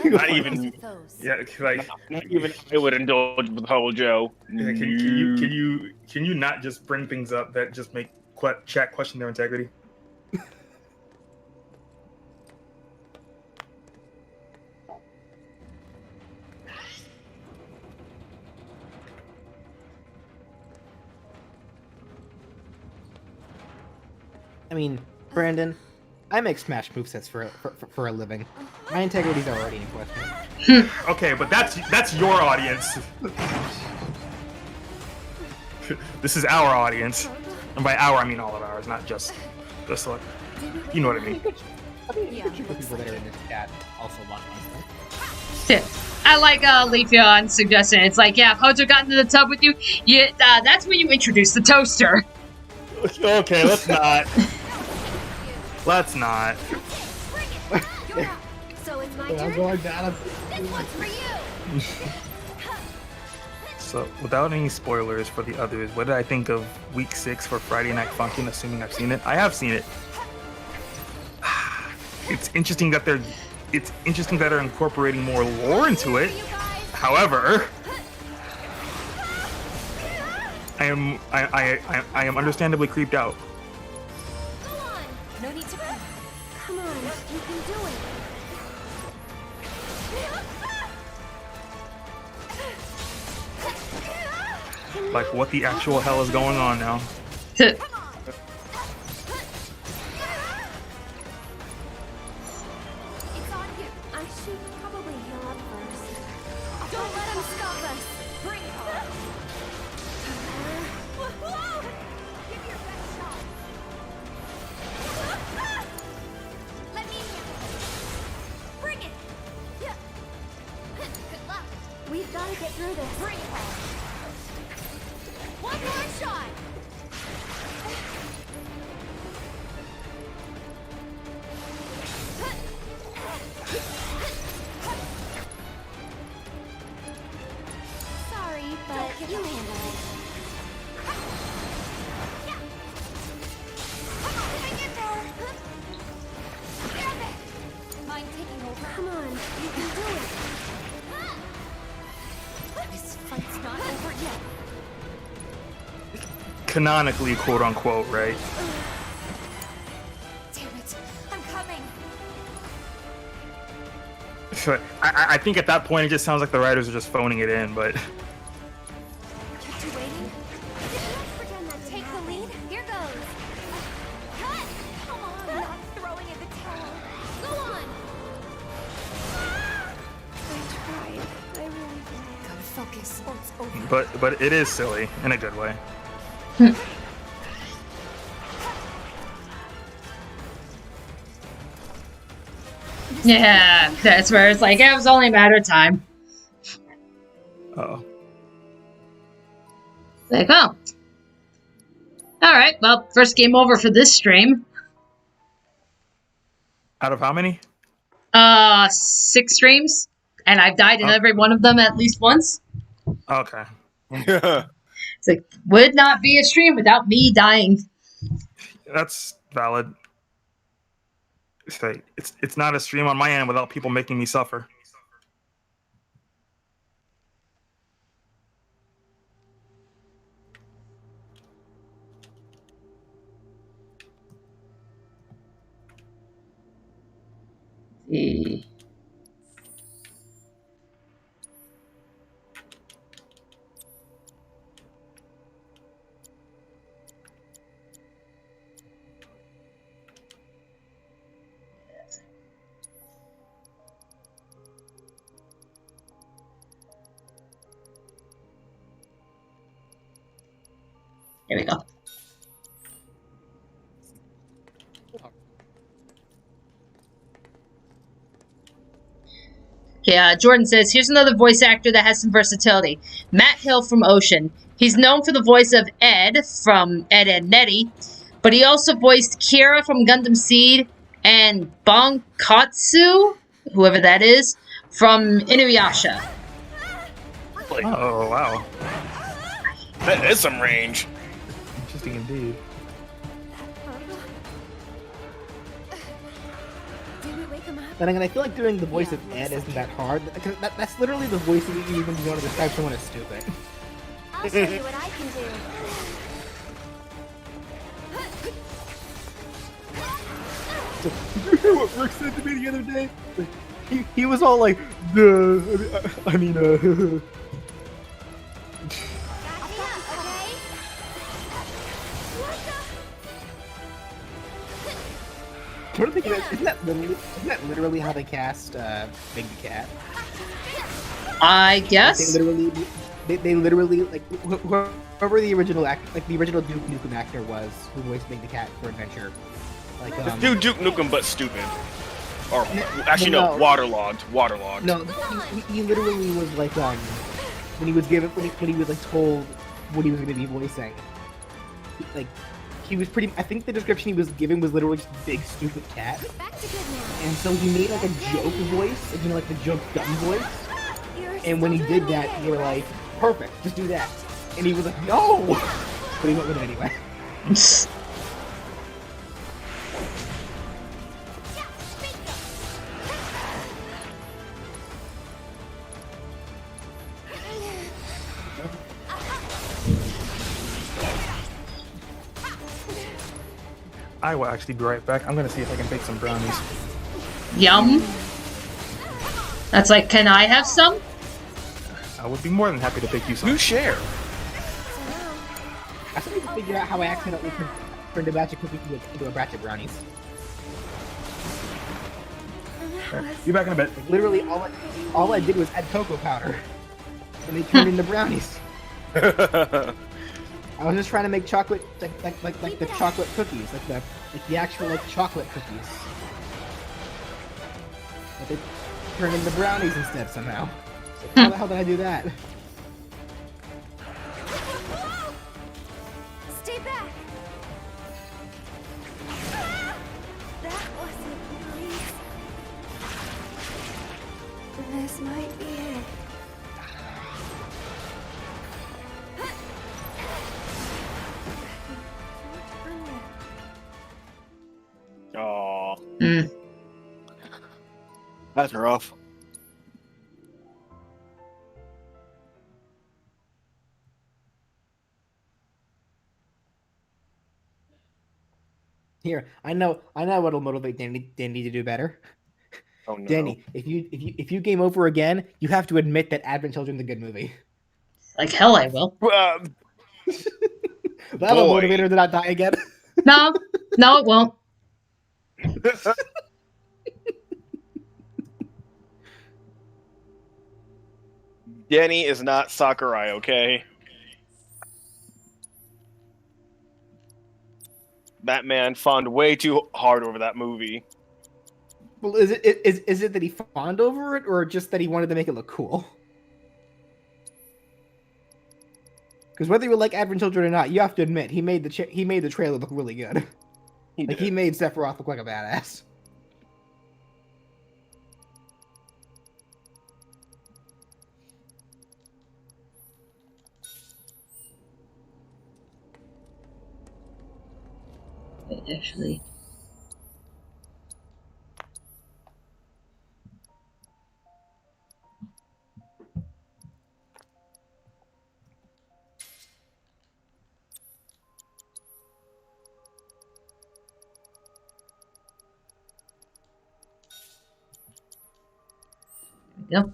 Not even. Yeah, like not even I would indulge with Hojo. Yeah, can you not just bring things up that just make chat question their integrity? I mean, Brandon, I make Smash movesets for a living. My integrity's already in question. Okay, but that's your audience. This is our audience, and by our I mean all of ours, not just the select. You know what I mean? People that are in this chat also love me. I like Leafeon's suggestion. It's like, yeah, if Hojo got into the tub with you, that's when you introduce the toaster. Okay, let's not. Let's not. So it's my I'm turn. going down. This one's for you. So, without any spoilers for the others, what did I think of Week 6 for Friday Night Funkin', assuming I've seen it? I have seen it. It's interesting that they're incorporating more lore into it. However, I am understandably creeped out. No need to panic. Come on, you can do it. Like, what the actual hell is going on now? It's on you. I should probably heal up first. Don't let him stop us. Bring it on. Give your best shot. Let me handle it. Bring it. Good luck. We've got to get through this. Bring it on. One more shot. Sorry, but you handle it. Mind taking over? Come on, you can do it. This fight's not over yet. Canonically, quote unquote, right? Damn it. I'm coming. So, I think at that point it just sounds like the writers are just phoning it in, but Kept you waiting? Pretend that Take the lead. Here goes. Cut! Come on, Not throwing in the towel. go on. I tried. I really did. Gotta focus or it's over. but it is silly in a good way. Yeah, that's where it's like, it was only a matter of time. Oh. Like, oh. Alright, well, first game over for this stream. Out of how many? 6 streams. And I've died in every one of them at least once. Okay. It's like, would not be a stream without me dying. That's valid. It's not a stream on my end without people making me suffer. See. Here we go. Okay, Jordan says, here's another voice actor that has some versatility. Matt Hill from Ocean. He's known for the voice of Ed from Ed, Edd n Eddy, but he also voiced Kira from Gundam Seed and Bonkatsu, whoever that is, from Inuyasha. Oh, wow. That is some range. Interesting indeed. Then again, I feel like doing the voice of Ed isn't that hard. Because that's literally the voice that you even want to describe someone as stupid. I'll show you what I can do. So, what Rick said to me the other day? He was all like, duh. I mean, isn't that literally how they cast Big the Cat? I guess. They literally like whoever the original the original Duke Nukem actor was who voiced Big the Cat for Adventure. Like Dude, Duke Nukem, but stupid. Or actually, no, waterlogged. Waterlogged. No, he literally was like when he was given when he was like told what he was going to be voicing. He was pretty. I think the description he was given was literally just big stupid cat. And so he made like a joke voice, like the joke dumb voice. And when he did that, they were like, "Perfect, just do that." And he was like, "No," but he went with it anyway. I will actually be right back. I'm gonna see if I can bake some brownies. Yum. That's like, can I have some? I would be more than happy to bake you some. You share. I still need to figure out how I accidentally turned a batch of cookies into a batch of brownies. You back in a bit. Like, literally, all I did was add cocoa powder, and they turned into brownies. I was just trying to make chocolate, like the chocolate cookies, like the actual like chocolate cookies. But they turned into brownies instead somehow. So how the hell did I do that? Stay back! That wasn't nice. This might be it. Oh. Mm. That's rough. Here, I know what'll motivate Danny to do better. Oh no. Danny, if you game over again, you have to admit that Advent Children's a good movie. Like hell I will. That'll motivate her to not die again. No, it won't. Dani is not Sakurai, okay? Batman fawned way too hard over that movie. Well, is it that he fawned over it, or just that he wanted to make it look cool? Because whether you like Advent Children or not, you have to admit he made the trailer look really good. He made Sephiroth look like a badass. Wait, actually. There we go.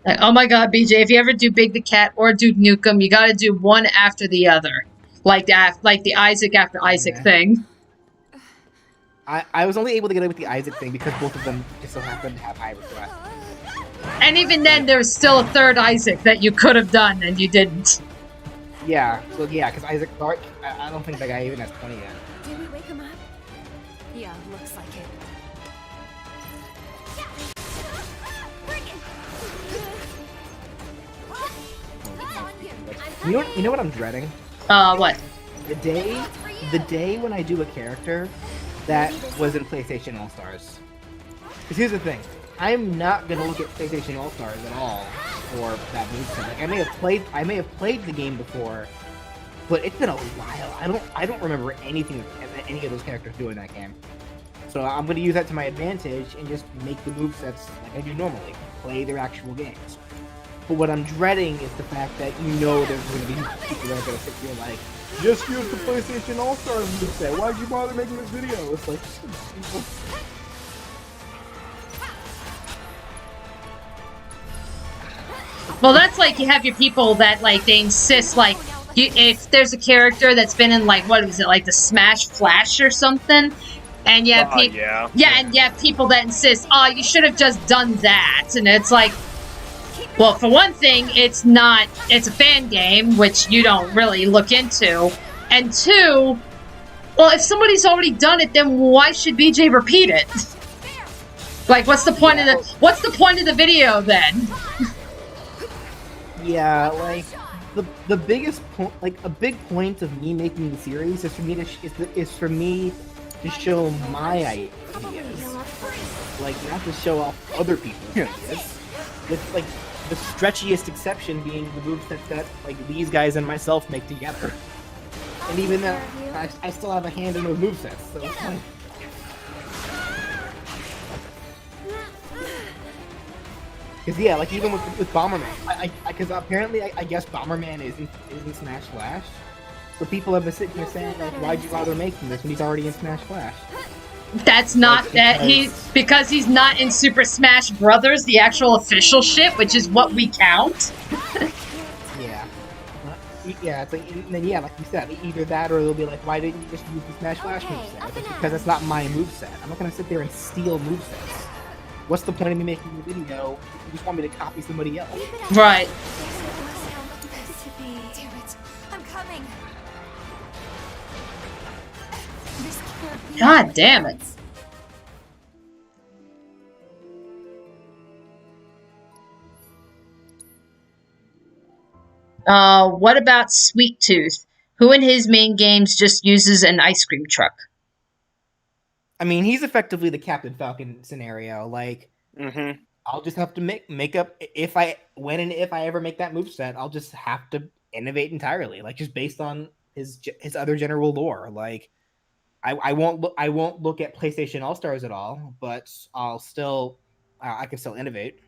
Like, oh my god, BJ, if you ever do Big the Cat or Duke Nukem, you gotta do one after the other. Like the Isaac after Isaac thing. I was only able to get away with the Isaac thing because both of them just so happened to have high request. And even then, there's still a third Isaac that you could have done and you didn't. Yeah, so yeah, because Isaac Clarke, I don't think that guy even has 20 yet. Did we wake him up? Yeah, looks like it. You know what I'm dreading? What? The day when I do a character that was in PlayStation All-Stars. Because here's the thing, I'm not gonna look at PlayStation All-Stars at all for that moveset. Like I may have played the game before, but it's been a while. I don't remember anything that any of those characters do in that game. So I'm gonna use that to my advantage and just make the movesets like I do normally, play their actual games. But what I'm dreading is the fact that there's going to be people that are going to sit here like, just use the PlayStation All-Stars moveset. Why'd you bother making this video? It's like, Well, that's like you have your people that like they insist like if there's a character that's been in like what was it like the Smash Flash or something, and you have people and you have people that insist, oh, you should have just done that, and it's like. Well, for one thing, it's a fan game, which you don't really look into. And two, well, if somebody's already done it, then why should BJ repeat it? Like, what's the point of the video then? Yeah, like the biggest point, like a big point of me making the series is for me to show my ideas, like not to show off other people's ideas. It's like. The stretchiest exception being the movesets that like these guys and myself make together. And even then, I still have a hand in those movesets, so it's fine. Because yeah, like even with Bomberman, because apparently I guess Bomberman isn't Smash Flash, so people have been sitting here saying like, why'd you bother making this when he's already in Smash Flash? That's not that because he's not in Super Smash Brothers, the actual official shit, which is what we count. Yeah. Yeah, it's like, and then yeah, like you said, either that or they'll be like, why didn't you just use the Smash Flash moveset? It's because it's not my moveset. I'm not gonna sit there and steal movesets. What's the point of me making a video if you just want me to copy somebody else? Right. Damn it. I'm coming. God damn it. What about Sweet Tooth? Who in his main games just uses an ice cream truck? I mean, he's effectively the Captain Falcon scenario. Like, I'll just have to make up if I ever make that moveset, I'll just have to innovate entirely, like just based on his other general lore. Like, I won't look at PlayStation All Stars at all, but I'll still I can still innovate.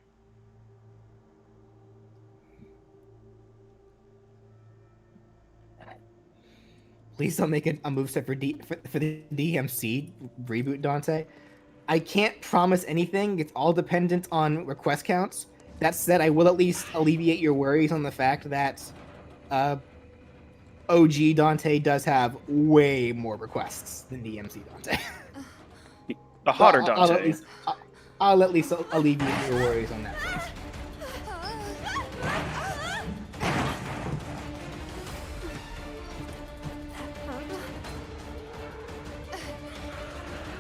Please don't make a moveset for the DMC reboot, Dante. I can't promise anything. It's all dependent on request counts. That said, I will at least alleviate your worries on the fact that OG Dante does have way more requests than DMC Dante. The hotter Dante. I'll at least alleviate your worries on that front.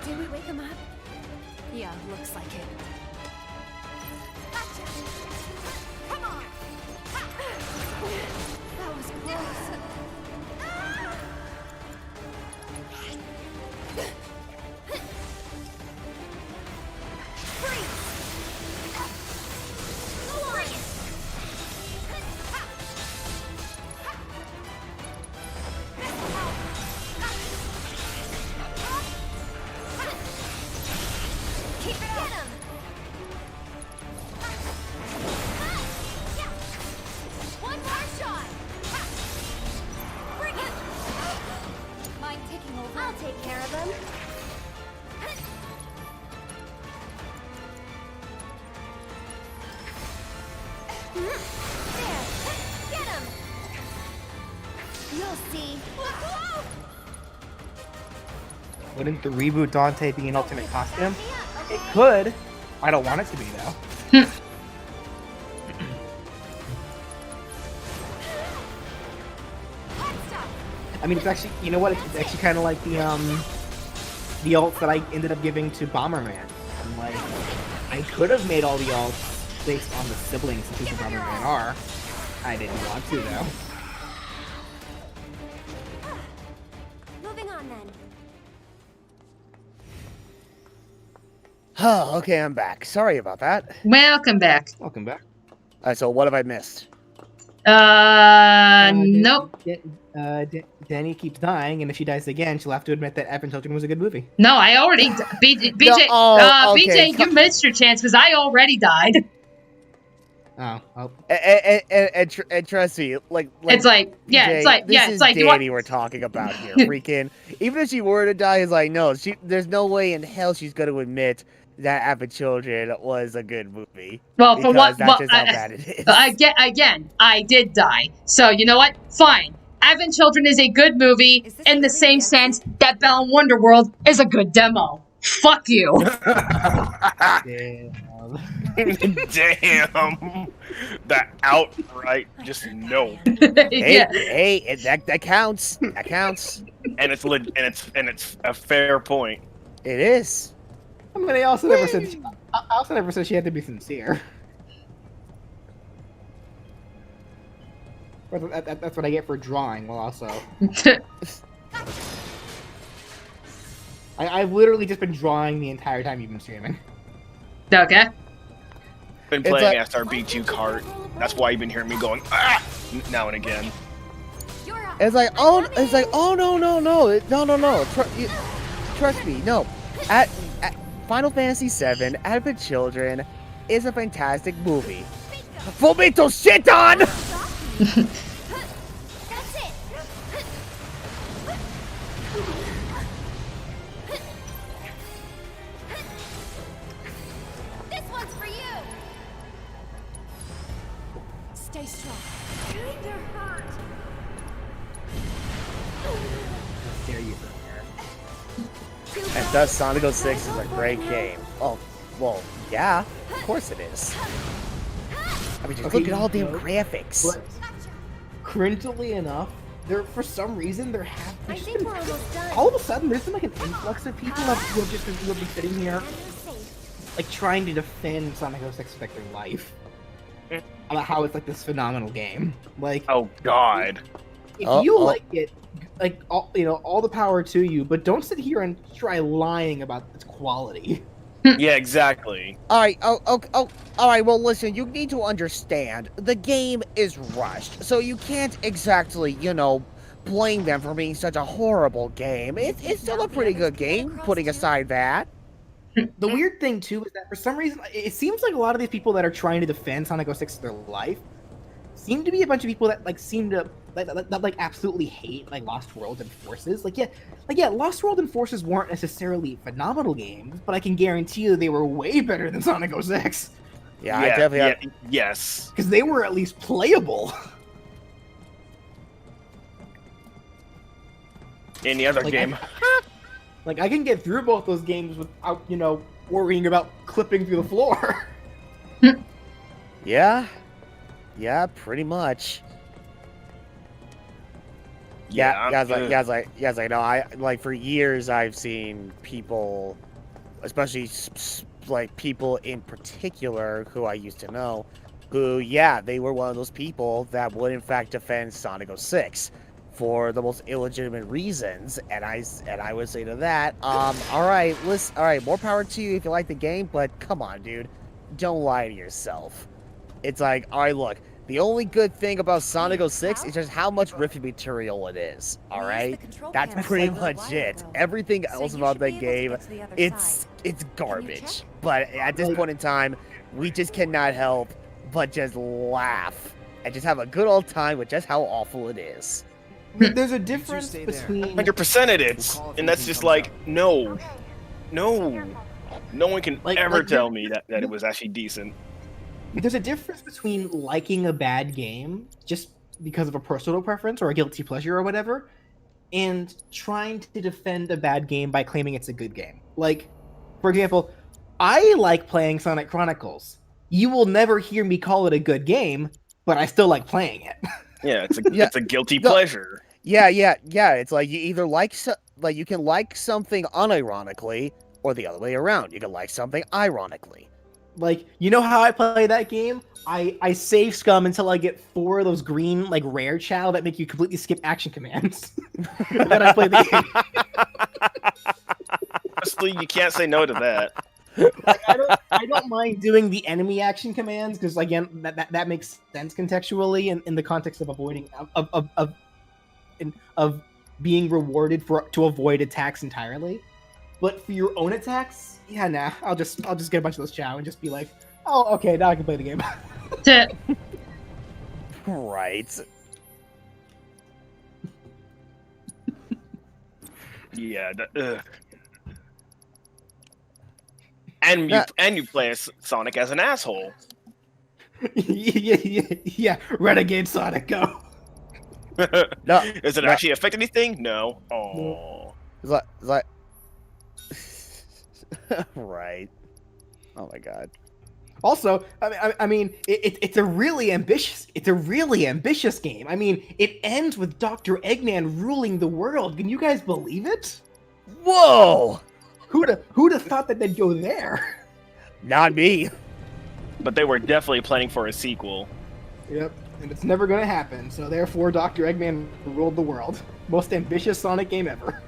Did we wake him up? Yeah, looks like it. Gotcha. Come on. That was close. I'll take care of him. There. Get him. You'll see. Wouldn't the reboot Dante be an alternate costume? It could. I don't want it to be though. I mean, it's actually, you know what? It's actually kind of like the ult that I ended up giving to Bomberman. I'm like, I could have made all the ults based on the siblings that Super Bomberman are. I didn't want to though. Moving on then. Oh, okay, I'm back. Sorry about that. Welcome back. Welcome back. So what have I missed? Nope. Dani keeps dying, and if she dies again, she'll have to admit that Advent Children was a good movie. No, I already BJ. Okay. BJ, you missed your chance because I already died. Oh. And trust me, like it's like, yeah, BJ, it's like, yeah, this it's like is Dani we're talking about here. Freaking, even if she were to die, it's like, no, there's no way in hell she's going to admit that Advent Children was a good movie. Well, for what? That's just how bad it is. Again, I did die. So you know what? Fine. Advent Children is a good movie in the same sense that Belle and Wonderworld is a good demo. Fuck you. Damn. That outright just no. Hey, that counts. That counts. And it's a fair point. It is. I mean, I also never said she had to be sincere. That's what I get for drawing. Well, also, I've literally just been drawing the entire time you've been streaming. Okay. Been playing SRB2 cart. That's why you've been hearing me going now and again. It's like no. Trust me, no. At Final Fantasy VII, Advent Children, is a fantastic movie. Full Metal shit on! That's it. This one's for you. Stay strong. Kinda hurt. There you go. And thus, Sonic 06 is a great game. Oh, well, yeah, of course it is. I mean, just look at all the graphics. But, cringily enough, for some reason, there have I think we're almost done. all of a sudden, there's been like an influx of people who have just been sitting here, like trying to defend Sonic 06 with their life. About how it's like this phenomenal game. Like, oh god. If you like it, like all the power to you, but don't sit here and try lying about its quality. Yeah, exactly. All right, all right. Well, listen, you need to understand the game is rushed, so you can't exactly, blame them for being such a horrible game. It's still a pretty good game, putting aside that. The weird thing too is that for some reason, it seems like a lot of these people that are trying to defend Sonic 06 their life seem to be a bunch of people that seem to absolutely hate Lost World and Forces. Lost World and Forces weren't necessarily phenomenal games, but I can guarantee you they were way better than Sonic 06. Yeah, I definitely yes. Because they were at least playable. Any other game. I can get through both those games without, worrying about clipping through the floor. Yeah, pretty much. I know. For years I've seen people, especially people in particular who I used to know, who they were one of those people that would in fact defend Sonic 06 for the most illegitimate reasons, and I would say to that, all right, more power to you if you like the game, but come on, dude, don't lie to yourself. It's like, all right, look. The only good thing about Sonic 06 is just how much riffy material it is, alright? That's pretty much it. Everything else about that game, it's garbage. But at this point in time, we just cannot help but just laugh and just have a good old time with just how awful it is. There's a difference between... 100% it is. And that's just no one can ever tell me that it was actually decent. There's a difference between liking a bad game just because of a personal preference or a guilty pleasure or whatever, and trying to defend a bad game by claiming it's a good game. For example, I like playing Sonic Chronicles. You will never hear me call it a good game, but I still like playing it. Yeah, it's a guilty pleasure. Yeah. It's like you either you can like something unironically, or the other way around. You can like something ironically. You know how I play that game? I save scum until I get 4 of those green, rare chow that make you completely skip action commands. And then I play the game. Honestly, you can't say no to that. I don't mind doing the enemy action commands, because, again, that makes sense contextually in the context of avoiding... of being rewarded to avoid attacks entirely. But for your own attacks, yeah, nah. I'll just get a bunch of those chow and just be like, oh, okay, now I can play the game. Right. Yeah. And you play as Sonic as an asshole. Yeah. Renegade Sonic, go. No. Does it actually affect anything? No. Oh. It's like right. Oh my god. Also, I mean, it's a really ambitious game. I mean, it ends with Dr. Eggman ruling the world. Can you guys believe it? Whoa! Who'd have thought that they'd go there? Not me. But they were definitely planning for a sequel. Yep, and it's never gonna happen. So therefore, Dr. Eggman ruled the world. Most ambitious Sonic game ever.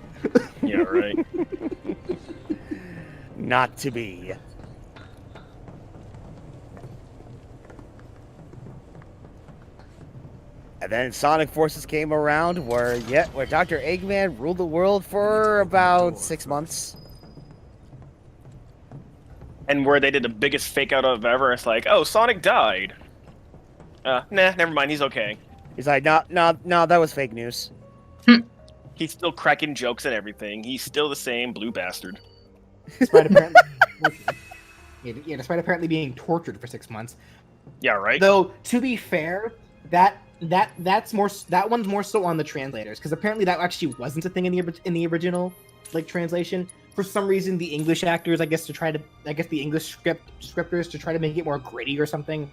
Yeah, right. Not to be. And then Sonic Forces came around where Dr. Eggman ruled the world for about 6 months. And where they did the biggest fake out of ever, it's like, oh, Sonic died. Nah, never mind, he's okay. He's like, no, that was fake news. He's still cracking jokes and everything. He's still the same blue bastard. Despite apparently, despite apparently being tortured for 6 months. Yeah, right. Though to be fair, that one's more so on the translators, because apparently that actually wasn't a thing in the original like translation. For some reason, the English actors, the English scripters to try to make it more gritty or something,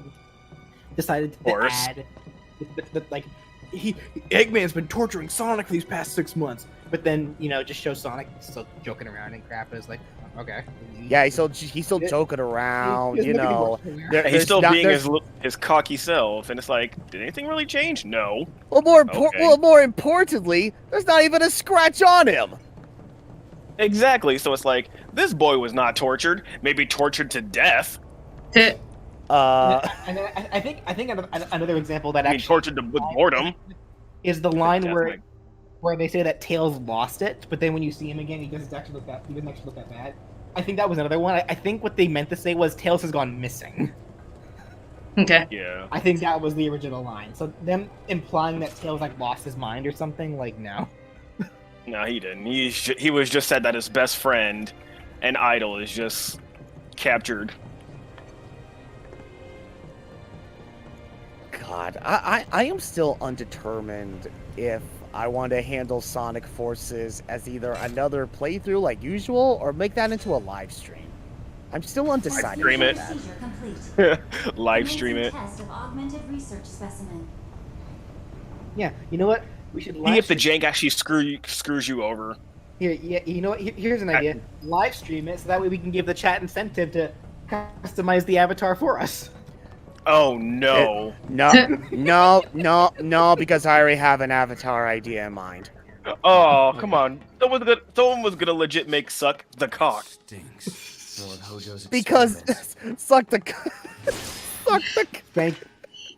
decided to add, like, Eggman's been torturing Sonic for these past 6 months, but then just show Sonic still joking around and crap. It's like, okay, yeah, he's still joking around, He's still being his cocky self, and it's like, did anything really change? No. Well, more importantly, there's not even a scratch on him. Exactly. So it's like, this boy was not tortured. Maybe tortured to death. And I think another example that actually tortured with boredom is the line where they say that Tails lost it, but then when you see him again, he doesn't actually look that bad. I think that was another one. I think what they meant to say was Tails has gone missing. Okay. Yeah. I think that was the original line. So them implying that Tails lost his mind or something, no. No, he didn't. He was just said that his best friend and idol is just captured. God, I am still undetermined if I want to handle Sonic Forces as either another playthrough like usual or make that into a live stream. I'm still undecided. Stream it. Live stream it. Test of augmented research specimen. Yeah, you know what? We should see if the jank actually screws you over. Here, yeah, you know what? Here's an idea. Live stream it so that way we can give the chat incentive to customize the avatar for us. Oh no! No, because I already have an avatar idea in mind. Oh, come on! Someone was gonna legit make suck the cock. Stinks. Lord Hojo's because suck the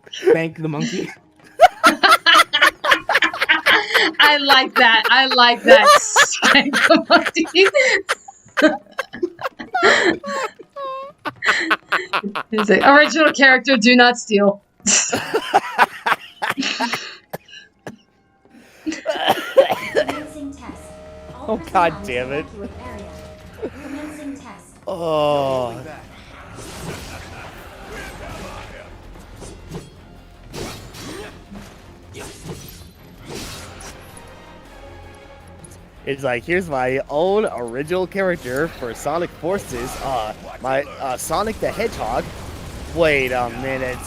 spank the monkey. I like that. Spank the monkey. It's like, original character, do not steal. Oh, god damn it. Oh. It's like, here's my own original character for Sonic Forces, my Sonic the Hedgehog. Wait a minute.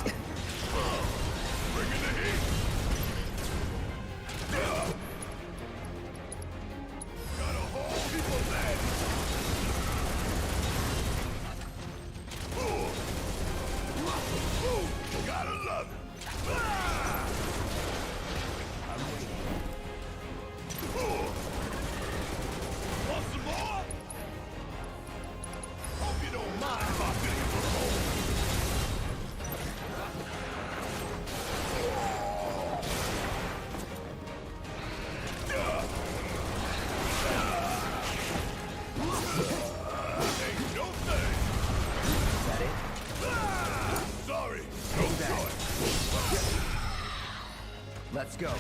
Let's go.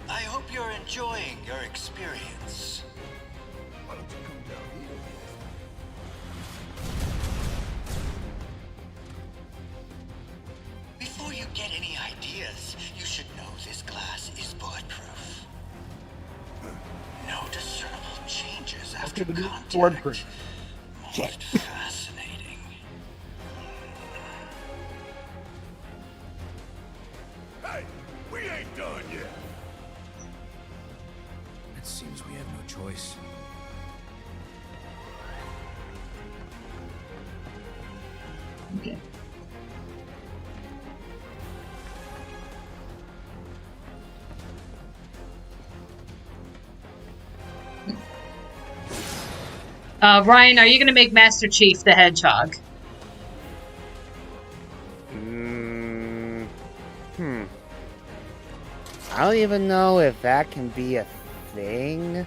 I hope you're enjoying your experience. Why don't you come down here? Before you get any ideas, you should know this glass is bulletproof. No discernible changes after contact. Swordproof. Most fascinating. Hey, we ain't done yet. It seems we have no choice. Okay. Ryan, are you going to make Master Chief the Hedgehog? I don't even know if that can be a thing.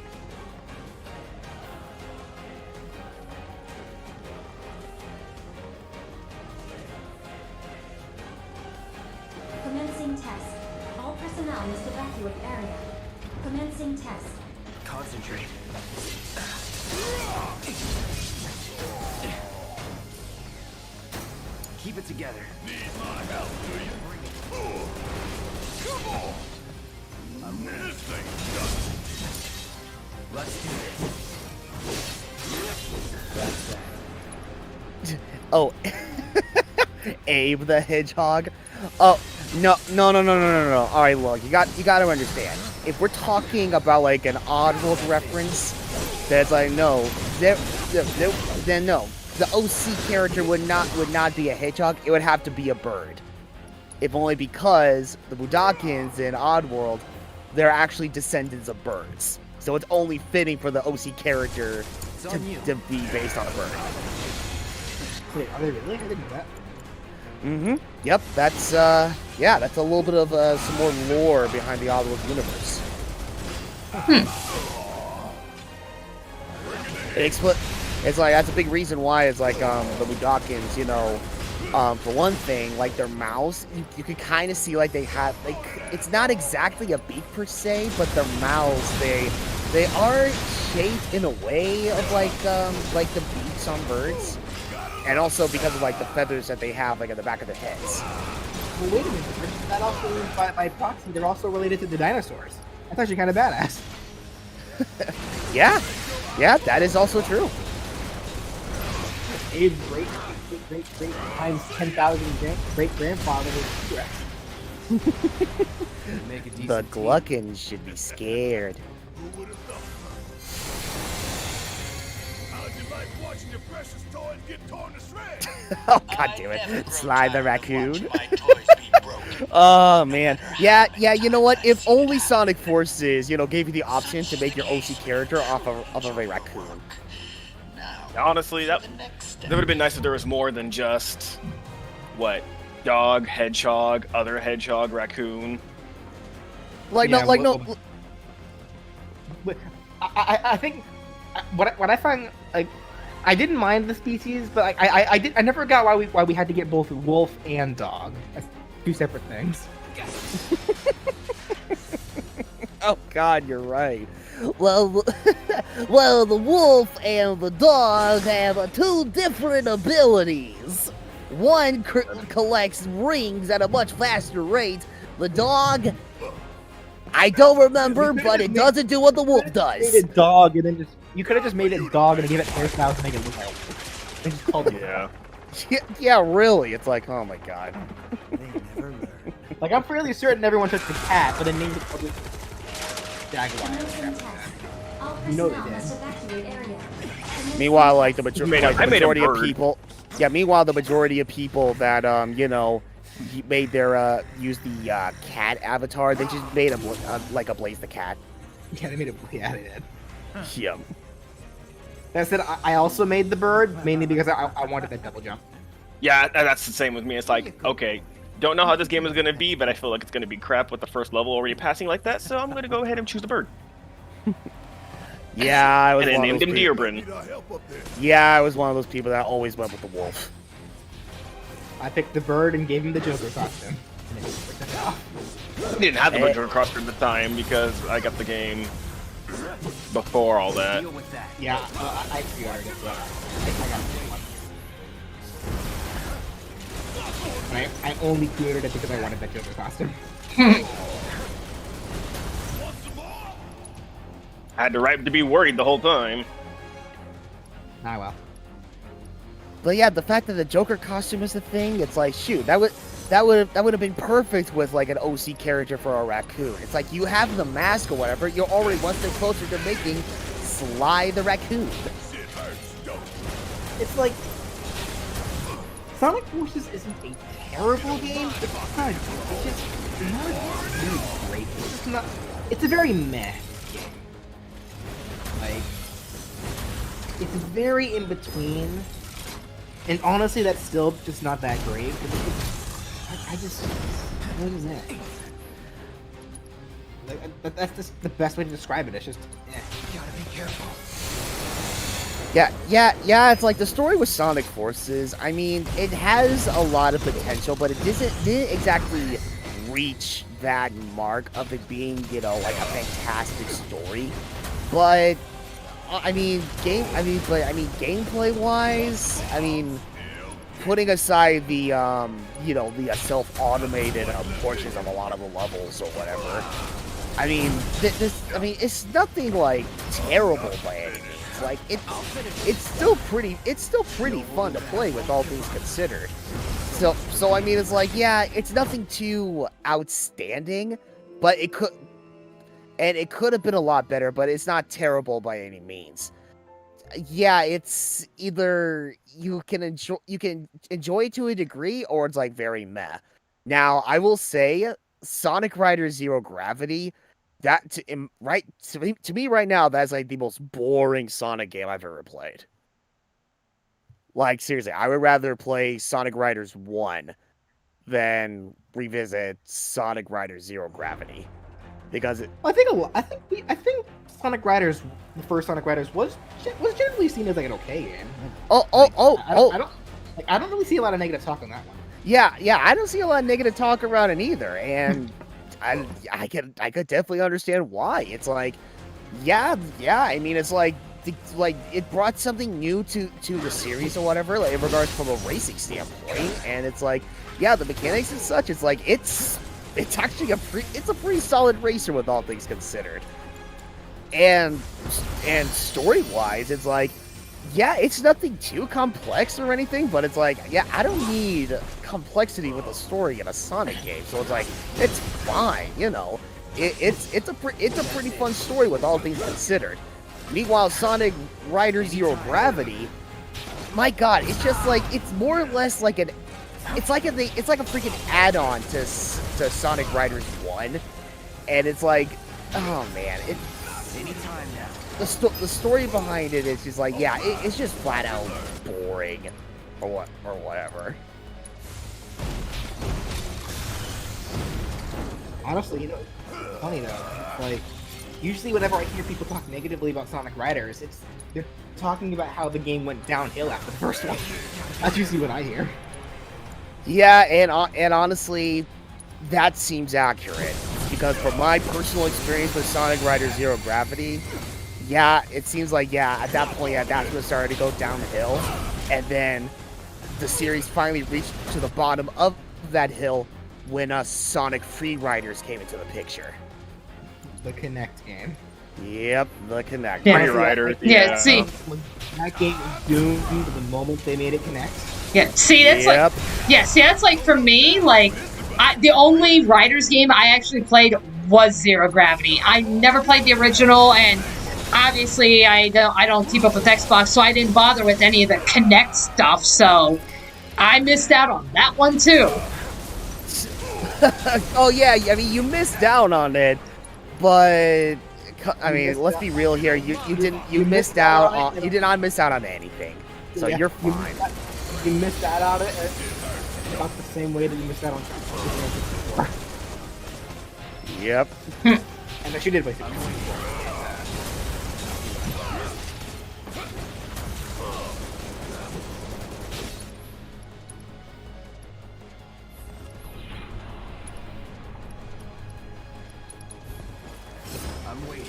Commencing test. All personnel must evacuate area. Commencing test. Concentrate. Keep it together. Need my help, do you? Come on! This thing's done. Let's do this. Oh, Abe the Hedgehog. Oh, no. All right, look, you got to understand. If we're talking about like an Oddworld reference, that's like no, then no. The OC character would not be a hedgehog. It would have to be a bird. If only because the Budokins in Oddworld, they're actually descendants of birds. So it's only fitting for the OC character to be based on a bird. Wait, are they really? I didn't know that. Mm-hmm. Yep, that's that's a little bit of some more lore behind the Oddworld universe. It's like that's a big reason why it's like the Budokins, you know, for one thing, like their mouths, you can kind of see like they have like it's not exactly a beak per se, but their mouths they are shaped in a way of like the beaks on birds, and also because of like the feathers that they have like at the back of their heads. Well, wait a minute. That also by proxy, they're also related to the dinosaurs. That's actually kind of badass. Yeah, that is also true. Abe's great times 10,000 great grandfather was T-Rex. The Gluckins should be scared. How'd you like watching your precious toys get torn to shreds? Oh god damn it! Slide the raccoon. Oh man, yeah. You know what? If only Sonic Forces, you know, gave you the option to make your OC character off of a raccoon. Honestly, that would have been nice if there was more than just dog, hedgehog, other hedgehog, raccoon. I think what I find like I didn't mind the species, but I never got why we had to get both wolf and dog. That's two separate things. Oh god, you're right. Well, the wolf and the dog have two different abilities. One collects rings at a much faster rate. The dog, I don't remember, but it doesn't do what the wolf does. Made it dog, and then you could have just made it dog and give it hairstyles to make it look like. They just called it Yeah, really. It's like, oh my god. They never learn. Like I'm fairly certain everyone took the cat, but then named it Jaguar. You know they did. Meanwhile, like the majority of people, meanwhile the majority of people that made their use the cat avatar, they just made a Blaze the cat. Yeah, they made it. Yeah, they did. Yeah. That said, I also made the bird mainly because I wanted that double jump. Yeah, that's the same with me. It's like, okay, don't know how this game is going to be, but I feel like it's going to be crap with the first level already passing like that, so I'm going to go ahead and choose the bird. Yeah, I was and I one named of him those Deerbrin. Yeah, I was one of those people that always went with the wolf. I picked the bird and gave him the Joker costume. I didn't have the Joker costume at the time because I got the game before all that. Yeah, I pre-ordered it. I got it. I only pre-ordered it because I wanted that Joker costume. I had the right to be worried the whole time. Ah, well. But yeah, the fact that the Joker costume is the thing, it's like, shoot, that would have been perfect with like an OC character for a raccoon. It's like you have the mask or whatever, you're already one step closer to making Sly the raccoon. It's like Sonic Forces isn't a terrible game. It's not. It's just not really great. It's just not. It's a very meh game. Like it's very in between, and honestly, that's still just not that great. I just what is that? That's just the best way to describe it. It's just, you gotta be careful. Yeah, it's like the story with Sonic Forces, I mean, it has a lot of potential, but it didn't exactly reach that mark of it being, like a fantastic story. But I mean, gameplay-wise, I mean, putting aside the the self-automated portions of a lot of the levels or whatever, I mean, it's nothing like terrible by any means. Like it's still pretty fun to play with all things considered. So I mean, it's like, yeah, it's nothing too outstanding, but it could have been a lot better, but it's not terrible by any means. Yeah, it's either you can enjoy it to a degree, or it's like very meh. Now, I will say, Sonic Rider Zero Gravity, that to me right now, that's like the most boring Sonic game I've ever played. Like, seriously, I would rather play Sonic Riders 1 than revisit Sonic Rider Zero Gravity. Because I think Sonic Riders, the first Sonic Riders, was generally seen as like an okay game. I don't really see a lot of negative talk on that one. Yeah, I don't see a lot of negative talk around it either, and I could definitely understand why. It's like, yeah. I mean, it's like it brought something new to the series or whatever, like in regards from a racing standpoint, and it's like, yeah, the mechanics and such. It's like it's actually a pretty solid racer with all things considered, and story-wise, it's like, yeah, it's nothing too complex or anything, but it's like, yeah, I don't need complexity with a story in a Sonic game, so it's like, it's fine, it's a pretty fun story with all things considered. Meanwhile, Sonic Rider Zero Gravity, my God, it's just like, it's more or less like it's like a freaking add-on to Sonic Riders 1, and it's like, oh man, anytime now. The story behind it is just like, yeah, it's just flat out boring, or whatever. Honestly, funny though, like, usually whenever I hear people talk negatively about Sonic Riders, they're talking about how the game went downhill after the first one. That's usually what I hear. Yeah, and honestly, that seems accurate, because from my personal experience with Sonic Rider Zero Gravity, yeah, it seems like, yeah, at that point, yeah, that's when it started to go downhill, and then the series finally reached to the bottom of that hill when Sonic Free Riders came into the picture. The Kinect game. Yep, the Kinect. Free Riders. Yeah, see. That game was doomed the moment they made it Kinect. Yeah, see, that's like, that's like, for me, like, the only Riders game I actually played was Zero Gravity. I never played the original, and obviously I don't keep up with Xbox, so I didn't bother with any of the Kinect stuff, so I missed out on that one too. Oh yeah, I mean, you missed out on it, but I mean, let's be real here. You did not miss out on anything, so you're fine. You missed out on it about the same way that you missed out on Super 64. Yep. And she did play Super 64. I'm waiting.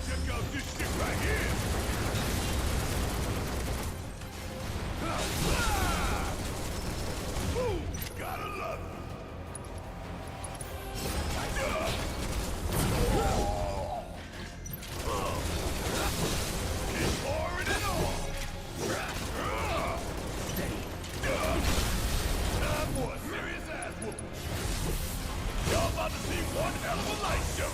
Check out this shit right here. Ooh, gotta love it. Keep pouring it on. Time for a serious ass whooping. Y'all about to see one hell of a light show.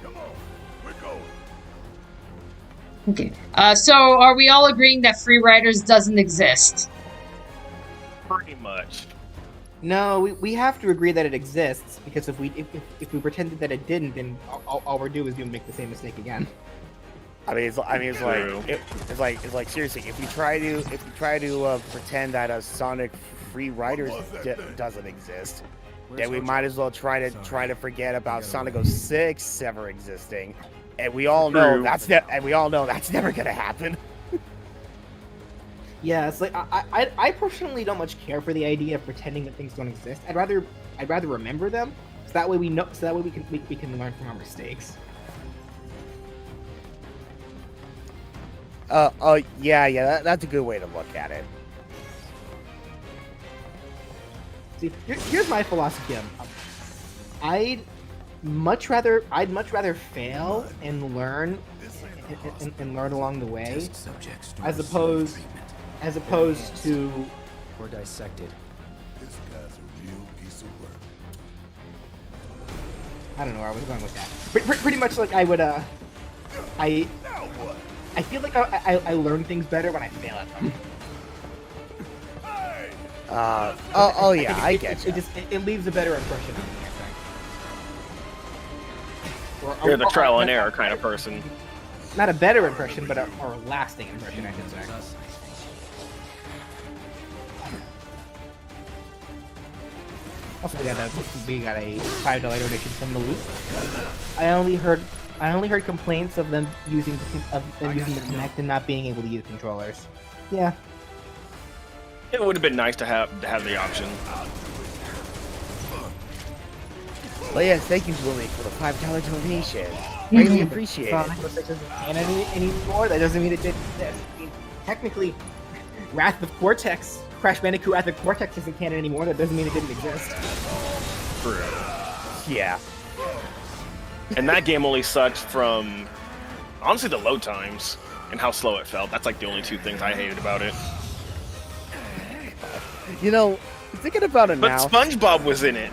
Come on, we're going. Okay. So are we all agreeing that Free Riders doesn't exist? Pretty much. No, we have to agree that it exists, because if we pretended that it didn't, then all we're doing is make the same mistake again. It's like seriously, if you try to pretend that a Sonic Free Riders doesn't exist, then we might as well try to forget about Sonic 06 ever existing, and we all know that's never gonna happen. Yeah, it's like I personally don't much care for the idea of pretending that things don't exist. I'd rather remember them, so that way we know, so that way we can learn from our mistakes. That's a good way to look at it. See, here's my philosophy. I'd much rather fail and learn and learn along the way, as opposed to or dissected. This guy's a real piece of work. I don't know where I was going with that. Pretty much like I would I feel like I learn things better when I fail at them. I get you. It leaves a better impression on me, I think. You're the trial and error kind of person. Not a better impression, but a lasting impression, I should say. Also, we got a $5 donation from the loop. I only heard complaints of them using the Kinect and not being able to use controllers. Yeah. It would have been nice to have the option. Well, yes, thank you, Willie, for the $5 donation. Really appreciate it. Sonic 06 isn't canon anymore. That doesn't mean it didn't exist. I mean, technically, Wrath of Cortex, Crash Bandicoot Wrath of Cortex isn't canon anymore. That doesn't mean it didn't exist. True. Yeah. And that game only sucked from, honestly, the load times and how slow it felt. That's like the only two things I hated about it. You know, thinking about it now. But SpongeBob was in it.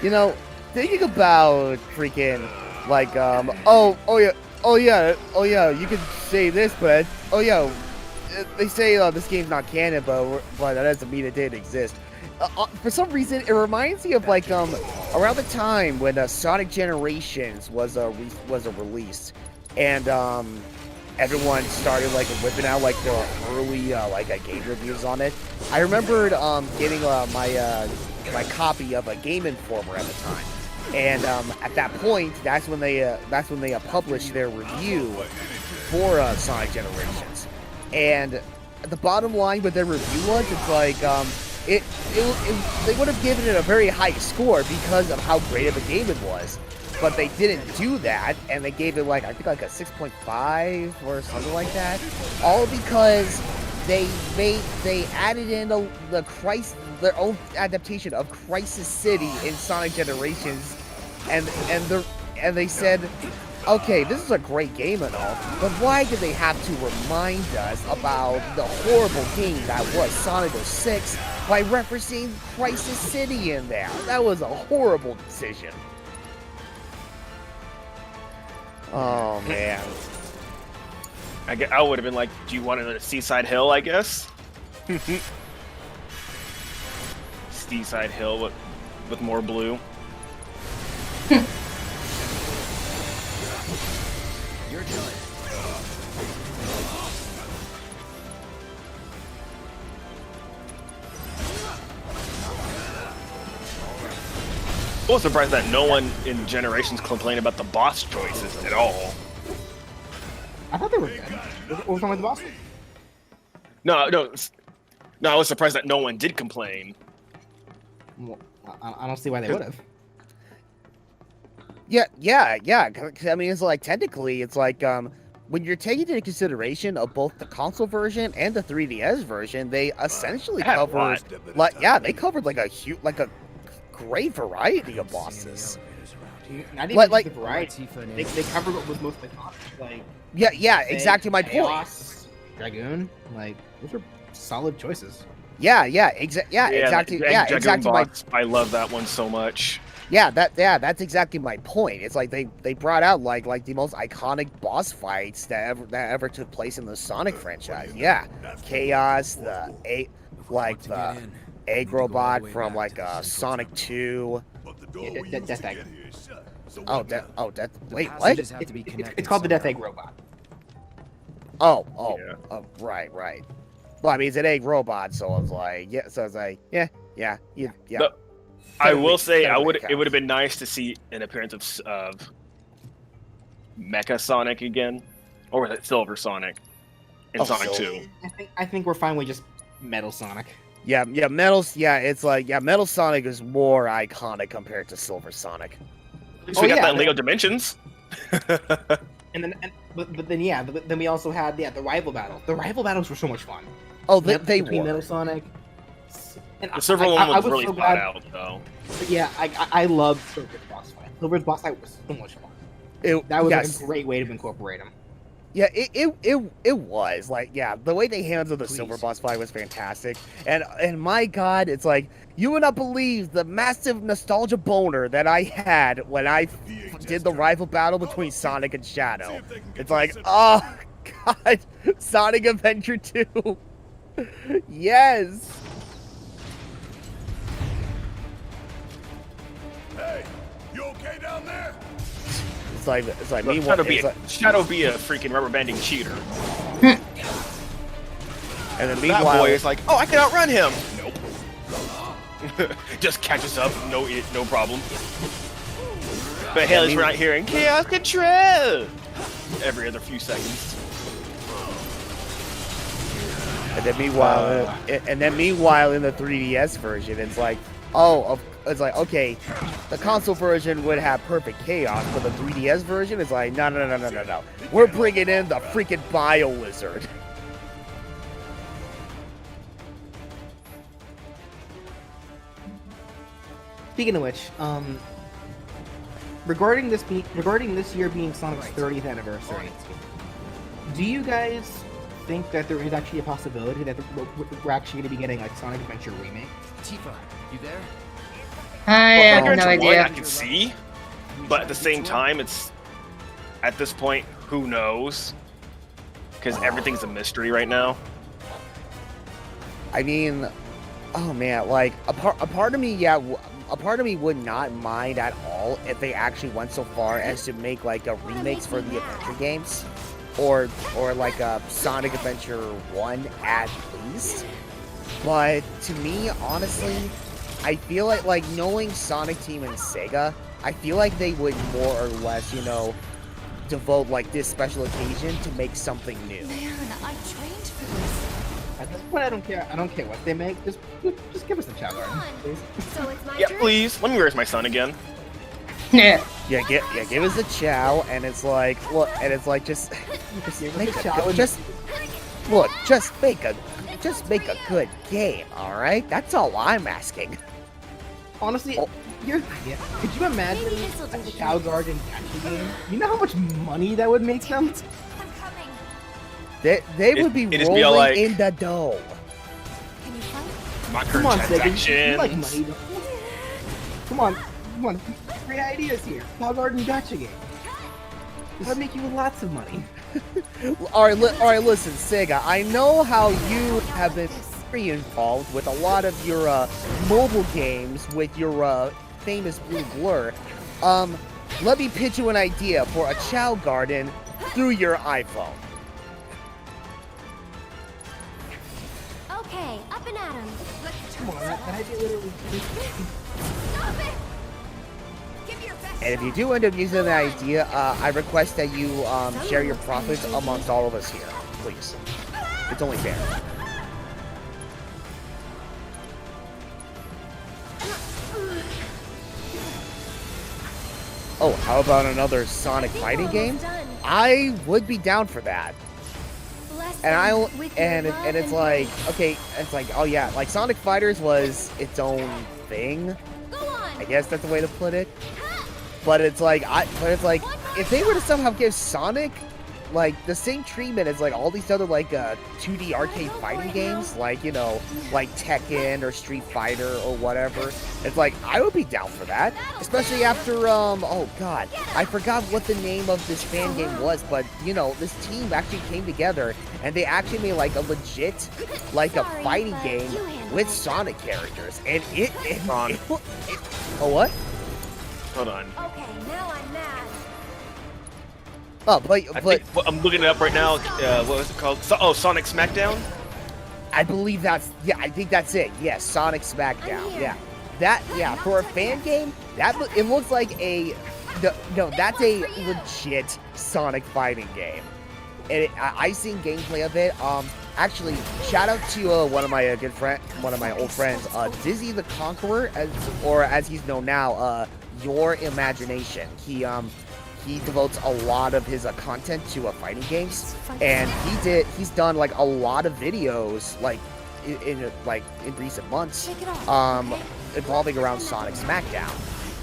You know, thinking about freaking like oh yeah, you could say this, but they say this game's not canon, but that doesn't mean it didn't exist. For some reason, it reminds me of like around the time when Sonic Generations was released, and everyone started like whipping out like their early game reviews on it. I remembered getting my copy of a Game Informer at the time, and at that point, that's when they published their review for Sonic Generations. And the bottom line with their review was, it's like they would have given it a very high score because of how great of a game it was. But they didn't do that, and they gave it like, I think like a 6.5 or something like that. All because they added in their own adaptation of Crisis City in Sonic Generations, and they said, okay, this is a great game and all, but why did they have to remind us about the horrible game that was Sonic 06 by referencing Crisis City in there? That was a horrible decision. Oh man. I would have been like, do you want it on a Seaside Hill, I guess? Seaside Hill with more blue. Your turn. I was surprised that no one in Generations complained about the boss choices at all. I thought they were good. What was wrong with the boss? No, I was surprised that no one did complain. Well, I don't see why they would have. Yeah. I mean, it's like technically, it's like when you're taking into consideration of both the console version and the 3DS version, they essentially covered they covered like a great variety of bosses. Not even like the variety. They covered what was mostly like. Yeah, exactly my point. Dragoon, like those are solid choices. Exactly. Dragoon Exactly. boss, I love that one so much. that's exactly my point. It's like they brought out like the most iconic boss fights that ever took place in the Sonic franchise. Yeah, Chaos, the egg robot from like Sonic 2. Yeah, Death Egg. Wait, what? It's called the Death Egg robot. Right. Well, I mean, it's an egg robot, so I was like, yeah. I will say, it would have been nice to see an appearance of Mecha Sonic again, or was it Silver Sonic in Sonic 2? I think we're fine with just Metal Sonic. Yeah, Metal Sonic is more iconic compared to Silver Sonic. So we got that in Lego Dimensions. But then we also had the rival battle. The rival battles were so much fun. Oh, they were. Metal Sonic. And the Silver one was really so thought out, though. Yeah, I loved Silver's boss fight. Silver's boss fight was so much fun. That was a great way to incorporate him. Yeah, it was like, the way they handled the Silver boss fight was fantastic, and my God, it's like, you would not believe the massive nostalgia boner that I had when I did the rival battle between Sonic and Shadow. It's like, oh God, Sonic Adventure 2, yes. Hey, you okay down there? It's like me. Shadow be a freaking rubber banding cheater. And then that boy is like, oh, I can outrun him. Nope. Just catches up, no problem. But Haley's right here in Chaos Control every other few seconds. And then meanwhile, in the 3DS version, it's like, it's like, okay, the console version would have perfect chaos, but the 3DS version is like, no. We're bringing in the freaking Bio Wizard. Speaking of which, regarding this year being Sonic's 30th anniversary, do you guys think that there is actually a possibility that we're actually going to be getting like Sonic Adventure Remake? Tifa, you there? I have no idea. I can see, but at the same time, it's at this point, who knows? Because everything's a mystery right now. I mean, oh man, like a part of me would not mind at all if they actually went so far as to make like a remakes for the adventure games, or like a Sonic Adventure 1 at least. But to me, honestly, I feel like knowing Sonic Team and Sega, I feel like they would more or less, devote like this special occasion to make something new. Man, I trained for this. At this point, I don't care what they make. Just give us the Chow Garden, please. So it's my turn? Please. Let me where's my son again. Give us a Chow, and it's like, look, and it's like just make a good game, all right? That's all I'm asking. Honestly, here's the idea. Could you imagine a Chow Garden gacha game? You know how much money that would make them? They would be rolling in the dough. Come on, Sega, you like money. Come on. Great ideas here. Chow Garden gacha game. This would make you lots of money. All right, listen, Sega. I know how you have been very involved with a lot of your mobile games with your famous Blue Blur. Let me pitch you an idea for a Chow Garden through your iPhone. Okay, up and at 'em. Let's turn Come on, that idea literally. Stop it! Give your best And if you do end up using that idea, I request that you share your profits amongst all of us here, please. It's only fair. Oh, how about another Sonic fighting game? I would be down for that. And it's like, okay, it's like, oh yeah, like Sonic Fighters was its own thing. I guess that's the way to put it. But it's like, if they were to somehow give Sonic like the same treatment as like all these other like 2D arcade fighting games, like you know, like Tekken or Street Fighter or whatever. It's like I would be down for that, especially after oh god, I forgot what the name of this fan game was, but you know, this team actually came together and they actually made like a legit like a fighting game with Sonic characters, and oh what? Hold on. Okay, now I'm mad. Oh, but I'm looking it up right now. What was it called? Sonic Smackdown. I believe that's I think that's it. Yes, Sonic Smackdown. Yeah, for a fan game, it looks like no, that's a legit Sonic fighting game. And I seen gameplay of it. Actually, shout out to one of my old friends, Dizzy the Conqueror, as he's known now, Your Imagination. He devotes a lot of his content to fighting games, and he's done like a lot of videos like in recent months, involving around Sonic Smackdown.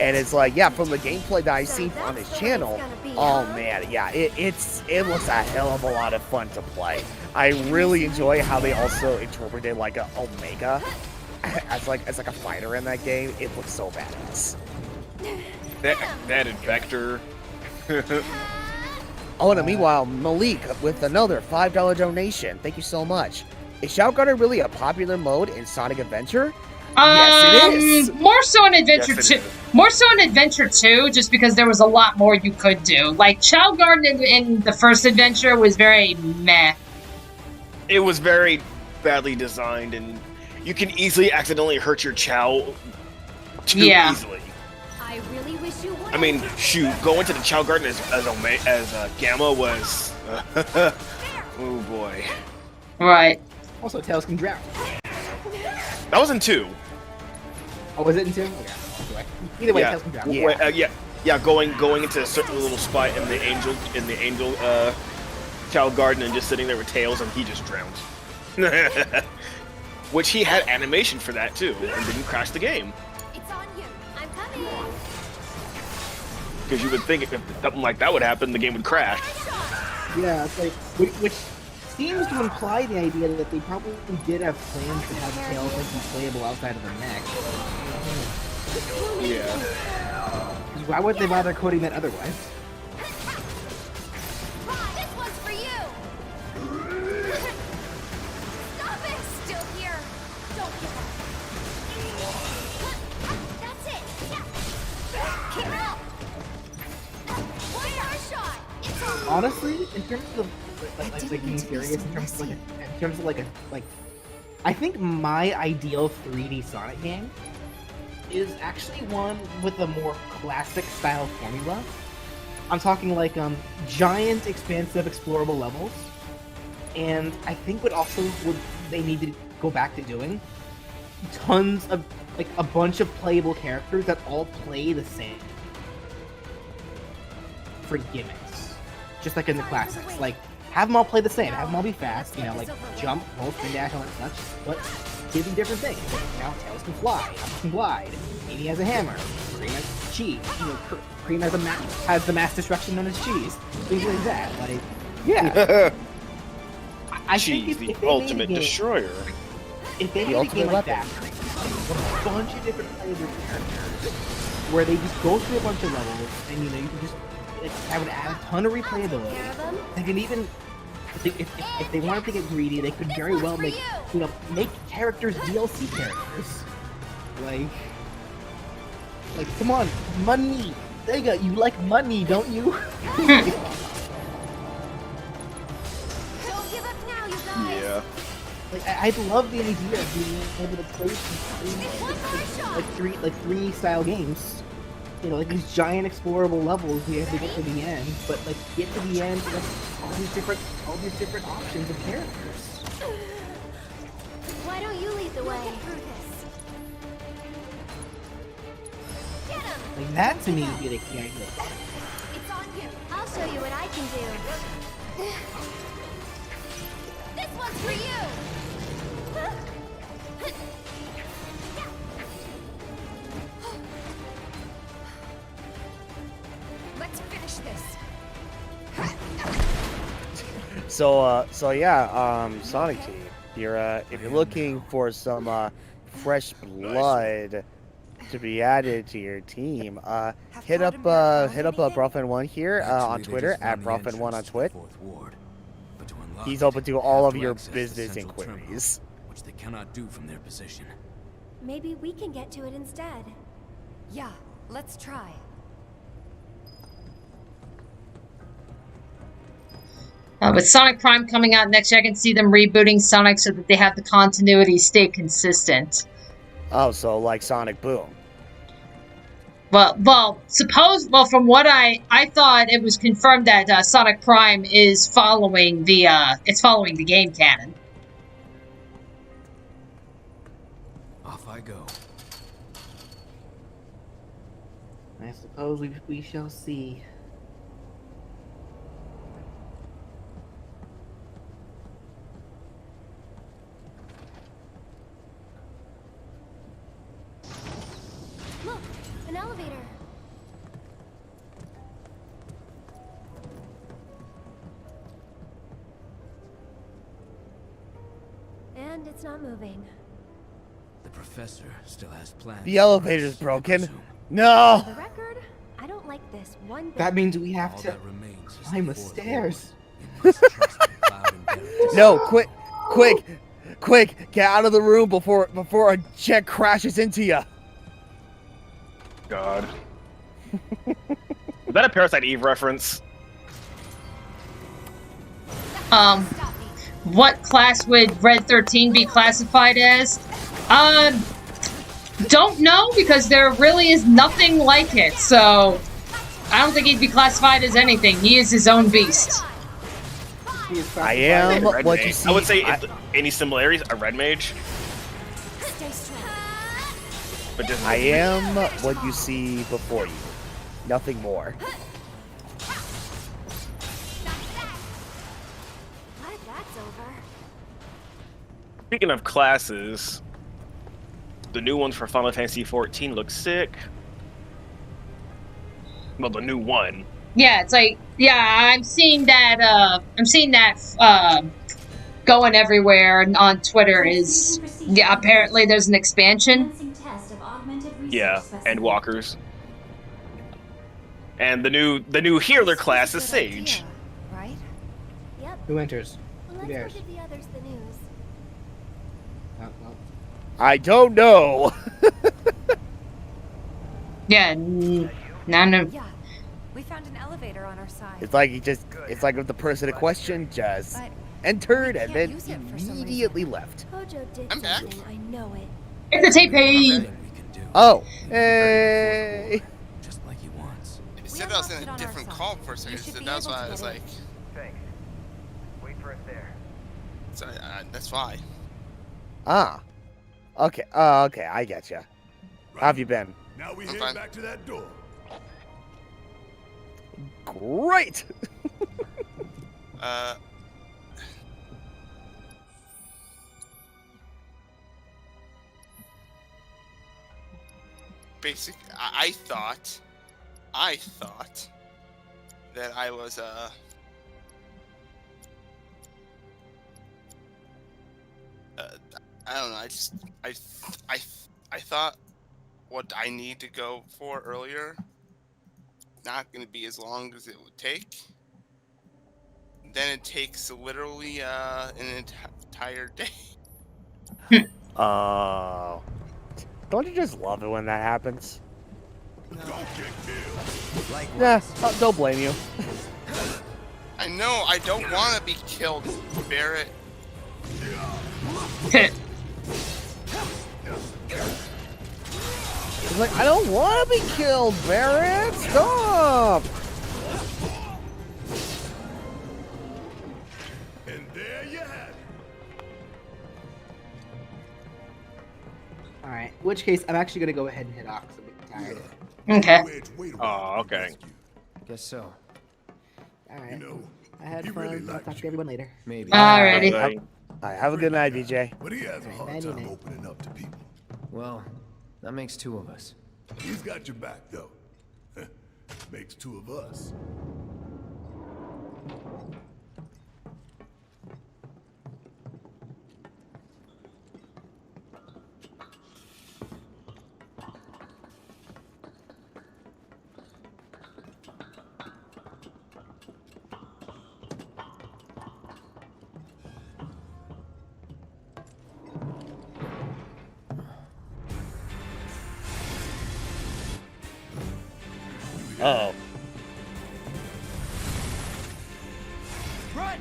And it's like, yeah, from the gameplay that I've seen on his channel, oh man, yeah, it looks a hell of a lot of fun to play. I really enjoy how they also interpreted like a Omega as like a fighter in that game. It looks so badass. That and Vector. Oh, and meanwhile, Malik with another $5 donation. Thank you so much. Is Shout Gunner really a popular mode in Sonic Adventure? Yes, it is. More so in Adventure 2. More so in Adventure 2, just because there was a lot more you could do. Like, Chow Garden in the first adventure was very meh. It was very badly designed, and you can easily accidentally hurt your Chow too easily. I really wish you would. I mean, shoot, going to the Chow Garden as Gamma was... oh boy. Right. Also, Tails can drown. That was in 2. Oh, was it in 2? Okay. Either way, Tails can drown. Yeah, going into a certain little spot in the Angel Chow Garden and just sitting there with Tails, and he just drowned. Which he had animation for that too, and didn't crash the game. It's on you. I'm coming. Because you would think if something like that would happen, the game would crash. Yeah, it's like which seems to imply the idea that they probably did have plans to have Tails like be playable outside of the mech. Yeah. Why would they bother coding that otherwise? This one's for you. Stop it! Still here. Don't give up. That's it. Yeah. Keep it up. One more shot. It's on. Honestly, in terms of like being serious, in terms of like I think my ideal 3D Sonic game is actually one with a more classic style formula. I'm talking like giant, expansive, explorable levels, and I think what they need to go back to doing tons of like a bunch of playable characters that all play the same for gimmicks, just like in the classics. Like have them all play the same, have them all be fast, you know, like jump, roll, spin dash, all that such, but give them different things. You know, Tails can fly, Knuckles can glide, Amy has a hammer, Cream has cheese, you know, Cream has the mass destruction known as cheese, things like that. Like, yeah. I Cheese, think if the ultimate destroyer. If they made a game like that, with a bunch of different playable characters, where they just go through a bunch of levels, and you know, you can just have it add a ton of replayability. They can even, if they wanted to get greedy, they could very well make characters DLC characters. Like, come on, money. Sega, you like money, don't you? Don't give up now, you guys. Yeah. Like, I love the idea of being able to play three style games. You know, like these giant explorable levels we have to get to the end, but like get to the end with all these different options of characters. Why don't you lead the way? Like that to me would be the key idea. It's on you. I'll show you what I can do. This one's for you. Let's finish this. So yeah, Sonic Team, if you're looking for some fresh blood to be added to your team, hit up Brofan1 here on Twitter at Brofan1 on Twitch. He's open to all of your business inquiries. Which they cannot do from their position. Maybe we can get to it instead. Yeah, let's try. With Sonic Prime coming out next year, I can see them rebooting Sonic so that they have the continuity stay consistent. Oh, so like Sonic Boom. Well, from what I thought it was confirmed that Sonic Prime is following the game canon. Off I go. I suppose we shall see. Look, an elevator. And it's not moving. The professor still has plans. The elevator's broken. No. For the record, I don't like this one bit. That means we have to climb the stairs. No, quick, get out of the room before a jet crashes into you. God. Is that a Parasite Eve reference? What class would Red 13 be classified as? Don't know, because there really is nothing like it, so I don't think he'd be classified as anything. He is his own beast. I am what you see. I would say any similarities, a red mage. But just I am what you see before you. Nothing more. Speaking of classes, the new ones for Final Fantasy XIV look sick. Well, the new one. Yeah, it's like, yeah, I'm seeing that going everywhere on Twitter is, yeah, apparently there's an expansion. Yeah, and walkers. And the new healer class is Sage. Right? Yep. Who enters? Well, Who let's dares? go give the others the news. I don't know. Yeah, none of. Yeah, we found an elevator on our side. It's like it's like if the person in question just entered and then immediately left. Hojo did I'm back. something, I know it. It's a TP! Oh, hey. Just like he wants. It said I was in a different call for a second, so that's why I was like... Thanks. Wait for us there. So, that's why. Ah. Okay. Okay. I get you. How have you been? Now we I'm head fine. back to that door. Great. I thought that I was I don't know. I thought what I need to go for earlier not going to be as long as it would take. Then it takes literally an entire day. Oh. Don't you just love it when that happens? Don't get killed. Yeah, don't blame you. I know. I don't want to be killed, Barrett. He's like, I don't want to be killed, Barrett. Stop. And there you have it. Alright, in which case, I'm actually gonna go ahead and head off because I'm getting tired. Okay. Oh, okay. Guess so. Alright. I had fun. I'll talk to everyone later. Maybe. Alrighty. Alright, have a good night, DJ. But he has a hard Nighty time night. opening up to people. Well, that makes two of us. He's got your back, though. Makes two of us. Uh-oh. Run!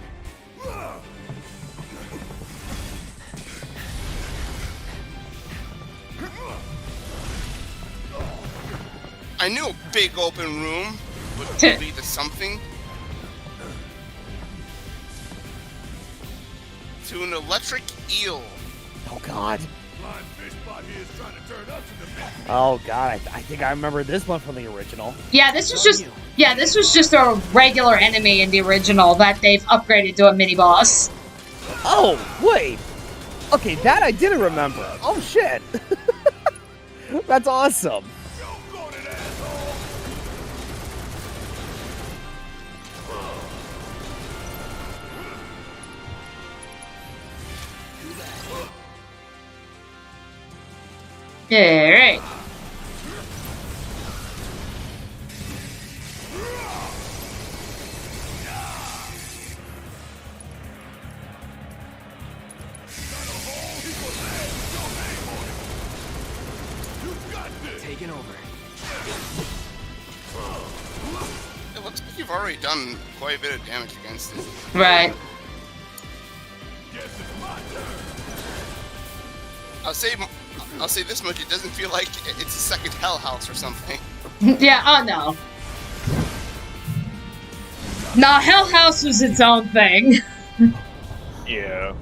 I knew a big open room would lead to something. To an electric eel. Oh God. Oh God, I think I remember this one from the original. Yeah, this was just a regular enemy in the original that they've upgraded to a mini boss. Oh, wait. Okay, that I didn't remember. Oh shit. That's awesome. Alright. Taking over. It looks like you've already done quite a bit of damage against it. Right. I'll say this much, it doesn't feel like it's a second Hell House or something. Yeah, oh no. Nah, Hell House was its own thing. Yeah.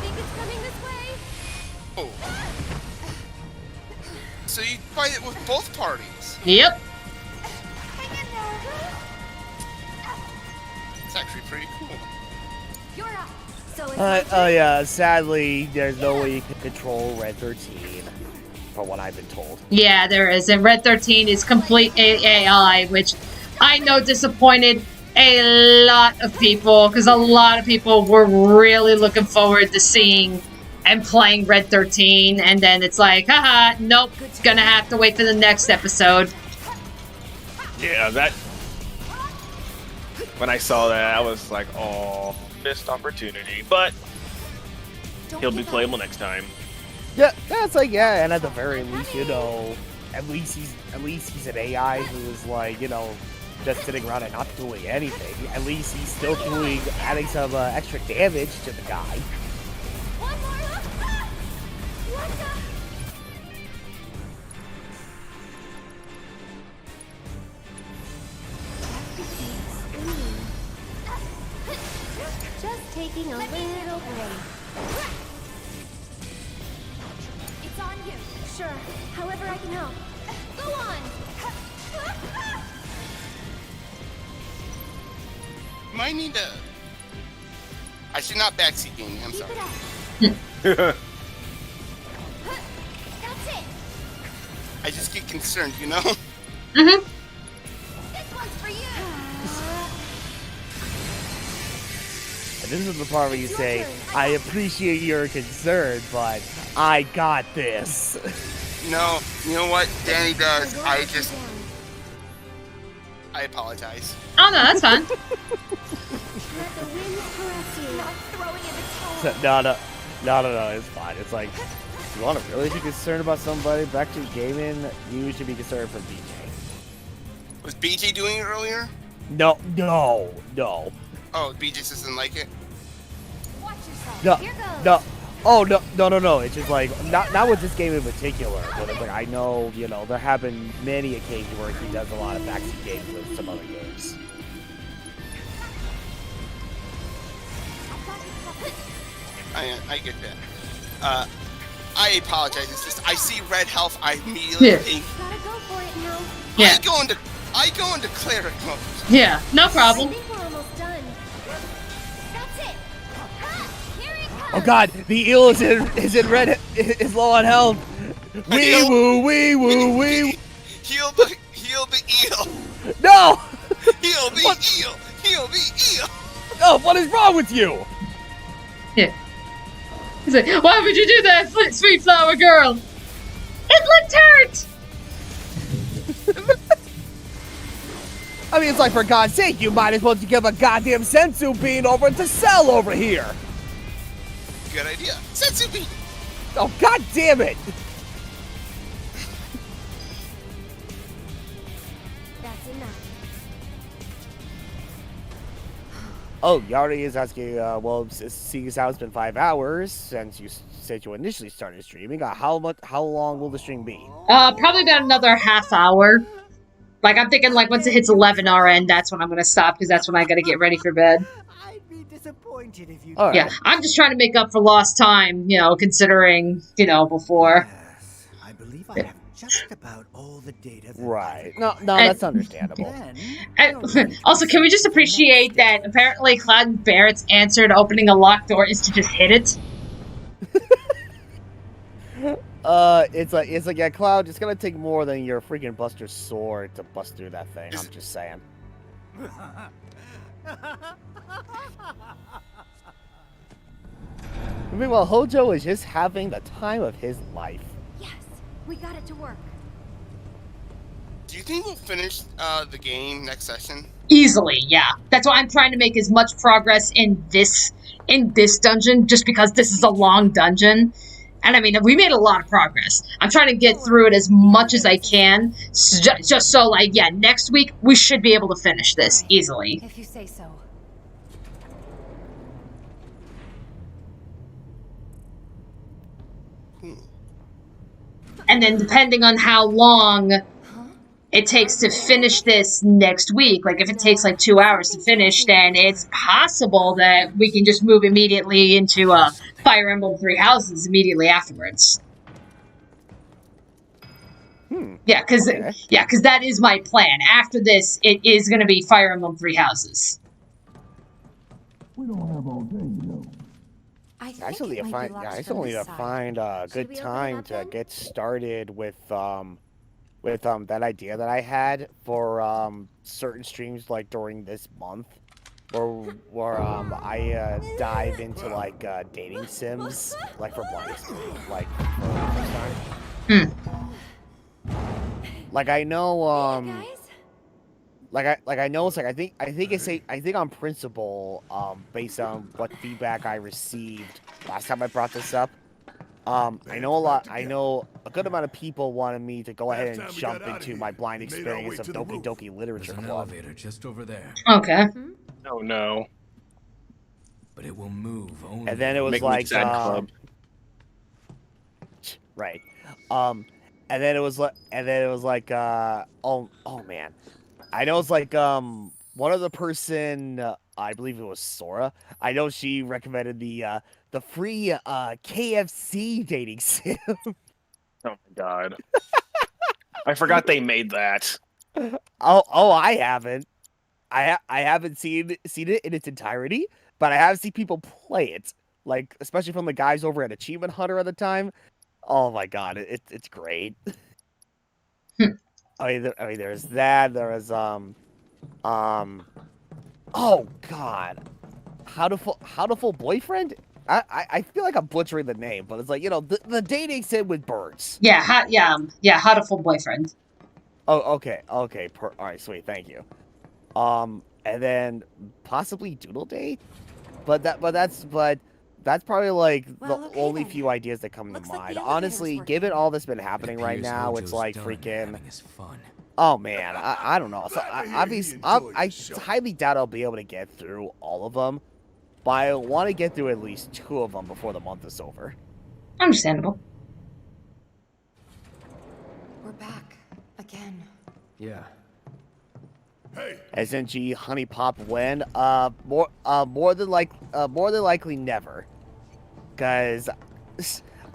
Think it's coming this way? Oh. So you fight it with both parties? Yep. It's actually pretty cool. You're up. So Oh yeah, sadly, there's no way you can control Red 13, from what I've been told. Yeah, there is. And Red 13 is complete AI, which I know disappointed a lot of people, because a lot of people were really looking forward to seeing and playing Red 13, and then it's like, haha, nope, gonna have to wait for the next episode. Yeah, that... When I saw that, I was like, oh, missed opportunity, but he'll be playable next time. Yeah, it's like, yeah, and at the very least, you know, at least he's an AI who is like, you know, just sitting around and not doing anything. At least he's still adding some extra damage to the guy. Just taking a little break. It's on you. Sure. However I can help. Go on. You might need to... I should not backseat game, I'm sorry. That's it. I just get concerned, you know? Mm-hmm. This one's for you. And this is the part where you say, I appreciate your concern, but I got this. No, you know what Dani does? I apologize. Oh, no, that's fine. No, it's fine. It's like, if you want to really be concerned about somebody back to gaming, you should be concerned for BJ. Was BJ doing it earlier? No. Oh, BJ just doesn't like it? Watch yourself. No, Here goes. no. Oh, no. It's just like, not with this game in particular, but it's like, I know, you know, there have been many occasions where he does a lot of backseat games with some other games. I get that. I apologize. It's just I see red health, I immediately think. Gotta go for it now. Yeah. I go into cleric mode. Yeah, no problem. I think we're almost done. That's it. Here it comes. Oh God, the eel is is low on health. Wee woo. Heal the eel. No. Heal the eel. No, what is wrong with you? Yeah. He's like, why would you do that, sweet flower girl? It looked hurt! I mean, it's like, for God's sake, you might as well give a goddamn sensu bean over to Cell over here. Good idea. Sensu bean. Oh, God damn it. enough. Oh, Yari is asking, well, seeing as how it's been 5 hours since you said you initially started streaming, how long will the stream be? Probably about another half hour. Like, I'm thinking, like, once it hits 11 RN, that's when I'm gonna stop, because that's when I gotta get ready for bed. I'd be disappointed if you... All Yeah, right. I'm just trying to make up for lost time, you know, considering, you know, before. Yes, I believe I have just about all the data. Right. No, that's understandable. Also, can we just appreciate that apparently Cloud and Barrett's answer to opening a locked door is to just hit it? It's like, yeah, Cloud, it's gonna take more than your freaking Buster sword to bust through that thing. I'm just saying. Meanwhile, Hojo is just having the time of his life. Yes, we got it to work. Do you think we'll finish the game next session? Easily, yeah. That's why I'm trying to make as much progress in this dungeon, just because this is a long dungeon. And I mean, we made a lot of progress. I'm trying to get through it as much as I can, just so, like, yeah, next week we should be able to finish this easily. If you say so. And then depending on how long it takes to finish this next week, like if it takes like 2 hours to finish, then it's possible that we can just move immediately into Fire Emblem Three Houses immediately afterwards. Yeah, because that is my plan. After this, it is going to be Fire Emblem Three Houses. We don't have all day, you know. I still need to find a good time to get started with that idea that I had for certain streams, like during this month, where I dive into like dating sims, like for blind, like for the first time. Like I know I know it's like I think on principle, based on what feedback I received last time I brought this up, I know a good amount of people wanted me to go ahead and jump into my blind experience of Doki Doki Literature Club. Elevator just over there. Okay. Oh no. But it will move only. And then it was like right. And then it was like oh man. I know it's like one other person, I believe it was Sora. I know she recommended the free KFC dating sim. Oh my god. I forgot they made that. Oh, I haven't. I haven't seen it in its entirety, but I have seen people play it. Like, especially from the guys over at Achievement Hunter at the time. Oh my god, it's great. I mean, there's that. There was oh god, how to full boyfriend. I feel like I'm butchering the name, but it's like, you know, the dating sim with birds. Yeah, how to full boyfriend. Oh, okay, all right, sweet, thank you. And then possibly Doodle Date, but that's probably like the only few ideas that come to mind. Honestly, given all that's been happening right now, it's like freaking. Oh man, I don't know. So I highly doubt I'll be able to get through all of them, but I want to get through at least 2 of them before the month is over. Understandable. We're back again. Yeah. Hey. SNG Honey Pop when more than likely never, because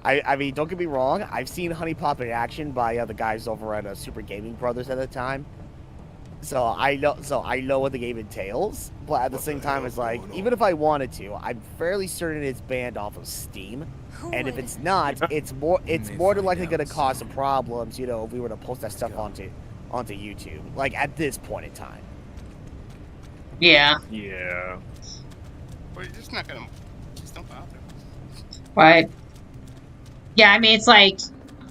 I mean, don't get me wrong, I've seen Honey Pop in action by the guys over at Super Gaming Brothers at the time, so I know what the game entails. But at the same time, it's like, even if I wanted to, I'm fairly certain it's banned off of Steam, and if it's not, it's more than likely going to cause some problems. You know, if we were to post that stuff onto YouTube, like at this point in time. Yeah. Yeah. But you're just not gonna don't bother. Right. Yeah, I mean, it's like,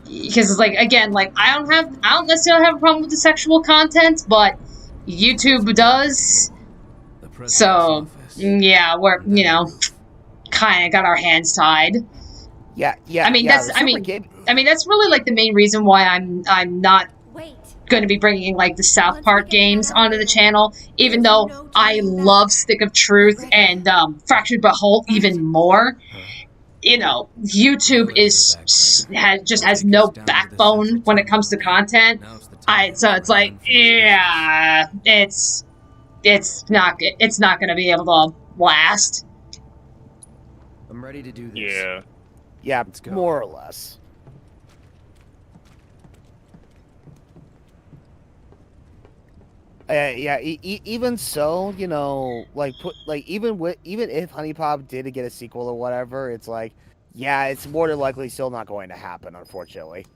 because it's like, again, like, I don't necessarily have a problem with the sexual content, but YouTube does. So, yeah, we're, you know, kind of got our hands tied. Yeah. I mean, that's really like the main reason why I'm not. Wait. going to be bringing like the South Park games onto the channel, even though I love Stick of Truth and Fractured But Whole even more. You know, YouTube has no backbone when it comes to content. So it's like, yeah, it's not going to be able to last. I'm ready to do this. Yeah. Yeah, more or less. Yeah. Even so, you know, like even if Honey Pop did get a sequel or whatever, it's like, yeah, it's more than likely still not going to happen, unfortunately.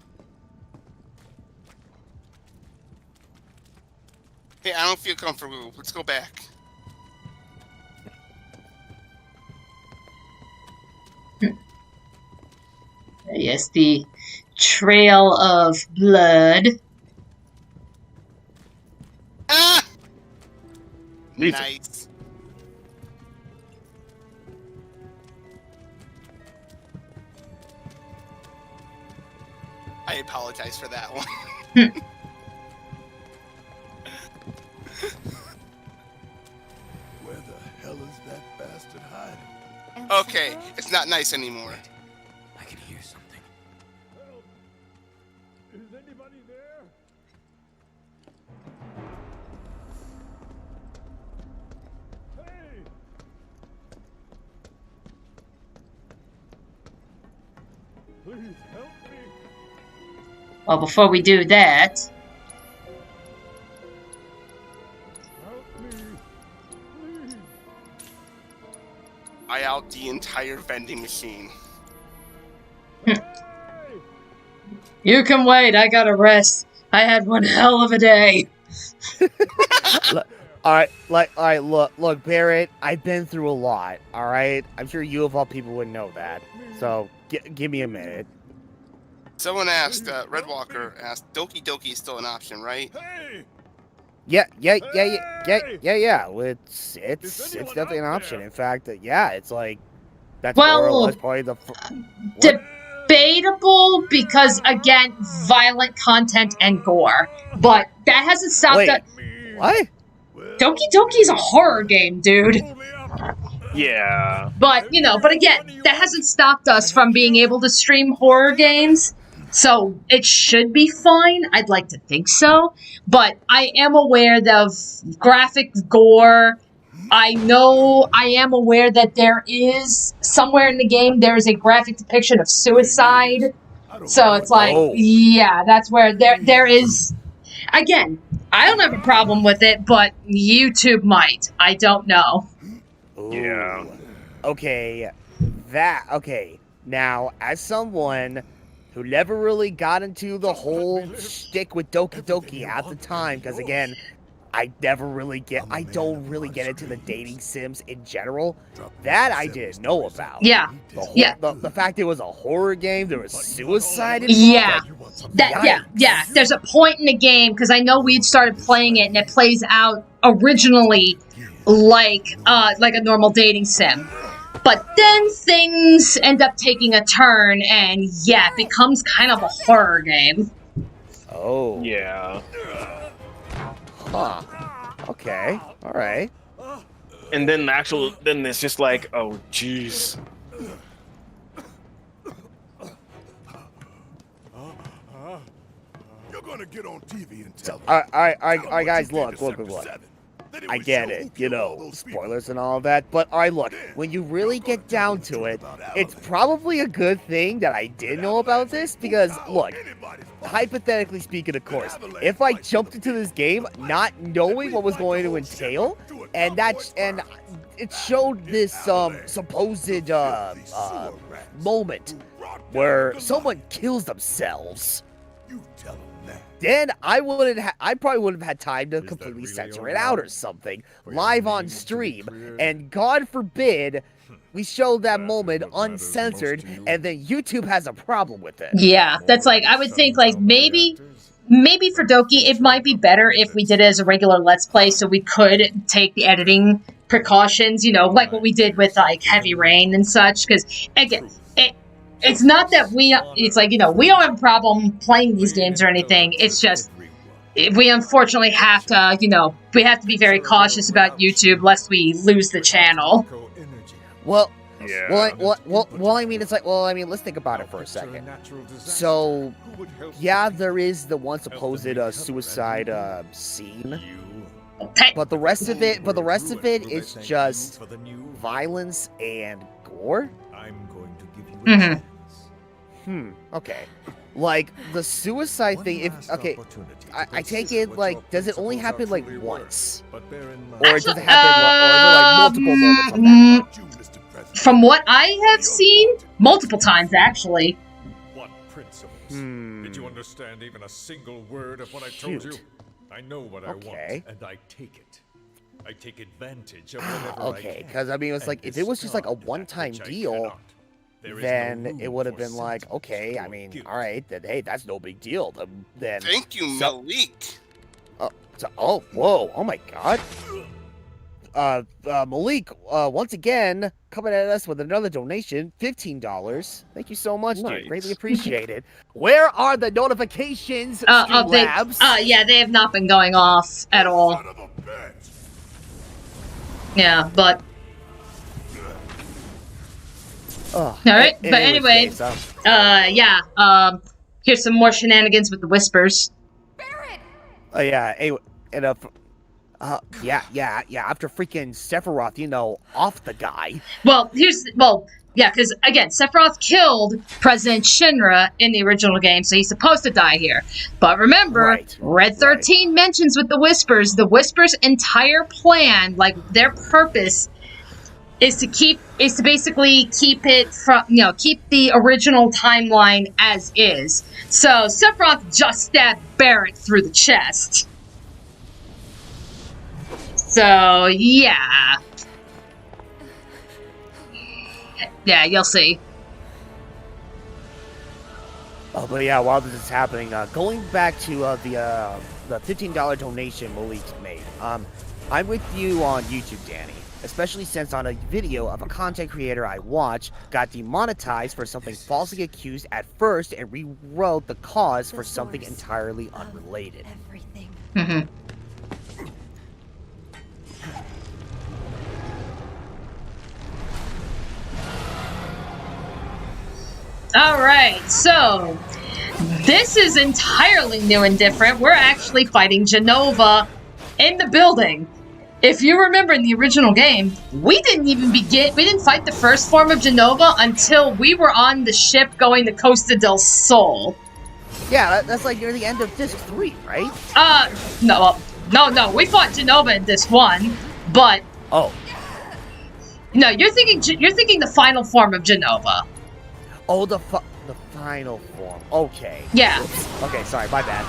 Hey, I don't feel comfortable. Let's go back. Yes, the Trail of Blood. Ah! Nice. I apologize for that one. Where the hell is that bastard hiding? Okay, it's not nice anymore. I can hear something. Help! Is anybody there? Hey! Please help me! Well, before we do that, Help me! Please! I out the entire vending machine. you can wait. I gotta rest. I had one hell of a day. All right, look, Barrett, I've been through a lot, all right? I'm sure you of all people would know that. So, give me a minute. Someone asked, Redwalker asked, Doki Doki is still an option, right? Yeah. Well, it's definitely an option. In fact, yeah, it's like that's more or less probably the debatable because again, violent content and gore, but that hasn't stopped us. What? Doki Doki's a horror game, dude. Yeah. But again, that hasn't stopped us from being able to stream horror games. So it should be fine. I'd like to think so. But I am aware of graphic gore. I am aware that there is, somewhere in the game, there is a graphic depiction of suicide. So it's like, yeah, that's where there is... Again, I don't have a problem with it, but YouTube might. I don't know. Yeah. Okay. Now, as someone who never really got into the whole shtick with Doki Doki at the time, because again, I don't really get into the dating sims in general. That I didn't know about. Yeah. The fact it was a horror game, there was suicide involved. Yeah. There's a point in the game, because I know we'd started playing it, and it plays out originally like a normal dating sim. But then things end up taking a turn, and yeah, it becomes kind of a horror game. Oh. Yeah. Huh. Okay. All right. And then then it's just like, oh, jeez. You're gonna get on TV and tell All right, guys, look. I get it, spoilers and all of that, but alright, look, when you really get down to it, it's probably a good thing that I did know about this, because, look, hypothetically speaking, of course, if I jumped into this game not knowing what was going to entail, and it showed this, supposed, moment where someone kills themselves, then I probably wouldn't have had time to completely censor it out or something live on stream. And God forbid we show that moment uncensored, and then YouTube has a problem with it. Yeah, that's like, I would think like maybe for Doki it might be better if we did it as a regular Let's Play, so we could take the editing precautions, like what we did with like Heavy Rain and such. Because again, it's not that we don't have a problem playing these games or anything. It's just we unfortunately have to, you know, we have to be very cautious about YouTube lest we lose the channel. Well, Yeah. well, I mean, it's like, well, I mean, let's think about it for a second. So, yeah, there is the one supposed suicide scene, but the rest of it is just violence and gore. Okay. Like the suicide thing. If okay, I take it like, does it only happen like once, or does it happen? Or are there like multiple moments of that? From what I have seen, multiple times actually. What principles? Did you understand even a single word of what I told you? Shoot. I know what I want, and I take it. I take advantage of whatever Okay, I can. because I mean, it's like, if it was just like a one-time deal, then it would have been like, okay, I mean, all right, then hey, that's no big deal. Then Thank you, Malik. Oh, whoa, oh my God. Malik, once again, coming at us with another donation, $15. Thank you so much, Nice. dude. Greatly appreciated. Where are the notifications, Labs? Yeah, they have not been going off at all. Yeah, but Oh, alright, but anyway, yeah, here's some more shenanigans with the whispers. Oh yeah, and yeah, after freaking Sephiroth, you know, off the guy. Well, yeah, because again, Sephiroth killed President Shinra in the original game, so he's supposed to die here. But remember, Red 13 mentions with the Whispers, entire plan, like their purpose, is to basically keep it from, you know, keep the original timeline as is. So Sephiroth just stabbed Barrett through the chest. So yeah. Yeah, you'll see. Oh, but yeah, while this is happening, going back to the $15 donation Malik made, I'm with you on YouTube, Danny. Especially since on a video of a content creator I watch got demonetized for something falsely accused at first and rewrote the cause for something entirely unrelated. Mm-hmm. Alright, so this is entirely new and different. We're actually fighting Genova in the building. If you remember in the original game, we didn't fight the first form of Genova until we were on the ship going to Costa del Sol. Yeah, that's like near the end of Disc 3, right? No, we fought Genova in Disc 1, but... Oh. No, you're thinking the final form of Genova. Oh, the final form. Okay. Yeah. Oops. Okay, sorry, my bad.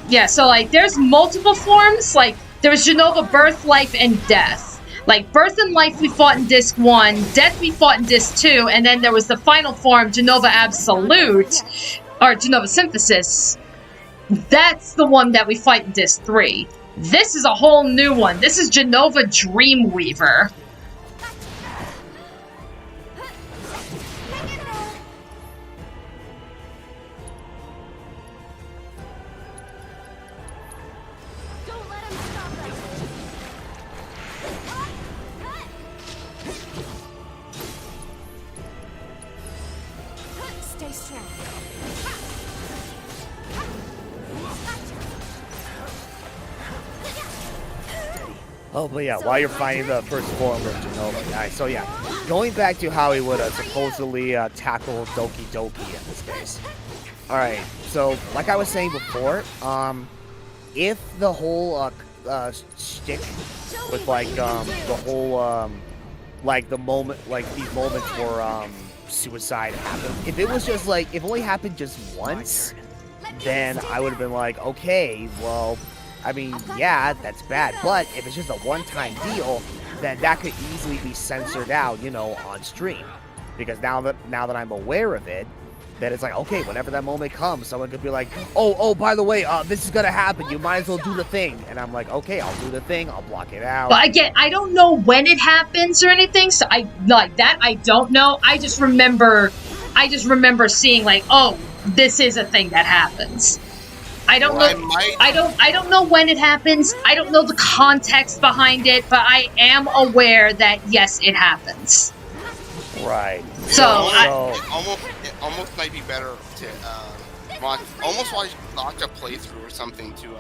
Yeah, so like there's multiple forms, like there was Genova Birth, Life, and Death. Like Birth and Life we fought in Disc 1, Death we fought in Disc 2, and then there was the final form, Genova Absolute, or Genova Synthesis. That's the one that we fight in Disc 3. This is a whole new one. This is Genova Dreamweaver. Oh, but yeah, while you're fighting the first form of Genova, guys. So yeah, going back to how he would supposedly tackle Doki Doki in this case. Alright, so like I was saying before, if the whole shtick with like the whole like the moment, like these moments where suicide happened, if it was just like, if it only happened just once, then I would have been like, okay, well, I mean, yeah, that's bad, but if it's just a one-time deal, then that could easily be censored out, you know, on stream. Because now that I'm aware of it, then it's like, okay, whenever that moment comes, someone could be like, oh, by the way, this is gonna happen, you might as well do the thing. And I'm like, okay, I'll do the thing, I'll block it out. But again, I don't know when it happens or anything, so I don't know. I just remember seeing like, oh, this is a thing that happens. I don't know. I don't know when it happens. I don't know the context behind it, but I am aware that yes, it happens. Right. So it almost might be better to watch a playthrough or something to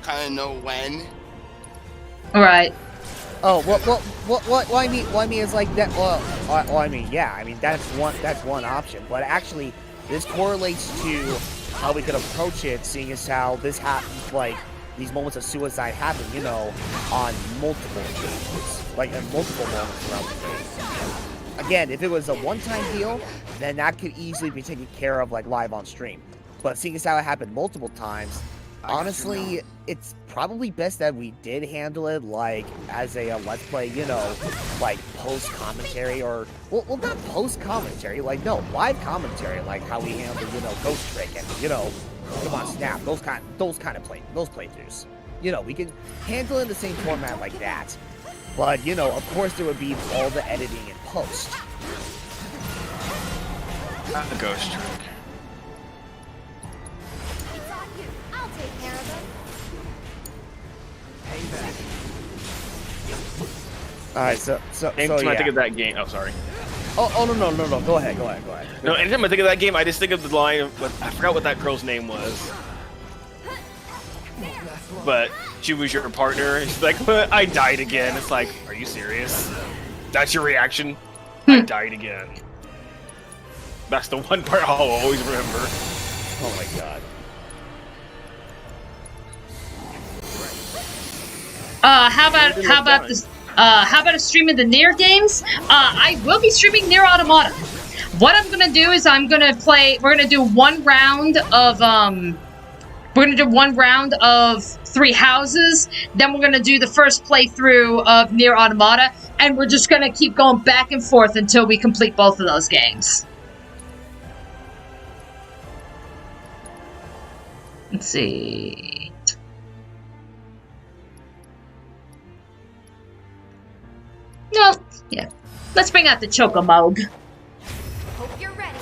kind of know when. Right. Oh, what I mean is like that. Well, I mean, yeah, I mean that's one option, but actually, this correlates to how we could approach it, seeing as how this happens, like these moments of suicide happen, you know, on multiple occasions, like in multiple moments throughout the game. Again, if it was a one-time deal, then that could easily be taken care of like live on stream. But seeing as how it happened multiple times, honestly, it's probably best that we did handle it, like, as a Let's Play, you know, like, post-commentary, or, well, not post-commentary, like, no, live commentary, like how we handled, you know, Ghost Trick, and, you know, come on, Snap, those kind of playthroughs. You know, we can handle it in the same format like that. But, you know, of course there would be all the editing in post. Not the Ghost Trick. I'll take care of it. Alright, so Anytime yeah. I think of that game, oh sorry. Oh no, go ahead. No, anytime I think of that game, I just think of the line of, I forgot what that girl's name was. But she was your partner, and she's like, I died again. It's like, are you serious? That's your reaction? I died again. That's the one part I'll always remember. Oh my god. How about a stream of the Nier games? I will be streaming Nier Automata. What I'm gonna do is we're gonna do one round of 3 houses, then we're gonna do the first playthrough of Nier Automata, and we're just gonna keep going back and forth until we complete both of those games. Let's see. No, yeah. Let's bring out the Chocomog. Hope you're ready.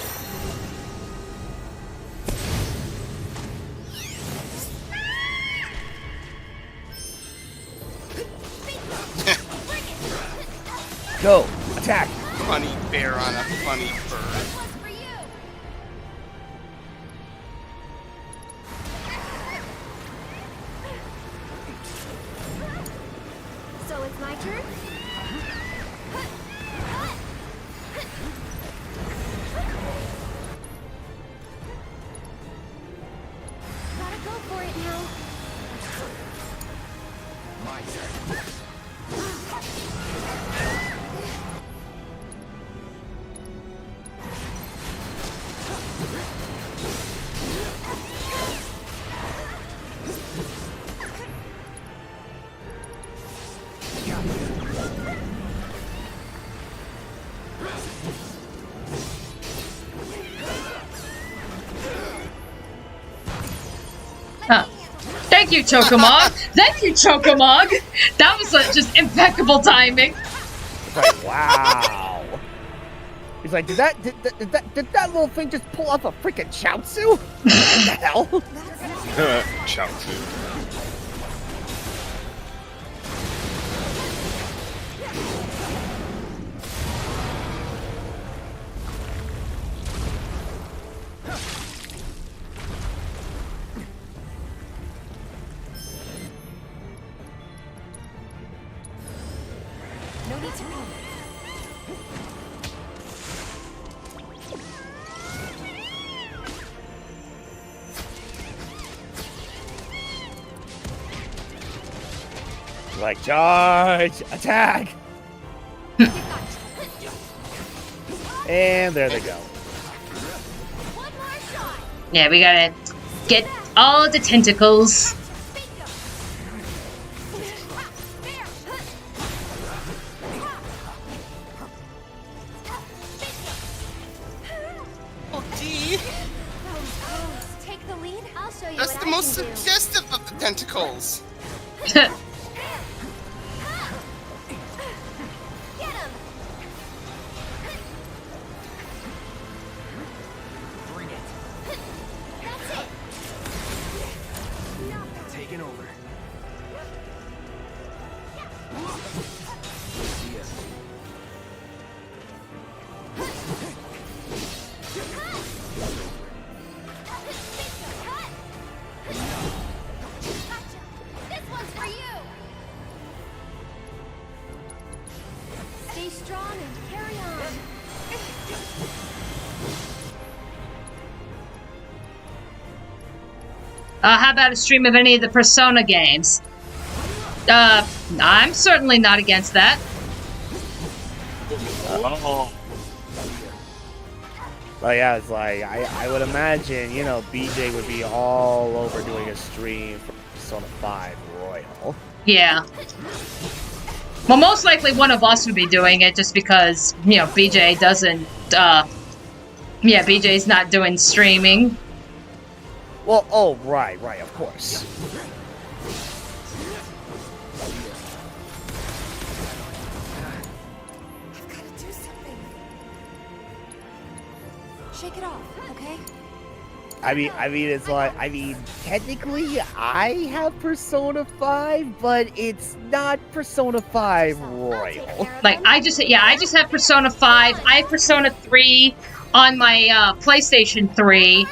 Go! Attack! Funny bear on a funny bird. So it's my turn? Gotta go for it now. My turn. Thank you, Chocomog. Thank you, Chocomog. That was just impeccable timing. It's like, wow. He's like, did that little thing just pull off a freaking Chaozu? What the hell? Chaozu. No need to panic. Like, charge! Attack! And there they go. Yeah, we gotta get all the tentacles. Take the lead. I'll show you That's what the I most can do. suggestive of the tentacles. Get him. Bring it. That's How about a stream of any of the Persona games? I'm certainly not against that. Oh. Well, yeah, it's like, I would imagine, you know, BJ would be all over doing a stream for Persona 5 Royal. Yeah. Well, most likely one of us would be doing it just because, you know, BJ doesn't, yeah, BJ's not doing streaming. Well, oh, right, of course. Shake it off, okay? I mean, it's like, technically, I have Persona 5, but it's not Persona 5 Royal. Like, I just have Persona 5. I have Persona 3 on my, PlayStation 3.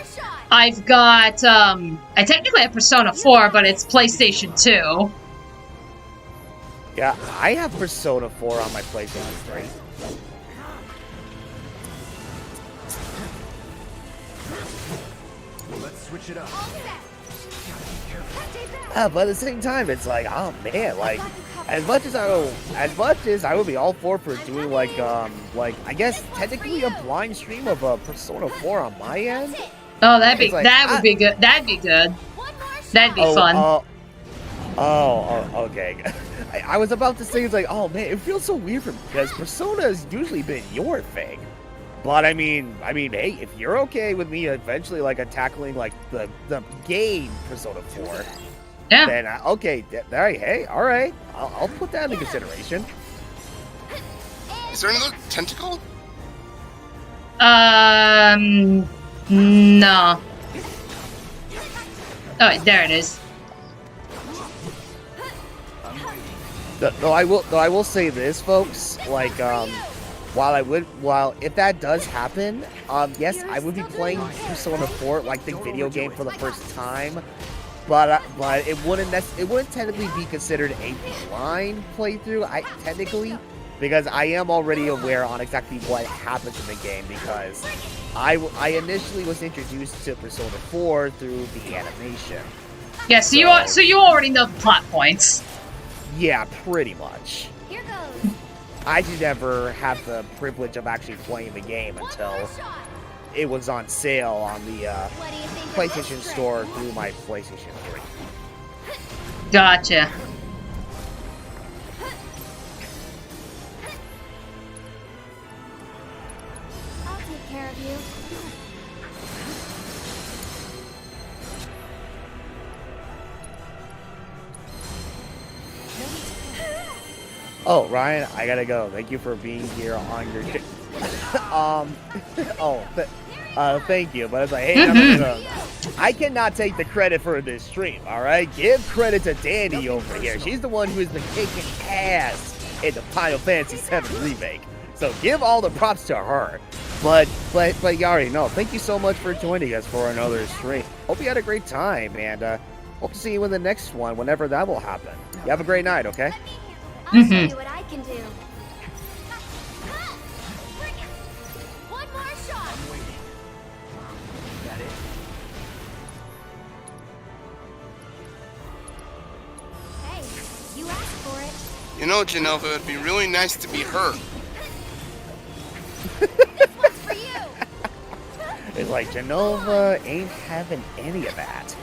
I've got, I technically have Persona 4, but it's PlayStation 2. Yeah, I have Persona 4 on my PlayStation 3. Let's switch it up. But at the same time, it's like, oh man, like, as much as I would be all for doing like I guess technically a blind stream of a Persona 4 on my end. Oh, that'd be like, that would be good. That'd be good. That'd be fun. Okay. I was about to say, it's like, oh man, it feels so weird for me because Persona has usually been your thing. But I mean, hey, if you're okay with me eventually like tackling like the game Persona 4, yeah. Then okay, hey, all right, I'll put that into consideration. Is there another tentacle? No. Oh, wait, there it is. Though I will say this, folks. Like, while if that does happen, yes, I would be playing Persona 4, like the video game, for the first time. But it wouldn't technically be considered a blind playthrough. Technically, because I am already aware on exactly what happens in the game, because I initially was introduced to Persona 4 through the animation. Yeah, so you already know the plot points. Yeah, pretty much. Here goes. I did never have the privilege of actually playing the game until it was on sale on the PlayStation Store through my PlayStation 3. Gotcha. I'll take care of you. Oh, Ryan, I gotta go. Thank you for being here on your... thank you, but it's like, hey, I cannot take the credit for this stream, alright? Give credit to Dani over here. She's the one who's been kicking ass in the Final Fantasy VII Remake. So give all the props to her. But you already know. Thank you so much for joining us for another stream. Hope you had a great time, and hope to see you in the next one, whenever that will happen. You have a great night, okay? I'll show you what I can do. One more shot. I'm waiting. That it? Hey, you asked for it. You know, Genova, it'd be really nice to be her. This one's for you. It's like, Genova ain't having any of that.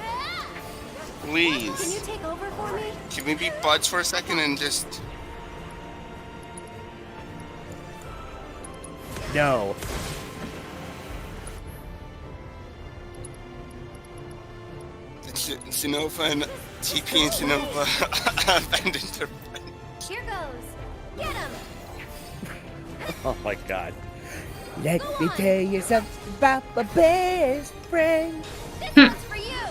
Please. Can you take over for me? Can we be buds for a second and just... No. Genova and TP and Genova abandoned their friend. Here goes. Get him. Oh my god. Let me tell you something about my best friend. This one's for you.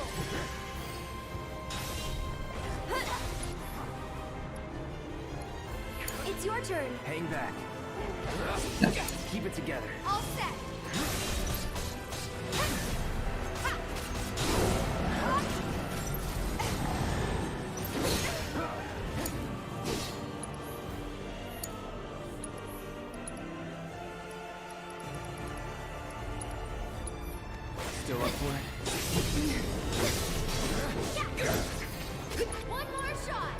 It's your turn. Hang back. Keep it together. All set. Still up for it? One more shot.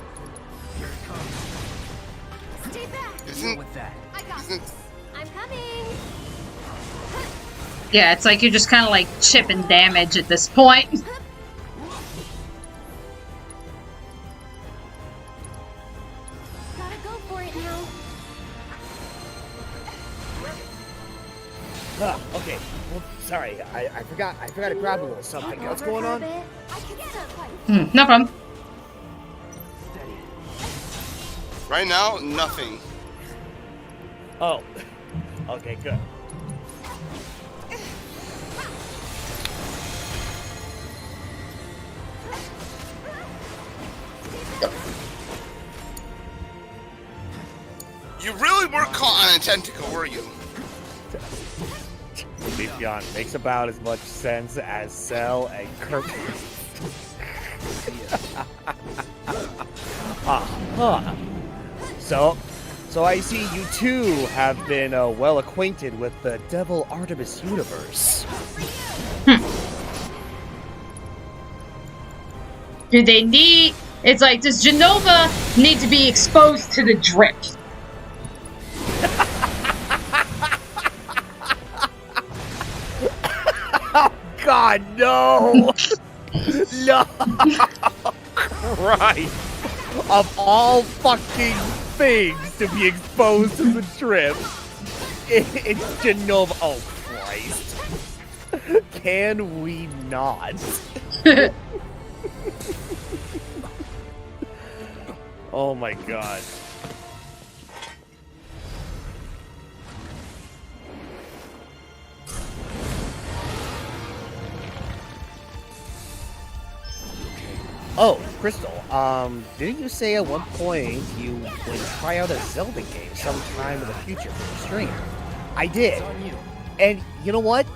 Stay back. Isn't with that? I got this. I'm coming. Yeah, it's like you're just kind of like chipping damage at this point. Gotta go for it now. Okay. Well, sorry. I forgot to grab a little something. What's going on? No problem. right now nothing. Oh. Okay, good. You really were caught on a tentacle, were you? Leafeon makes about as much sense as Cell and Kirk. So I see you two have been well acquainted with the Devil Artemis universe. Do they need... It's like, does Genova need to be exposed to the drip? Oh, God, no! No! Christ! Of all fucking things to be exposed to the drip, it's Genova. Oh, Christ. Can we not? Oh my God. Oh, Crystal, didn't you say at one point you would try out a Zelda game sometime in the future for the stream? I did. And you know what?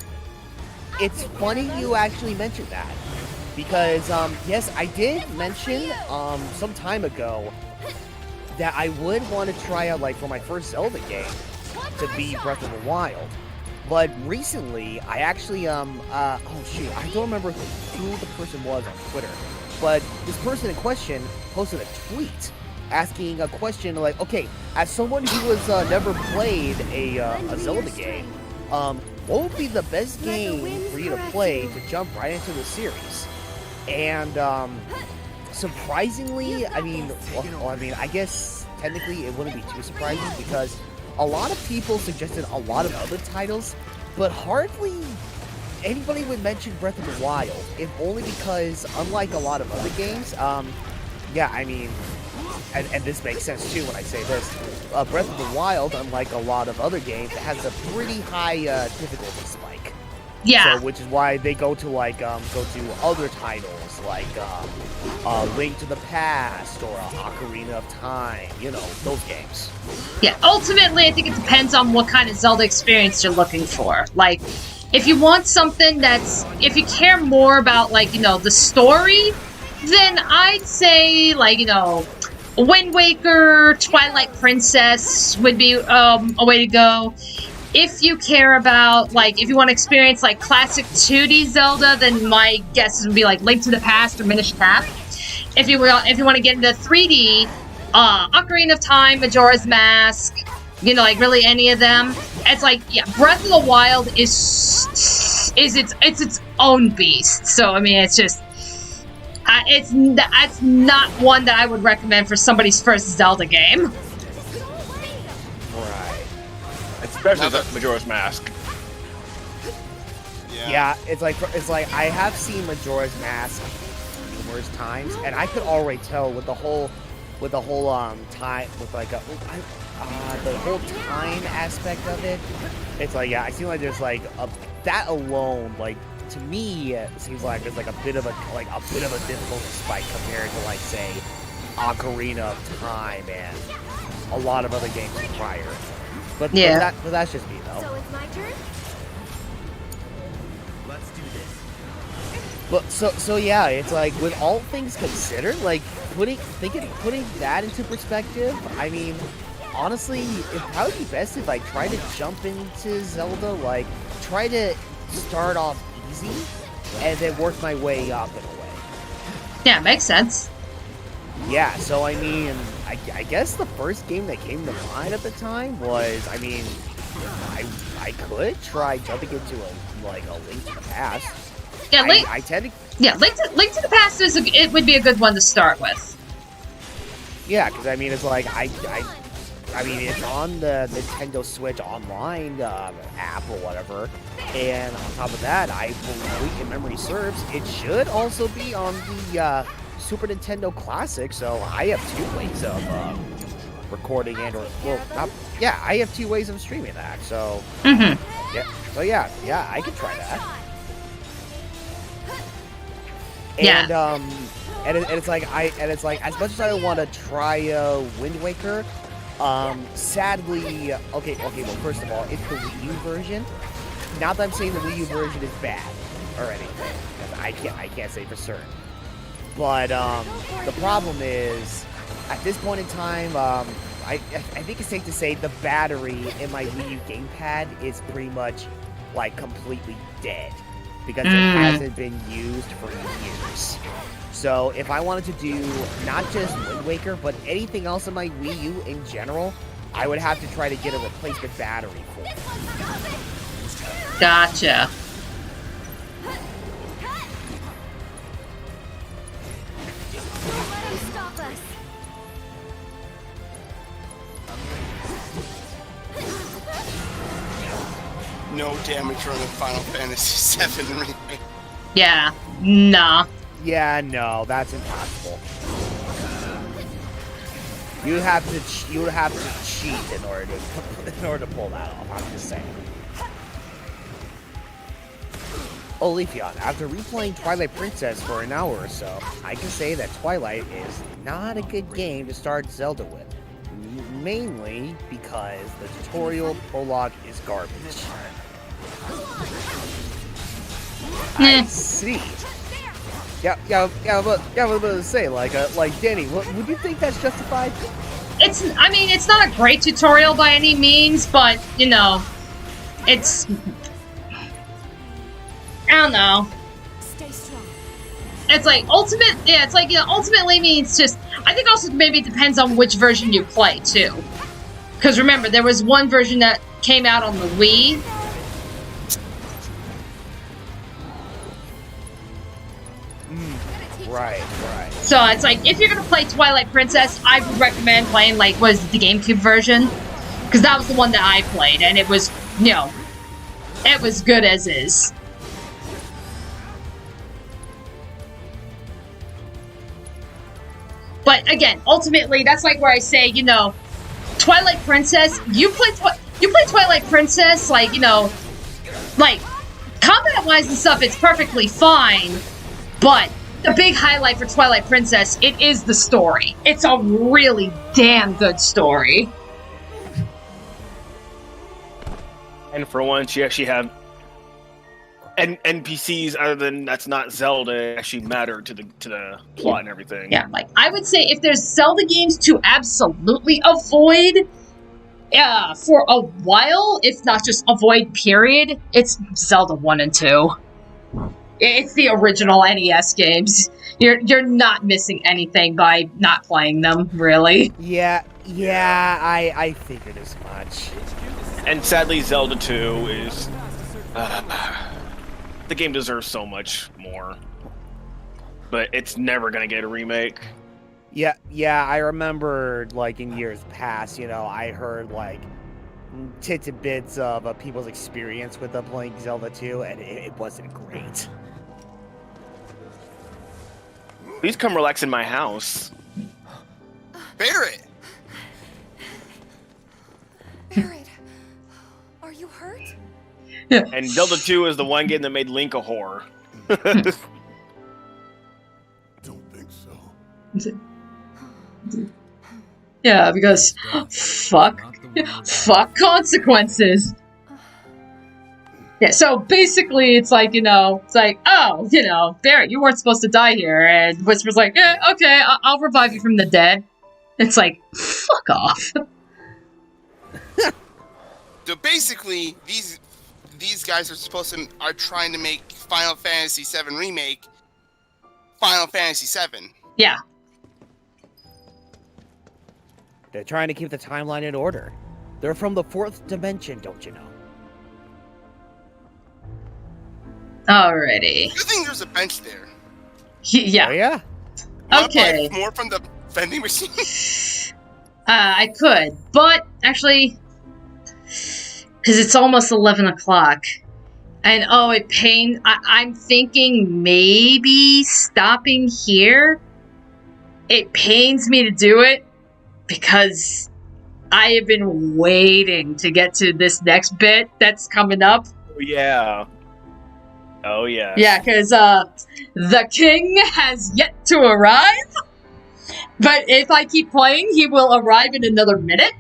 It's funny you actually mentioned that. Because, yes, I did mention, some time ago that I would want to try out, like, for my first Zelda game to be Breath of the Wild. But recently, I actually, oh shoot, I don't remember who the person was on Twitter. But this person in question posted a tweet asking a question like, okay, as someone who has never played a Zelda game, what would be the best game for you to play to jump right into the series? And surprisingly, I mean, I guess technically it wouldn't be too surprising because a lot of people suggested a lot of other titles, but hardly anybody would mention Breath of the Wild, if only because, unlike a lot of other games, yeah, I mean, and this makes sense too when I say this, Breath of the Wild, unlike a lot of other games, has a pretty high difficulty spike. Yeah. So, which is why they go to like go to other titles like Link to the Past or Ocarina of Time, you know, those games. Yeah, ultimately I think it depends on what kind of Zelda experience you're looking for. Like, if you want something that's, if you care more about, like, you know, the story, then I'd say, like, you know, Wind Waker, Twilight Princess would be a way to go. If you care about, like, if you want to experience, like, classic 2D Zelda, then my guess would be, like, Link to the Past or Minish Cap. If you want to get into 3D, Ocarina of Time, Majora's Mask, you know, like, really any of them. It's like, yeah, Breath of the Wild is its own beast. So, I mean, it's just, it's not one that I would recommend for somebody's first Zelda game. Right. Especially the Majora's Mask. Yeah, it's like I have seen Majora's Mask numerous times, and I could already tell with the whole time, with like the whole time aspect of it. It's like, yeah, I feel like there's like that alone, like, to me, it seems like there's like a bit of a difficulty spike compared to, like, say, Ocarina of Time and a lot of other games prior. But yeah, but that's just me though. So it's my turn? Let's do this. But so yeah, it's like, with all things considered, like putting that into perspective, I mean, honestly, it'd probably be best if I try to jump into Zelda, like try to start off easy and then work my way up in a way. Yeah, makes sense. Yeah, so I mean, I guess the first game that came to mind at the time was, I mean, I could try jumping into a Link to the Past. Yeah, Link. I tend to. Yeah, Link to the Past it would be a good one to start with. Yeah, because I mean, it's like I mean, it's on the Nintendo Switch Online app or whatever, and on top of that, I believe, if memory serves, it should also be on the Super Nintendo Classic. So I have 2 ways of recording and I have 2 ways of streaming that. So yeah, I could try that. And and it's like as much as I want to try Wind Waker, sadly, okay. Well, first of all, it's the Wii U version. Not that I'm saying the Wii U version is bad or anything, because I can't say for certain. But the problem is, at this point in time, I think it's safe to say the battery in my Wii U gamepad is pretty much like completely dead, because it hasn't been used for years. So if I wanted to do not just Wind Waker, but anything else in my Wii U in general, I would have to try to get a replacement battery for it. Gotcha. No damage on the Final Fantasy VII Remake. Yeah, nah. Yeah, no, that's impossible. You would have to cheat in order to pull that off. I'm just saying. Oh, Leafeon, after replaying Twilight Princess for an hour or so, I can say that Twilight is not a good game to start Zelda with. Mainly because the tutorial prologue is garbage. I see. Yeah, I was about to say, like Dani, would you think that's justified? I mean, it's not a great tutorial by any means, but, you know, it's... I don't know. It's like, ultimately means just... I think also maybe it depends on which version you play, too. Because remember, there was one version that came out on the Wii. Right. So it's like, if you're gonna play Twilight Princess, I would recommend playing, like, the GameCube version? Because that was the one that I played, and it was, you know, it was good as is. But again, ultimately, that's like where I say, you know, Twilight Princess, you play Twilight Princess, like, you know, like, combat-wise and stuff, it's perfectly fine, but the big highlight for Twilight Princess, it is the story. It's a really damn good story. And for once, you actually have NPCs other than that's not Zelda actually matter to the plot and everything. Yeah, like, I would say if there's Zelda games to absolutely avoid for a while, if not just avoid, period, it's Zelda 1 and 2. It's the original NES games. You're not missing anything by not playing them, really. Yeah, I figured as much. And sadly, Zelda 2 is... the game deserves so much more. But it's never gonna get a remake. Yeah, I remember, like, in years past, you know, I heard, like, tits and bits of people's experience with playing Zelda 2, and it wasn't great. Please come relax in my house. Barret! Barret, are you hurt? And Zelda 2 is the one game that made Link a whore. Don't think so. Yeah, because fuck consequences. Yeah, so basically it's like, you know, it's like, oh, you know, Barret, you weren't supposed to die here, and Whisper's like, yeah, okay, I'll revive you from the dead. It's like, fuck off. So basically, these guys are trying to make Final Fantasy VII Remake Final Fantasy VII. Yeah. They're trying to keep the timeline in order. They're from the 4th dimension, don't you know? Alrighty. Good thing there's a bench there. Yeah. Oh, yeah? Okay. More from the vending machine. I could, but actually, because it's almost 11 o'clock, and it pains. I'm thinking maybe stopping here. It pains me to do it because I have been waiting to get to this next bit that's coming up. Oh, yeah. Oh, yeah. Yeah, because the king has yet to arrive. But if I keep playing, he will arrive in another minute.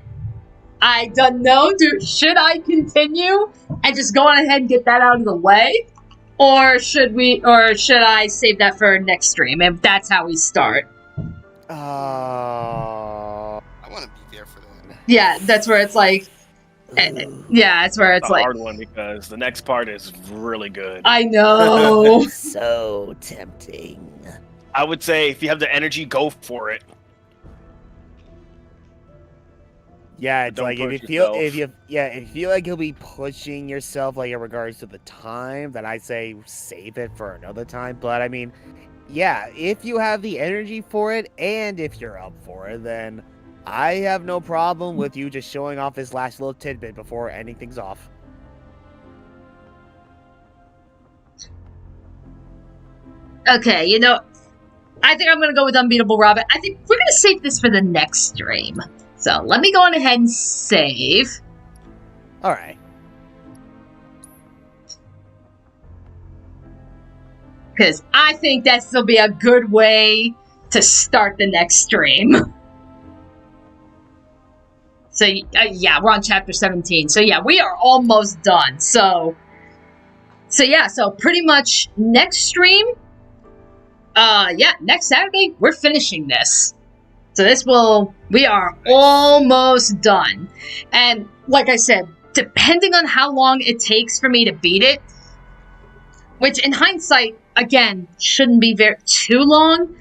I don't know. Should I continue and just go on ahead and get that out of the way? Or should I save that for next stream? If that's how we start. I want to be there for that. Yeah, that's where it's like... Yeah, that's where it's a like... hard one because the next part is really good. I know. So tempting. I would say if you have the energy, go for it. Yeah, it's Don't like push if you feel like you'll be pushing yourself like in regards to the time, then I say save it for another time. But I mean, yeah, if you have the energy for it and if you're up for it, then I have no problem with you just showing off this last little tidbit before ending things off. Okay, I think I'm going to go with Unbeatable Robin. I think we're going to save this for the next stream. So let me go on ahead and save. All right. Because I think this will be a good way to start the next stream. So, yeah, we're on chapter 17. So, yeah, we are almost done. So pretty much next stream... next Saturday, we're finishing this. So we are almost done. And like I said, depending on how long it takes for me to beat it, which in hindsight, again, shouldn't be too long.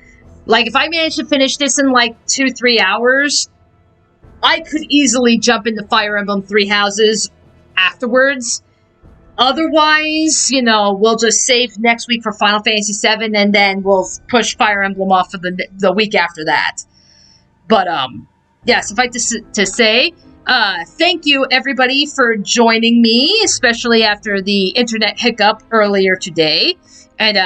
Like, if I manage to finish this in like 2-3 hours, I could easily jump into Fire Emblem Three Houses afterwards. Otherwise, we'll just save next week for Final Fantasy VII, and then we'll push Fire Emblem off for the week after that. But, suffice to say, thank you, everybody, for joining me, especially after the internet hiccup earlier today. And,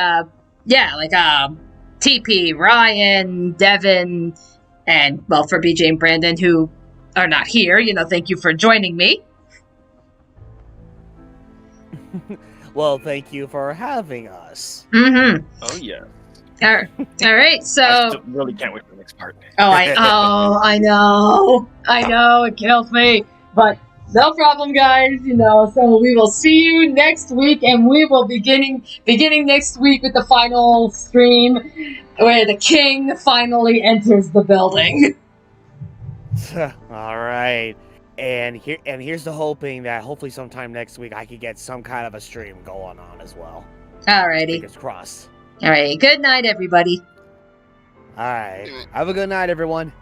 TP, Ryan, Devin, and, well, for BJ and Brandon, who are not here, thank you for joining me. Well, thank you for having us. Mm-hmm. Oh, yeah. All right, so... I still really can't wait for the next part. I know, it kills me. But no problem, guys, so we will see you next week, and we will beginning next week with the final stream, where the king finally enters the building. All right. And here's the hoping that hopefully sometime next week I could get some kind of a stream going on as well. Alrighty. Fingers crossed. Alright, good night, everybody. Alright. Have a good night, everyone.